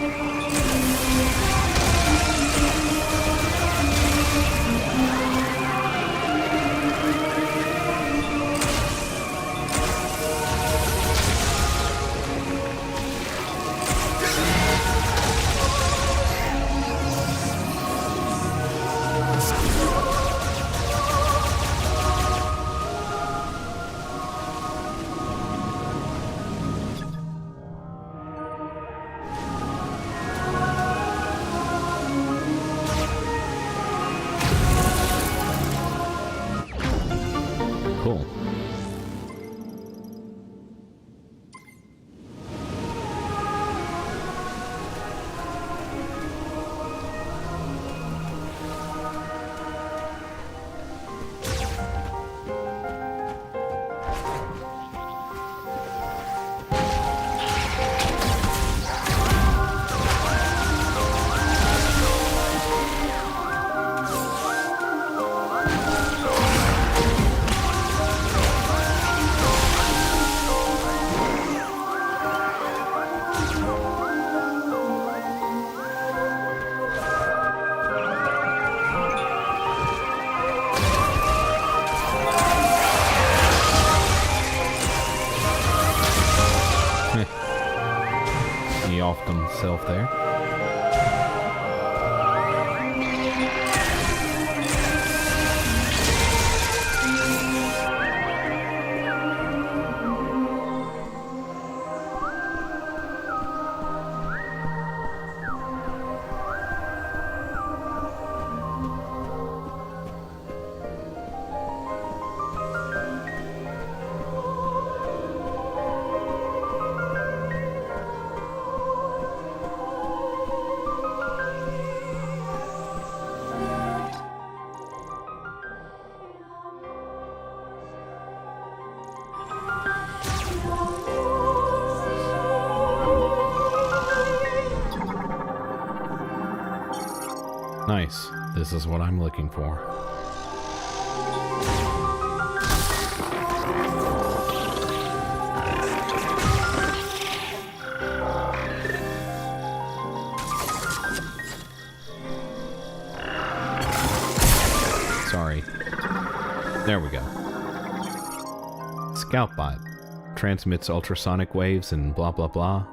Cool. He offed himself there. Nice. This is what I'm looking for. Sorry. There we go. Scoutbot. Transmits ultrasonic waves and blah blah blah.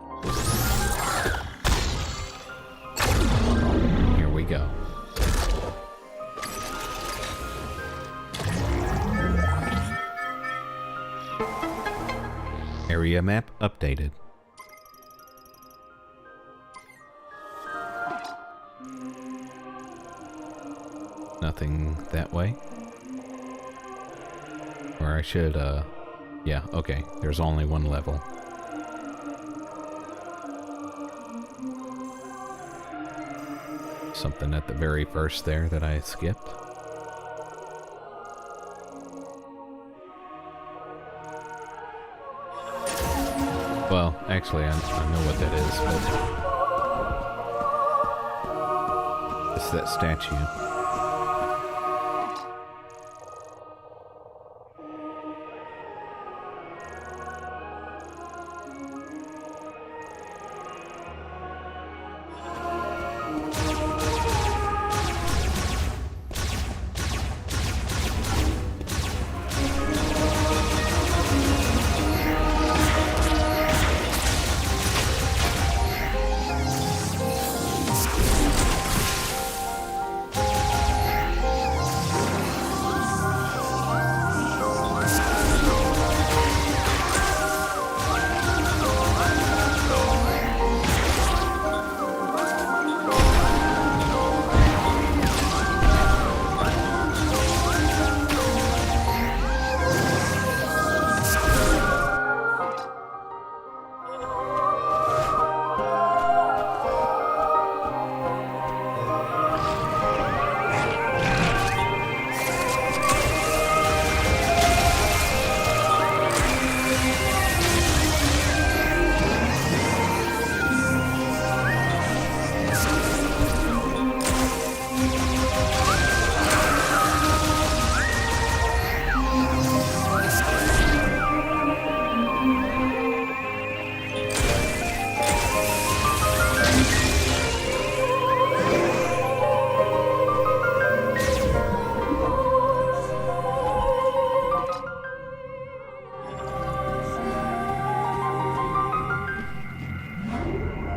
Here we go. Area map updated. Nothing that way. Or I should, yeah, okay. There's only one level. Something at the very first there that I skipped. Well, actually, I know what that is, but it's that statue.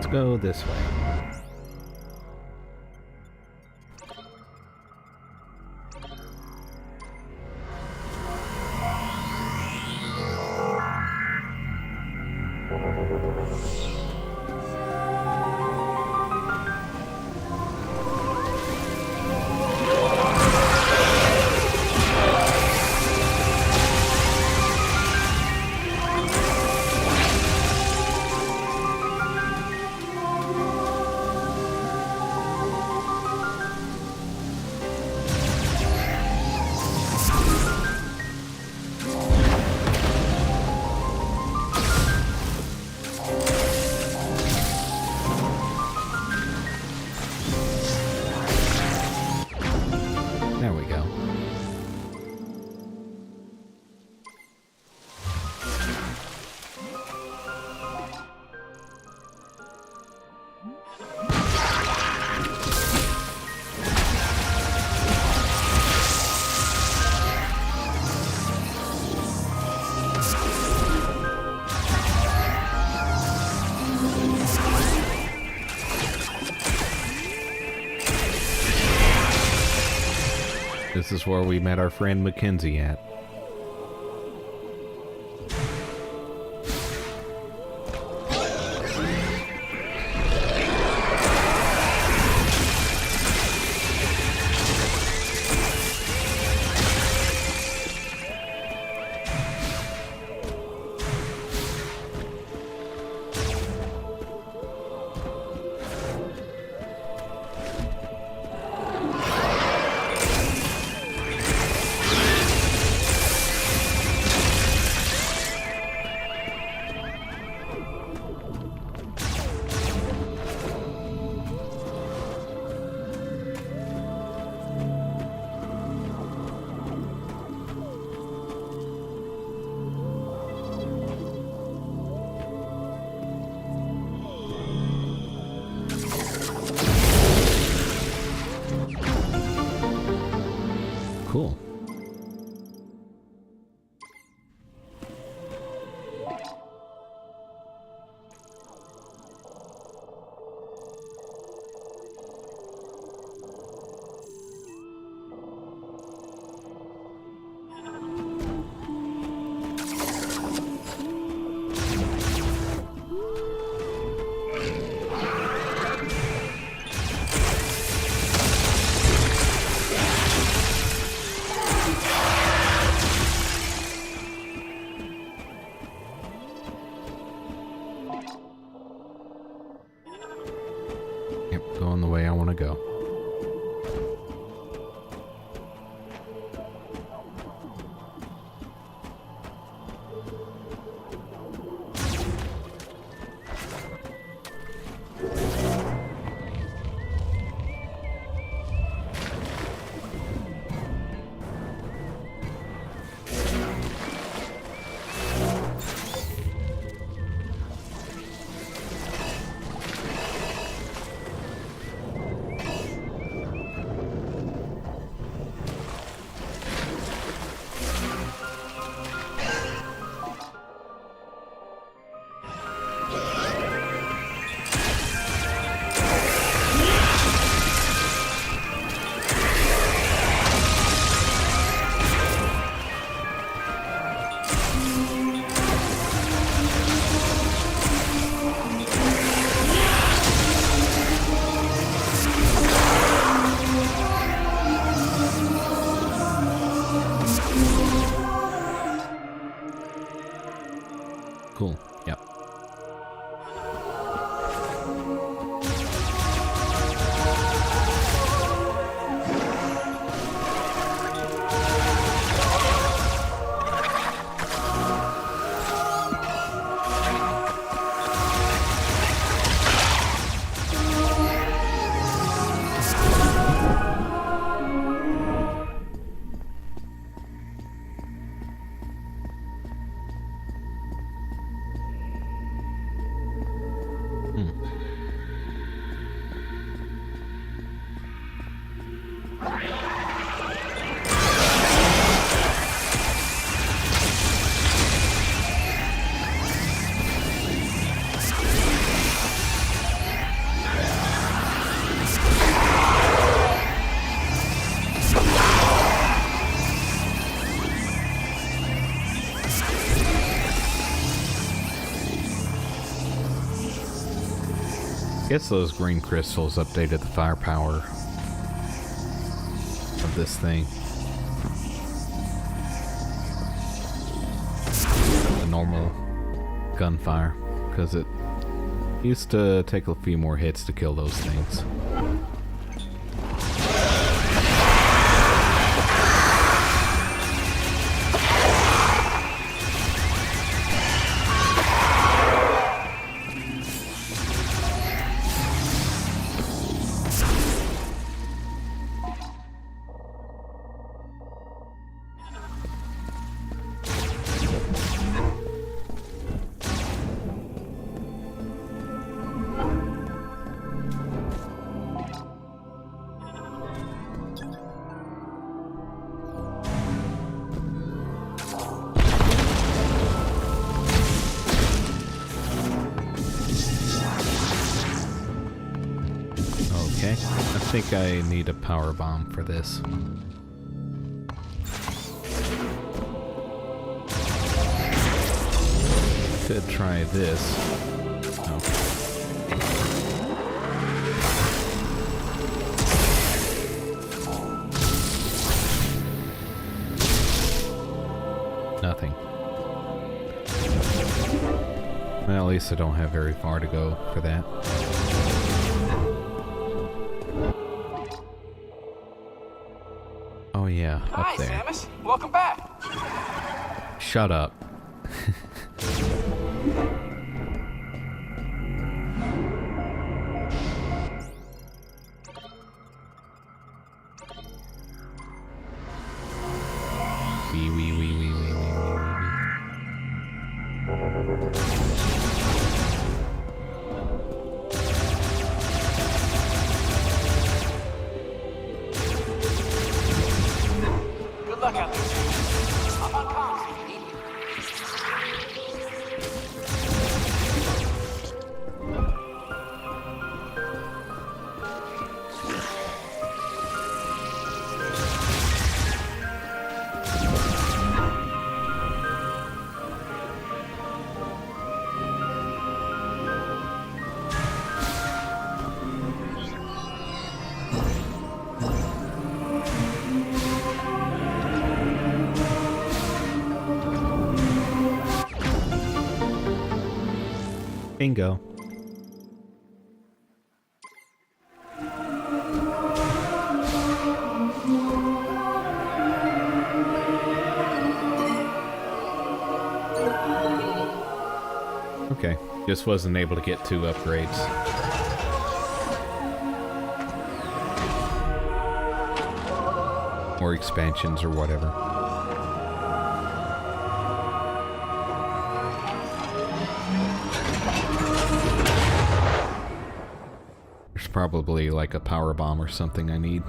Go this way. This is where we met our friend Mackenzie at. want to go. Cool. Yep. I guess those green crystals updated the firepower of this thing. The normal gunfire, because it used to take a few more hits to kill those things. I think I need a power bomb for this. Could try this. No. Nothing. Well, at least I don't have very far to go for that. Oh yeah, up Hi, there. Samus. Welcome back. Shut up. Wee wee wee wee wee wee wee Good luck out there. I'm on comms if you need me. Bingo. Okay. Just wasn't able to get 2 upgrades. Or expansions or whatever. There's probably like a power bomb or something I need.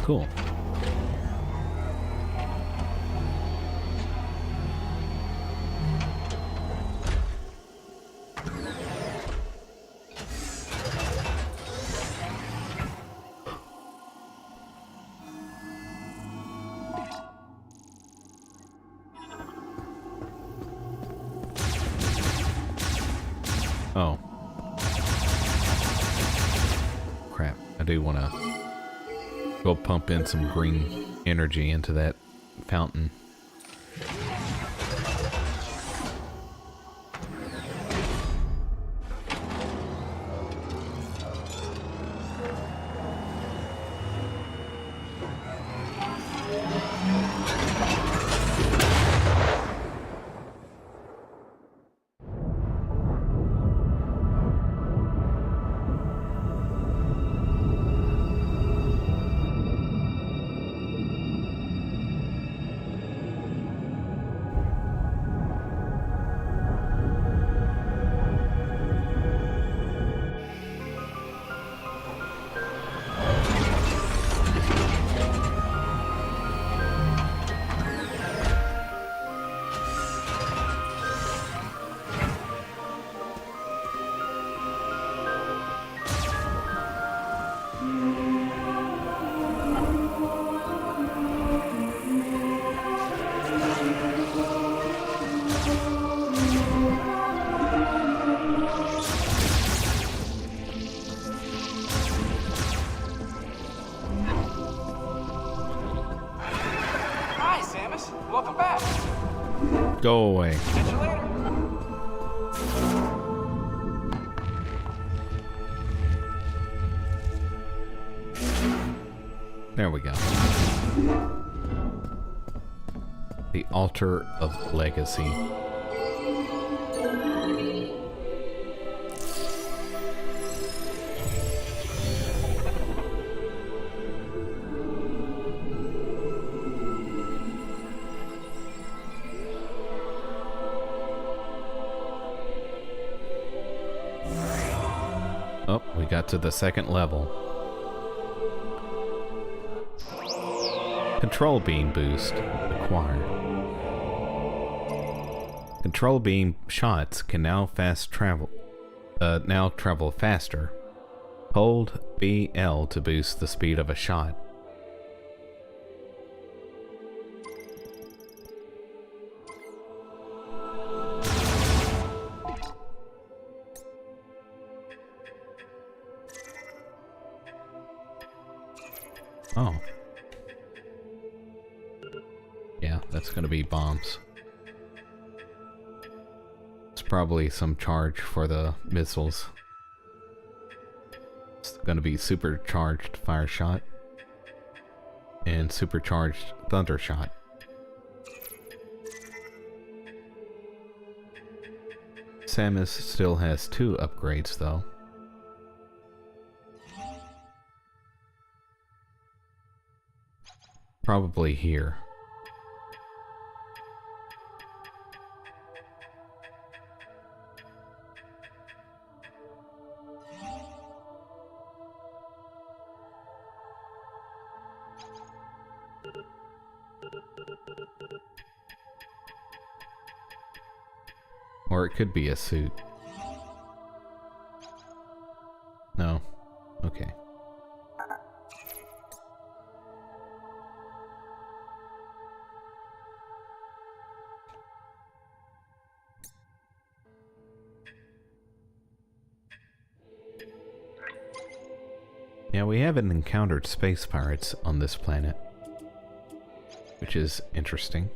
Cool. Oh. Crap. I do want to go pump in some green energy into that fountain. Welcome back. Go away. Catch you later. There we go. The Altar of Legacy. Oh, we got to the second level. Control beam boost acquired. Control beam shots can now travel faster. Hold BL to boost the speed of a shot. Oh. Yeah, that's gonna be bombs. It's probably some charge for the missiles. It's gonna be supercharged fire shot and supercharged thunder shot. Samus still has 2 upgrades though. Probably here. Or it could be a suit. No. Okay. Yeah, we haven't encountered space pirates on this planet, which is interesting.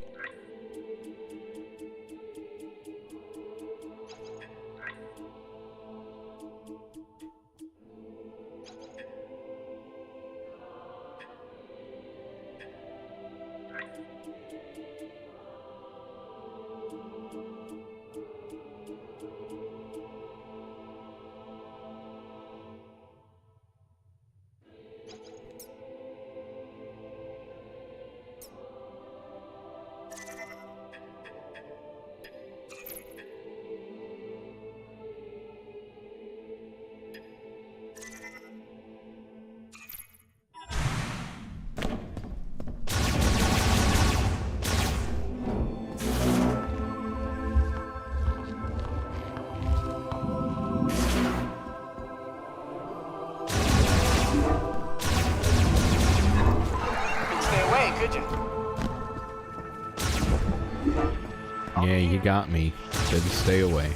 got me. Said to stay away.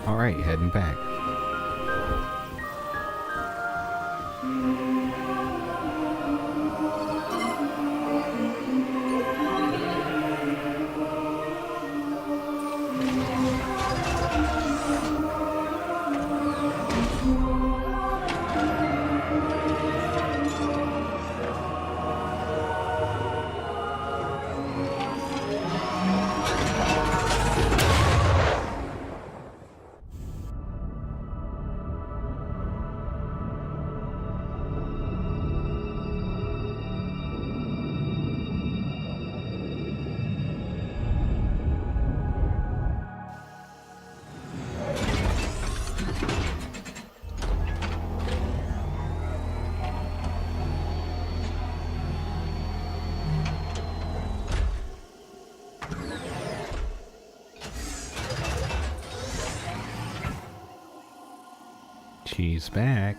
Alright, heading back. She's back.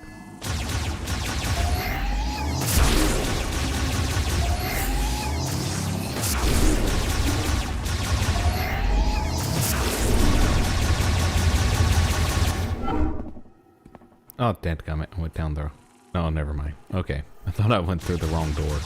Oh, dadgummit. I went down the... Oh, never mind. Okay. I thought I went through the wrong door.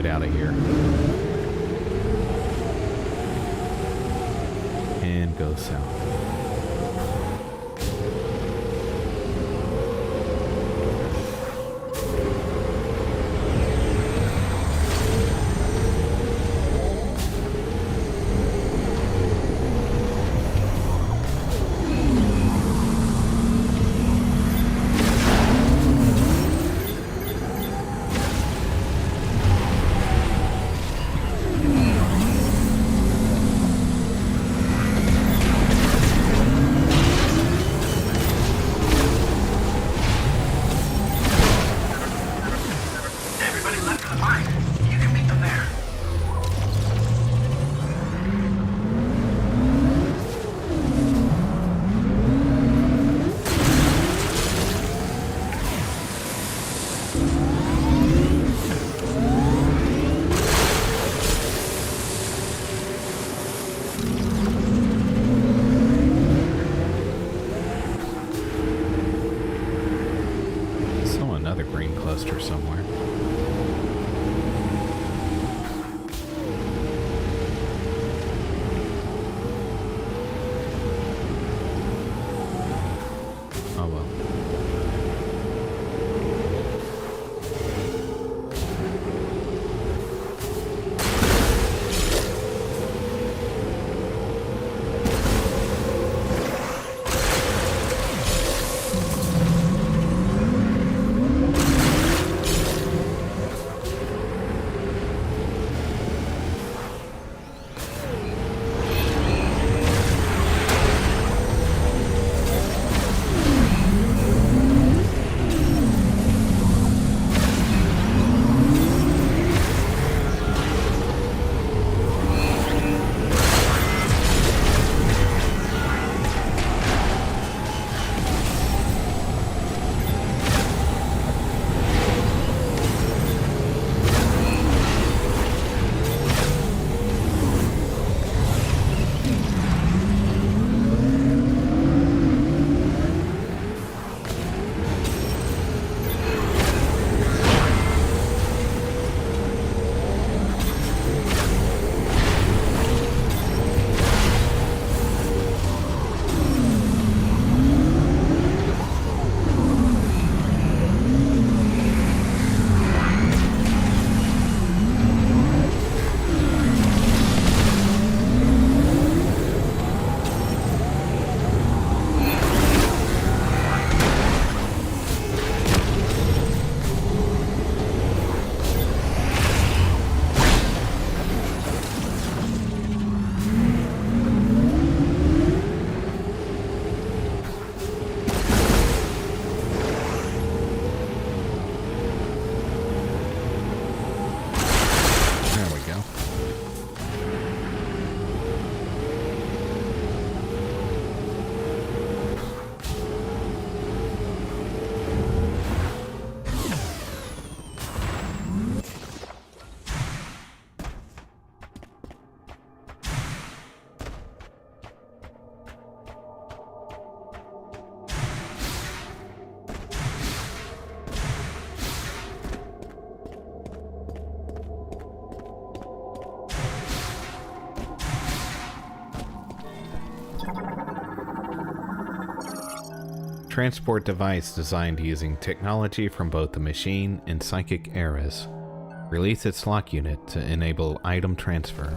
Out of here and go south. Somewhere. Oh well. transport device designed using technology from both the machine and psychic eras. Release its lock unit to enable item transfer.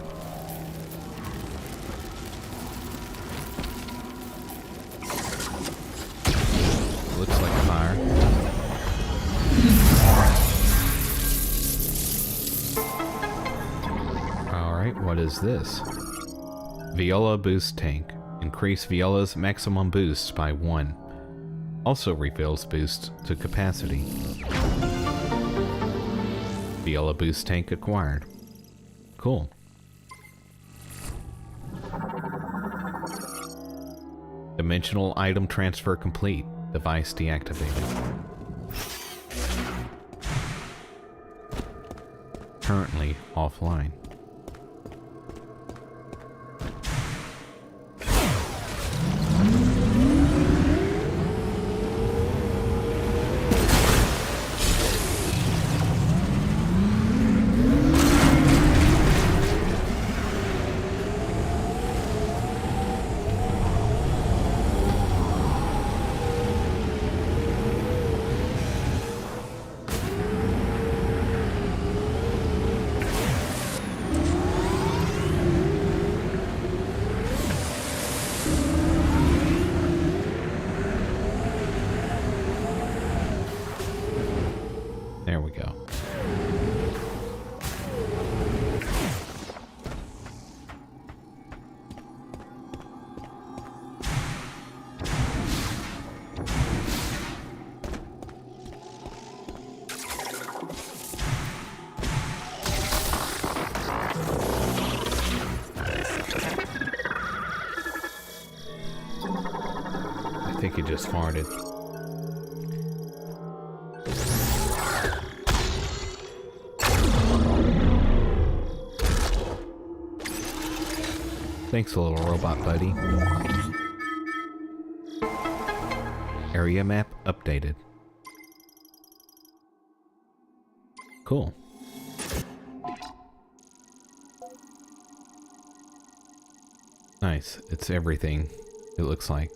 Looks like fire. Alright, what is this? Viola boost tank. Increase Viola's maximum boost by 1. Also refills boost to capacity. Viola boost tank acquired. Cool. Dimensional item transfer complete. Device deactivated. Currently offline. There we go. I think he just farted. Thanks, little robot buddy. Area map updated. Cool. Nice. It's everything, it looks like.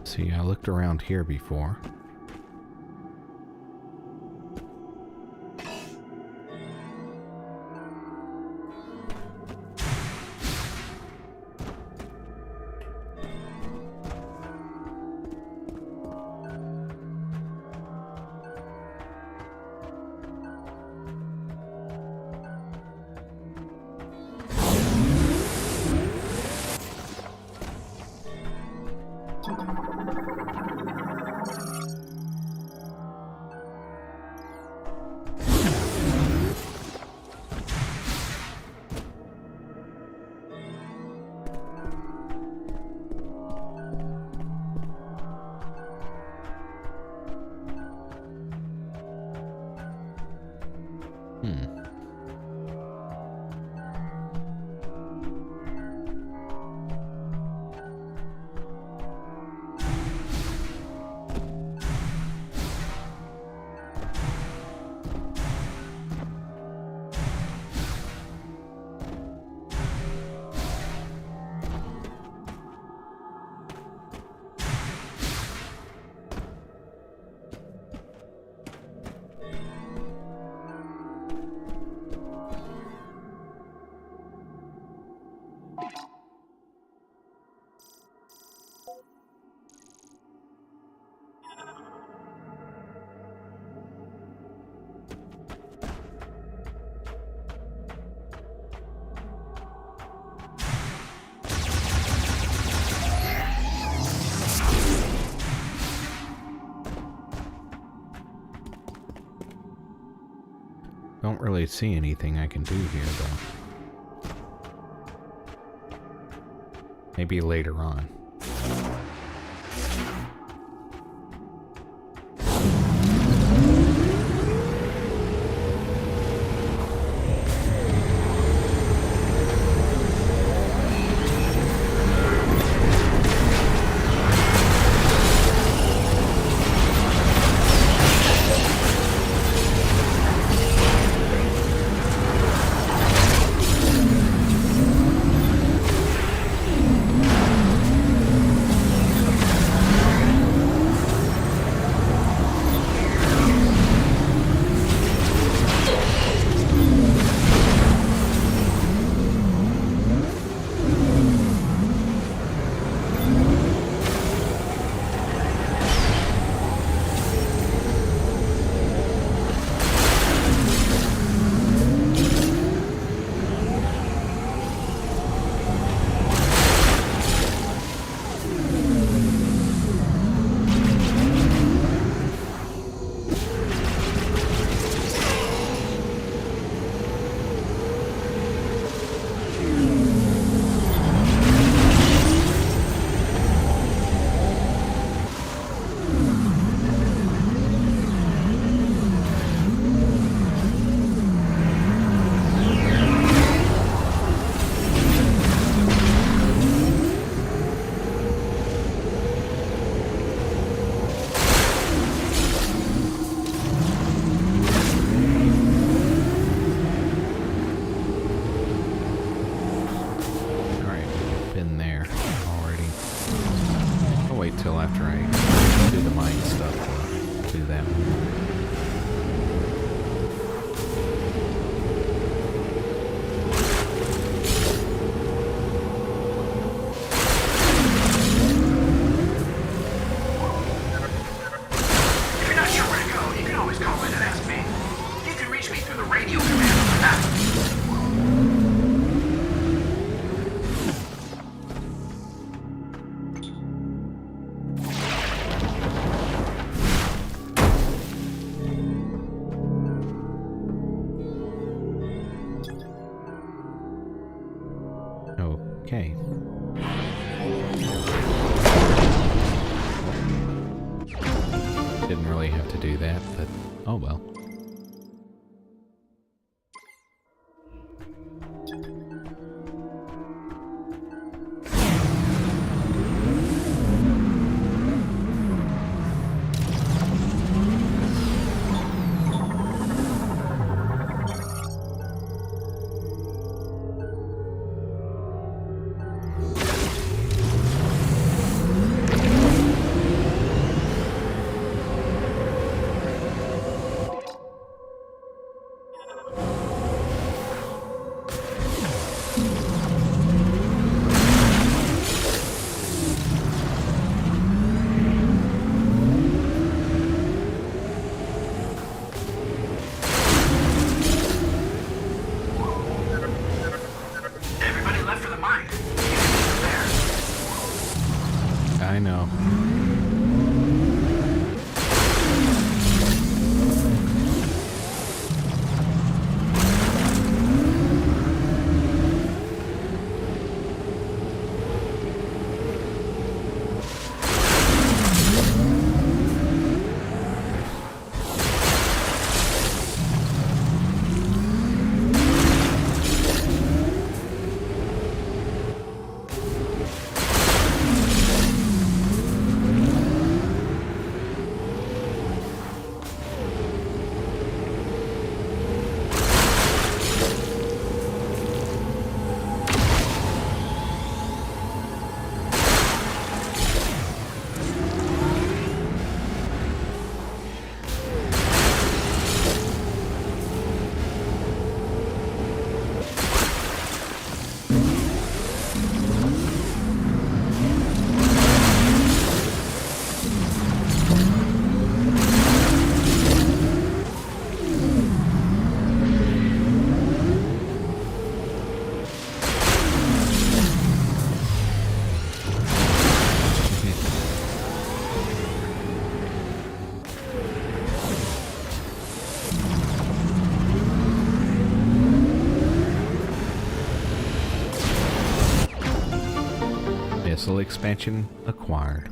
See, I looked around here before. Don't really see anything I can do here, though. Maybe later on. Okay. Didn't really have to do that, but oh well. Capsule expansion acquired.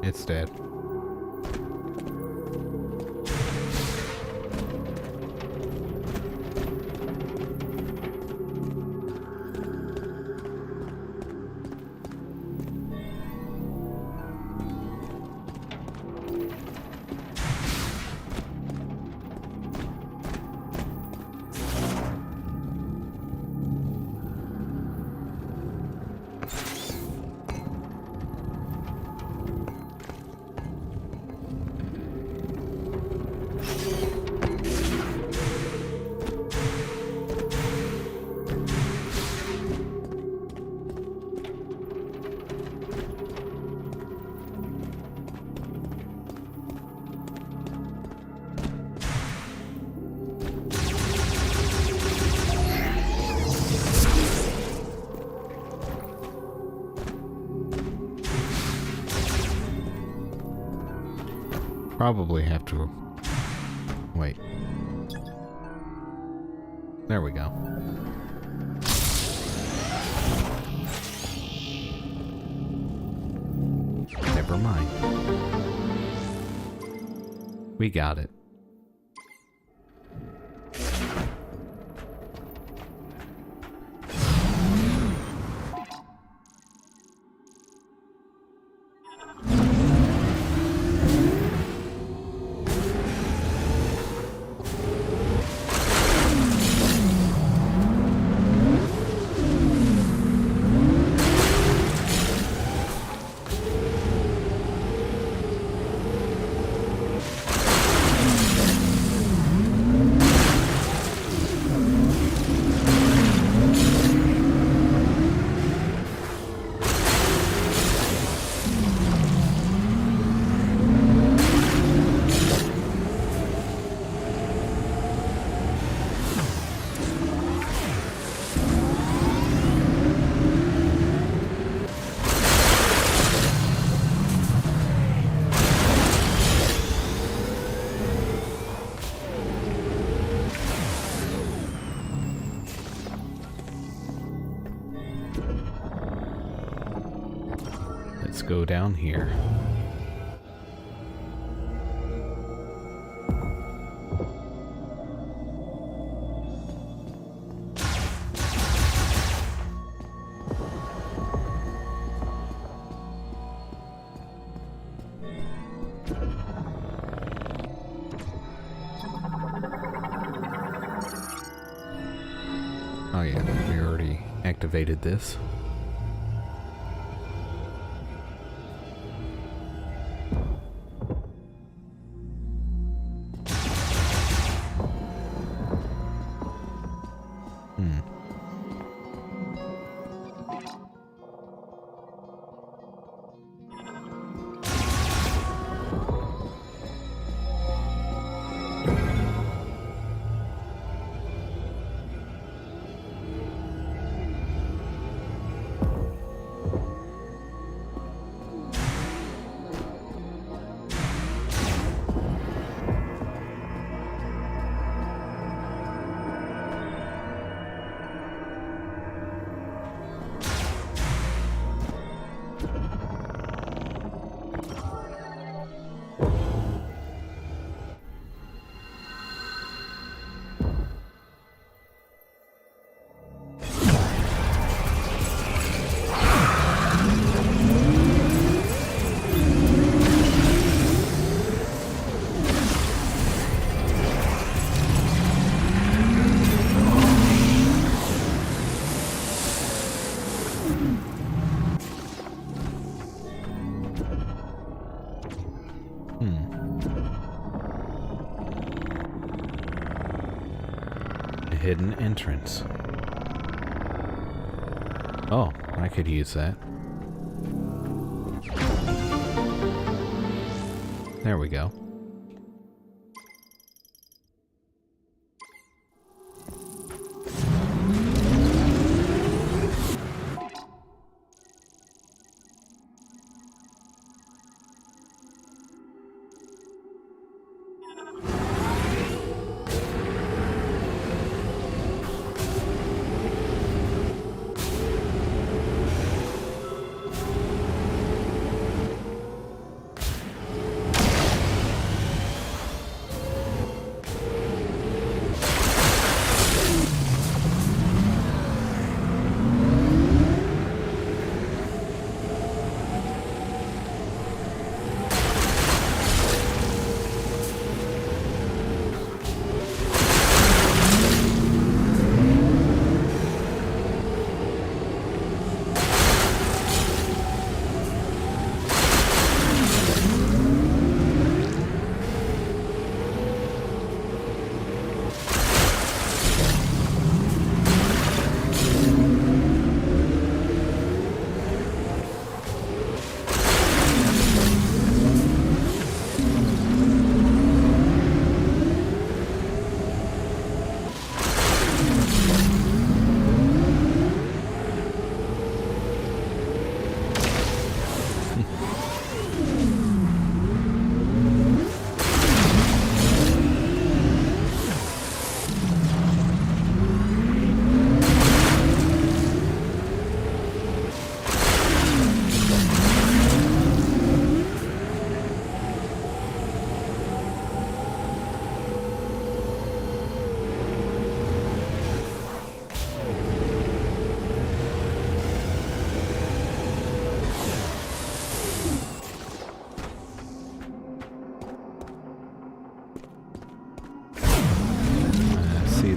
It's dead. Probably have to wait. There we go. Never mind. We got it. Let's go down here. Oh yeah, we already activated this. Hidden entrance. Oh, I could use that. There we go.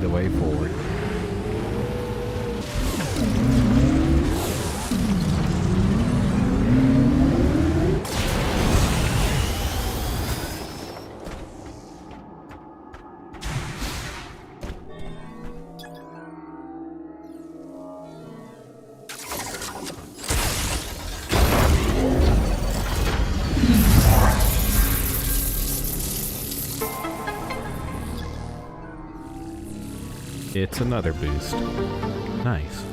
The way forward. It's another boost. Nice.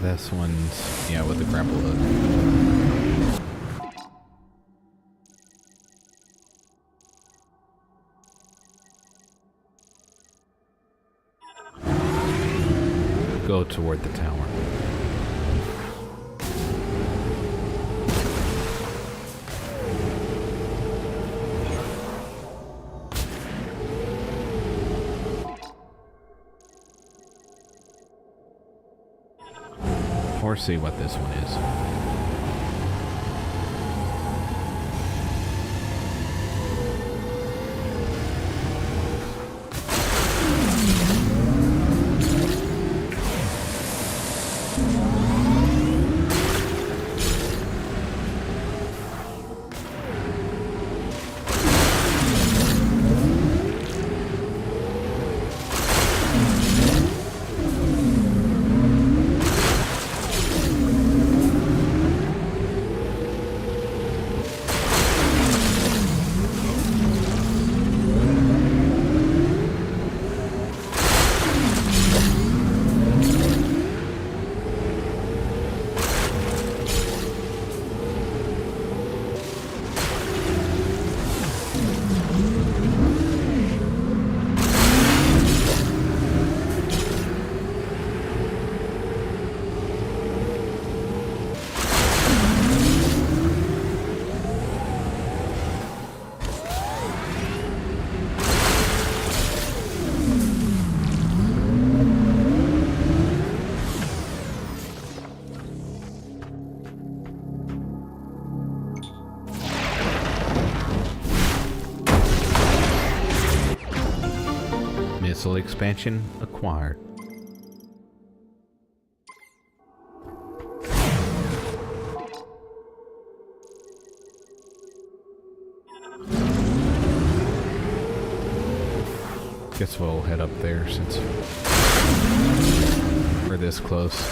This one's, yeah, with the grapple hook. toward the tower. Or see what this one is. Missile expansion acquired. Guess we'll head up there since we're this close.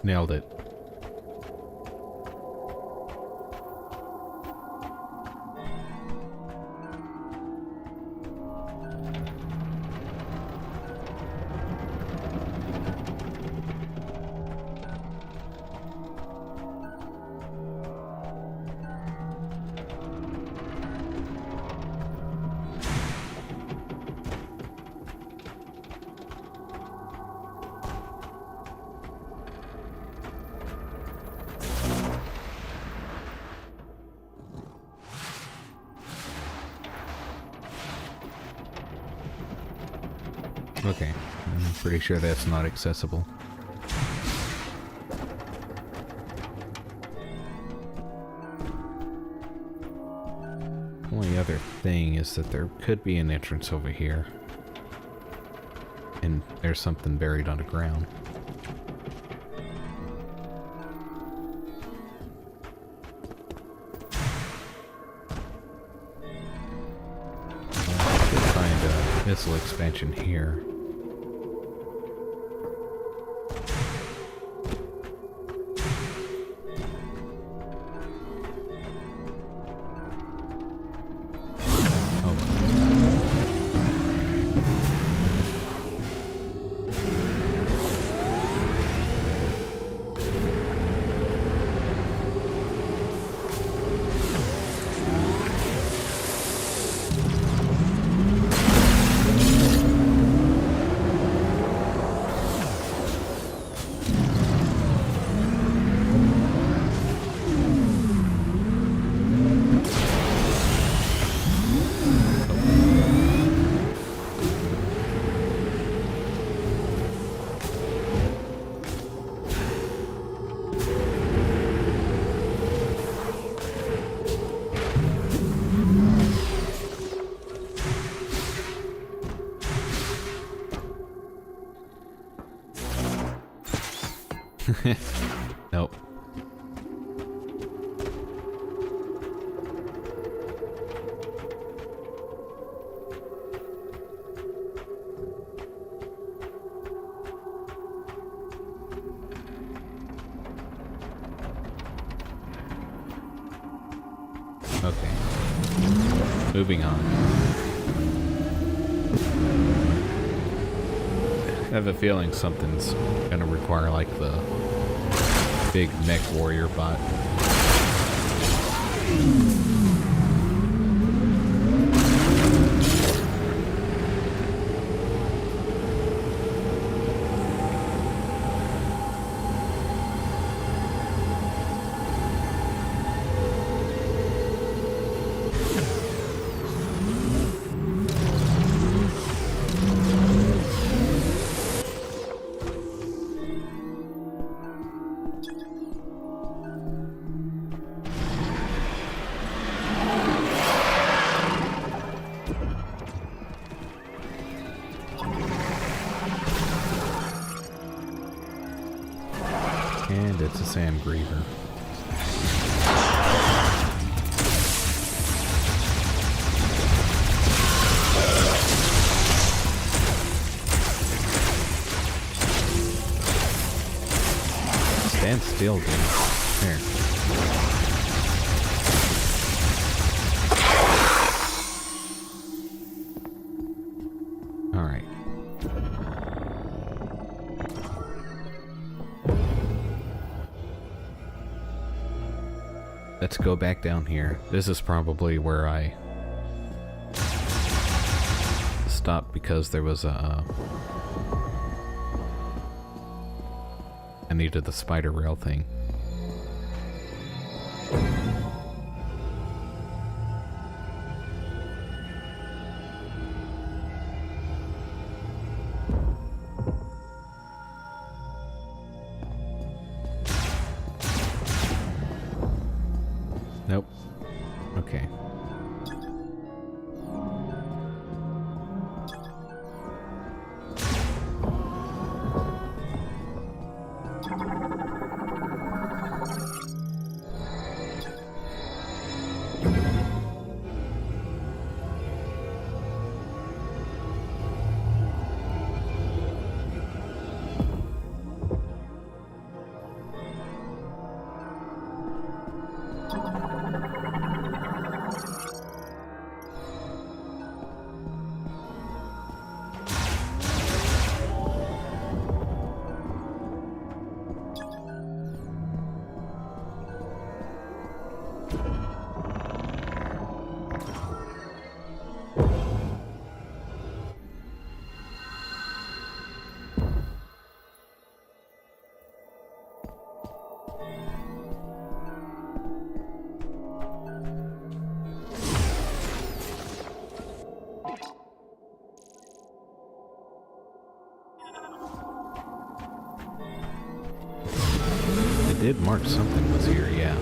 Nailed it. Okay, I'm pretty sure that's not accessible. Only other thing is that there could be an entrance over here. And there's something buried underground. I could find a missile expansion here. Nope. Okay. Moving on. I have a feeling something's gonna require like the big mech warrior bot. And it's a Sam Griever. Stand still, dude. Here. All right. Let's go back down here. This is probably where I stopped because there was a... I needed the spider rail thing. Nope. Okay. did mark something was here, yeah.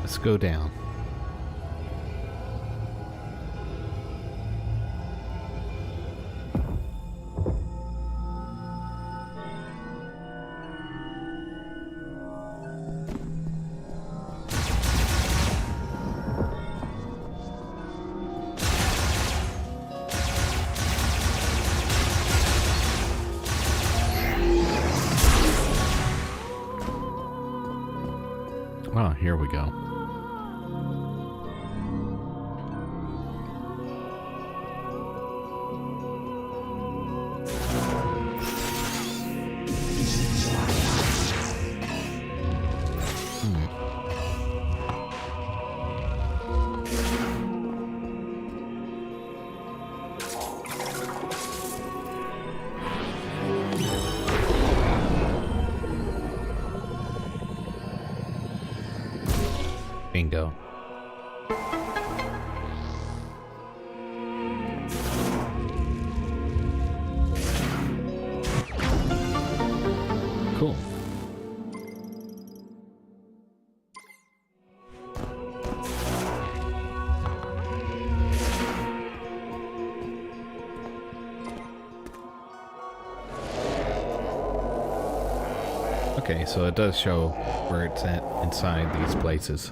Let's go down. Oh, here we go. Bingo. Cool. Okay, so it does show where it's at inside these places.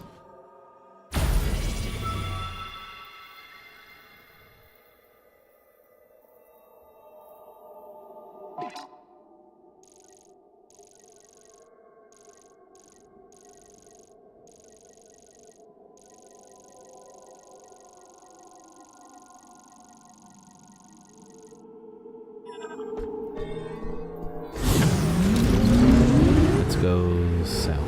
Let's go south.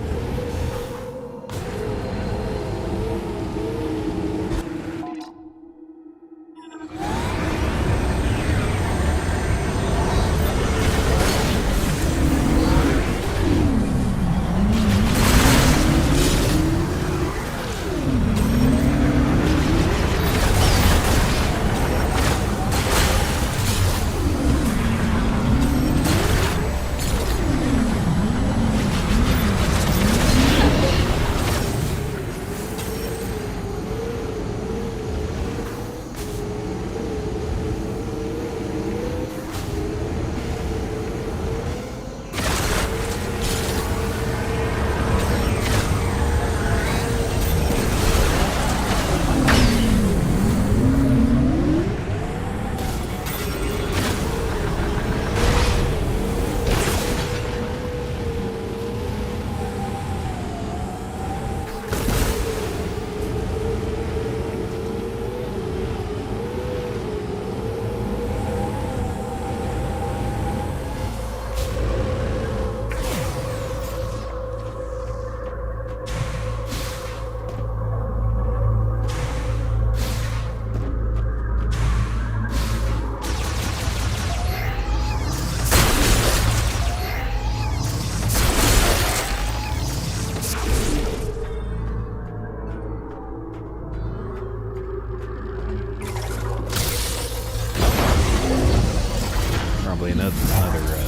probably another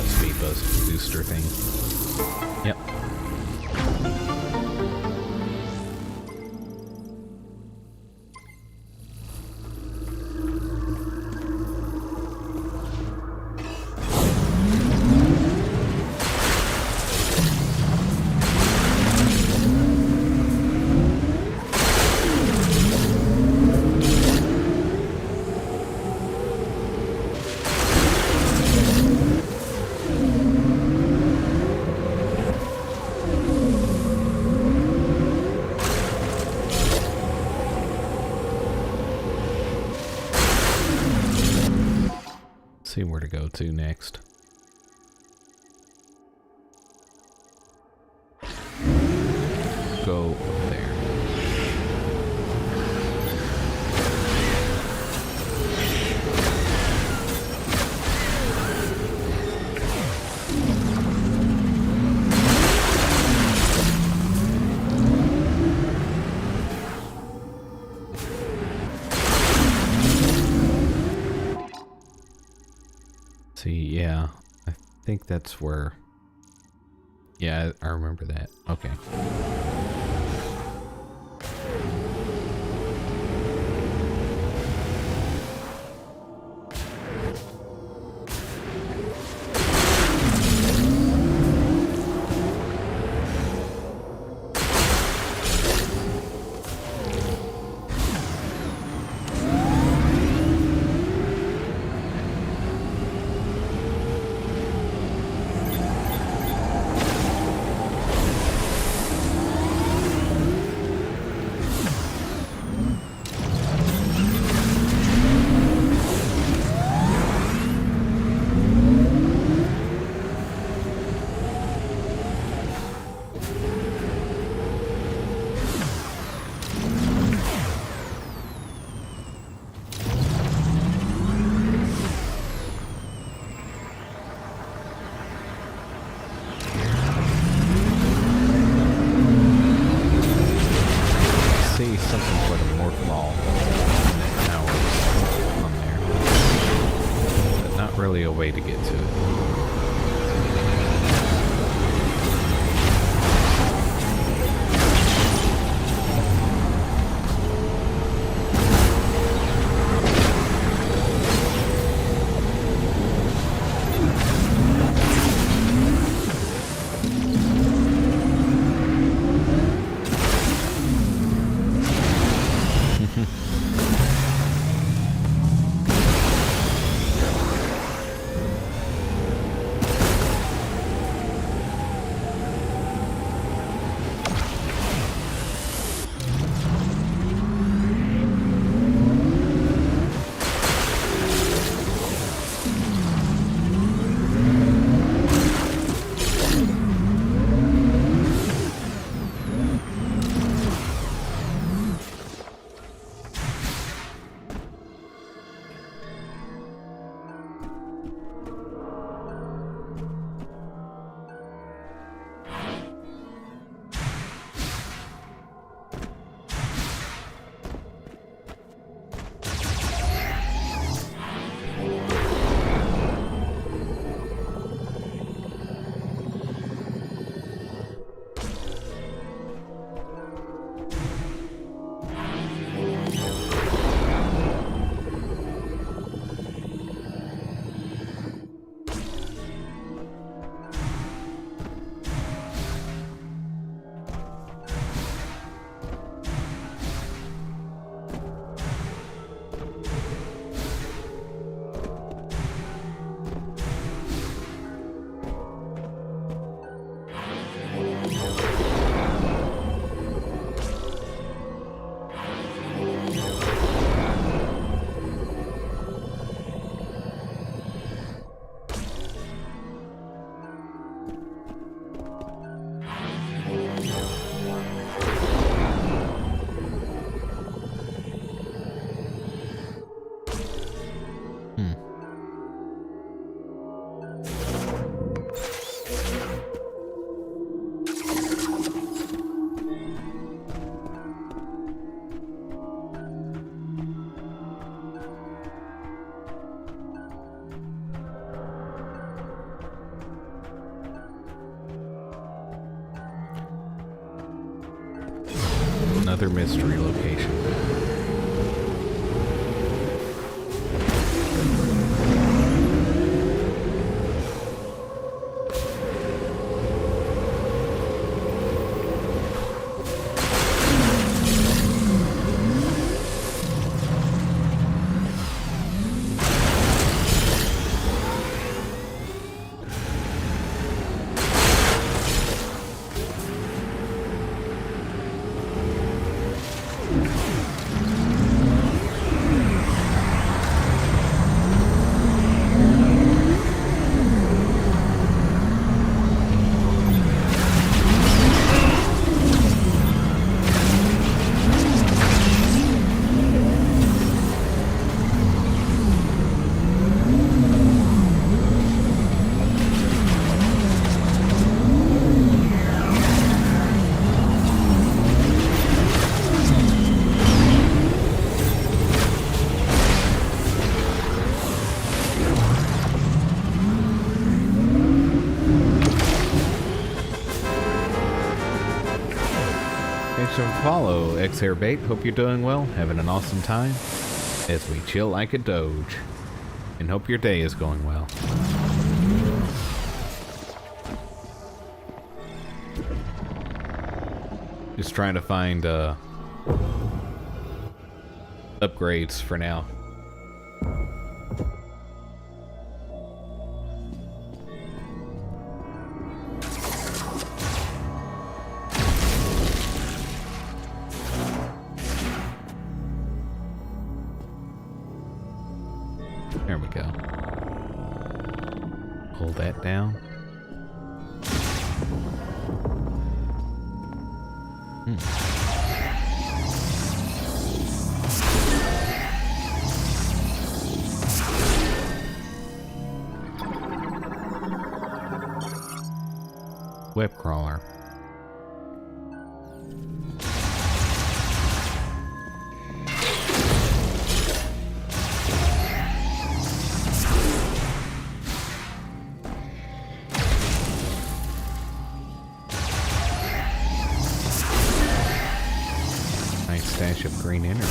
speed booster thing. Yep. See where to go to next. Go there. See, yeah, I think that's where, yeah, I remember that. Okay. Really a way to get to it. another mystery location. Thanks for the follow, Xairbait. Hope you're doing well, having an awesome time as we chill like a doge. And hope your day is going well. Just trying to find upgrades for now. There we go. Hold that down. Web crawler. Nice stash of green energy.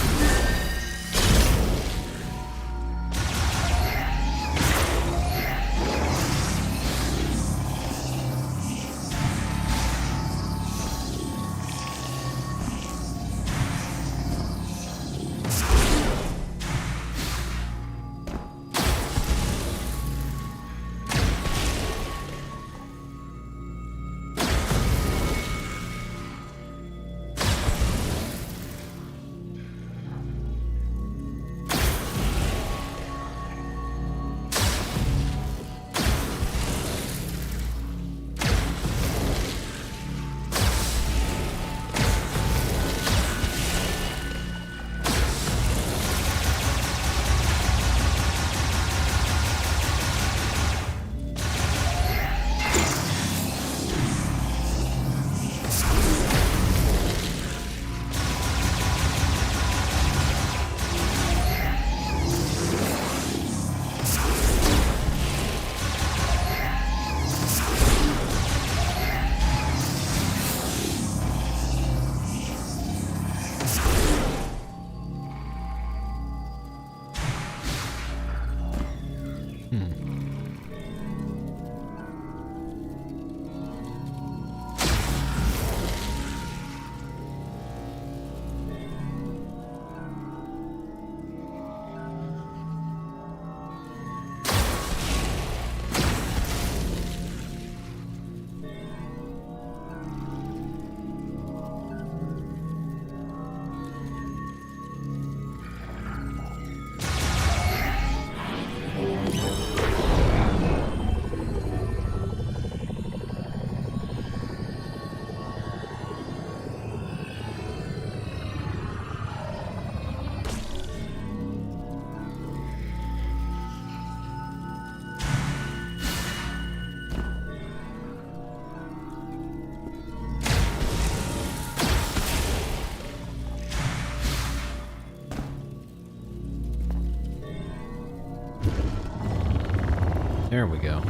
There we go.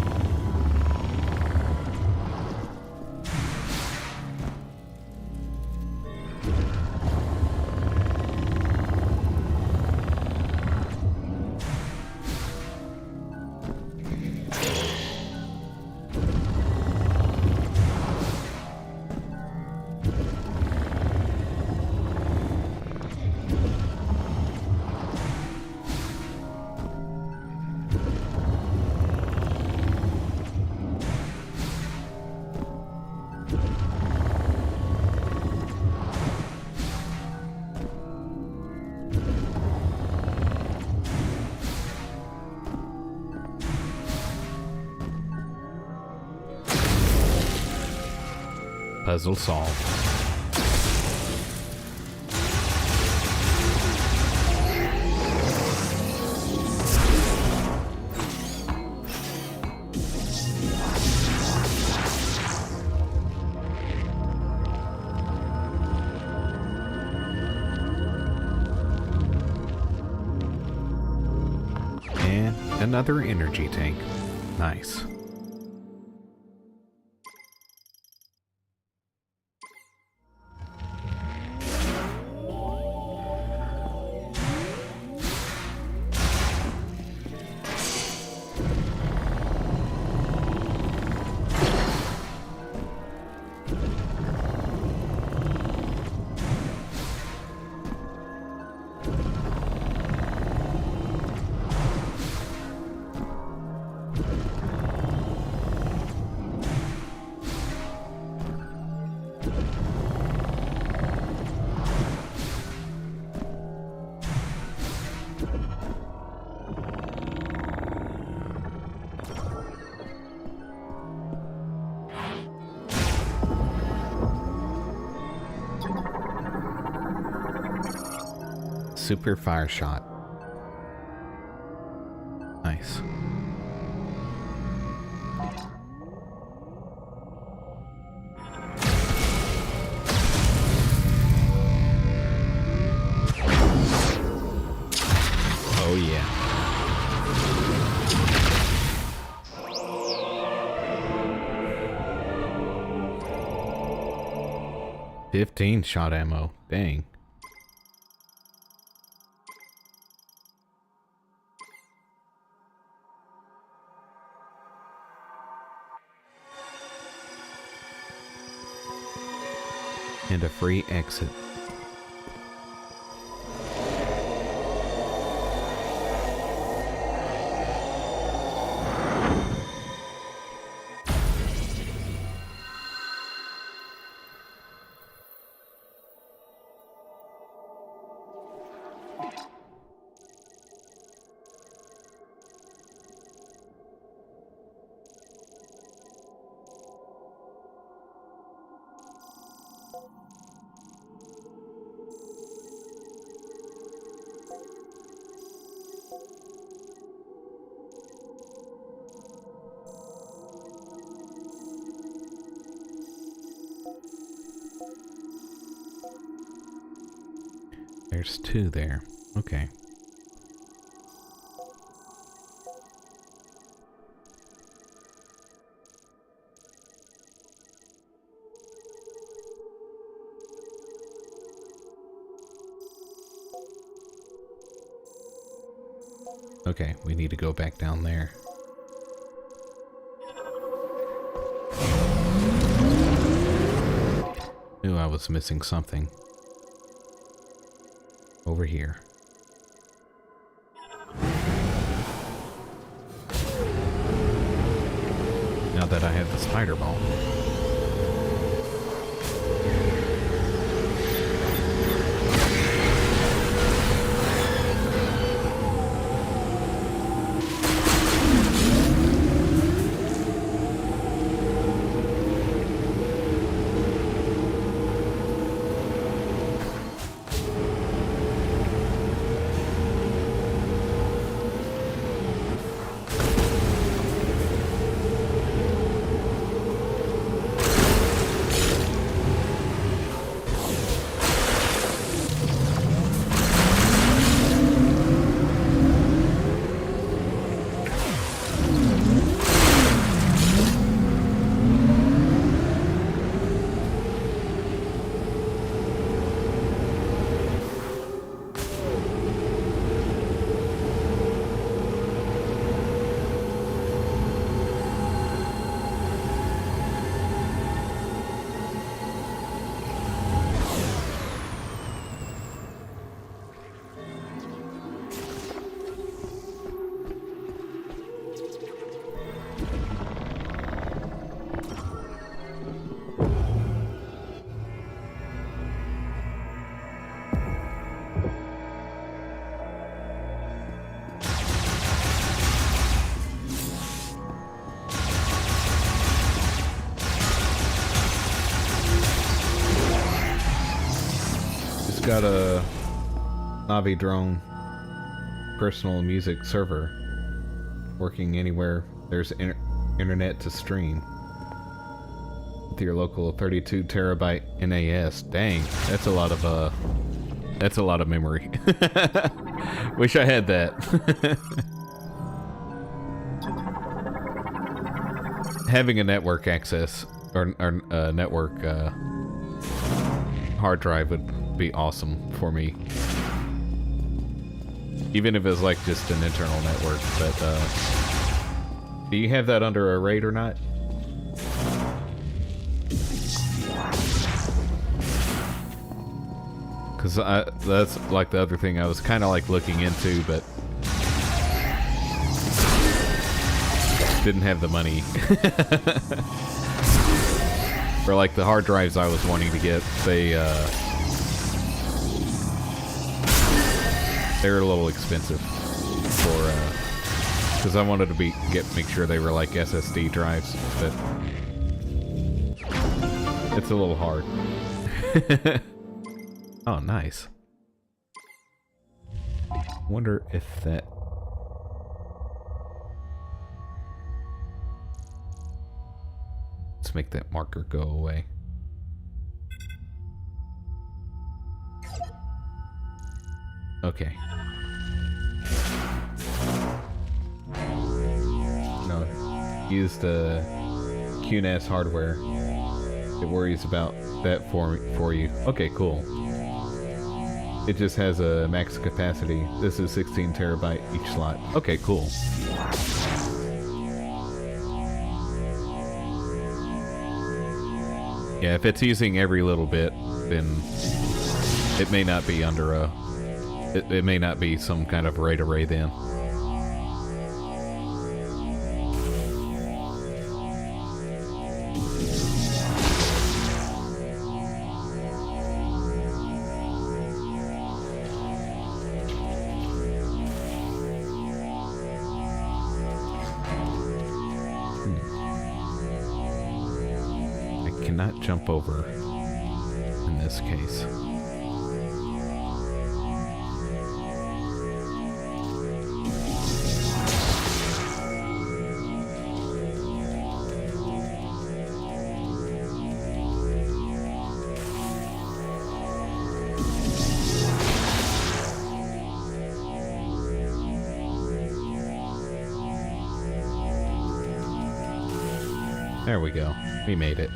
Puzzle solved. And another energy tank. Nice. Super fire shot. Nice. Oh yeah. $15 shot ammo. Dang. And a free exit. There's 2 there. Okay. Okay, we need to go back down there. Knew I was missing something. Over here. Now that I have the spider ball. got a Navi drone personal music server working anywhere there's internet to stream. With your local 32 terabyte NAS. Dang, that's a lot of memory. Wish I had that. Having a network access or network hard drive would be awesome for me. Even if it's like just an internal network, but do you have that under a RAID or not? Because that's like the other thing I was kind of like looking into, but didn't have the money. For like the hard drives I was wanting to get, they're a little expensive for because I wanted to make sure they were like SSD drives, but it's a little hard. Oh, nice. Wonder if that... Let's make that marker go away. Okay. No, use the QNAS hardware. It worries about that for you. Okay, cool. It just has a max capacity. This is 16 terabyte each slot. Okay, cool. Yeah, if it's using every little bit, then it may not be under a... It may not be some kind of RAID array then. Cannot jump over in this case. There we go. We made it.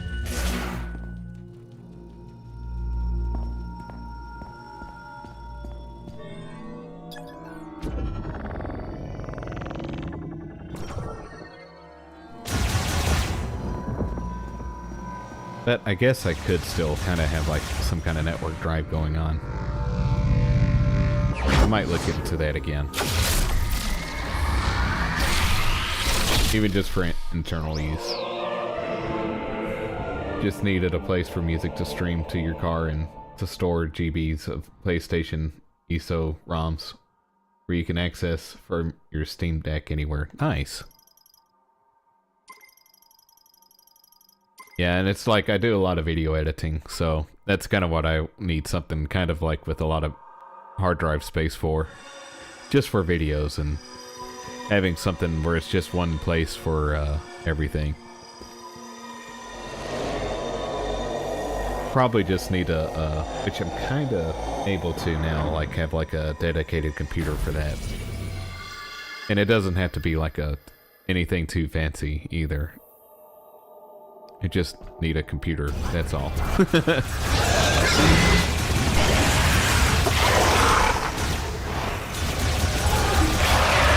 But I guess I could still kind of have like some kind of network drive going on. I might look into that again. Even just for internal use. Just needed a place for music to stream to your car and to store GBs of PlayStation ESO ROMs where you can access from your Steam Deck anywhere. Nice. Yeah, and it's like I do a lot of video editing, so that's kind of what I need something kind of like with a lot of hard drive space for. Just for videos and having something where it's just one place for everything. Probably just need a which I'm kind of able to now, like have like a dedicated computer for that. And it doesn't have to be like anything too fancy either. I just need a computer, that's all.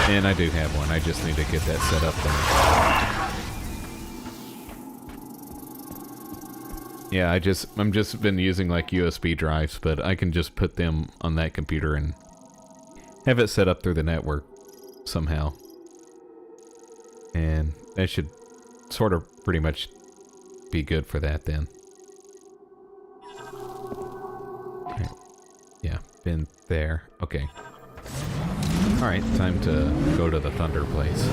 And I do have one, I just need to get that set up then. Yeah, I'm just been using like USB drives, but I can just put them on that computer and have it set up through the network somehow. And that should sort of pretty much be good for that then. Okay. Yeah, been there. Okay. Alright, time to go to the Thunder place.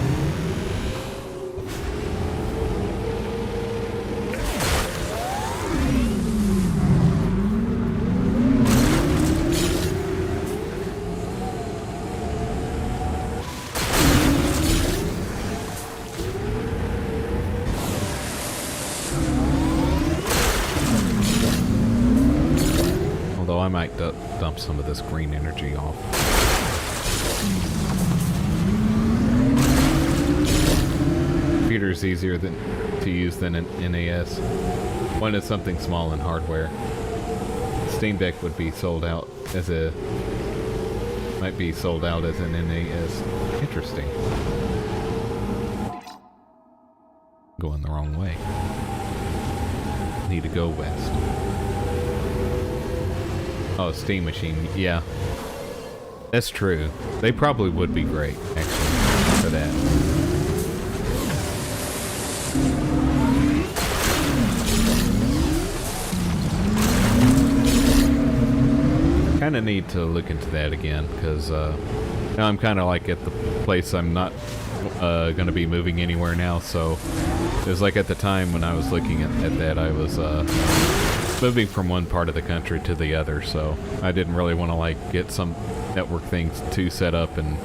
might dump some of this green energy off. Computer's easier to use than an NAS. One is something small in hardware. Steam Deck would be sold out as a... might be sold out as an NAS. Interesting. Going the wrong way. Need to go west. Oh, Steam Machine. Yeah. That's true. They probably would be great, actually, for that. Kind of need to look into that again, because now I'm kind of like at the place I'm not going to be moving anywhere now, so it was like at the time when I was looking at that, I was moving from one part of the country to the other, so I didn't really want to like get some network things too set up and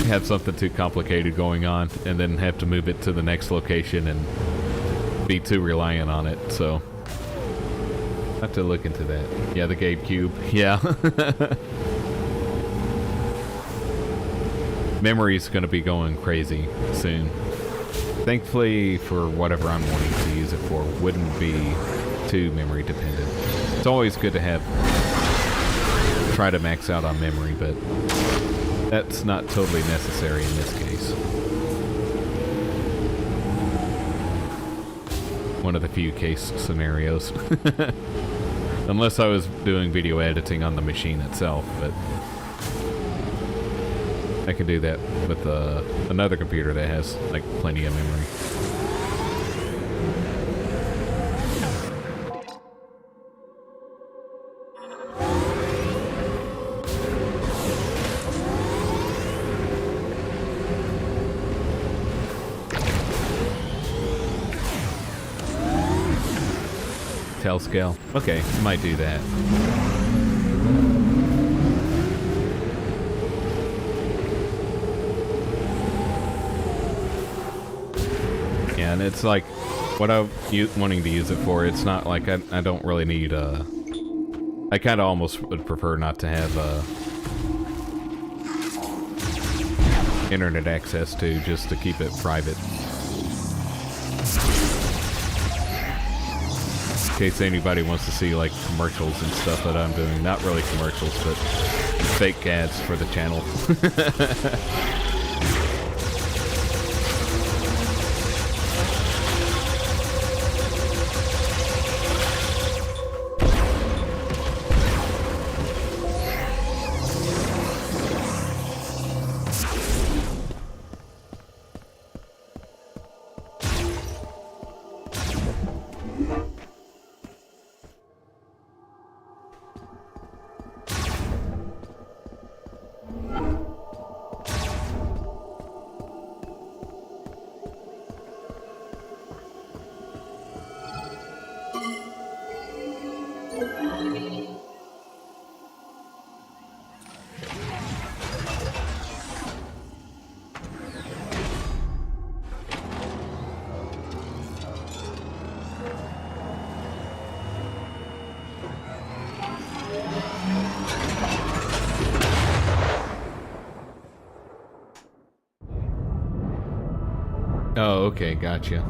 have something too complicated going on and then have to move it to the next location and be too reliant on it, so I have to look into that. Yeah, the GameCube. Yeah. Memory's gonna be going crazy soon. Thankfully, for whatever I'm wanting to use it for, wouldn't be too memory dependent. It's always good to have try to max out on memory, but that's not totally necessary in this case. One of the few case scenarios. Unless I was doing video editing on the machine itself, but I can do that with another computer that has like plenty of memory. Scale. Okay, might do that. Yeah, and it's like what I'm wanting to use it for. It's not like I don't really need I kind of almost would prefer not to have internet access to, just to keep it private. In case anybody wants to see like commercials and stuff that I'm doing. Not really commercials, but fake ads for the channel. Oh, okay, gotcha.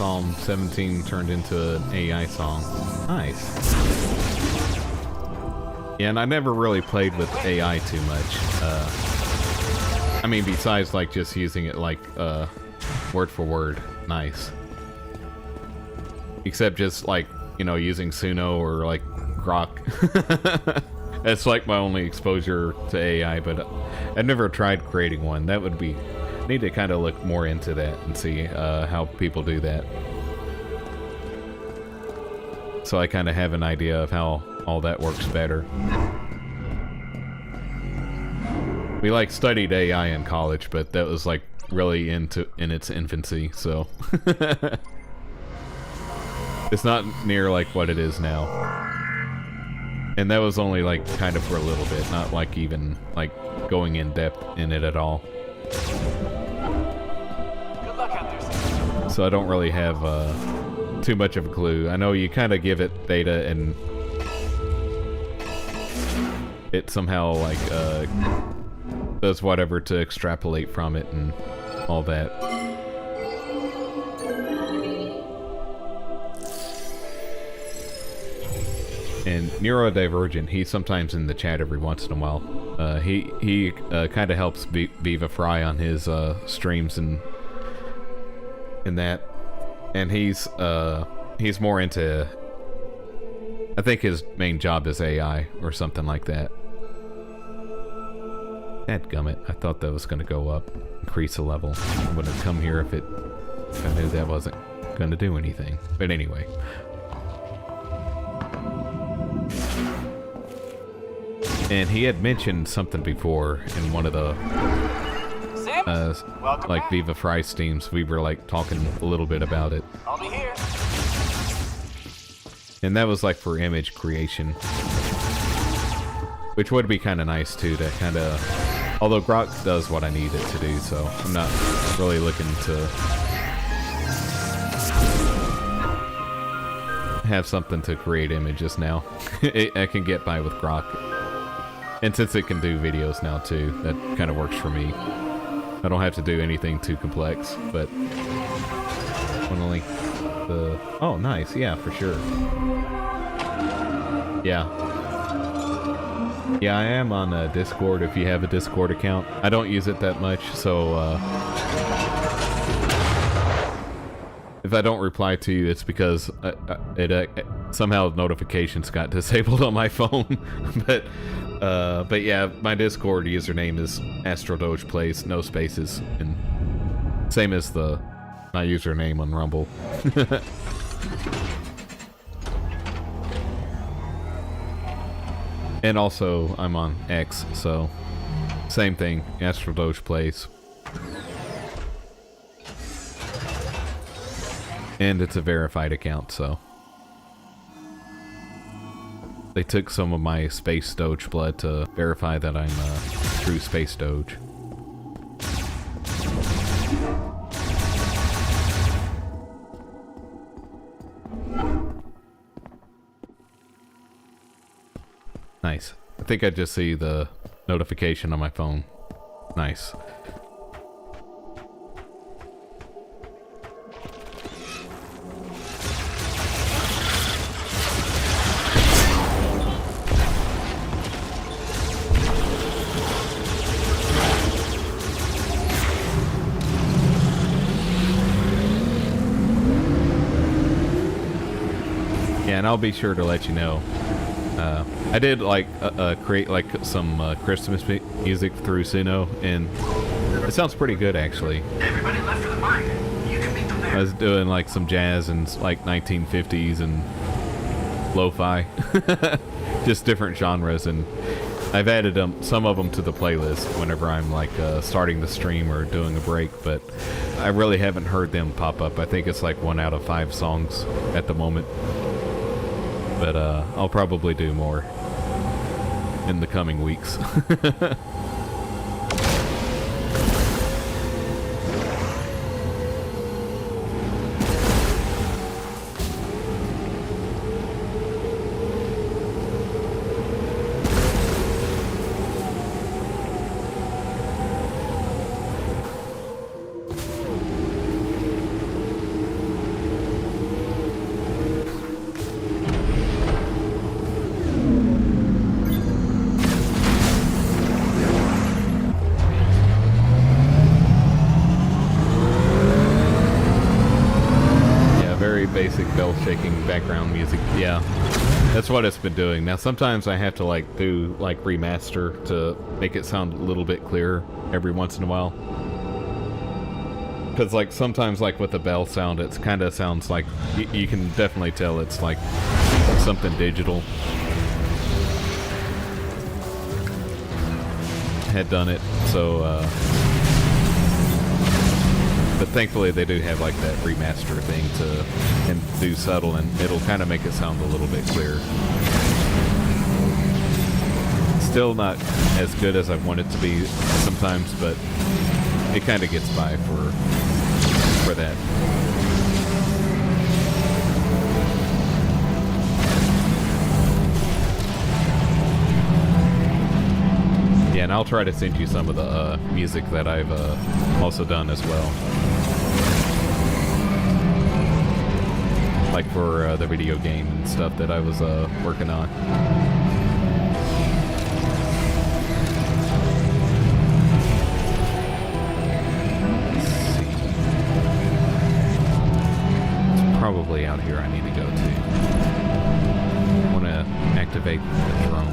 Psalm 17 turned into an AI song. Nice. Yeah, and I never really played with AI too much. I mean, besides like just using it like word for word. Nice. except just like, you know, using Suno or like Grok. That's like my only exposure to AI, but I've never tried creating one. That would be, need to kind of look more into that and see how people do that. So I kind of have an idea of how all that works better. We like studied AI in college, but that was like really in its infancy, so it's not near like what it is now. And that was only like kind of for a little bit, not like even like going in depth in it at all. Good luck out there, Sam. So I don't really have too much of a clue. I know you kind of give it data and it somehow like does whatever to extrapolate from it and all that. And Neurodivergent, he's sometimes in the chat every once in a while. He kind of helps Viva Fry on his streams and that. And he's more into, I think his main job is AI or something like that. Dadgummit, I thought that was going to go up, increase the level. I wouldn't have come here if I knew that wasn't going to do anything. But anyway. And he had mentioned something before in one of the like Viva Fry streams. We were like talking a little bit about it. I'll be here. And that was like for image creation, which would be kind of nice too, to kind of, although Grok does what I need it to do, so I'm not really looking to have something to create images now. I can get by with Grok. And since it can do videos now too, that kind of works for me. I don't have to do anything too complex, but I want to link the... Oh, nice. Yeah, for sure. Yeah. Yeah, I am on Discord if you have a Discord account. I don't use it that much, so if I don't reply to you, it's because somehow notifications got disabled on my phone. But yeah, my Discord username is AstroDogePlays, no spaces, and same as my username on Rumble. And also, I'm on X, so same thing, AstroDogePlays. And it's a verified account, so they took some of my Space Doge blood to verify that I'm a true Space Doge. Nice. I think I just see the notification on my phone. Nice. Yeah, and I'll be sure to let you know. I did like create like some Christmas music through Suno, and it sounds pretty good actually. Everybody left for the mine. You can meet them there. I was doing like some jazz and like 1950s and lo-fi, just different genres, and I've added some of them to the playlist whenever I'm like starting the stream or doing a break, but I really haven't heard them pop up. I think it's like 1 out of 5 songs at the moment. But I'll probably do more in the coming weeks. taking background music. Yeah, that's what it's been doing. Now sometimes I have to like do like remaster to make it sound a little bit clearer every once in a while. Because like sometimes like with the bell sound, it's kind of sounds like you can definitely tell it's like something digital had done it. So but thankfully they do have like that remaster thing to and do subtle, and it'll kind of make it sound a little bit clearer. Still not as good as I want it to be sometimes, but it kind of gets by for that. Yeah, and I'll try to send you some of the music that I've also done as well. Like for the video game and stuff that I was working on. Let's see. It's probably out here I need to go to. I want to activate the drone.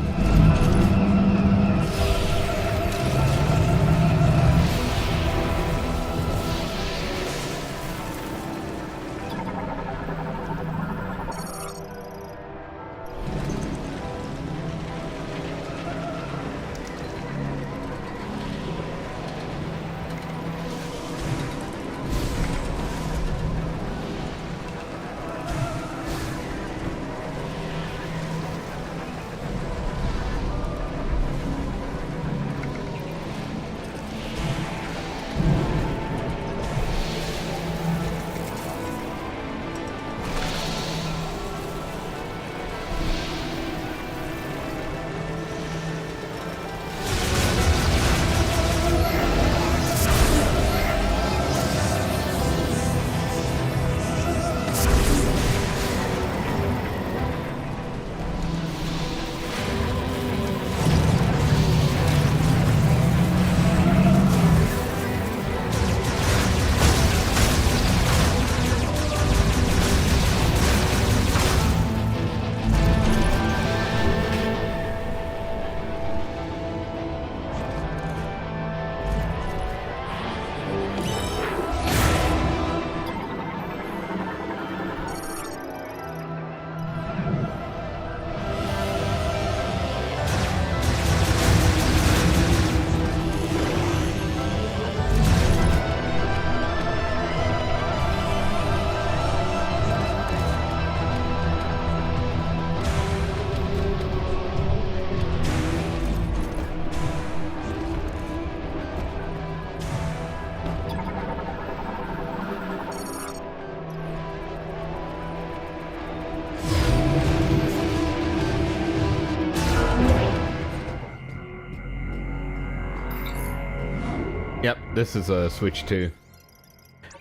Yep, this is a Switch 2.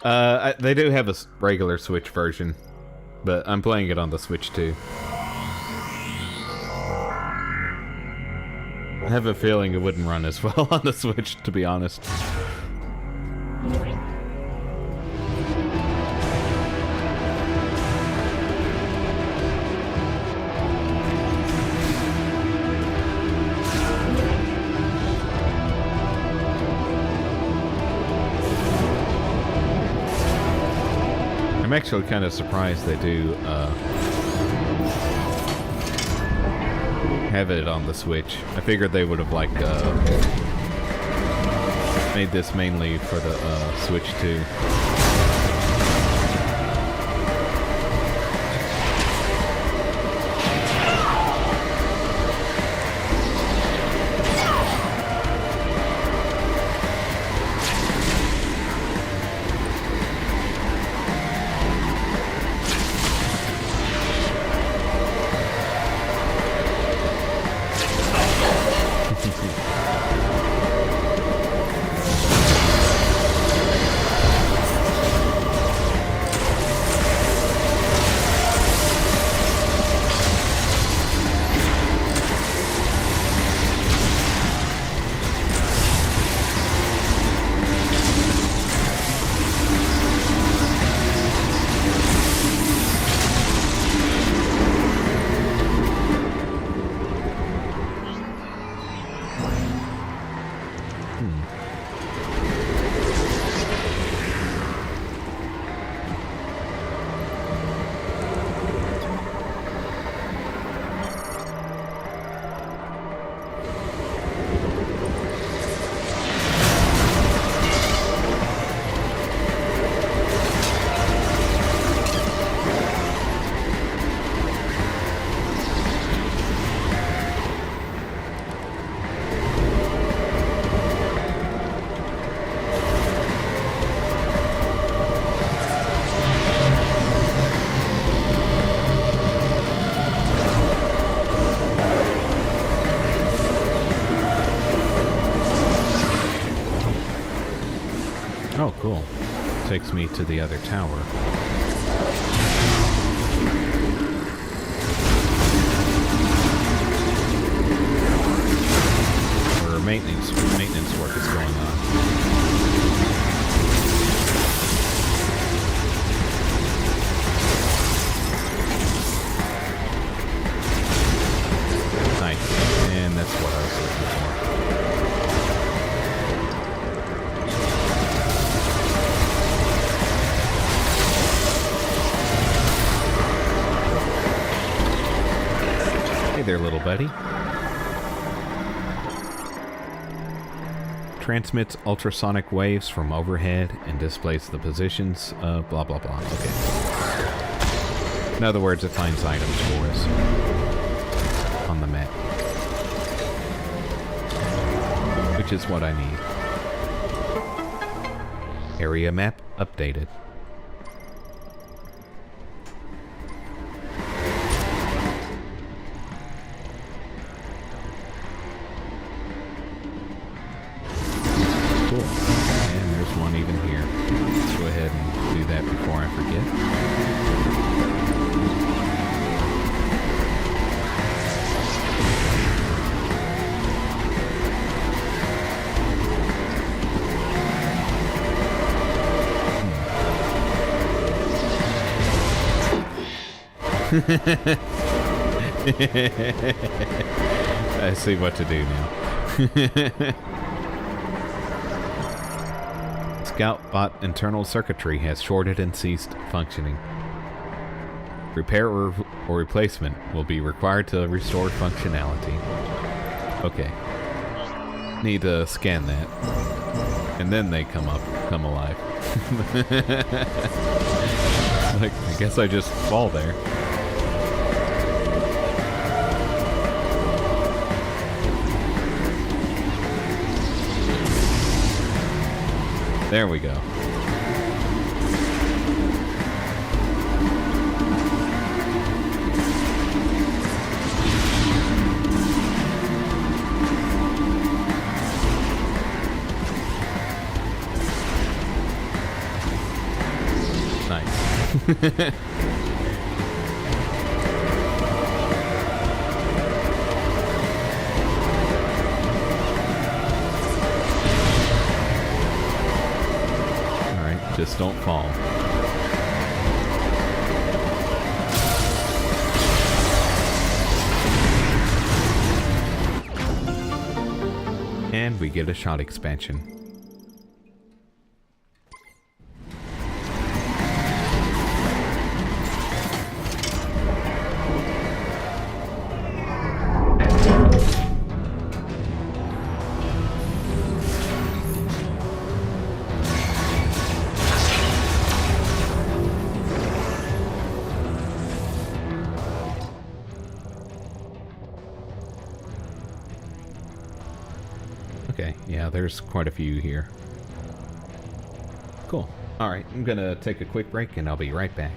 They do have a regular Switch version, but I'm playing it on the Switch 2. I have a feeling it wouldn't run as well on the Switch, to be honest. I'm actually kind of surprised they do have it on the Switch. I figured they would have like made this mainly for the Switch 2. Oh, cool. Takes me to the other tower. Where maintenance work is going on. Nice. And that's what I was looking for. Hey there, little buddy. Transmits ultrasonic waves from overhead and displays the positions of blah blah blah. Okay. In other words, it finds items for us on the map. Which is what I need. Area map updated. Cool. And there's one even here. Let's go ahead and do that before I forget. I see what to do now. Scout bot internal circuitry has shorted and ceased functioning. Repair or replacement will be required to restore functionality. Okay. Need to scan that. And then they come alive. Like, I guess I just fall there. There we go. Nice. Just don't fall. And we get a shot expansion. Okay, yeah, there's quite a few here. Cool. Alright, I'm gonna take a quick break and I'll be right back.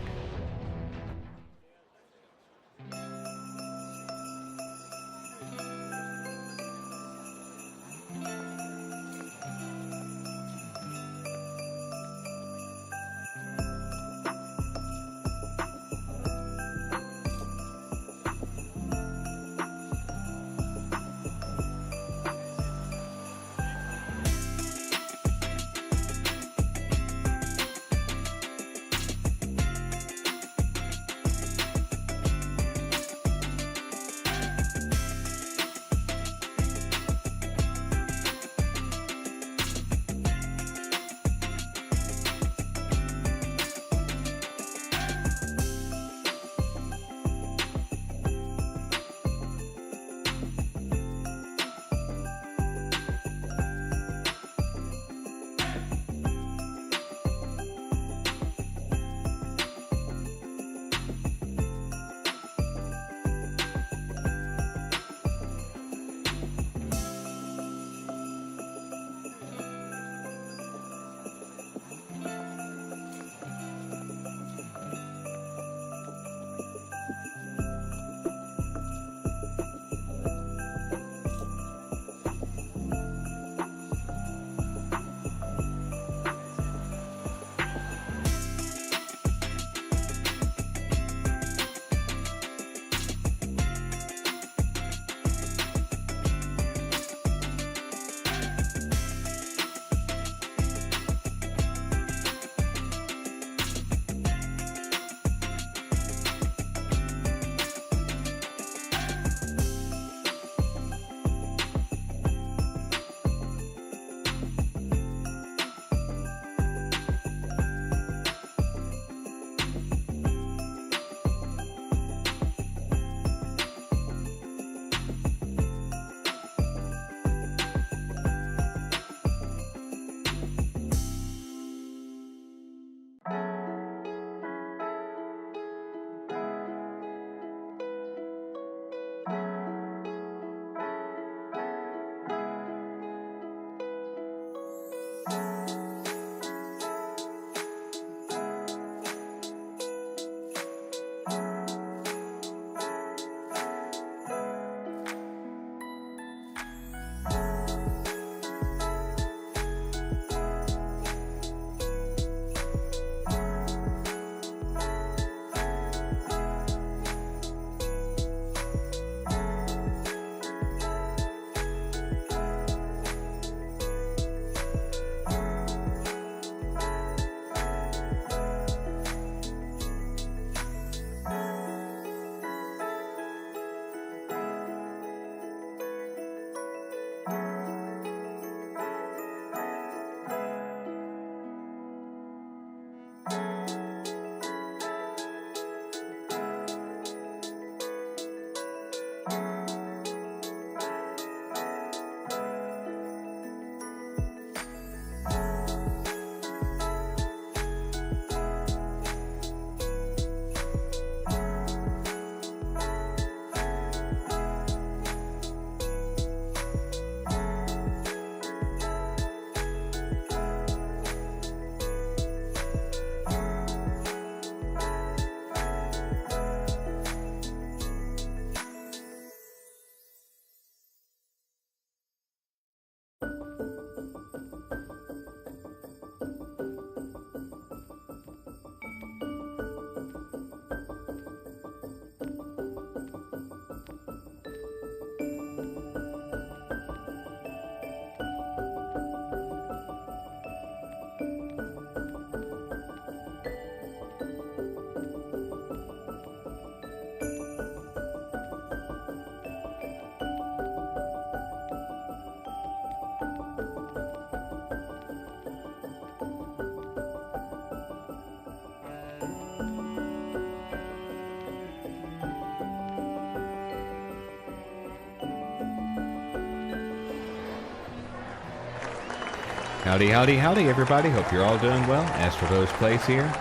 Howdy, howdy, howdy, everybody. Hope you're all doing well. Astrodos plays here.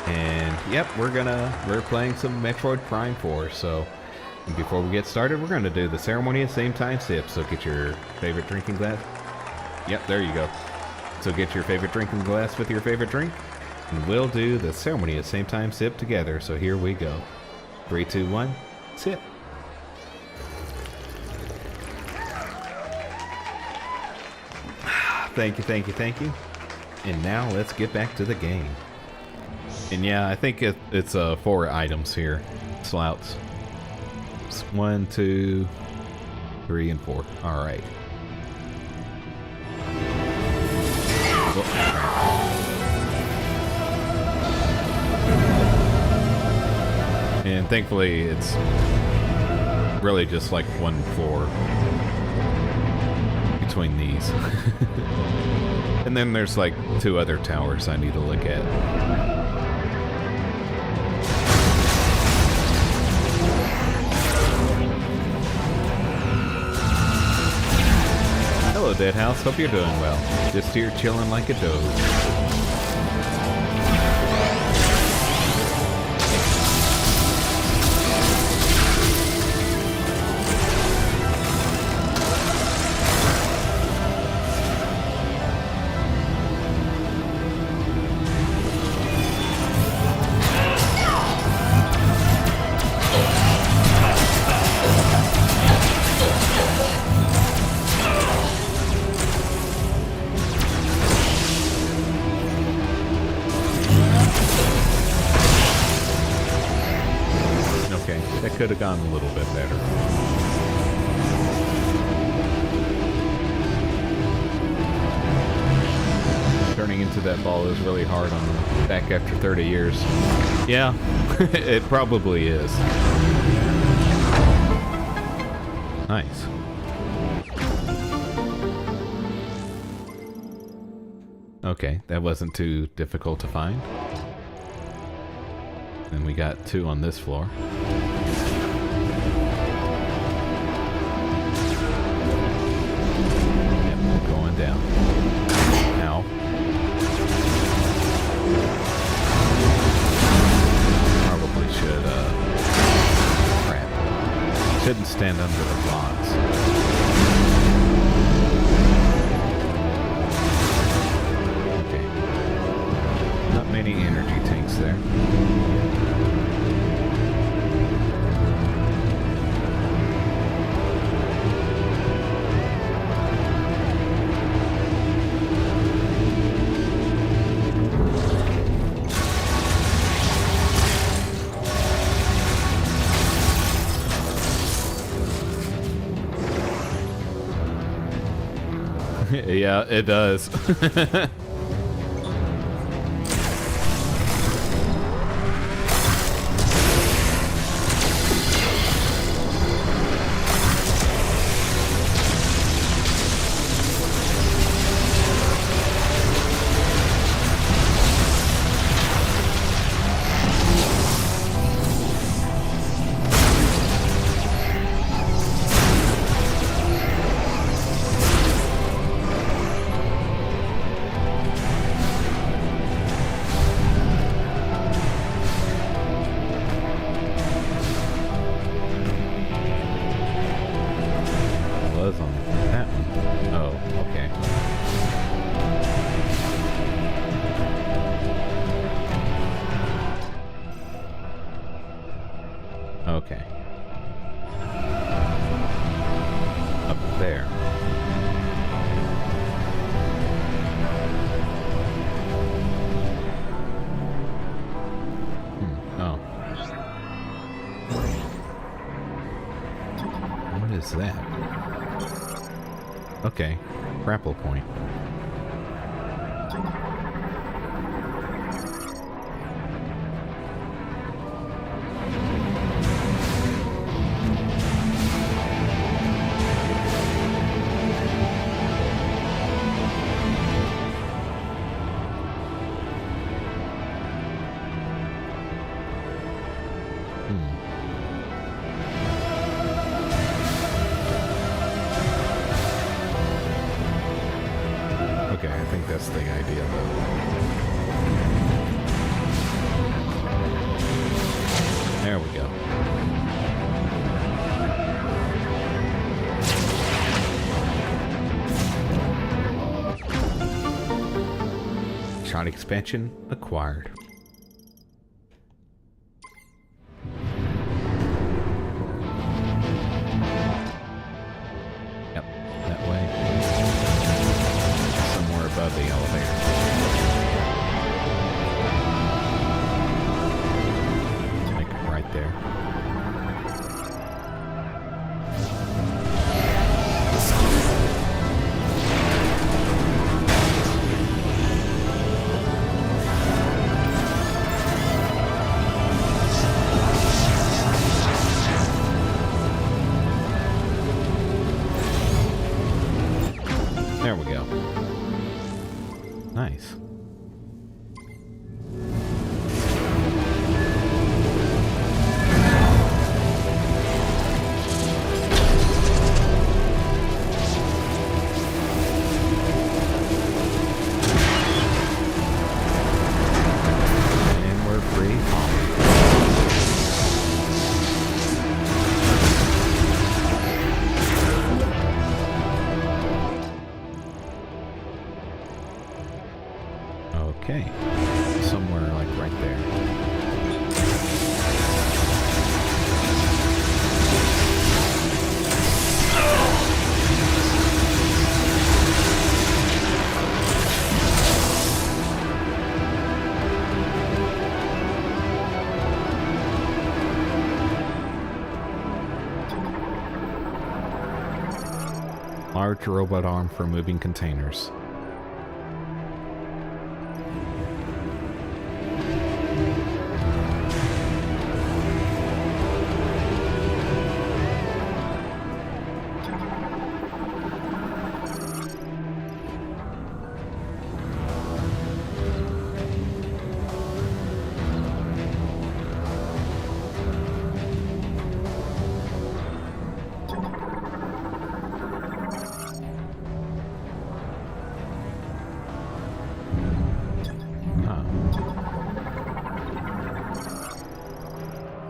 And, yep, we're playing some Metroid Prime 4. So, before we get started, we're going to do the ceremony at same time sip. So get your favorite drinking glass. Yep, there you go. So get your favorite drinking glass with your favorite drink. And we'll do the ceremony at same time sip together. So here we go. 3, 2, 1, sip. Thank you, thank you, thank you. And now let's get back to the game. And yeah, I think it's 4 items here. Slouts. 1, 2, 3, and 4. Alright. And thankfully it's really just like 1 floor between these. And then there's like 2 other towers I need to look at. Hello, Deadhouse. Hope you're doing well. Just here chilling like a doge. Could have gone a little bit better. Turning into that ball is really hard on the back after 30 years. Yeah, it probably is. Nice. Okay, that wasn't too difficult to find. And we got 2 on this floor. Down. Ow. Probably should, crap. Shouldn't stand under the blocks. Okay. Not many energy tanks there. Yeah, it does. Okay. Up there. Oh. What is that? Okay. Grapple point. Okay, I think that's the idea. There we go. Shot expansion acquired. Yep, that way. Somewhere above the elevator. Like right there. There we go. Nice. And we're free. Okay, somewhere like right there. Large robot arm for moving containers.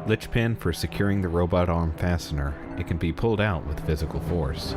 Lich pin for securing the robot arm fastener. It can be pulled out with physical force.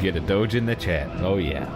Get a doge in the chat. Oh yeah.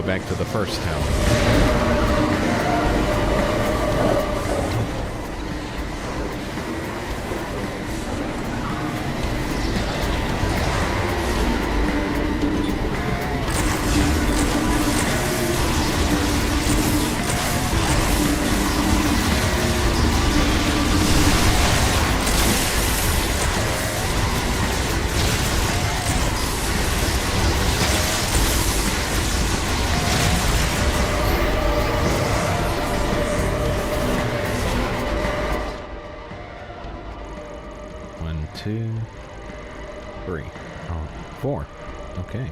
Back to the first tower. 3. Oh, 4. Okay.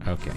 Okay.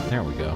There we go.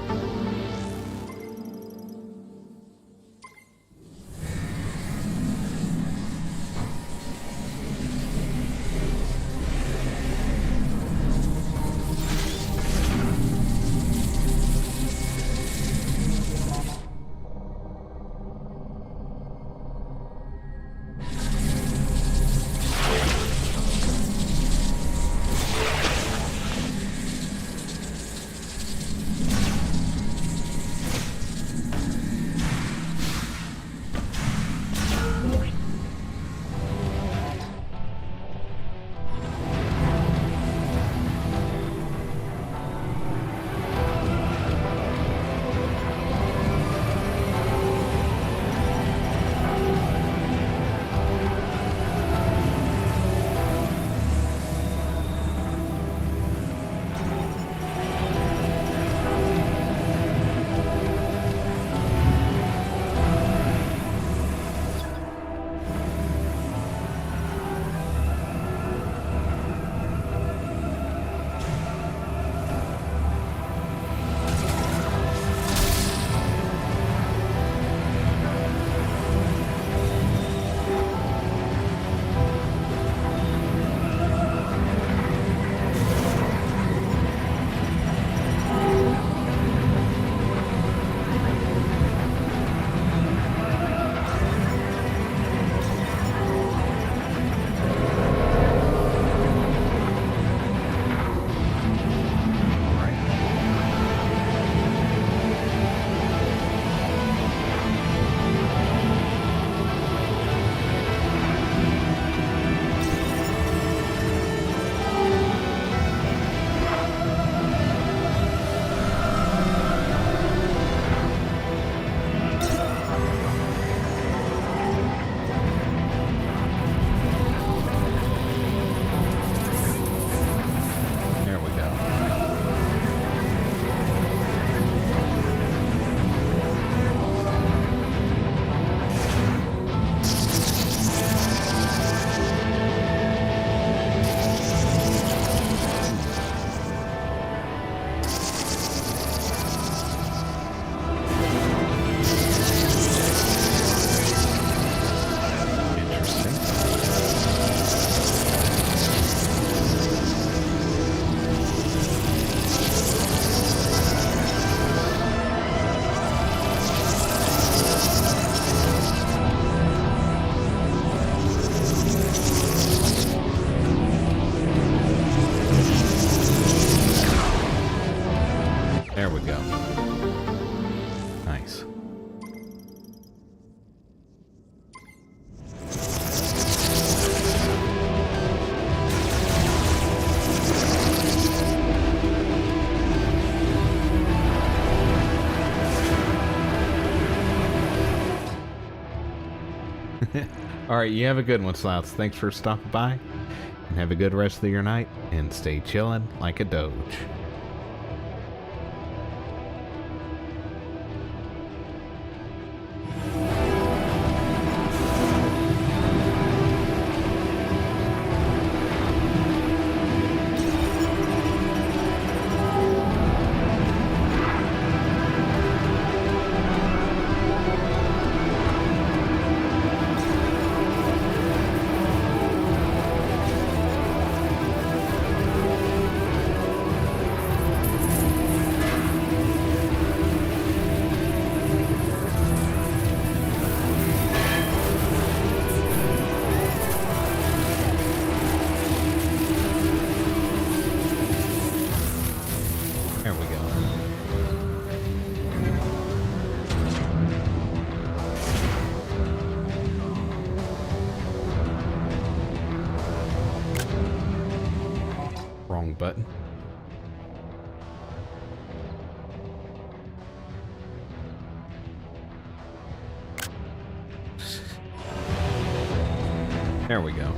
All right, you have a good one, Slouts. Thanks for stopping by. and have a good rest of your night, and stay chillin' like a doge. There we go. Wrong button. There we go.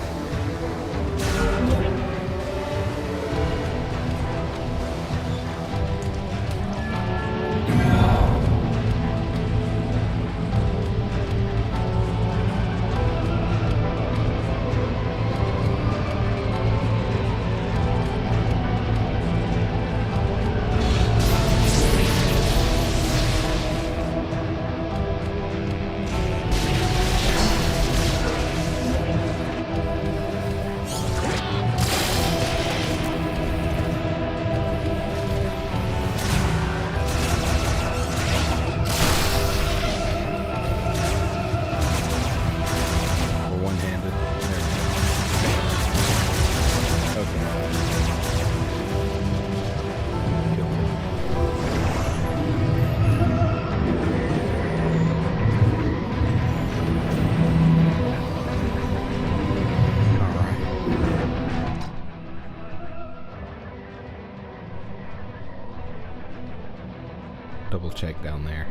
Double check down there.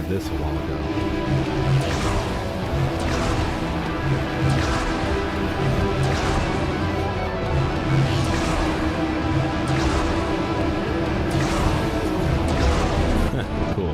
This a while ago. Cool.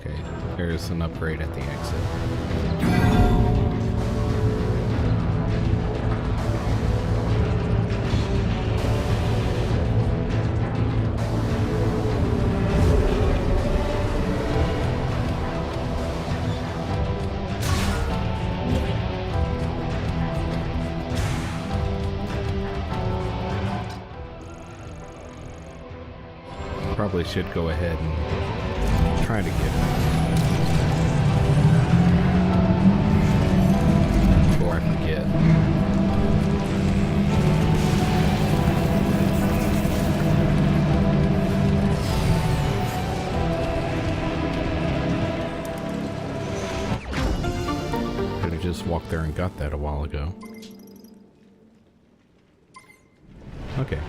Okay, there's an upgrade at the exit. Probably should go ahead and try to get it before I forget. Could have just walked there and got that a while ago. Okay.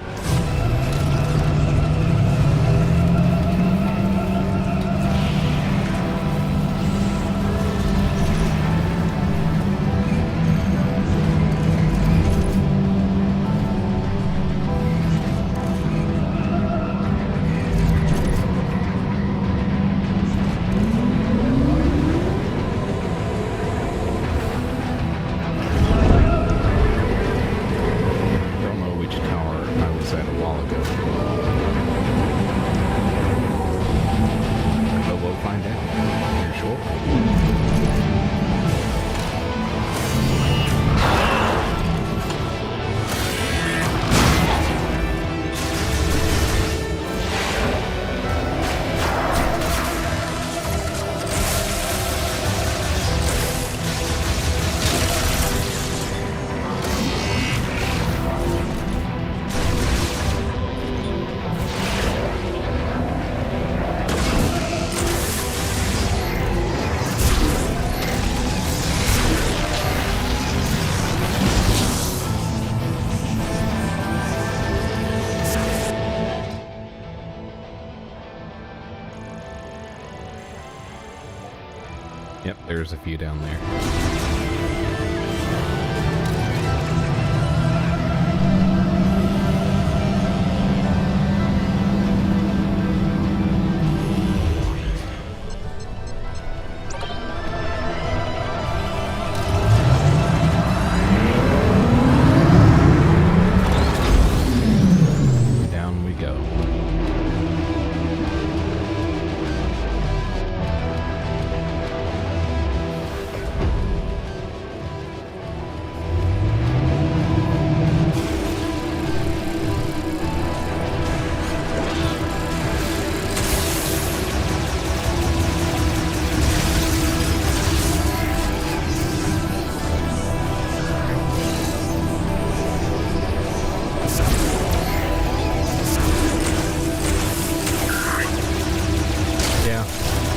Yep, there's a few down there. Down we go.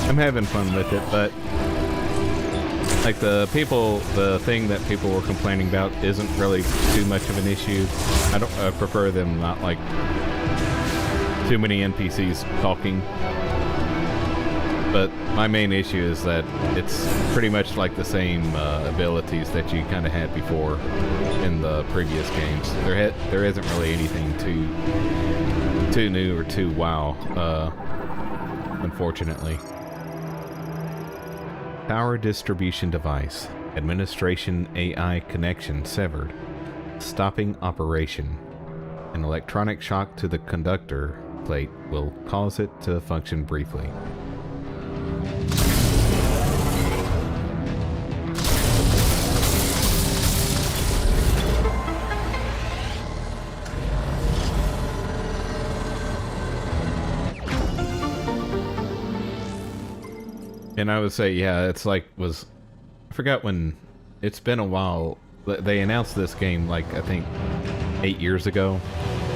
I'm having fun with it, but like the thing that people were complaining about isn't really too much of an issue. I prefer them not like too many NPCs talking. But my main issue is that it's pretty much like the same abilities that you kind of had before in the previous games. There isn't really anything too new or too wow, unfortunately. Power distribution device. Administration AI connection severed. Stopping operation. An electronic shock to the conductor plate will cause it to function briefly. And I would say, yeah, it's like I forgot when, it's been a while. They announced this game like, I think 8 years ago,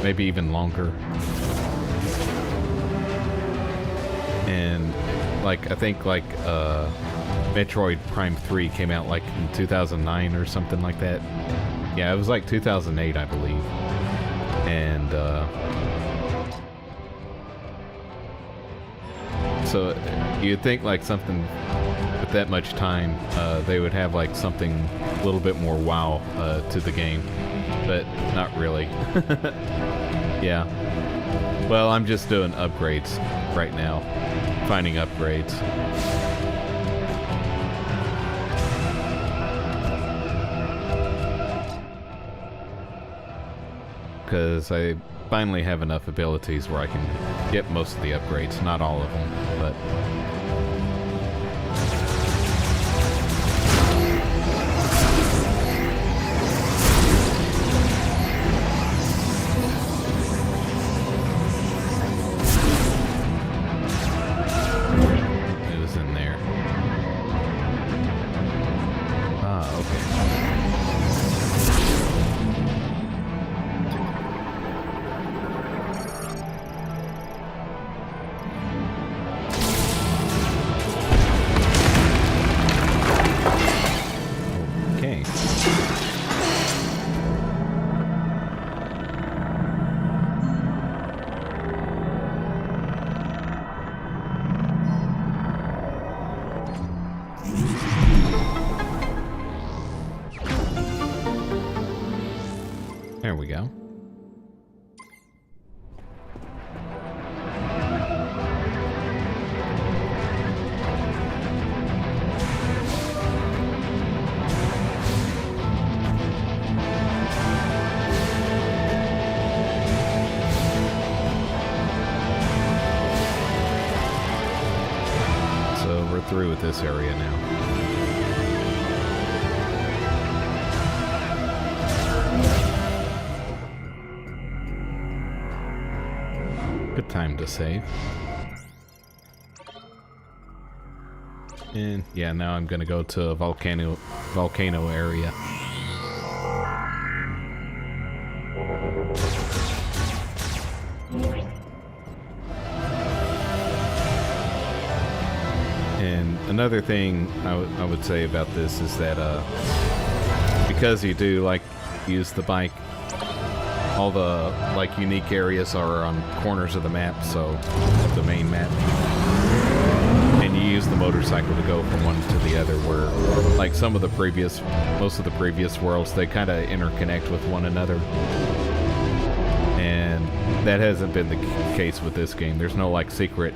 maybe even longer. And like, I think like Metroid Prime 3 came out like in 2009 or something like that. Yeah, it was like 2008, I believe. And so you'd think like something with that much time, they would have like something a little bit more wow to the game, but not really. Yeah. Well, I'm just doing upgrades right now, finding upgrades. because I finally have enough abilities where I can get most of the upgrades, not all of them, but... It was in there. Ah, okay. Okay. There we go. So we're through with this area now. Good time to save. And yeah, now I'm gonna go to a volcano area. And another thing I would say about this is that because you do like use the bike, all the like unique areas are on corners of the map, so of the main map, and you use the motorcycle to go from one to the other, where like most of the previous worlds, they kind of interconnect with one another, and that hasn't been the case with this game. There's no like secret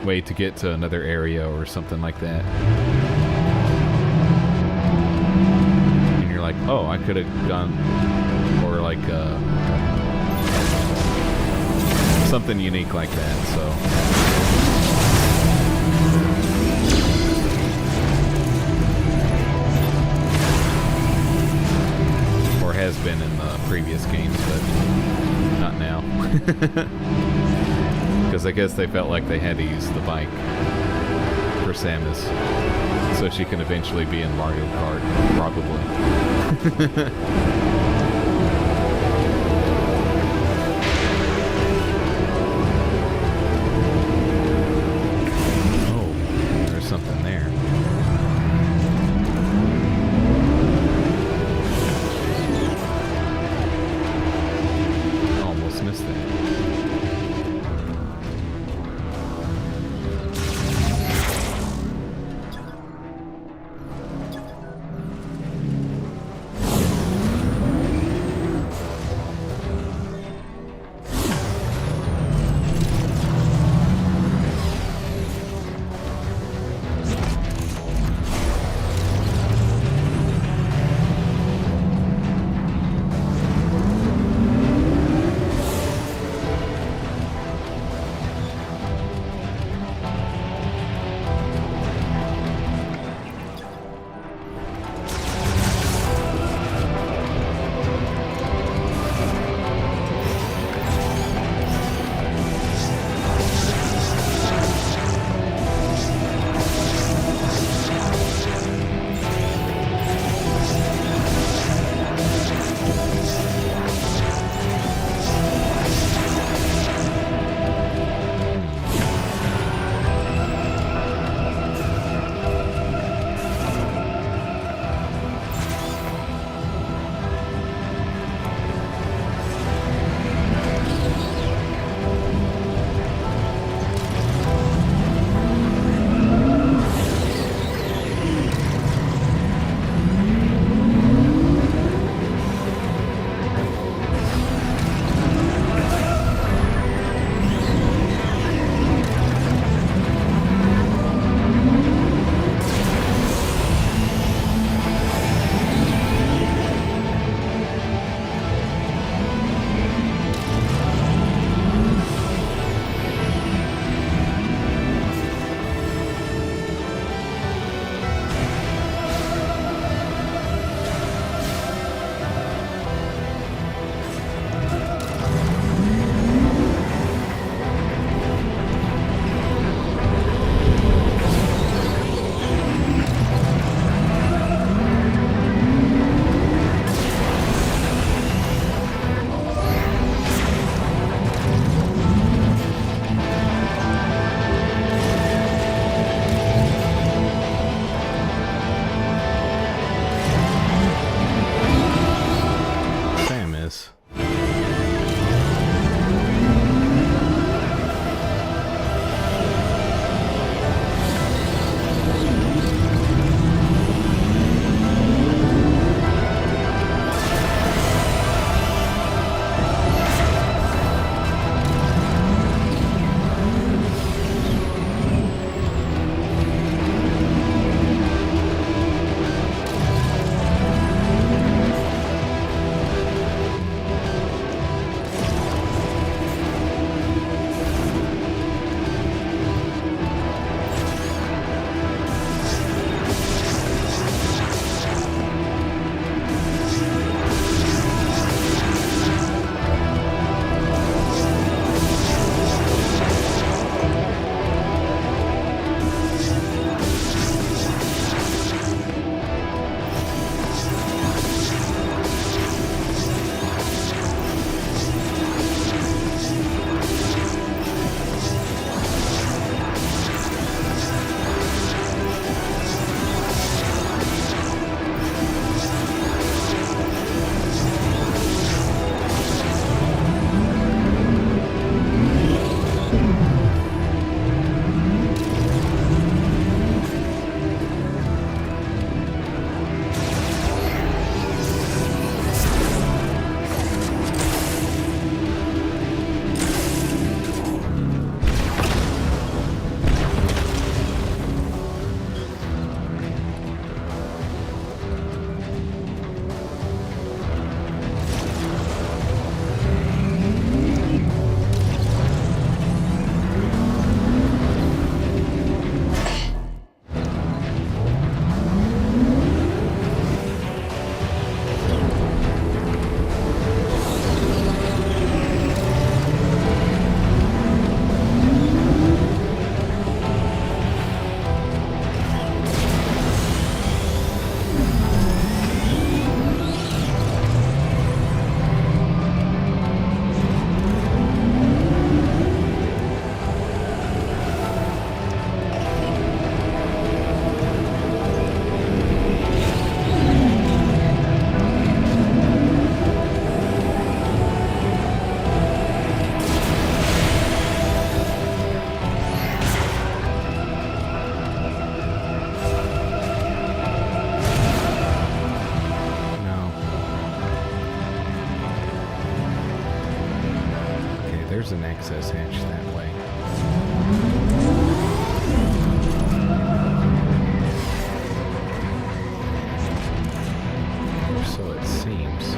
way to get to another area or something like that, and you're like, oh, I could have gone, or like something unique like that, so. Or has been in the previous games, but not now. Because I guess they felt like they had to use the bike for Samus, so she can eventually be in Mario Kart, probably. Something there. Almost missed that. there's an access hatch that way. So it seems.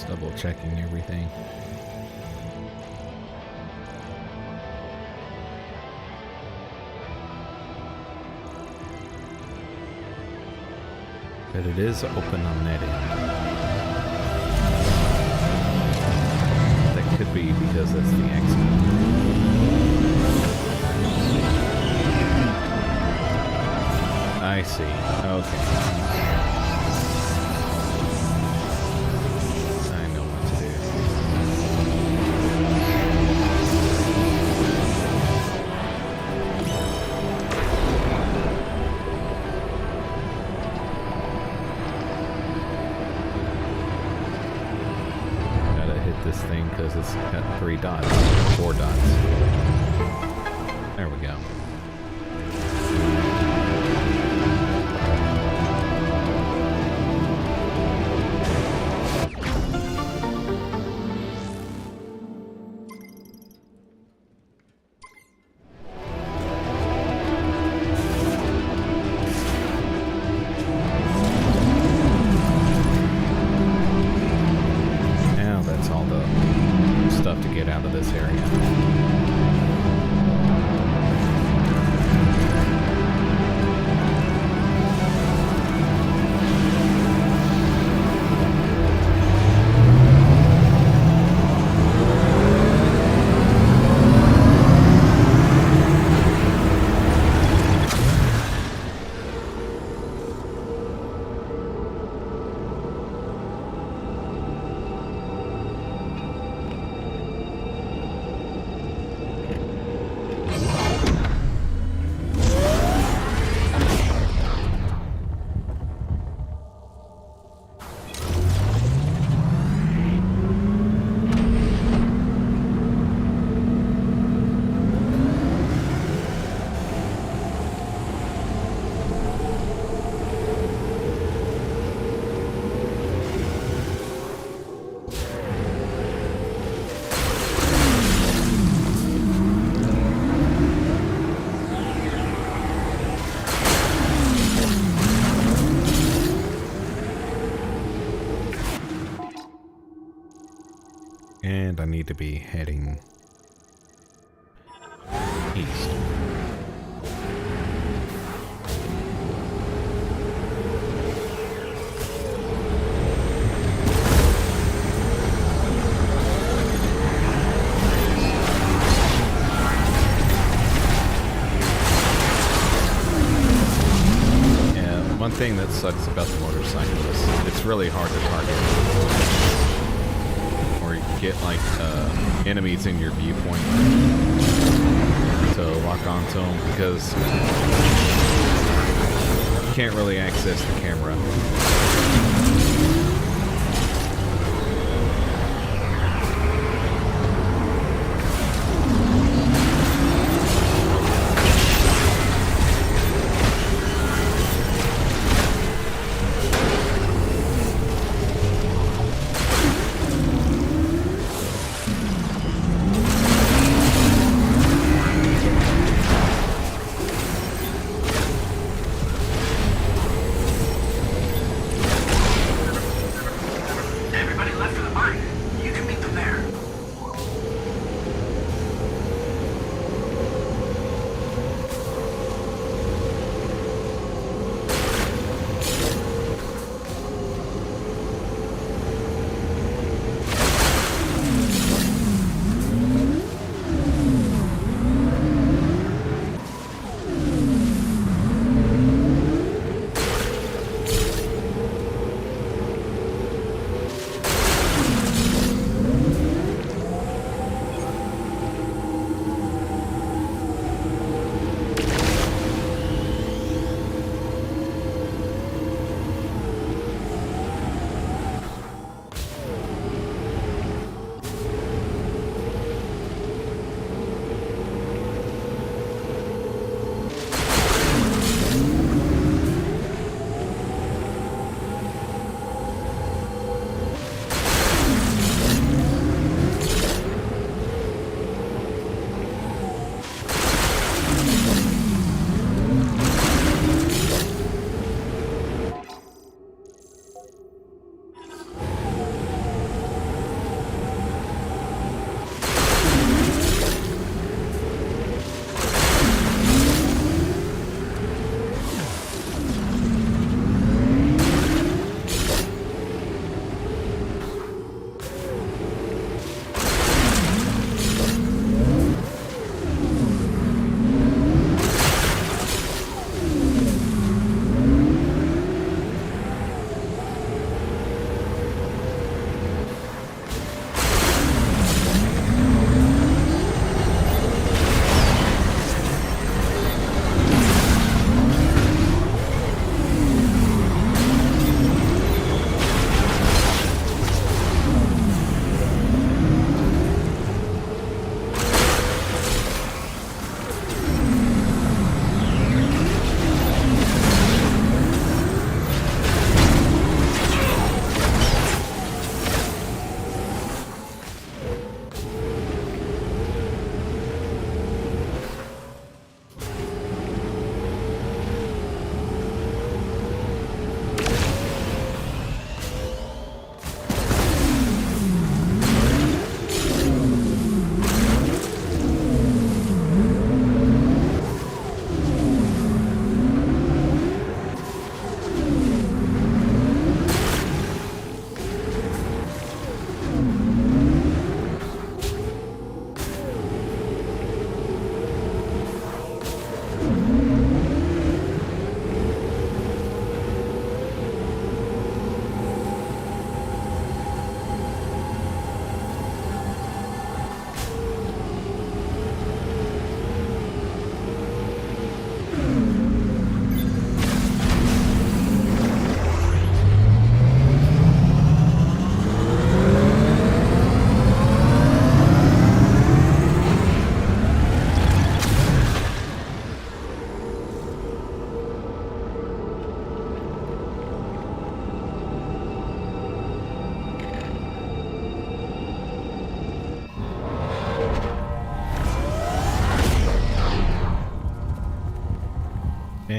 Double checking everything. But it is open on that end. That could be because that's the exit. I see. Okay. This thing because it's got 3 dots, 4 dots. There we go. To get out of this area. And I need to be heading east. Yeah, one thing that sucks about the motorcycle is it's really hard to target. Get like enemies in your viewpoint to lock onto them because you can't really access the camera.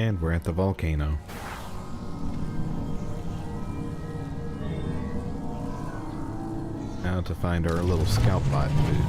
And we're at the volcano. Now to find our little scout bot food.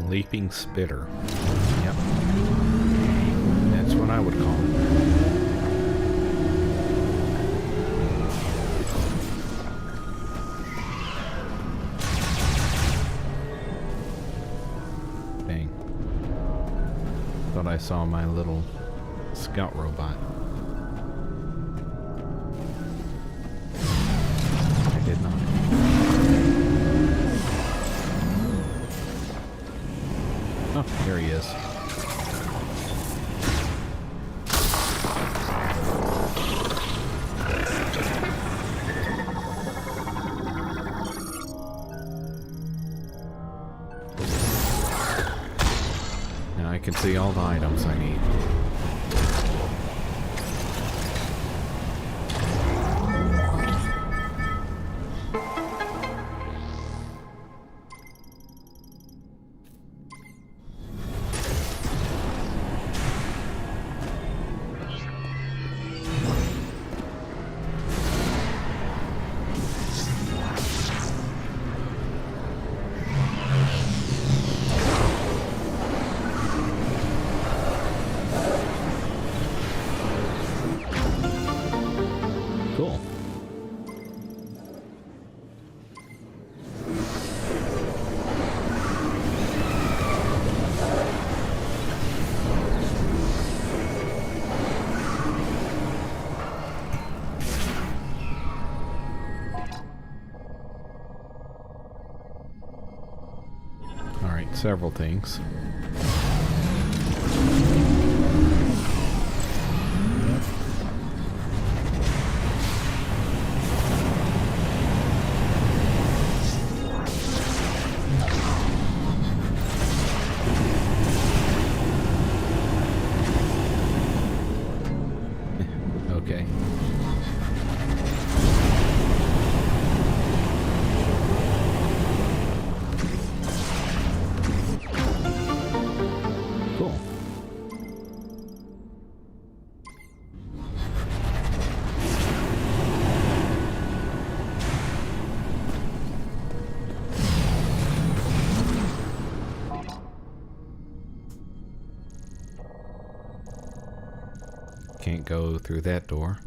Leaping spitter. Yep. That's what I would call it. Dang. Thought I saw my little scout robot. I did not. Oh, there he is. Now I can see all the items I need. Cool. All right, several things. Okay. Can't go through that door.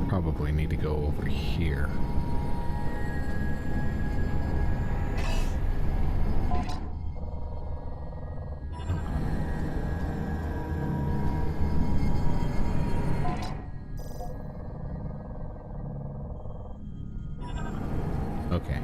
Probably need to go over here. Okay.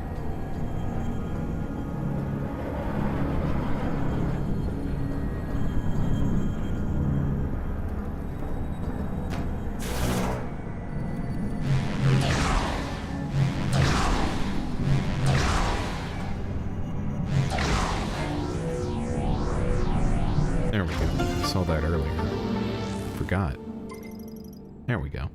There we go. I saw that earlier. Forgot. There we go.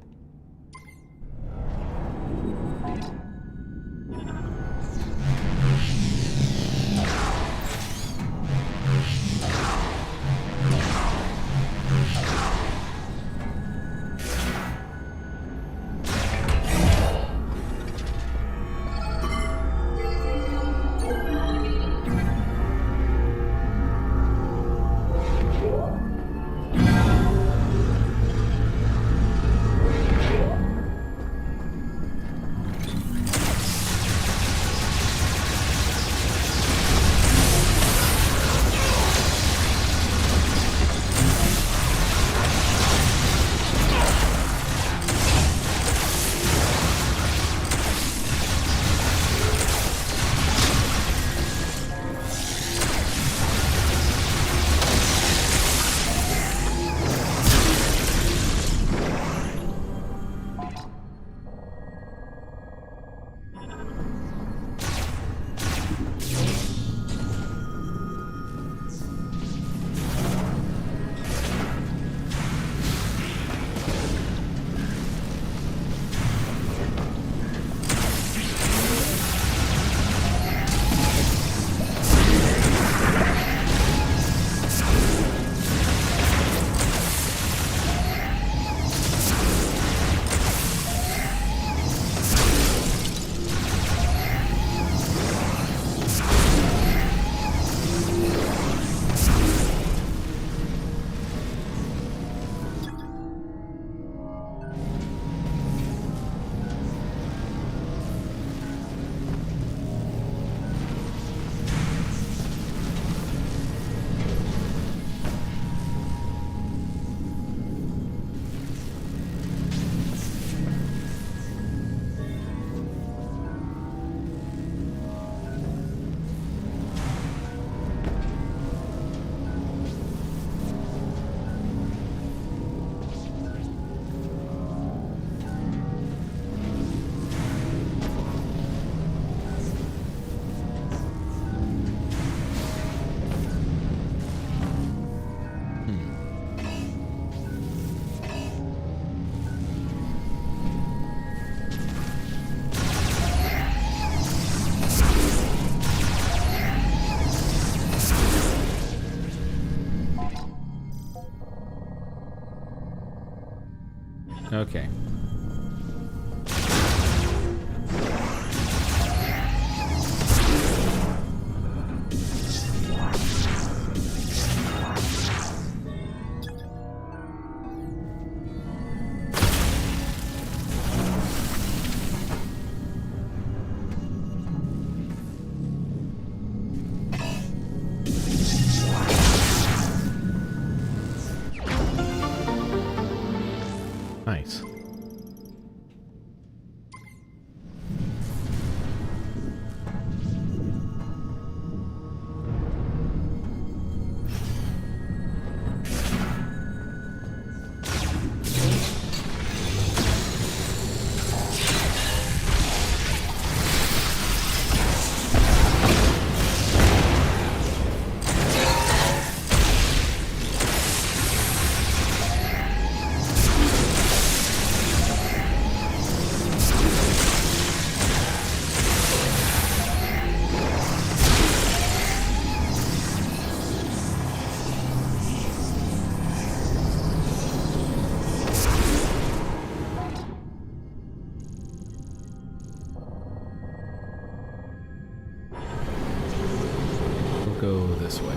Okay. Nice. Go this way.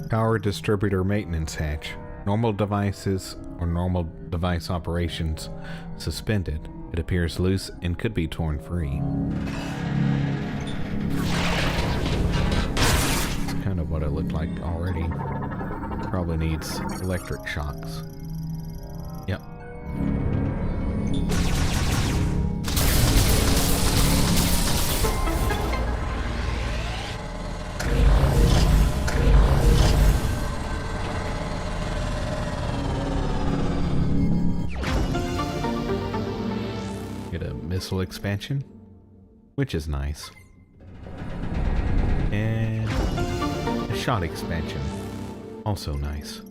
Power distributor maintenance hatch. Normal devices or normal device operations suspended. It appears loose and could be torn free. It's kind of what it looked like already. Probably needs electric shocks. Yep. Missile expansion, which is nice, and a shot expansion, also nice.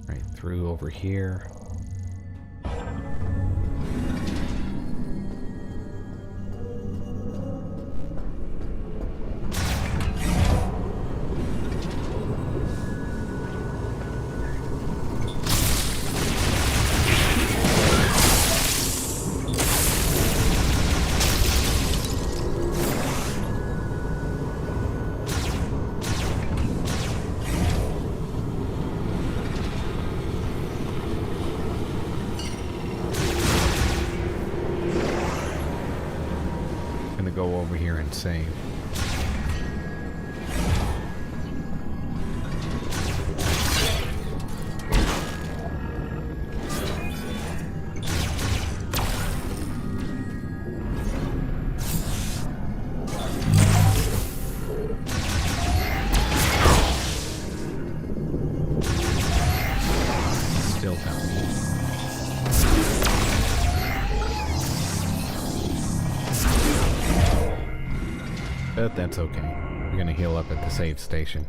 Right through over here. Go over here and save. Still got me. But that's okay. We're gonna heal up at the save station.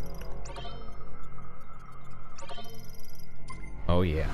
Oh yeah.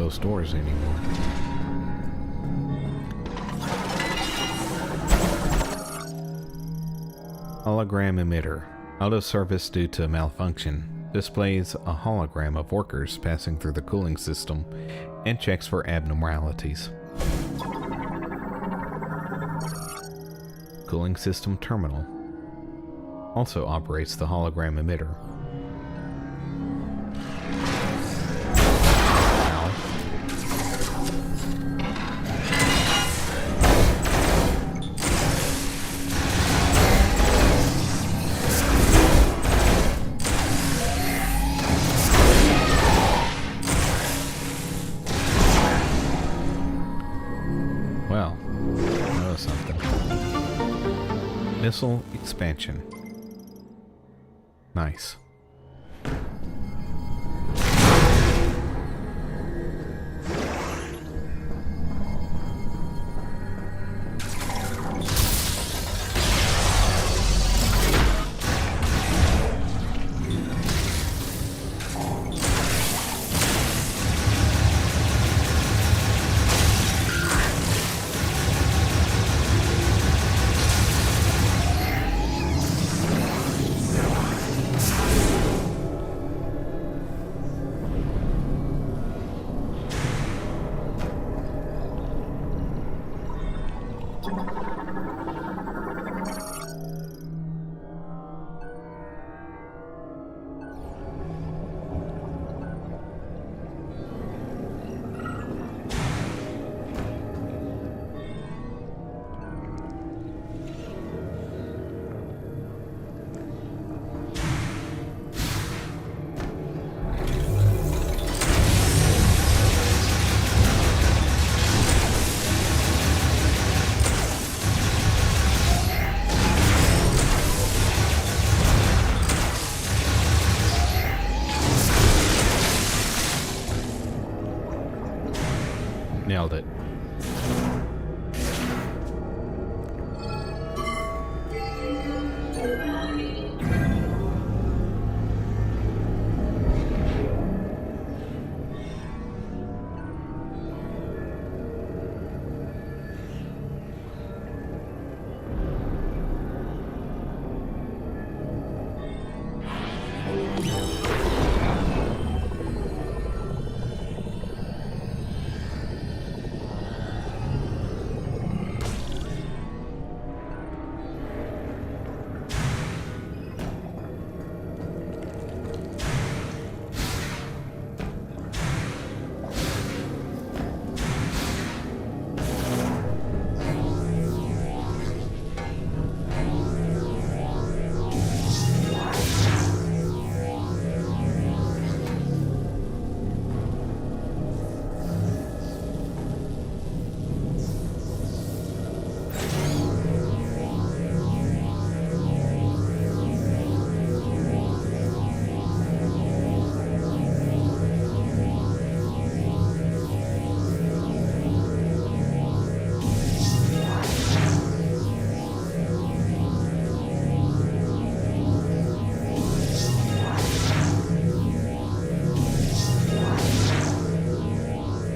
those doors anymore. Hologram emitter. Out of service due to malfunction. Displays a hologram of workers passing through the cooling system and checks for abnormalities. Cooling system terminal. Also operates the hologram emitter. Well, that was something. Missile expansion. Nice. Nailed it.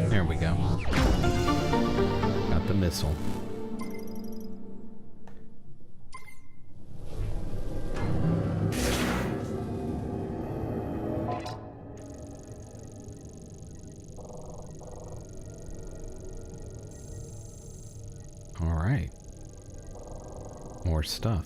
There we go. Got the missile. All right. More stuff.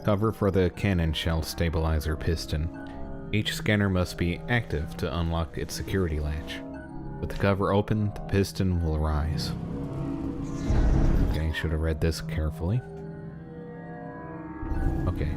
Cover for the cannon shell stabilizer piston. Each scanner must be active to unlock its security latch. With the cover open, the piston will rise. Okay, should have read this carefully. Okay.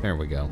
There we go.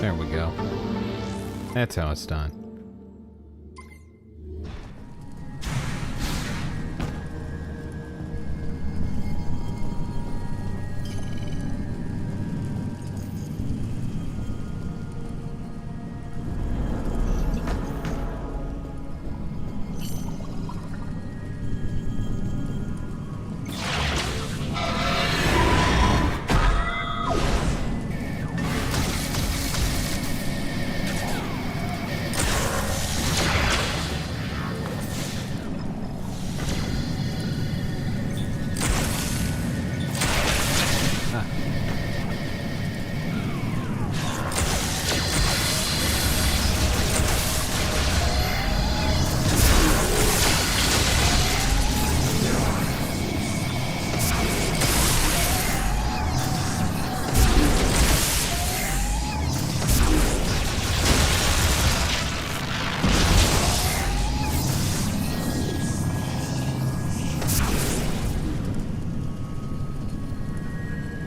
There we go. That's how it's done.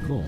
Cool.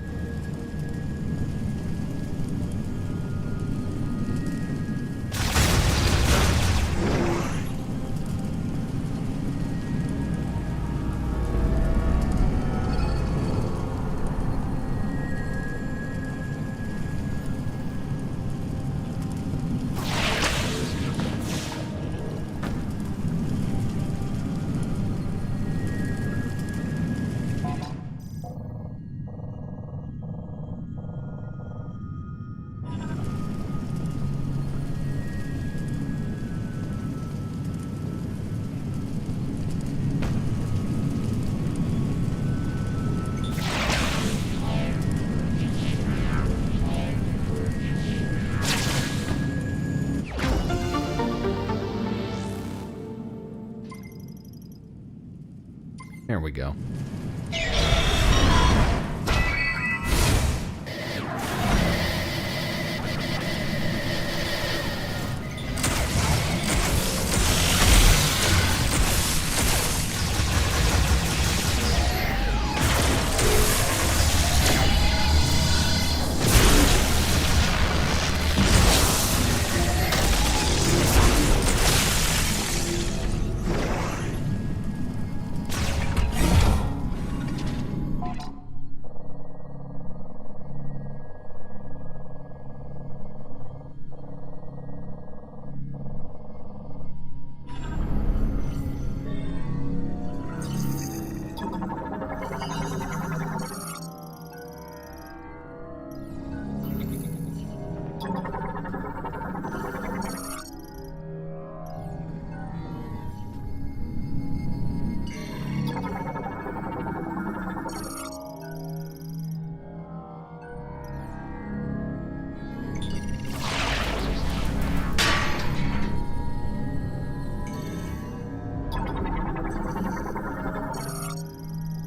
There we go.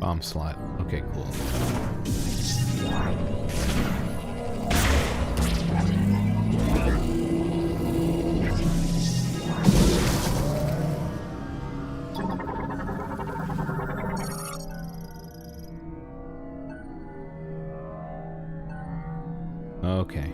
Bomb slot. Okay, cool. Okay.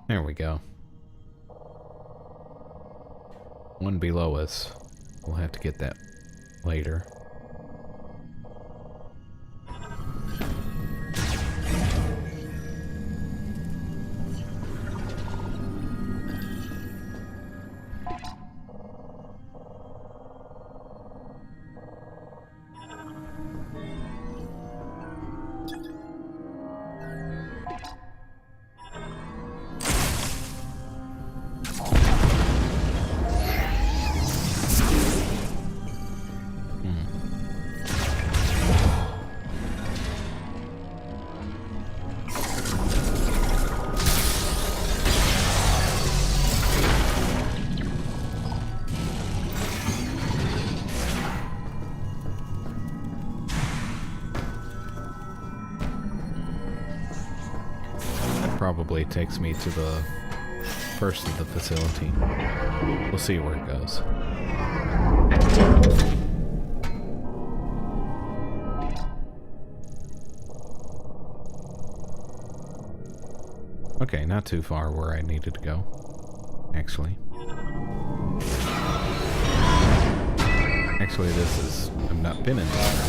There we go. One below us. We'll have to get that later. Probably takes me to the first of the facility. We'll see where it goes. Okay, not too far where I needed to go. Actually, this is... I've not been in this.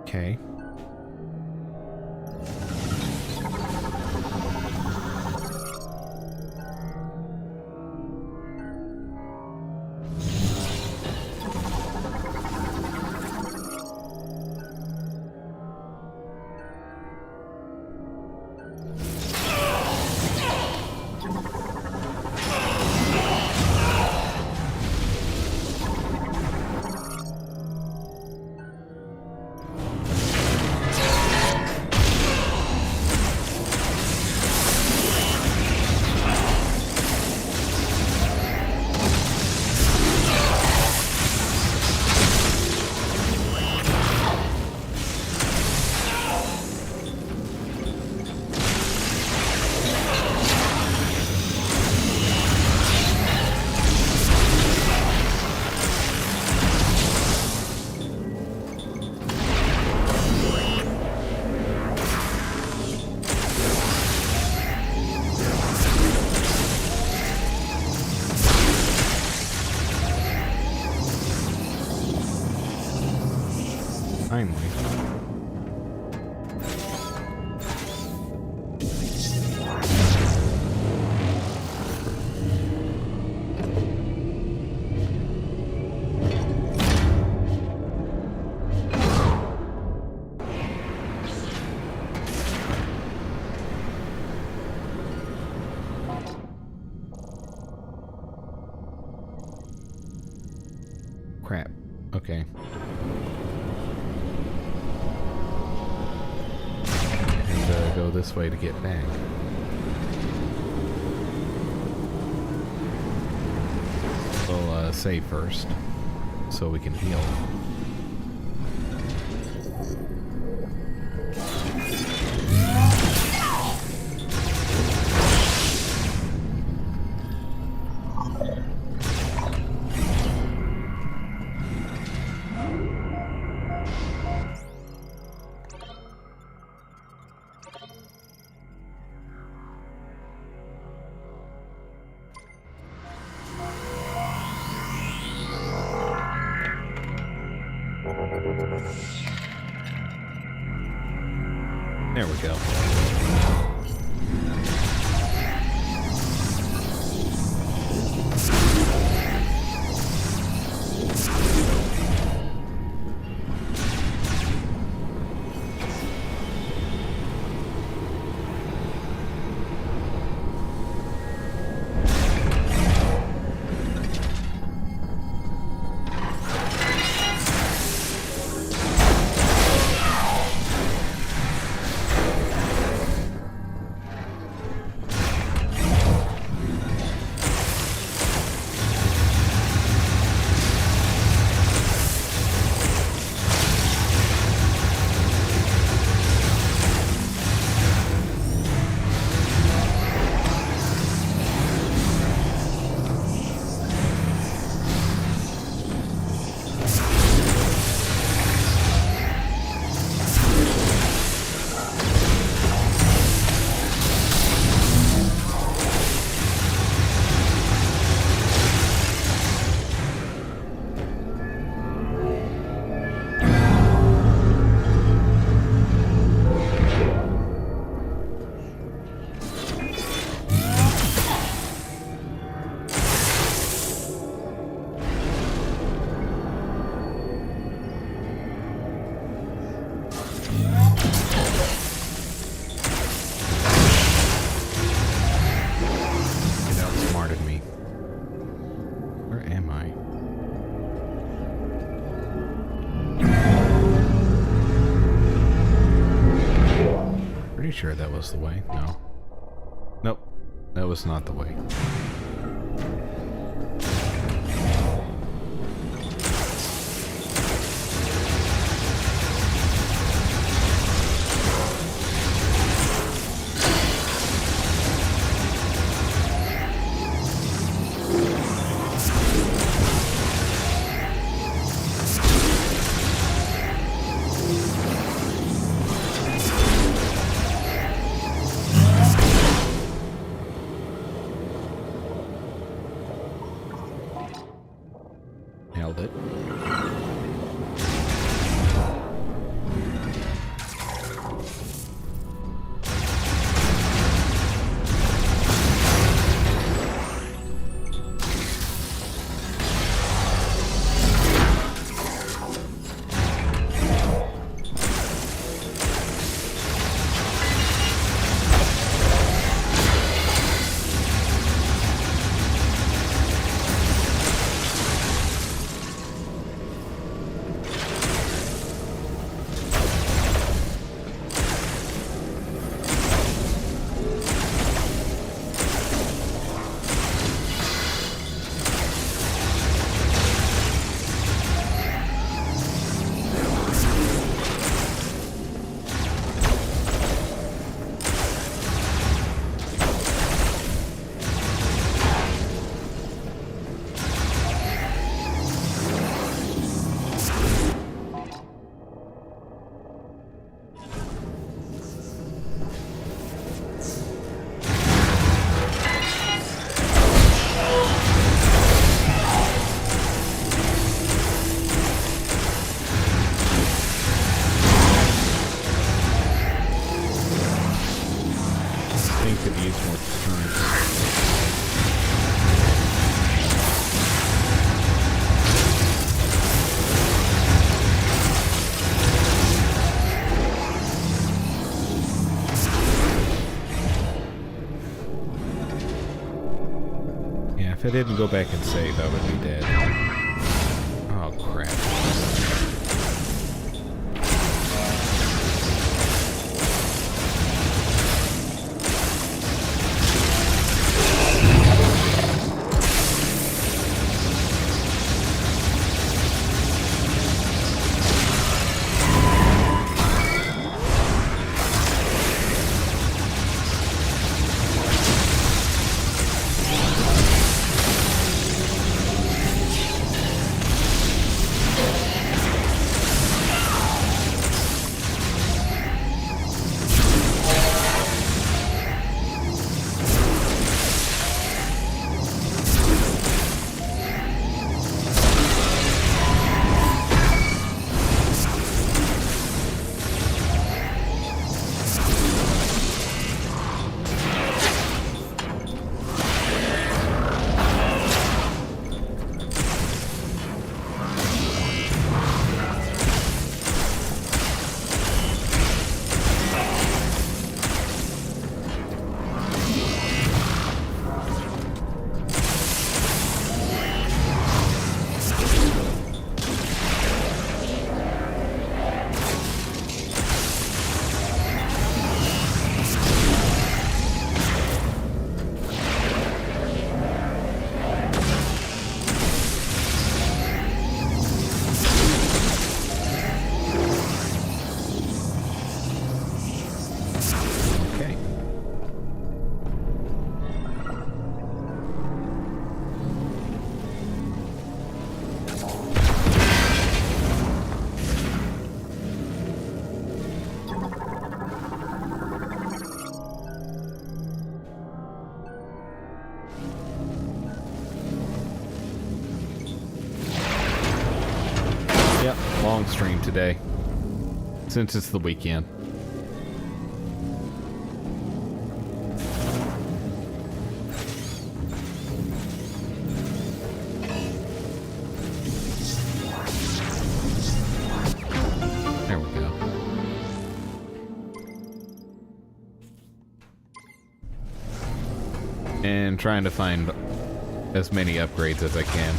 Okay. Finally. Crap. Okay. And go this way to get back. We'll save first, so we can heal. There we go. Sure that was the way. No. Nope. That was not the way. Nailed it. I didn't go back and save, I would be dead. Oh, crap. Long stream today, since it's the weekend. There we go. And trying to find as many upgrades as I can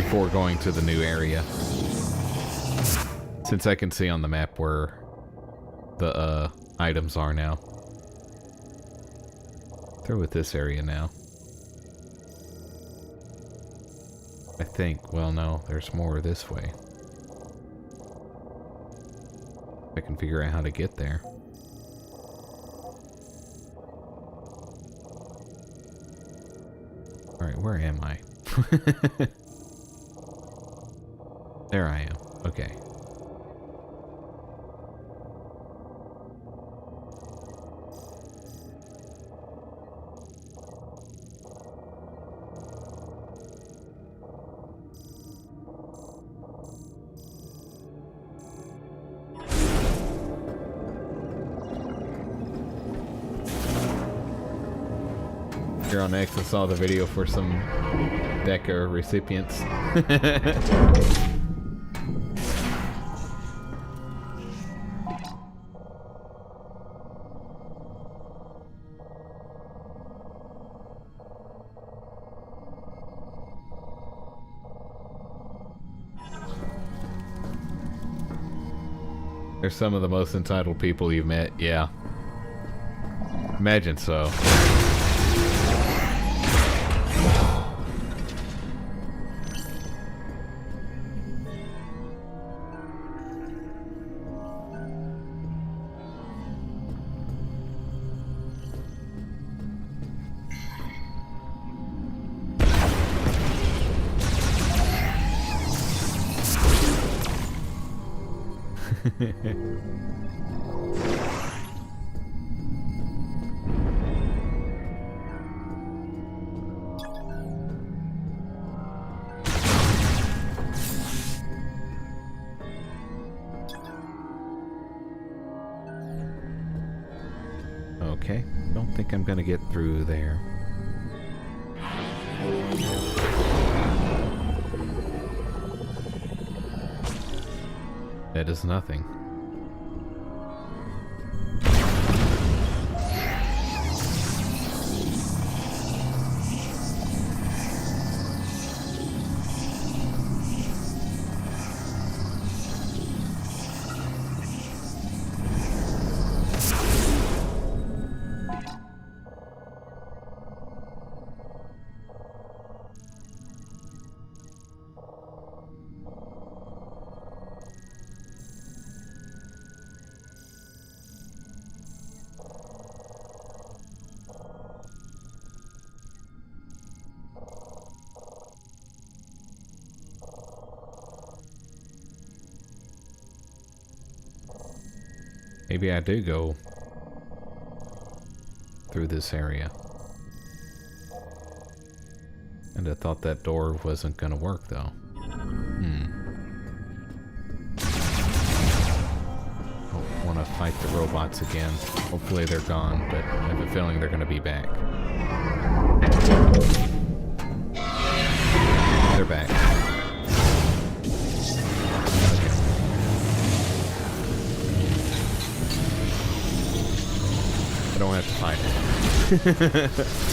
before going to the new area, since I can see on the map where the items are now. Through with this area now, I think. Well, no, there's more this way. I can figure out how to get there. Alright, where am I? There I am. Okay. Here on X, I saw the video for some DECA recipients. They're some of the most entitled people you've met, yeah. Imagine so. Okay, don't think I'm gonna get through there. That is nothing. Maybe I do go through this area. And I thought that door wasn't gonna work though. I want to fight the robots again. Hopefully they're gone, but I have a feeling they're gonna be back. They're back. I don't have to fight it.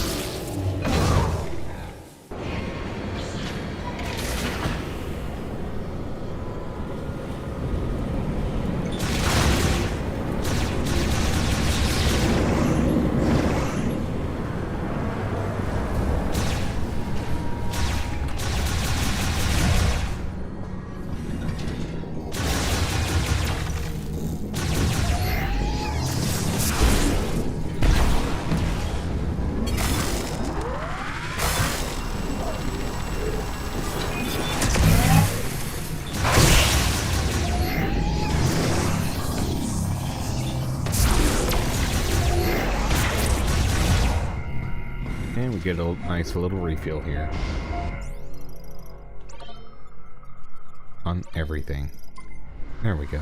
And we get a nice little refill here. On everything. There we go.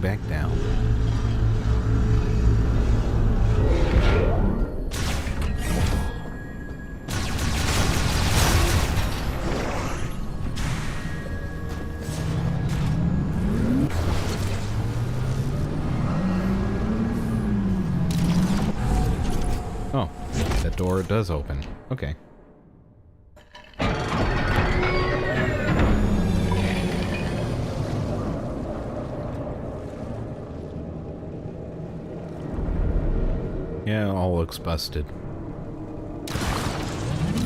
Back down. Oh, that door does open. Okay. Yeah, all looks busted.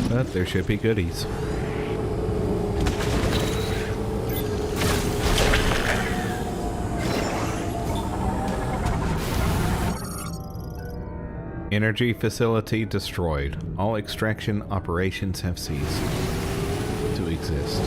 But there should be goodies. Energy facility destroyed. All extraction operations have ceased to exist.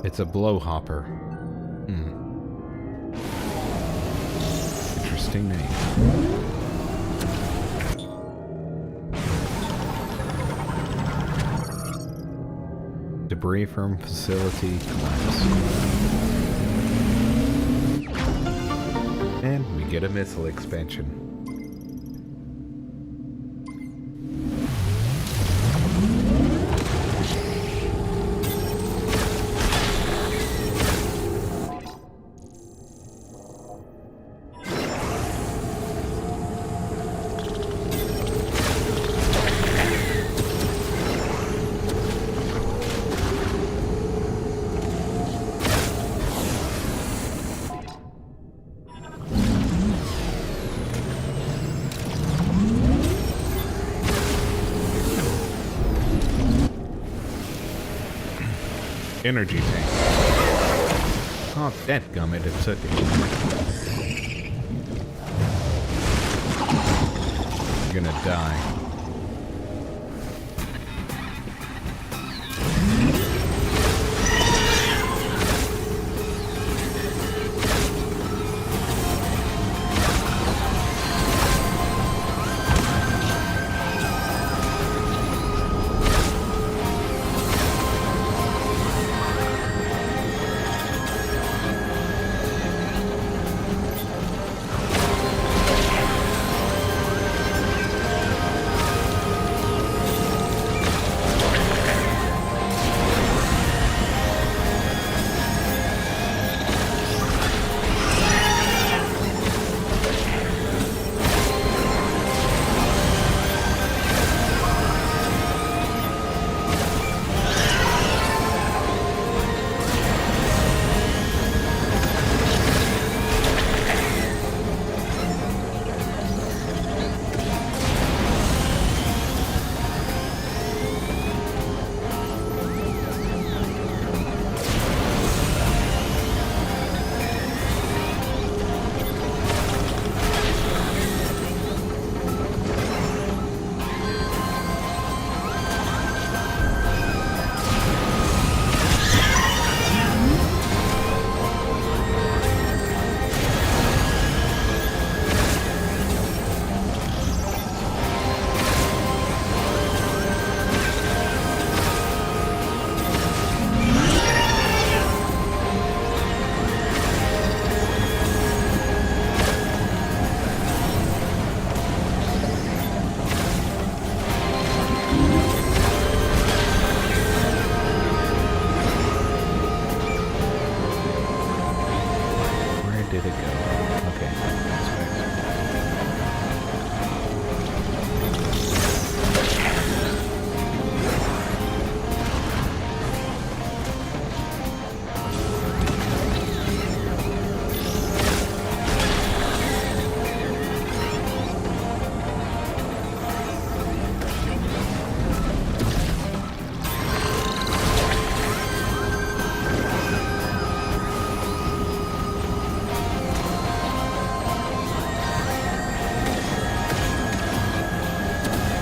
It's a blowhopper. Interesting name. Debris from facility collapse. And we get a missile expansion. energy tank. Oh, dadgummit, it took it. You're gonna die.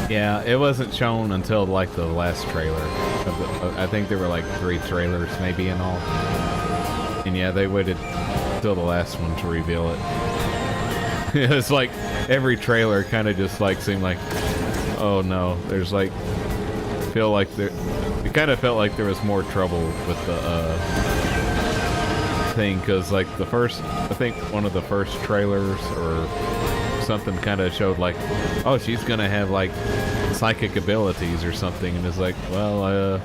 Yeah, it wasn't shown until like the last trailer. I think there were like 3 trailers maybe in all. And yeah, they waited till the last one to reveal it. It's like every trailer kind of just like seemed like, oh no, there's like, feel like there, it kind of felt like there was more trouble with the thing, because like the first, I think one of the first trailers or something kind of showed like, oh, she's gonna have like psychic abilities or something, and it's like, well,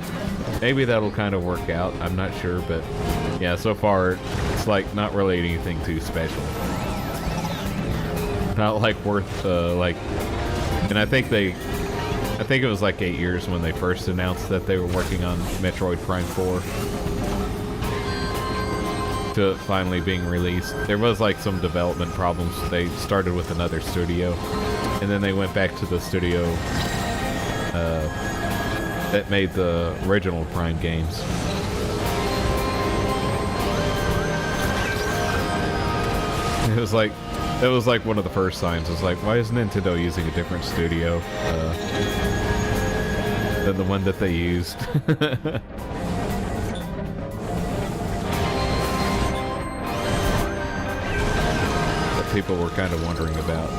maybe that'll kind of work out. I'm not sure, but yeah, so far it's like not really anything too special. Not like worth like, and I think it was like 8 years when they first announced that they were working on Metroid Prime 4 to it finally being released. There was like some development problems. They started with another studio, and then they went back to the studio that made the original Prime games. It was like one of the first signs. It was like, why is Nintendo using a different studio than the one that they used? That people were kind of wondering about.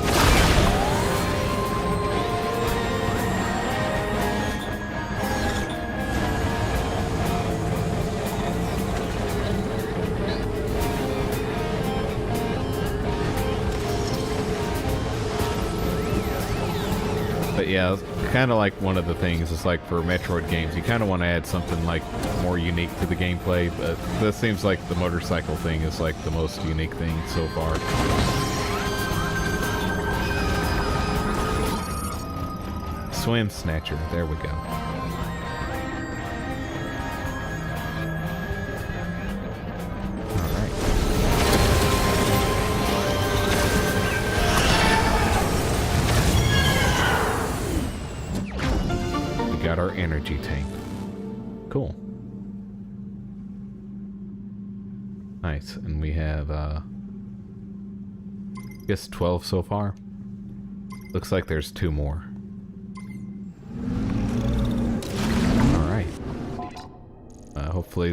But yeah, kind of like one of the things is like for Metroid games, you kind of want to add something like more unique to the gameplay, but this seems like the motorcycle thing is like the most unique thing so far. Swim Snatcher, there we go. Got our energy tank. Cool. Nice, and we have, I guess 12 so far. Looks like there's 2 more. Alright. Hopefully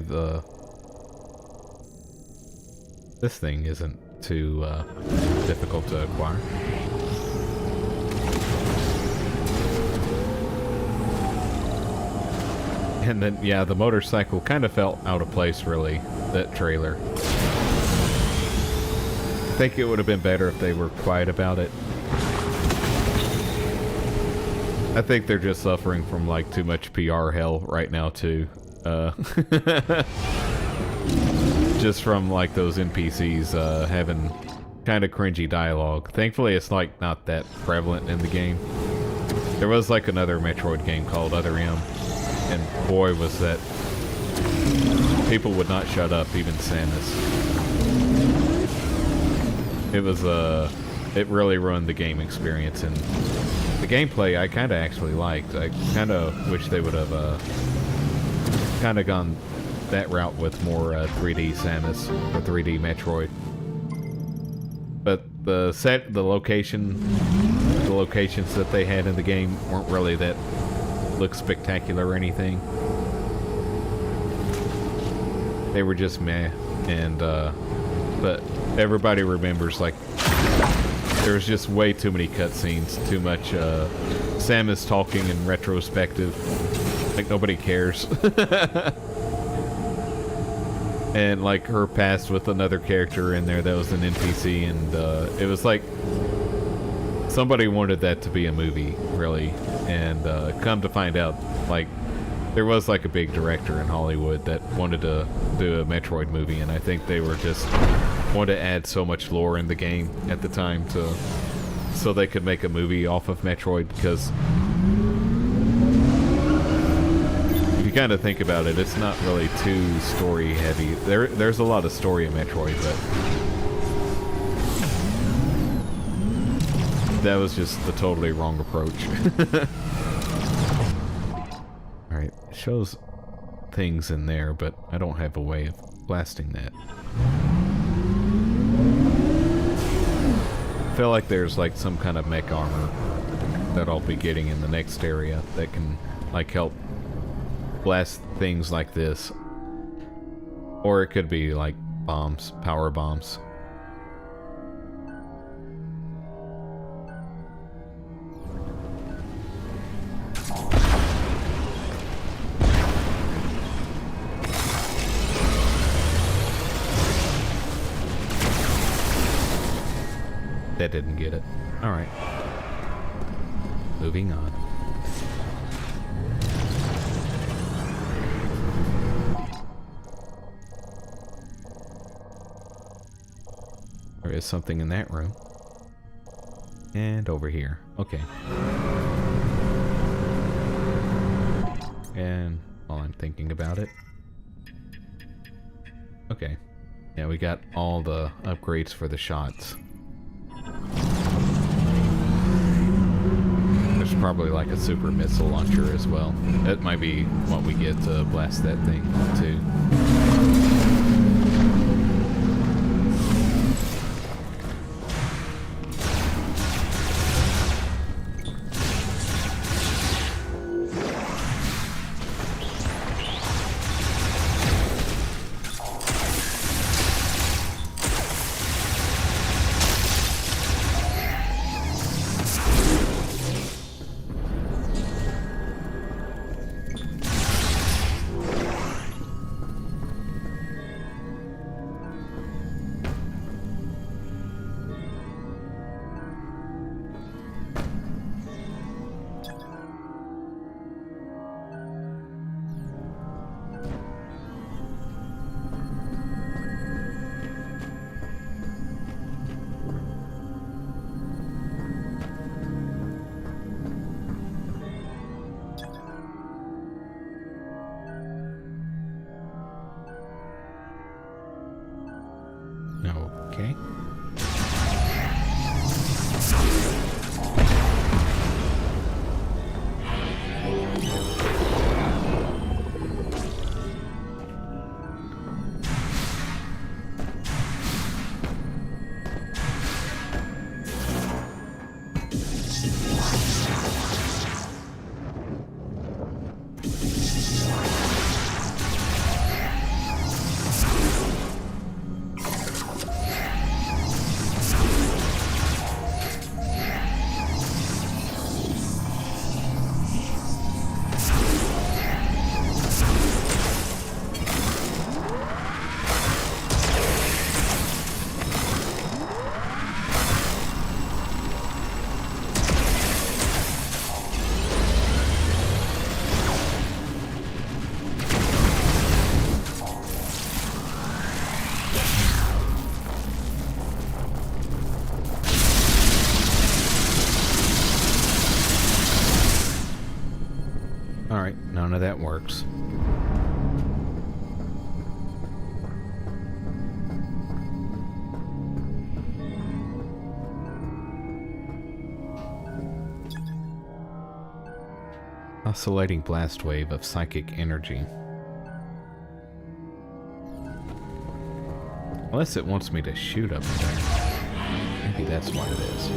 this thing isn't too difficult to acquire. And then, yeah, the motorcycle kind of felt out of place, really, that trailer. I think it would have been better if they were quiet about it. I think they're just suffering from, like, too much PR hell right now, too. Just from, like, those NPCs having kind of cringy dialogue. Thankfully, it's, like, not that prevalent in the game. There was, like, another Metroid game called Other M. And boy, was that... people would not shut up, even Samus. It was, it really ruined the game experience, and the gameplay I kind of actually liked. I kind of wish they would have, kind of gone that route with more, 3D Samus, or 3D Metroid. But the locations that they had in the game weren't really that look spectacular or anything. They were just meh, and but everybody remembers, like, there was just way too many cutscenes, too much Samus talking in retrospective, like nobody cares. And like her past with another character in there that was an NPC, and it was like somebody wanted that to be a movie, really. And come to find out, like, there was like a big director in Hollywood that wanted to do a Metroid movie, and I think they were just wanted to add so much lore in the game at the time so they could make a movie off of Metroid, because if you kind of think about it, it's not really too story heavy. There's a lot of story in Metroid, but that was just the totally wrong approach. Alright, it shows things in there, but I don't have a way of blasting that. I feel like there's like some kind of mech armor that I'll be getting in the next area that can like help blast things like this. Or it could be like bombs, power bombs. That didn't get it. Alright. Moving on. There is something in that room. And over here. Okay. And while I'm thinking about it. Okay. Yeah, we got all the upgrades for the shots. There's probably like a super missile launcher as well. That might be what we get to blast that thing too. Okay. Alright, none of that works. Oscillating blast wave of psychic energy. Unless it wants me to shoot up there. Maybe that's what it is.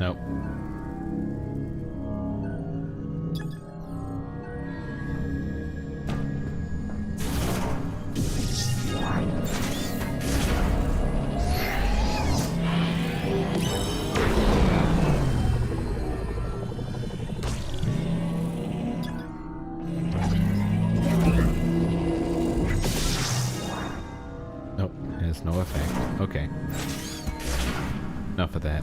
Nope. Nope, has no effect. Okay. Enough of that.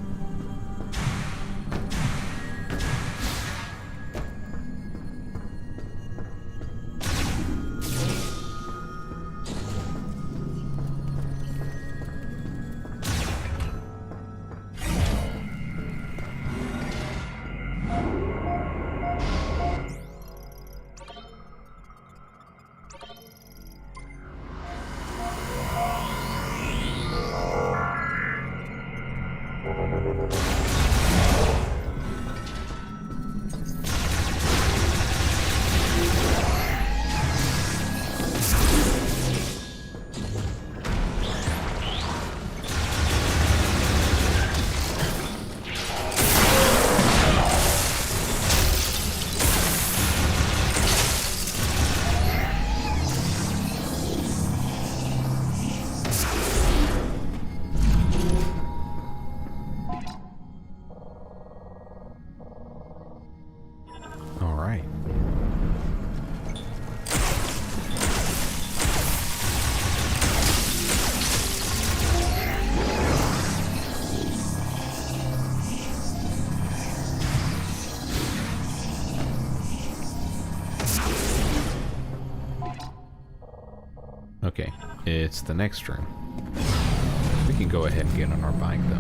Okay, it's the next room. We can go ahead and get on our bike, though.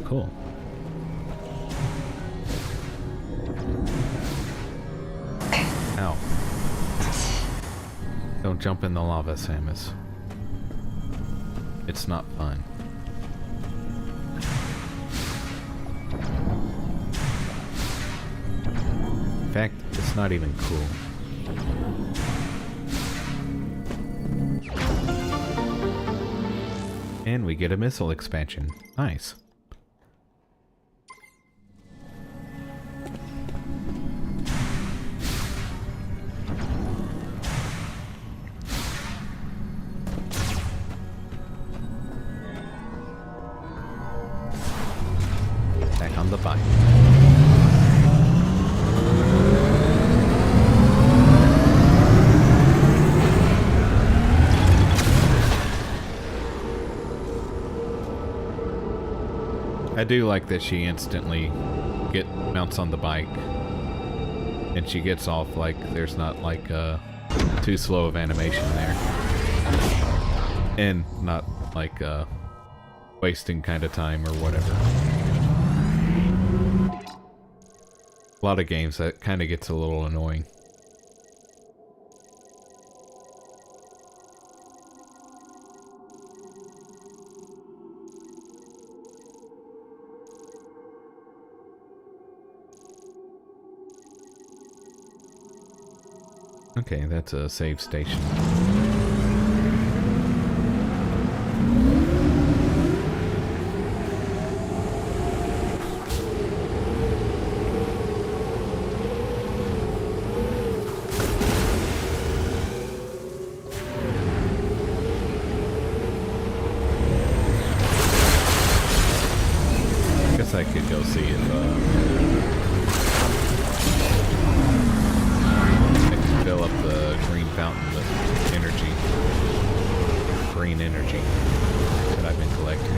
Cool. Ow. Don't jump in the lava, Samus. It's not fun. In fact, it's not even cool. And we get a missile expansion. Nice. Back on the bike. I do like that she instantly mounts on the bike and she gets off like there's not like too slow of animation there, and not like wasting kind of time or whatever. A lot of games that kind of gets a little annoying. Okay, that's a save station. Guess I could go see if I can fill up the green fountain with energy. Green energy that I've been collecting.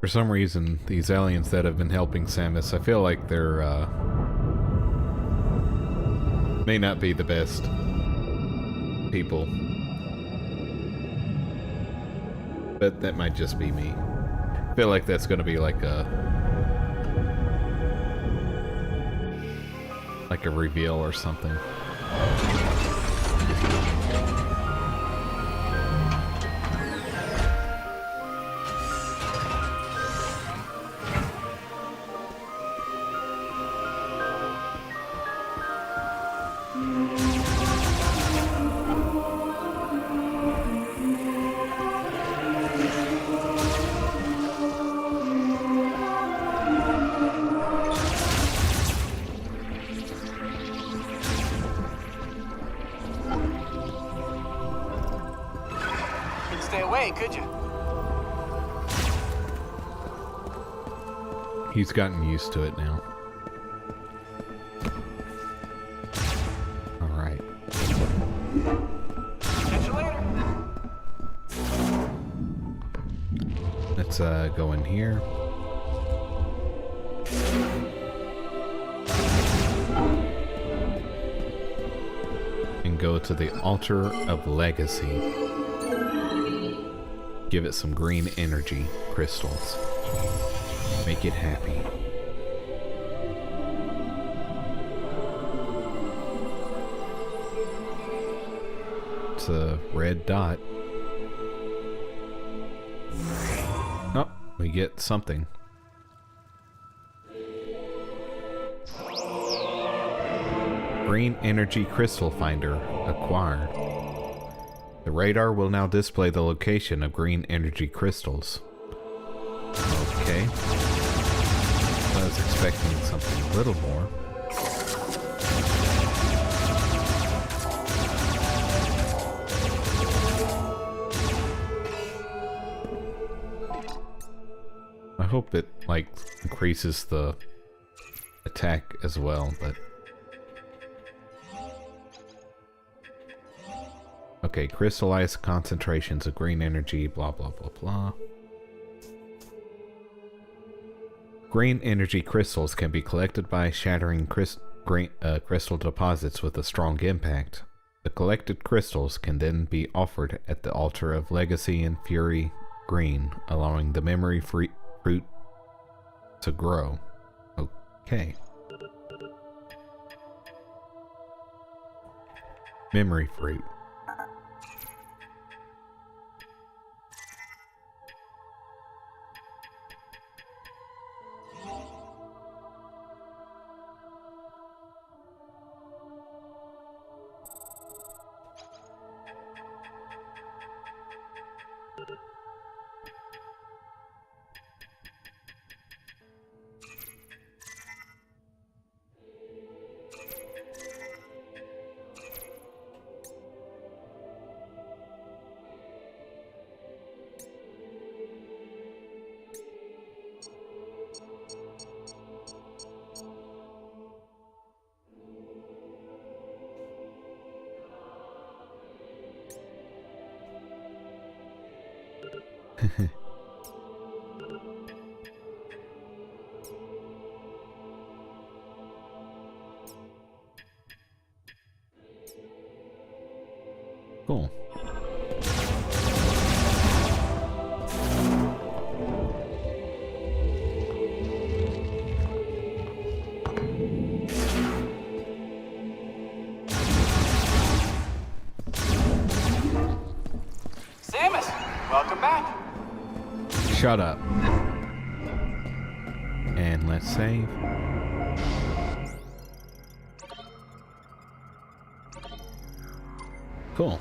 For some reason, these aliens that have been helping Samus, I feel like they're, may not be the best people. But that might just be me. I feel like that's gonna be like a reveal or something. away, could you? He's gotten used to it now. Alright. Catch you later. Let's go in here. And go to the altar of legacy. Give it some green energy crystals. Make it happy. It's a red dot. Oh, we get something. Green energy crystal finder acquired. The radar will now display the location of green energy crystals. Okay. I was expecting something a little more. I hope it, like, increases the attack as well, but... Okay, crystallized concentrations of green energy, blah blah blah blah. Green energy crystals can be collected by shattering crystal deposits with a strong impact. The collected crystals can then be offered at the altar of Legacy and Fury Green, allowing the memory fruit to grow. Okay. Memory fruit. Cool. Samus, welcome back. Shut up. And let's save. Cool.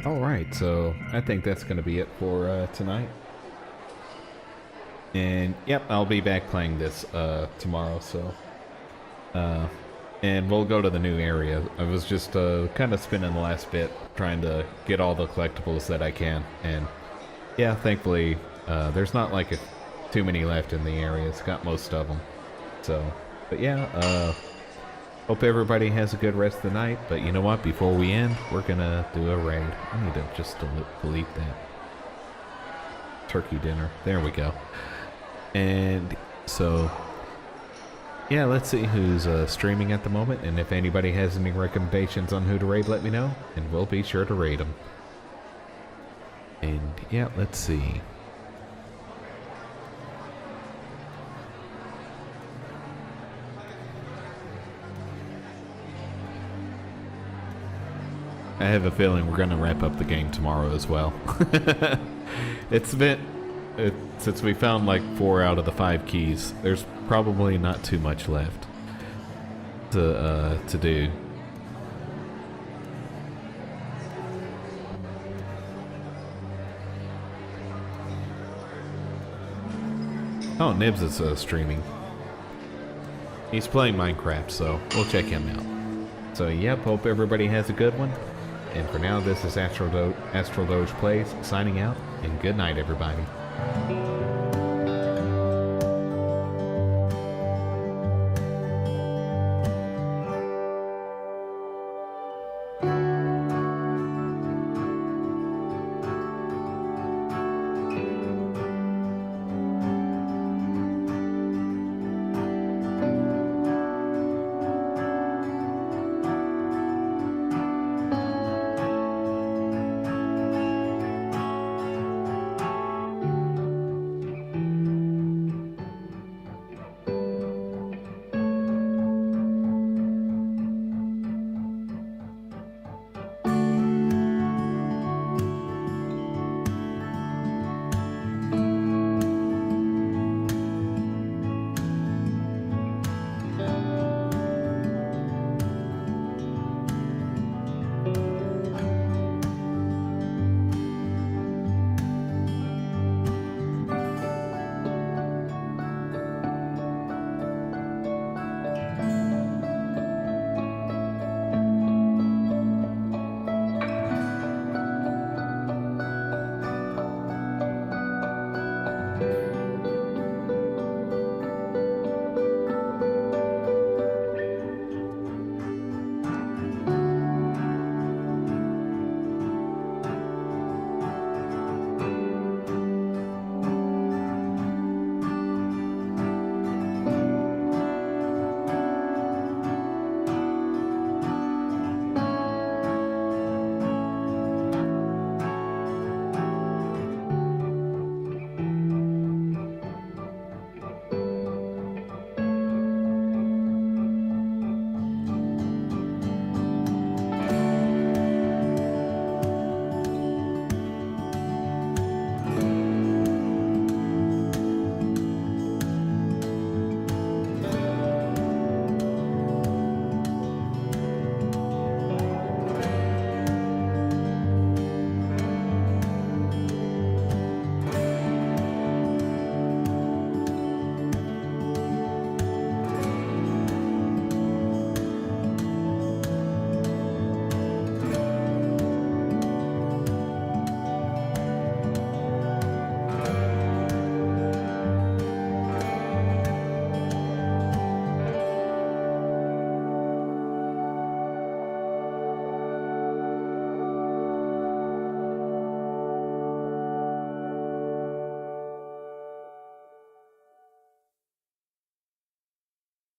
Alright, so I think that's going to be it for tonight. And yep, I'll be back playing this tomorrow, so... and we'll go to the new area. I was just kind of spinning the last bit, trying to get all the collectibles that I can. And yeah, thankfully, there's not like too many left in the area. It's got most of them. So, but yeah, hope everybody has a good rest of the night. But you know what? Before we end, we're gonna do a raid. I need to just delete that. Turkey dinner. There we go. And so... yeah, let's see who's streaming at the moment, and if anybody has any recommendations on who to raid, let me know, and we'll be sure to raid them. And yeah, let's see. I have a feeling we're going to wrap up the game tomorrow as well. It's been... since we found like 4 out of the 5 keys, there's probably not too much left to do. Oh, Nibs is streaming. He's playing Minecraft, so we'll check him out. So, yep, hope everybody has a good one. And for now, this is Astro Doge Plays signing out, and good night, everybody.